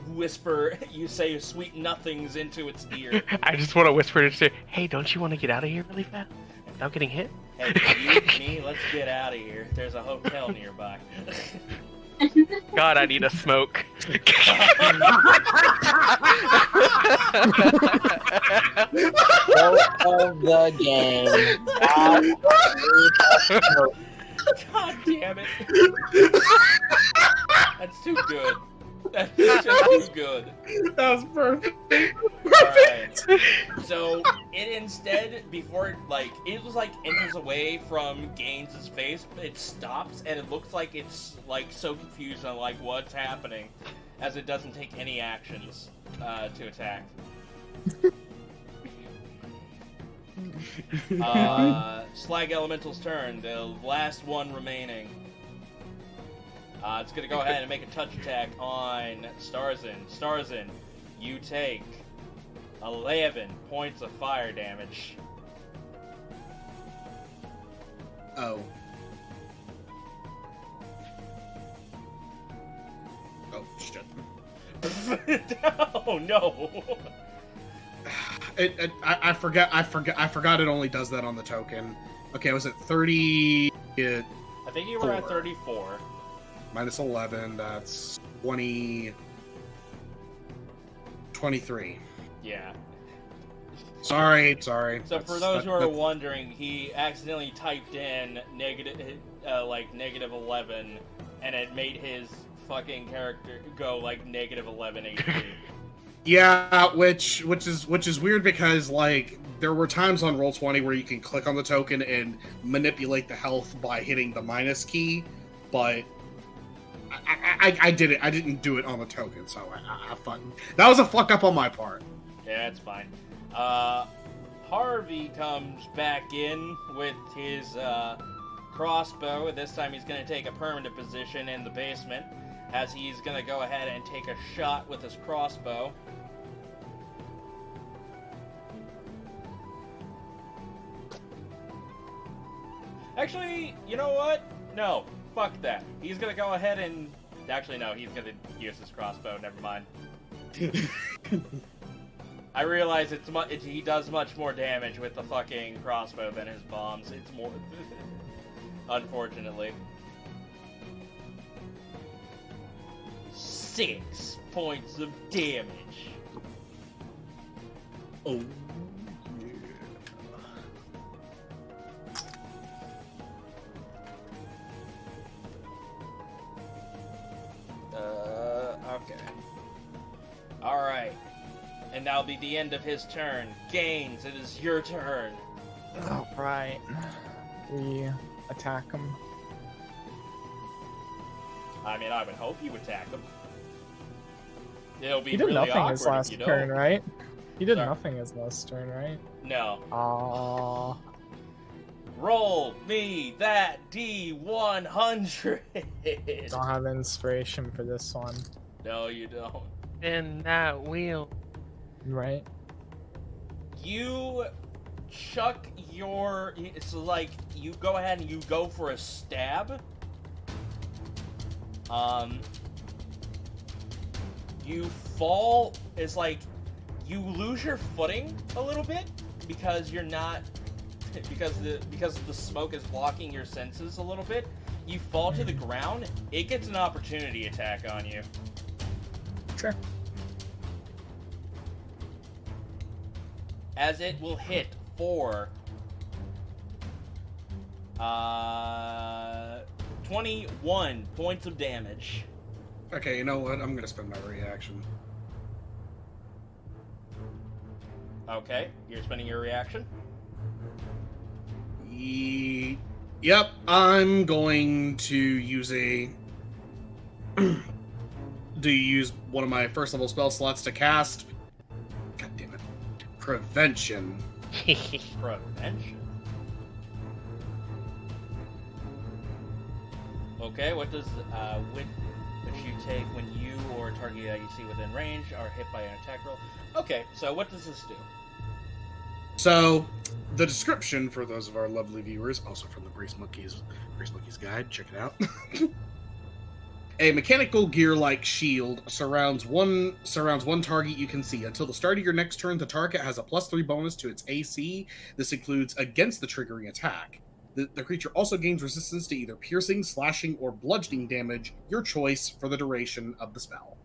Speaker 1: whisper, you say sweet nothings into its ear.
Speaker 11: I just want to whisper to say, "Hey, don't you want to get out of here really fast without getting hit?"
Speaker 1: Hey, you and me, let's get out of here. There's a hotel nearby.
Speaker 11: God, I need a smoke.
Speaker 5: Of the game.
Speaker 1: God damn it. That's too good. That's just too good.
Speaker 8: That was perfect.
Speaker 1: Alright. So, it instead, before it enters away from Gaines's face, it stops, and it looks like it's, so confused on, what's happening, as it doesn't take any actions, to attack. Slag Elemental's turn, the last one remaining. It's gonna go ahead and make a touch attack on Starzin. Starzin, you take 11 points of fire damage.
Speaker 8: Oh. Oh, shit.
Speaker 1: Oh, no!
Speaker 8: I forgot it only does that on the token. Okay, was it 30?
Speaker 1: I think you were at 34.
Speaker 8: Minus 11, that's 20... 23.
Speaker 1: Yeah.
Speaker 8: Sorry.
Speaker 1: So for those who are wondering, he accidentally typed in negative 11, and it made his fucking character go negative 11 HP.
Speaker 8: Yeah, which is weird because there were times on Roll20 where you can click on the token and manipulate the health by hitting the minus key, but I did it. I didn't do it on the token, so that was a fuck up on my part.
Speaker 1: Yeah, it's fine. Harvey comes back in with his crossbow. This time he's going to take a permanent position in the basement, as he's going to go ahead and take a shot with his crossbow. Actually, you know what? No, fuck that. He's going to go ahead and... Actually, no, he's going to use his crossbow. Never mind. I realize he does much more damage with the fucking crossbow than his bombs. It's more... Unfortunately. 6 points of damage.
Speaker 8: Oh.
Speaker 1: Okay. Alright. And that'll be the end of his turn. Gaines, it is your turn.
Speaker 6: Alright. We attack him.
Speaker 1: I mean, I would hope you attack him. It'll be
Speaker 6: He did
Speaker 1: really
Speaker 6: nothing
Speaker 1: awkward
Speaker 6: his last
Speaker 1: if you
Speaker 6: turn,
Speaker 1: don't.
Speaker 6: right? He did
Speaker 1: Sorry.
Speaker 6: nothing his last turn, right?
Speaker 1: No.
Speaker 6: Aww.
Speaker 1: Roll me that D100.
Speaker 6: Don't have inspiration for this one.
Speaker 1: No, you don't.
Speaker 11: In that wheel.
Speaker 6: Right?
Speaker 1: You chuck your... It's like you go ahead and you go for a stab. You fall... It's like you lose your footing a little bit because you're not... Because the smoke is blocking your senses a little bit. You fall to the ground. It gets an opportunity attack on you.
Speaker 6: Sure.
Speaker 1: As it will hit for 21 points of damage.
Speaker 8: Okay, you know what? I'm gonna spend my reaction.
Speaker 1: Okay, you're spending your reaction?
Speaker 8: Yep, I'm going to use use one of my first level spell slots to cast. God damn it. Prevention.
Speaker 1: Prevention. Okay, what does which you take when you or a target that you see within range are hit by an attack roll? Okay, so what does this do?
Speaker 8: So, the description for those of our lovely viewers, also from the Grease Monkeys Guide, check it out. A mechanical gear-like shield surrounds one target you can see. Until the start of your next turn, the target has a +3 bonus to its AC. This includes against the triggering attack. The creature also gains resistance to either piercing, slashing, or bludgeoning damage, your choice, for the duration of the spell.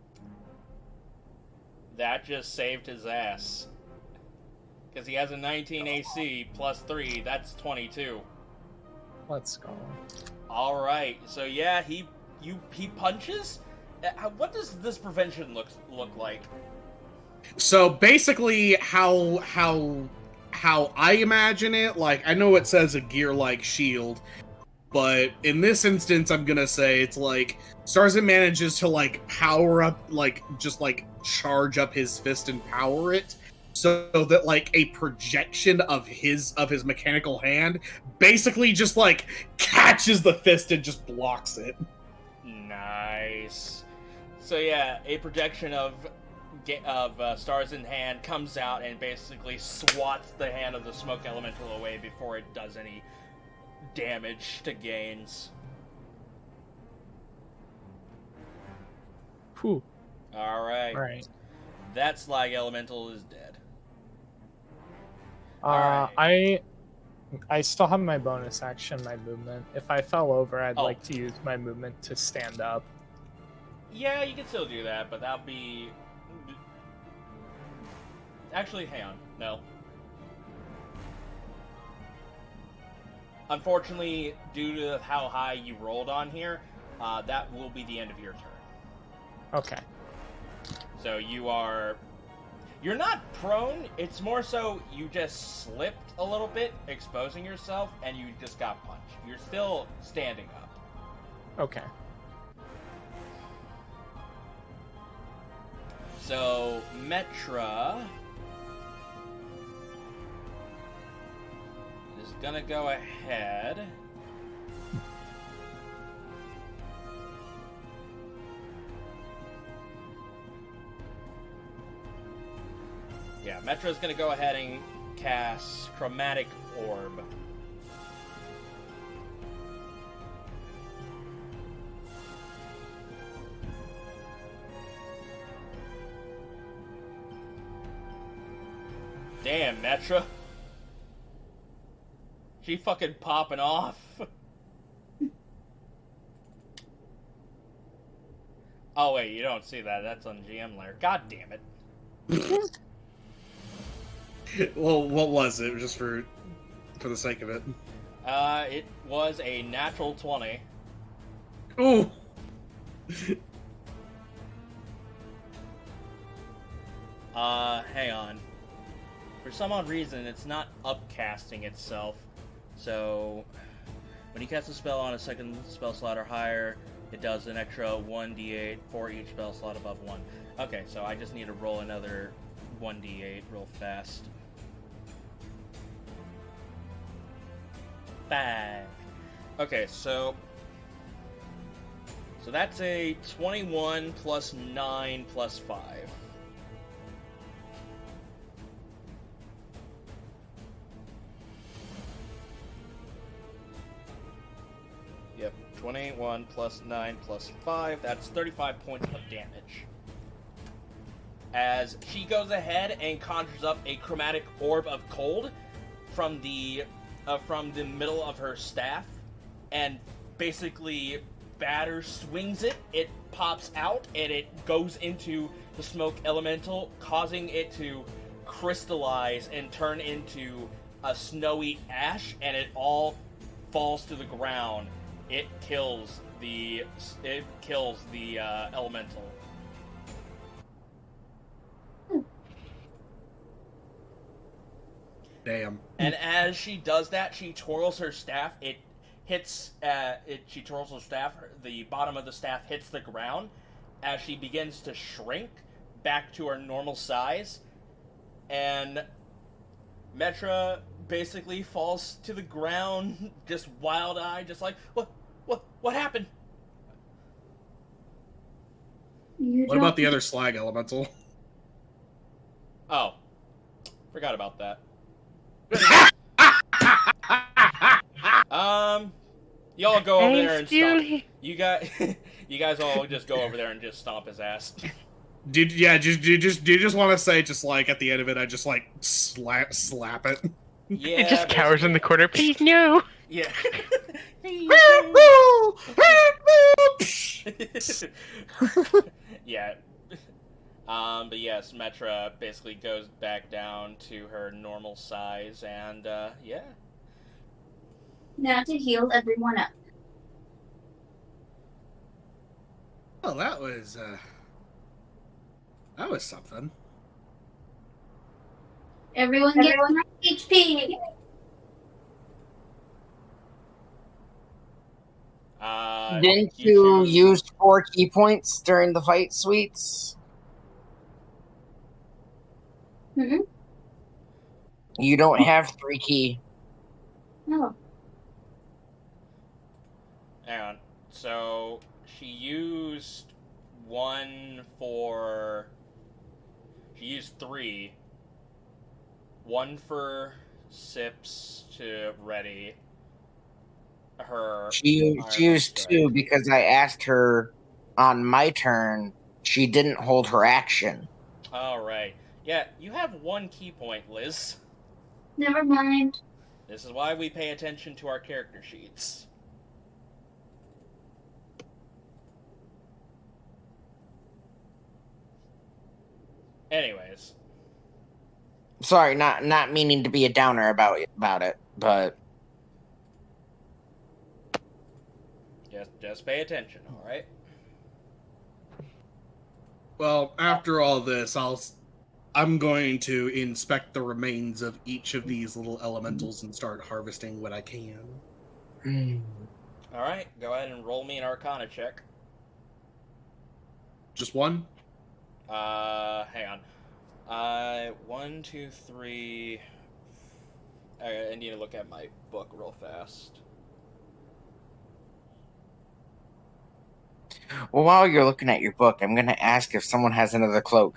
Speaker 1: That just saved his ass. Because he has a 19 AC +3, that's 22.
Speaker 6: Let's go.
Speaker 1: Alright, so yeah, he punches? What does this prevention look like?
Speaker 8: So basically, how I imagine it, like, I know it says a gear-like shield, but in this instance, I'm gonna say it's like Starzin manages to like power up, like just like charge up his fist and power it, so that like a projection of his mechanical hand basically just like catches the fist and just blocks it.
Speaker 1: Nice. So yeah, a projection of Starzin's hand comes out and basically swats the hand of the smoke elemental away before it does any damage to Gaines.
Speaker 6: Whew.
Speaker 1: Alright.
Speaker 6: Alright.
Speaker 1: That slag elemental is dead.
Speaker 6: I still have my bonus action, my movement. If I fell over, I'd like to use my movement to stand up.
Speaker 1: Yeah, you can still do that, but that'll be... Actually, hang on. No. Unfortunately, due to how high you rolled on here, that will be the end of your turn.
Speaker 6: Okay.
Speaker 1: So you're not prone, it's more so you just slipped a little bit, exposing yourself, and you just got punched. You're still standing up.
Speaker 6: Okay.
Speaker 1: So, Metra is gonna go ahead. Yeah, Metra's gonna go ahead and cast Chromatic Orb. Damn, Metra. She fucking popping off. Oh wait, you don't see that. That's on GM layer. God damn it.
Speaker 8: Well, what was it? Just for the sake of it.
Speaker 1: It was a natural 20.
Speaker 8: Ooh.
Speaker 1: Hang on. For some odd reason, it's not upcasting itself. So, when you cast a spell on a second spell slot or higher, it does an extra 1d8 for each spell slot above 1. Okay, so I just need to roll another 1d8 real fast. 5. Okay, so that's a 21 plus 9 plus 5. Yep, 21 plus 9 plus 5. That's 35 points of damage. As she goes ahead and conjures up a chromatic orb of cold from the middle of her staff, and basically swings it. It pops out and it goes into the smoke elemental, causing it to crystallize and turn into a snowy ash, and it all falls to the ground. It kills the elemental.
Speaker 8: Damn.
Speaker 1: And as she does that, she twirls her staff. She twirls her staff. The bottom of the staff hits the ground as she begins to shrink back to her normal size. And Metra basically falls to the ground, just wild-eyed, just like, what happened?
Speaker 8: What about the other slag elemental?
Speaker 1: Oh, forgot about that. Y'all go over there and stomp. You guys all just go over there and just stomp his ass.
Speaker 8: Do you just want to say, just like at the end of it, I just like slap it?
Speaker 1: Yeah.
Speaker 11: It just cowers in the corner. Please no.
Speaker 1: Yeah. Yeah. But yes, Metra basically goes back down to her normal size, and yeah.
Speaker 9: Now to heal everyone up.
Speaker 8: Oh, that was something.
Speaker 9: Everyone get 1 HP.
Speaker 5: Didn't you use 4 key points during the fight, Sweets?
Speaker 9: Mm-hmm.
Speaker 5: You don't have 3 key.
Speaker 9: No.
Speaker 1: Hang on. So she used 1 for. She used 3. 1 for Sips to ready her.
Speaker 5: She used 2 because I asked her on my turn. She didn't hold her action.
Speaker 1: All right. Yeah, you have 1 key point, Liz.
Speaker 9: Never mind.
Speaker 1: This is why we pay attention to our character sheets. Anyways.
Speaker 5: Sorry, not meaning to be a downer about it, but
Speaker 1: Just pay attention, all right?
Speaker 8: Well, after all this, I'm going to inspect the remains of each of these little elementals and start harvesting what I can.
Speaker 1: All right, go ahead and roll me an Arcana check.
Speaker 8: Just one?
Speaker 1: Hang on. 1, 2, 3. I need to look at my book real fast.
Speaker 5: Well, while you're looking at your book, I'm going to ask if someone has another cloak.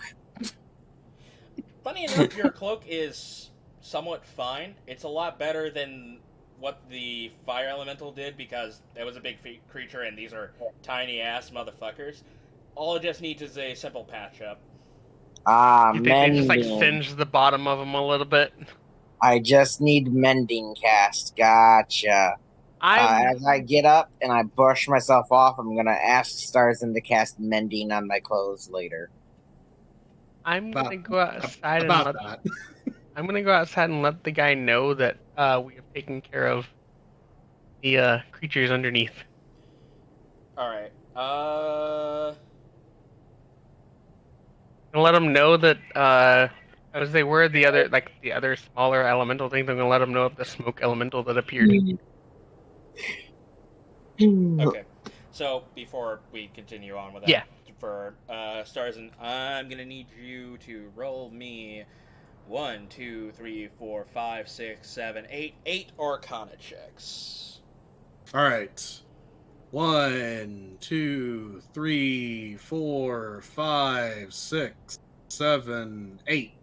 Speaker 1: Funny enough, your cloak is somewhat fine. It's a lot better than what the fire elemental did, because that was a big creature and these are tiny-ass motherfuckers. All it just needs is a simple patch-up.
Speaker 11: You think they just like singe the bottom of them a little bit?
Speaker 5: I just need mending cast. Gotcha. As I get up and I brush myself off, I'm gonna ask Starzin to cast mending on my clothes later.
Speaker 11: I'm gonna go outside and let the guy know that we have taken care of the creatures underneath.
Speaker 1: All right.
Speaker 11: And let them know that as they were the other smaller elemental things, I'm gonna let them know of the smoke elemental that appeared.
Speaker 1: Okay. So before we continue on with that,
Speaker 11: yeah.
Speaker 1: For Starzin, I'm gonna need you to roll me 1, 2, 3, 4, 5, 6, 7, 8. 8 Arcana checks.
Speaker 8: All right. 1, 2, 3, 4, 5, 6, 7, 8.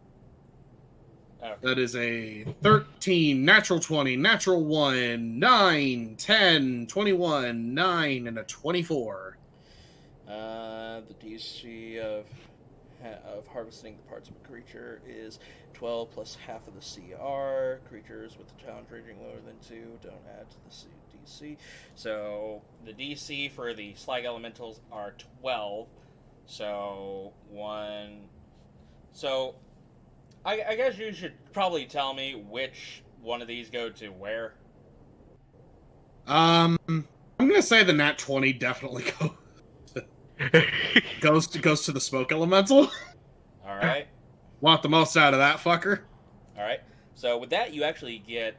Speaker 1: Okay.
Speaker 8: That is a 13, natural 20, natural 1, 9, 10, 21, 9, and a 24.
Speaker 1: The DC of harvesting the parts of a creature is 12 plus half of the CR. Creatures with the challenge rating lower than 2 don't add to the DC. So the DC for the slag elementals are 12. So 1. So I guess you should probably tell me which one of these go to where.
Speaker 8: I'm gonna say the nat 20 definitely goes to the smoke elemental.
Speaker 1: All right.
Speaker 8: Want the most out of that fucker.
Speaker 1: All right. So with that, you actually get.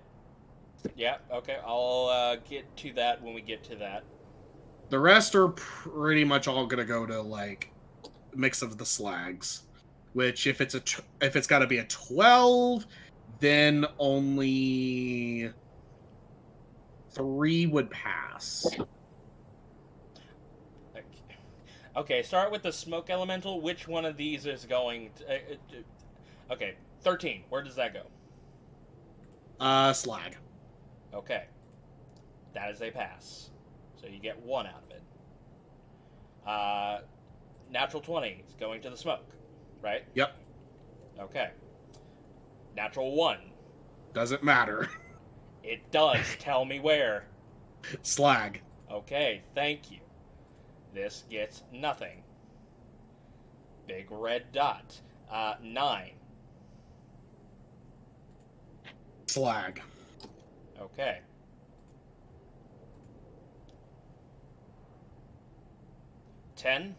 Speaker 1: Yeah. Okay. I'll get to that when we get to that.
Speaker 8: The rest are pretty much all gonna go to like mix of the slags. Which, if it's got to be a 12, then only 3 would pass.
Speaker 1: Okay, start with the smoke elemental. Which one of these is going to... okay, 13. Where does that go?
Speaker 8: Slag.
Speaker 1: Okay. That is a pass. So you get 1 out of it. Natural 20 is going to the smoke, right?
Speaker 8: Yep.
Speaker 1: Okay. Natural 1.
Speaker 8: Doesn't matter.
Speaker 1: It does. Tell me where.
Speaker 8: Slag.
Speaker 1: Okay, thank you. This gets nothing. Big red dot. 9.
Speaker 8: Slag.
Speaker 1: Okay. $10.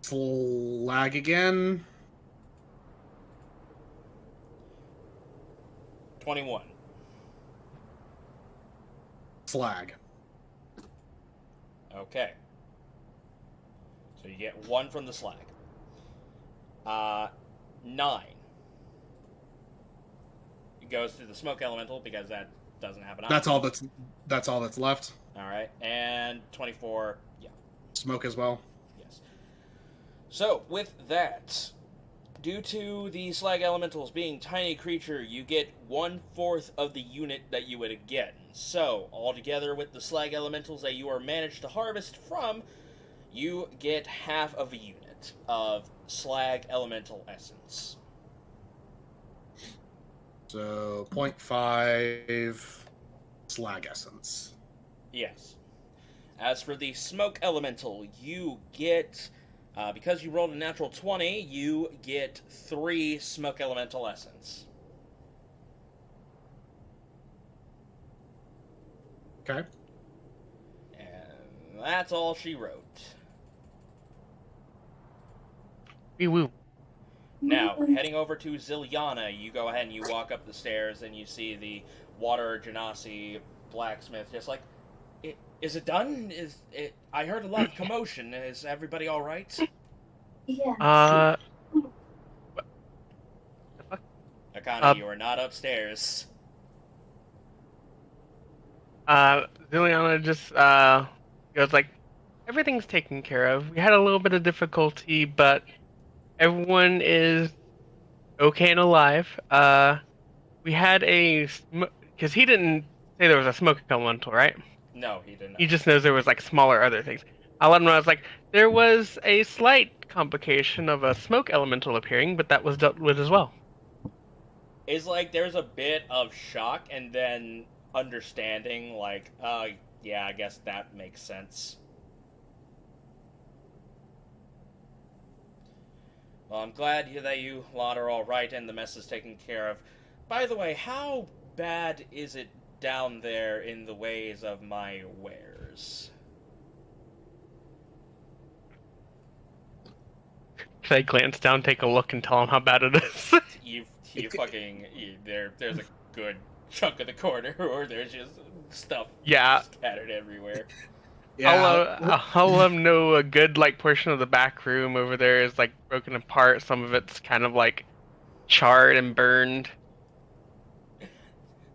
Speaker 8: Slag again.
Speaker 1: 21.
Speaker 8: Slag.
Speaker 1: Okay. So you get 1 from the slag. 9. It goes to the smoke elemental because that doesn't have an option.
Speaker 8: That's all that's left.
Speaker 1: Alright. And 24, yeah.
Speaker 8: Smoke as well.
Speaker 1: Yes. So, with that, due to the slag elementals being tiny creature, you get 1/4 of the unit that you would get. So, altogether with the slag elementals that you are managed to harvest from, you get half of a unit of slag elemental essence.
Speaker 8: So 0.5 slag essence.
Speaker 1: Yes. As for the smoke elemental, you get, because you rolled a natural 20, you get 3 smoke elemental essence.
Speaker 8: Okay.
Speaker 1: And that's all she wrote.
Speaker 11: Woo.
Speaker 1: Now, heading over to Zilyana, you go ahead and you walk up the stairs and you see the water genasi blacksmith just like, is it done? I heard a lot of commotion. Is everybody all right?
Speaker 9: Yeah.
Speaker 1: Akane, you are not upstairs.
Speaker 11: Zilyana just goes like, everything's taken care of. We had a little bit of difficulty, but everyone is okay and alive. We had because he didn't say there was a smoke elemental, right?
Speaker 1: No, he didn't.
Speaker 11: He just knows there was like smaller other things. I let him know. I was like, there was a slight complication of a smoke elemental appearing, but that was dealt with as well.
Speaker 1: It's like there's a bit of shock and then understanding, like, yeah, I guess that makes sense. Well, I'm glad that you lot are all right and the mess is taken care of. By the way, how bad is it down there in the ways of my wares?
Speaker 11: Should I glance down, take a look, and tell him how bad it is?
Speaker 1: There's a good chunk of the corner where there's just stuff
Speaker 11: Yeah.
Speaker 1: scattered everywhere.
Speaker 11: I'll let them know a good portion of the back room over there is broken apart. Some of it's kind of charred and burned.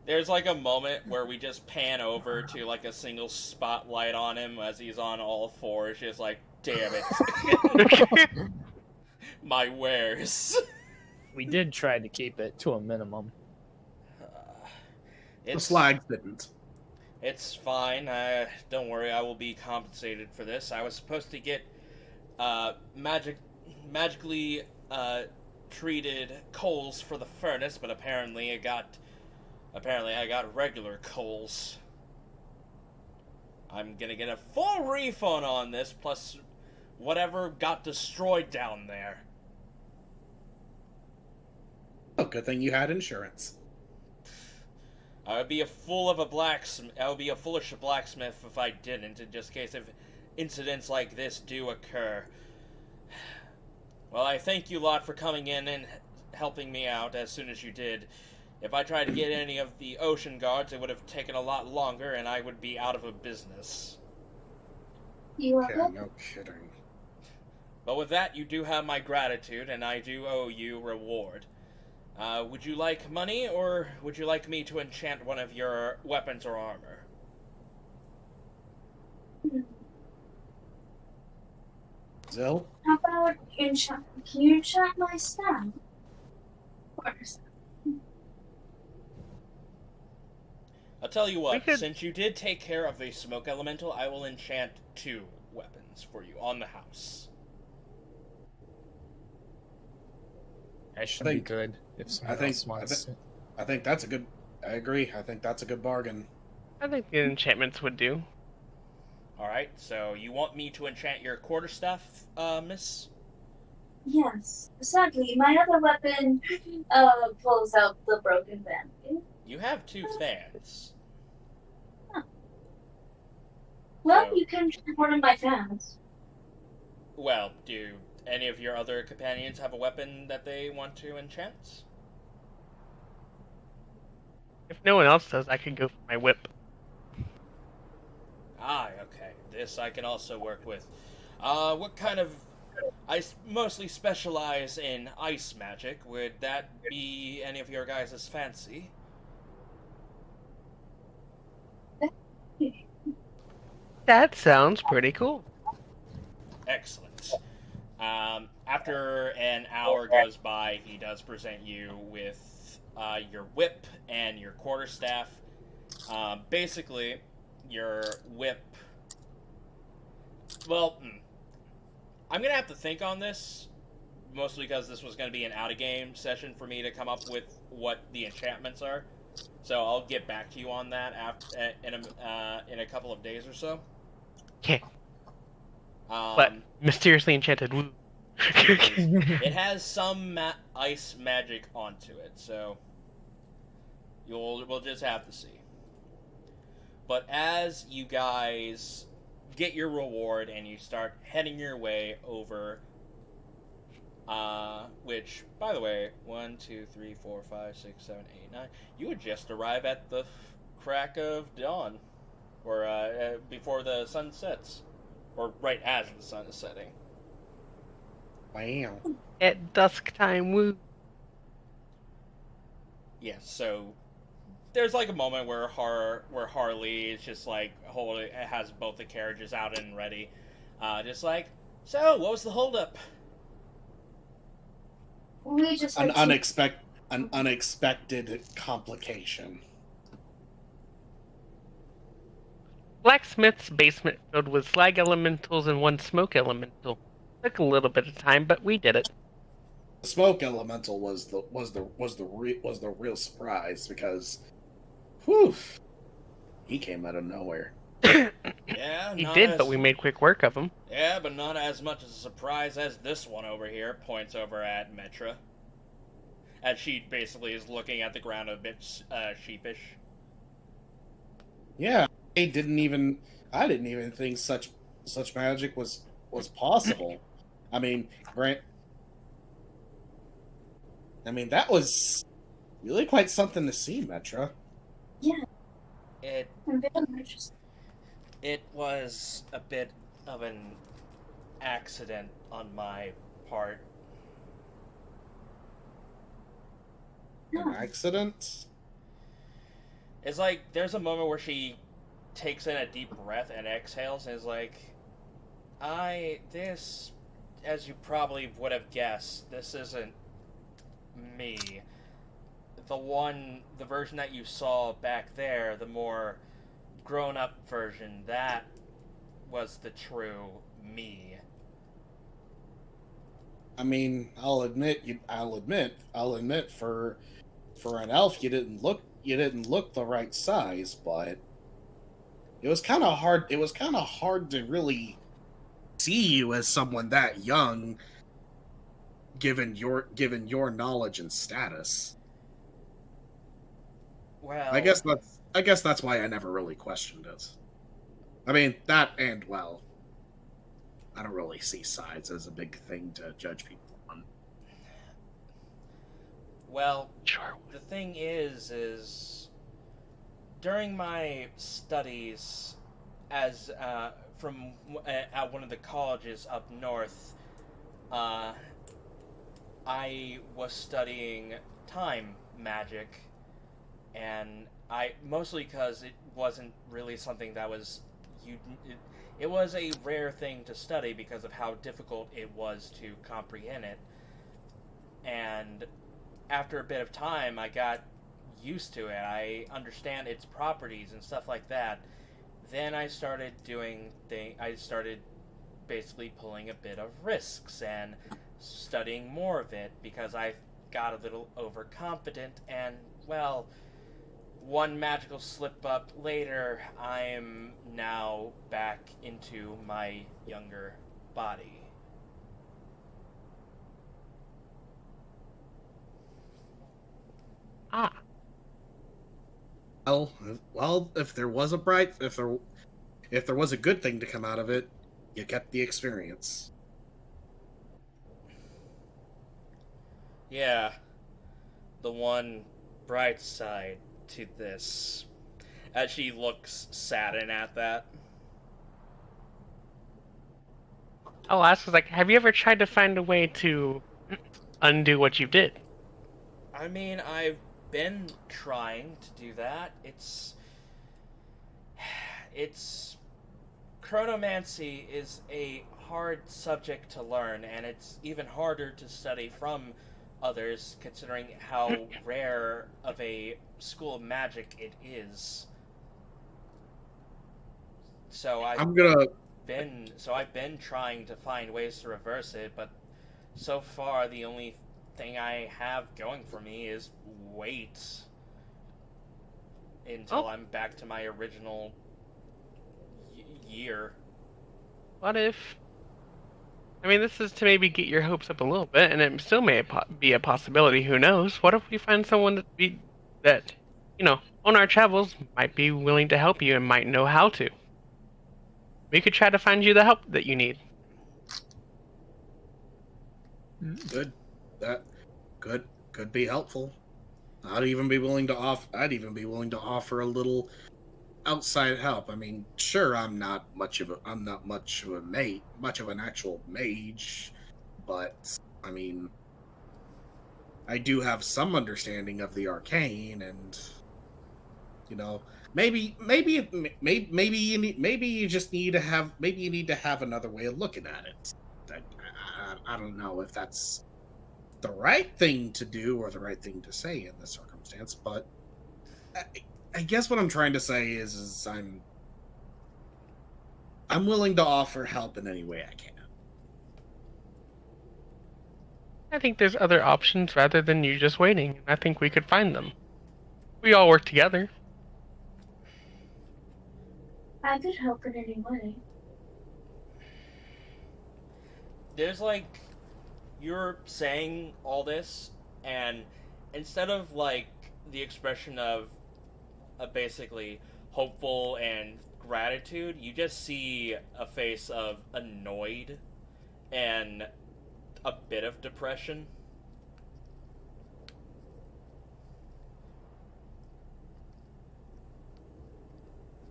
Speaker 1: There's a moment where we just pan over to a single spotlight on him as he's on all fours, just damn it. My wares.
Speaker 6: We did try to keep it to a minimum.
Speaker 8: The slag didn't.
Speaker 1: It's fine. Don't worry, I will be compensated for this. I was supposed to get magically treated coals for the furnace, but apparently I got regular coals. I'm gonna get a full refund on this, plus whatever got destroyed down there.
Speaker 8: Oh, good thing you had insurance.
Speaker 1: I would be a blacksmith if I didn't, in just case if incidents like this do occur. Well, I thank you lot for coming in and helping me out as soon as you did. If I tried to get any of the ocean guards, it would have taken a lot longer, and I would be out of a business.
Speaker 2: You are
Speaker 8: Yeah, no kidding.
Speaker 1: But with that, you do have my gratitude, and I do owe you reward. Would you like money, or would you like me to enchant one of your weapons or armor?
Speaker 8: Zill?
Speaker 2: How about enchant? Can you enchant my staff? Of course.
Speaker 1: I'll tell you what, since you did take care of a smoke elemental, I will enchant 2 weapons for you on the house.
Speaker 6: That should be good if someone else wants it.
Speaker 8: I think that's a good... I agree. I think that's a good bargain.
Speaker 11: I think the enchantments would do.
Speaker 1: Alright, so you want me to enchant your quarterstaff, miss?
Speaker 9: Yes. Sadly, my other weapon pulls out the broken bandage.
Speaker 1: You have 2 fans.
Speaker 9: Well,
Speaker 1: So-
Speaker 9: you can enchant one of my fans.
Speaker 1: Well, do any of your other companions have a weapon that they want to enchant?
Speaker 11: If no one else does, I can go for my whip.
Speaker 1: Ah, okay. This I can also work with. What kind of... I mostly specialize in ice magic. Would that be any of your guys' fancy?
Speaker 11: That sounds pretty cool.
Speaker 1: Excellent. After an hour goes by, he does present you with your whip and your quarterstaff. Basically, your whip... Well, I'm going to have to think on this, mostly because this was going to be an out-of-game session for me to come up with what the enchantments are. So I'll get back to you on that in a couple of days or so.
Speaker 11: Okay. But mysteriously enchanted. Woo.
Speaker 1: It has some ice magic onto it, so we'll just have to see. But as you guys get your reward and you start heading your way over, which, by the way, 1, 2, 3, 4, 5, 6, 7, 8, 9, you would just arrive at the crack of dawn, or before the sun sets, or right as the sun is setting.
Speaker 8: Wow.
Speaker 11: At dusk time, woo.
Speaker 1: Yes, so there's a moment where Harley is just has both the carriages out and ready, so what was the holdup?
Speaker 2: We just
Speaker 8: An unexpected complication.
Speaker 11: Blacksmith's basement filled with slag elementals and 1 smoke elemental. Took a little bit of time, but we did it.
Speaker 8: The smoke elemental was the real surprise because, whew, he came out of nowhere.
Speaker 1: Yeah,
Speaker 11: He did, but we made quick work of him.
Speaker 1: Yeah, but not as much as a surprise as this one over here. Points over at Metra, as she basically is looking at the ground a bit sheepish.
Speaker 8: Yeah, I didn't even think such magic was possible. I mean, that was really quite something to see, Metra.
Speaker 9: Yeah.
Speaker 1: It
Speaker 9: I'm very interested.
Speaker 1: It was a bit of an accident on my part.
Speaker 3: An accident?
Speaker 1: It's like there's a moment where she takes in a deep breath and exhales and is like, this, as you probably would have guessed, this isn't me. The version that you saw back there, the more grown-up version, that was the true me.
Speaker 3: I mean, I'll admit for an elf you didn't look the right size, but it was kind of hard to really see you as someone that young given your knowledge and status.
Speaker 1: Well,
Speaker 3: I guess that's why I never really questioned it. I mean, that and, well, I don't really see size as a big thing to judge people on.
Speaker 1: Well,
Speaker 11: Sure.
Speaker 1: the thing is during my studies as from at one of the colleges up north, I was studying time magic, and mostly because it wasn't really something that was it was a rare thing to study because of how difficult it was to comprehend it. And after a bit of time, I got used to it. I understand its properties and stuff like that. Then I started I started basically pulling a bit of risks and studying more of it because I got a little overconfident, and, well, one magical slip up later, I am now back into my younger body.
Speaker 11: Ah.
Speaker 3: Well, if there was a good thing to come out of it, you get the experience.
Speaker 1: Yeah, the one bright side to this. As she looks saddened at that.
Speaker 11: I'll ask, like, have you ever tried to find a way to undo what you did?
Speaker 1: I mean, I've been trying to do that. It's chronomancy is a hard subject to learn, and it's even harder to study from others, considering how rare of a school of magic it is. So I've been trying to find ways to reverse it, but so far the only thing I have going for me is wait until I'm back to my original year.
Speaker 11: What if? I mean, this is to maybe get your hopes up a little bit, and it still may be a possibility. Who knows? What if we find someone that on our travels might be willing to help you and might know how to? We could try to find you the help that you need.
Speaker 3: Good. That could be helpful. I'd even be willing to offer a little outside help. I mean, sure, I'm not much of an actual mage, but I mean, I do have some understanding of the arcane, and maybe you just need to have another way of looking at it. I don't know if that's the right thing to do or the right thing to say in this circumstance, but I guess what I'm trying to say is I'm willing to offer help in any way I can.
Speaker 11: I think there's other options rather than you just waiting. I think we could find them. We all work together.
Speaker 2: I could help in any way.
Speaker 1: There's like, you're saying all this, and instead of like the expression of basically hopeful and gratitude, you just see a face of annoyed and a bit of depression.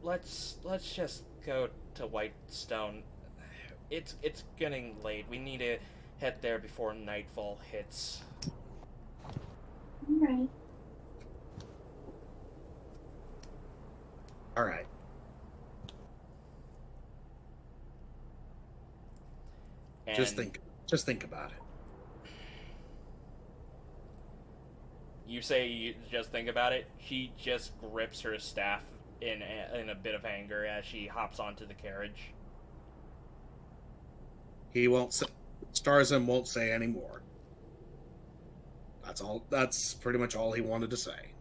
Speaker 1: Let's just go to Whitestone. It's getting late. We need to head there before nightfall hits.
Speaker 2: Alright.
Speaker 8: All right.
Speaker 1: And
Speaker 8: Just think about it.
Speaker 1: You say you just think about it. She just grips her staff in a bit of anger as she hops onto the carriage.
Speaker 8: He won't say, Starzin won't say any more. That's all. That's pretty much all he wanted to say.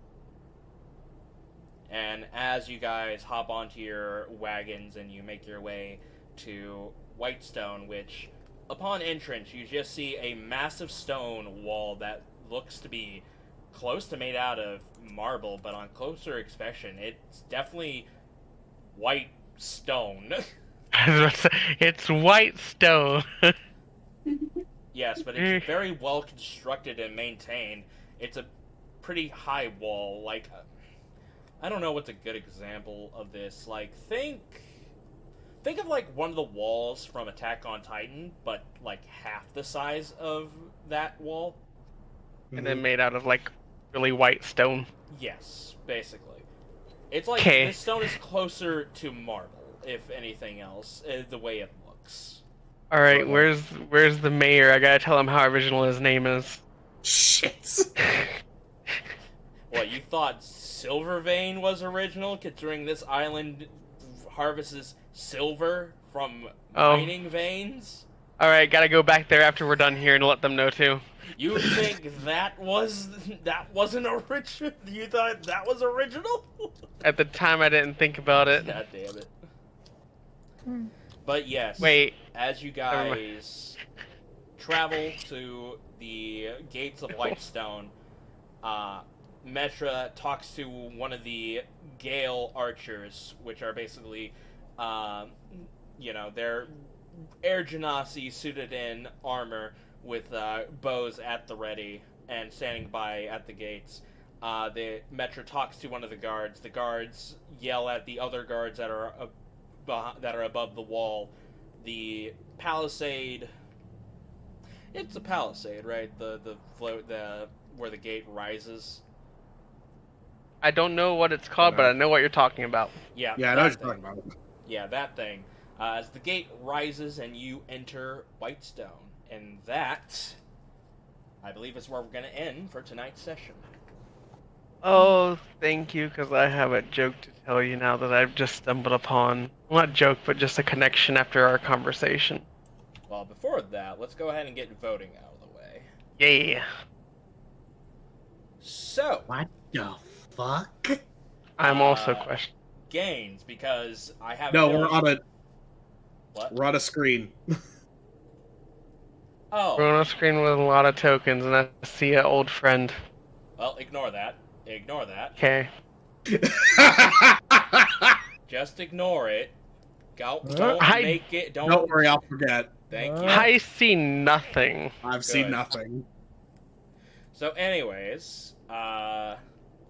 Speaker 1: And as you guys hop onto your wagons and you make your way to Whitestone, which, upon entrance, you just see a massive stone wall that looks to be close to made out of marble, but on closer inspection, it's definitely white stone.
Speaker 11: It's white stone.
Speaker 1: Yes, but it's very well constructed and maintained. It's a pretty high wall. Like, I don't know what's a good example of this. Like, think of like one of the walls from Attack on Titan, but like half the size of that wall.
Speaker 11: And then made out of like really white stone.
Speaker 1: Yes, basically. It's like
Speaker 11: Okay.
Speaker 1: this stone is closer to marble, if anything else, the way it looks.
Speaker 11: All right, where's the mayor? I gotta tell him how original his name is.
Speaker 8: Shit.
Speaker 1: What, you thought Silver Vein was original, considering this island harvests silver from mining veins?
Speaker 11: All right, gotta go back there after we're done here and let them know too.
Speaker 1: You think that wasn't original? You thought that was original?
Speaker 11: At the time, I didn't think about it.
Speaker 1: God damn it. But yes,
Speaker 11: Wait.
Speaker 1: as you guys travel to the gates of Whitestone, Metra talks to one of the Gale archers, which are basically, they're Air Genasi suited in armor with bows at the ready and standing by at the gates. The Metra talks to one of the guards. The guards yell at the other guards that are above the wall. The palisade. It's a palisade, right? The float, where the gate rises.
Speaker 11: I don't know what it's called, but I know what you're talking about.
Speaker 1: Yeah.
Speaker 8: Yeah, I know what you're talking about.
Speaker 1: Yeah, that thing. As the gate rises and you enter Whitestone, and that, I believe, is where we're going to end for tonight's session.
Speaker 11: Oh, thank you, because I have a joke to tell you now that I've just stumbled upon. Well, not joke, but just a connection after our conversation.
Speaker 1: Well, before that, let's go ahead and get voting out of the way.
Speaker 11: Yeah.
Speaker 8: So. What the fuck?
Speaker 11: I'm also questioning.
Speaker 1: Gains, because I have.
Speaker 8: No, we're on a.
Speaker 1: What?
Speaker 8: We're on a screen.
Speaker 1: Oh.
Speaker 11: We're on a screen with a lot of tokens, and I see an old friend.
Speaker 1: Well, ignore that. Ignore that.
Speaker 11: Okay.
Speaker 1: Just ignore it. Don't make it.
Speaker 8: Don't worry, I'll forget.
Speaker 1: Thank you.
Speaker 11: I see nothing.
Speaker 8: I've seen nothing.
Speaker 1: So, anyways,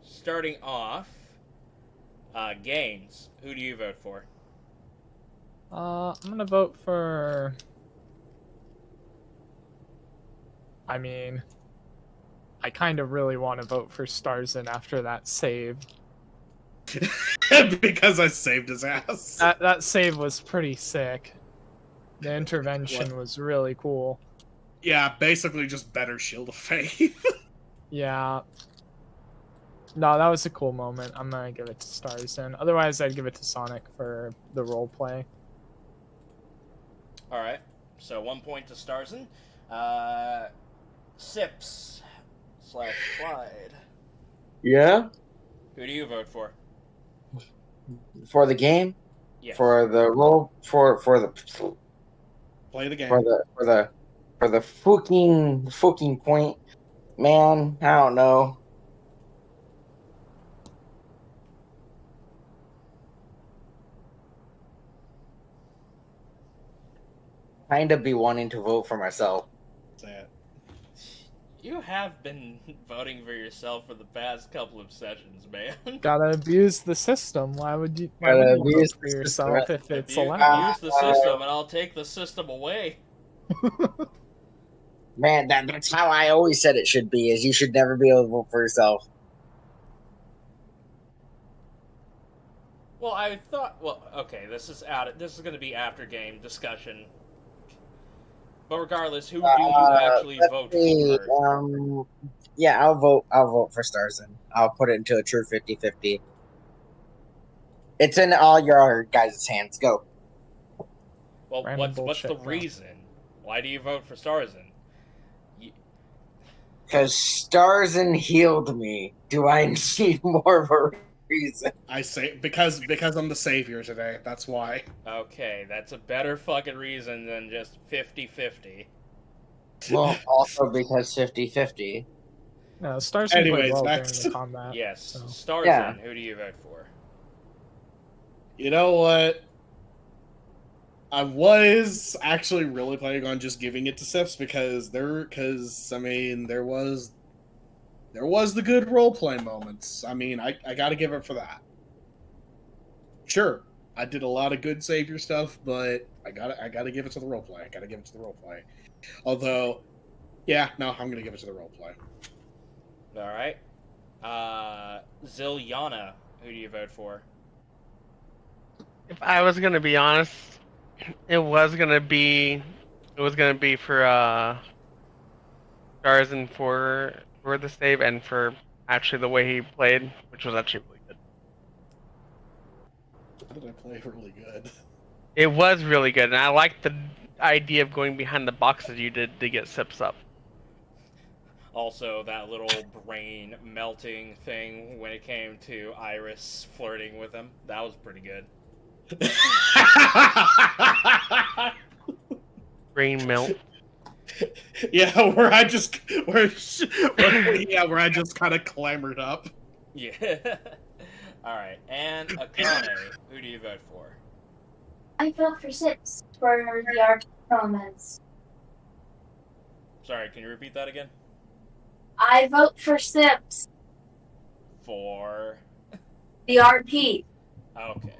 Speaker 1: starting off, Gains. Who do you vote for?
Speaker 6: I'm gonna vote for. I mean, I kind of really want to vote for Starzin after that save.
Speaker 8: Because I saved his ass.
Speaker 6: That save was pretty sick. The intervention was really cool.
Speaker 8: Yeah, basically just better Shield of Faith.
Speaker 6: Yeah. No, that was a cool moment. I'm gonna give it to Starzin. Otherwise, I'd give it to Sonic for the roleplay.
Speaker 1: Alright, so 1 point to Starzin. Sips / Clyde.
Speaker 5: Yeah?
Speaker 1: Who do you vote for?
Speaker 5: For the game?
Speaker 1: Yes.
Speaker 5: For the role? For the...
Speaker 8: Play the game.
Speaker 5: For the fucking point. Man, I don't know. Kind of be wanting to vote for myself.
Speaker 8: Say it.
Speaker 1: You have been voting for yourself for the past couple of sessions, man.
Speaker 6: Gotta abuse the system. Why would you
Speaker 5: Gotta
Speaker 6: vote
Speaker 5: abuse
Speaker 6: for
Speaker 5: the
Speaker 6: yourself
Speaker 5: system.
Speaker 6: if it's
Speaker 1: You
Speaker 6: allowed?
Speaker 1: use the system, and I'll take the system away.
Speaker 5: Man, that's how I always said it should be, is you should never be able to vote for yourself.
Speaker 1: Well, I thought... Well, okay, this is going to be after game discussion. But regardless, who do you actually vote for?
Speaker 5: Yeah, I'll vote for Starzin. I'll put it into a true 50-50. It's in all your guys' hands. Go.
Speaker 1: Well,
Speaker 6: Random
Speaker 1: what's the
Speaker 6: bullshit,
Speaker 1: reason? Why do you vote for Starzin?
Speaker 5: Because Starzin healed me. Do I need more of a reason?
Speaker 8: I say because I'm the savior today. That's why.
Speaker 1: Okay, that's a better fucking reason than just 50-50.
Speaker 5: Well, also because 50-50.
Speaker 6: No, Starzin played
Speaker 8: Anyways,
Speaker 6: well
Speaker 8: next.
Speaker 6: during the combat.
Speaker 1: Yes,
Speaker 6: so.
Speaker 1: Starzin,
Speaker 5: Yeah.
Speaker 1: who do you vote for?
Speaker 8: You know what? I was actually really planning on just giving it to Sips because there was the good roleplay moments. I mean, I gotta give it for that. Sure, I did a lot of good savior stuff, but I gotta give it to the roleplay. I gotta give it to the roleplay. Although, yeah, no, I'm gonna give it to the roleplay.
Speaker 1: All right. Zilyana, who do you vote for?
Speaker 11: If I was gonna be honest, it was gonna be for Starzin for the save and for actually the way he played, which was actually really good.
Speaker 8: How did I play really good?
Speaker 11: It was really good, and I liked the idea of going behind the boxes you did to get Sips up.
Speaker 1: Also, that little brain melting thing when it came to Iris flirting with him. That was pretty good.
Speaker 11: Brain melt.
Speaker 8: Yeah, where I just kind of clambered up.
Speaker 1: Yeah. All right, and Akane, who do you vote for?
Speaker 9: I vote for Sips for the art elements.
Speaker 1: Sorry, can you repeat that again?
Speaker 9: I vote for Sips,
Speaker 1: For...
Speaker 9: the RP.
Speaker 1: Okay.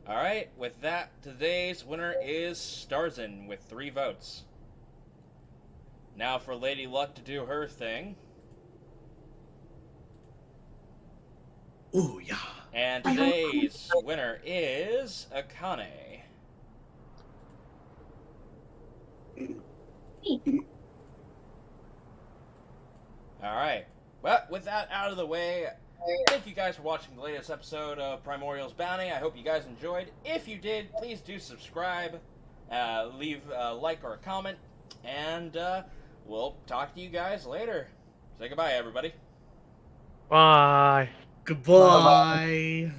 Speaker 1: Alright, with that, today's winner is Starzin with 3 votes. Now for Lady Luck to do her thing.
Speaker 8: Ooh, yeah.
Speaker 1: And today's winner is Akane. Alright. Well, with that out of the way, thank you guys for watching the latest episode of Primordial's Bounty. I hope you guys enjoyed. If you did, please do subscribe, leave a like or a comment, and we'll talk to you guys later. Say goodbye, everybody.
Speaker 11: Bye.
Speaker 8: Goodbye.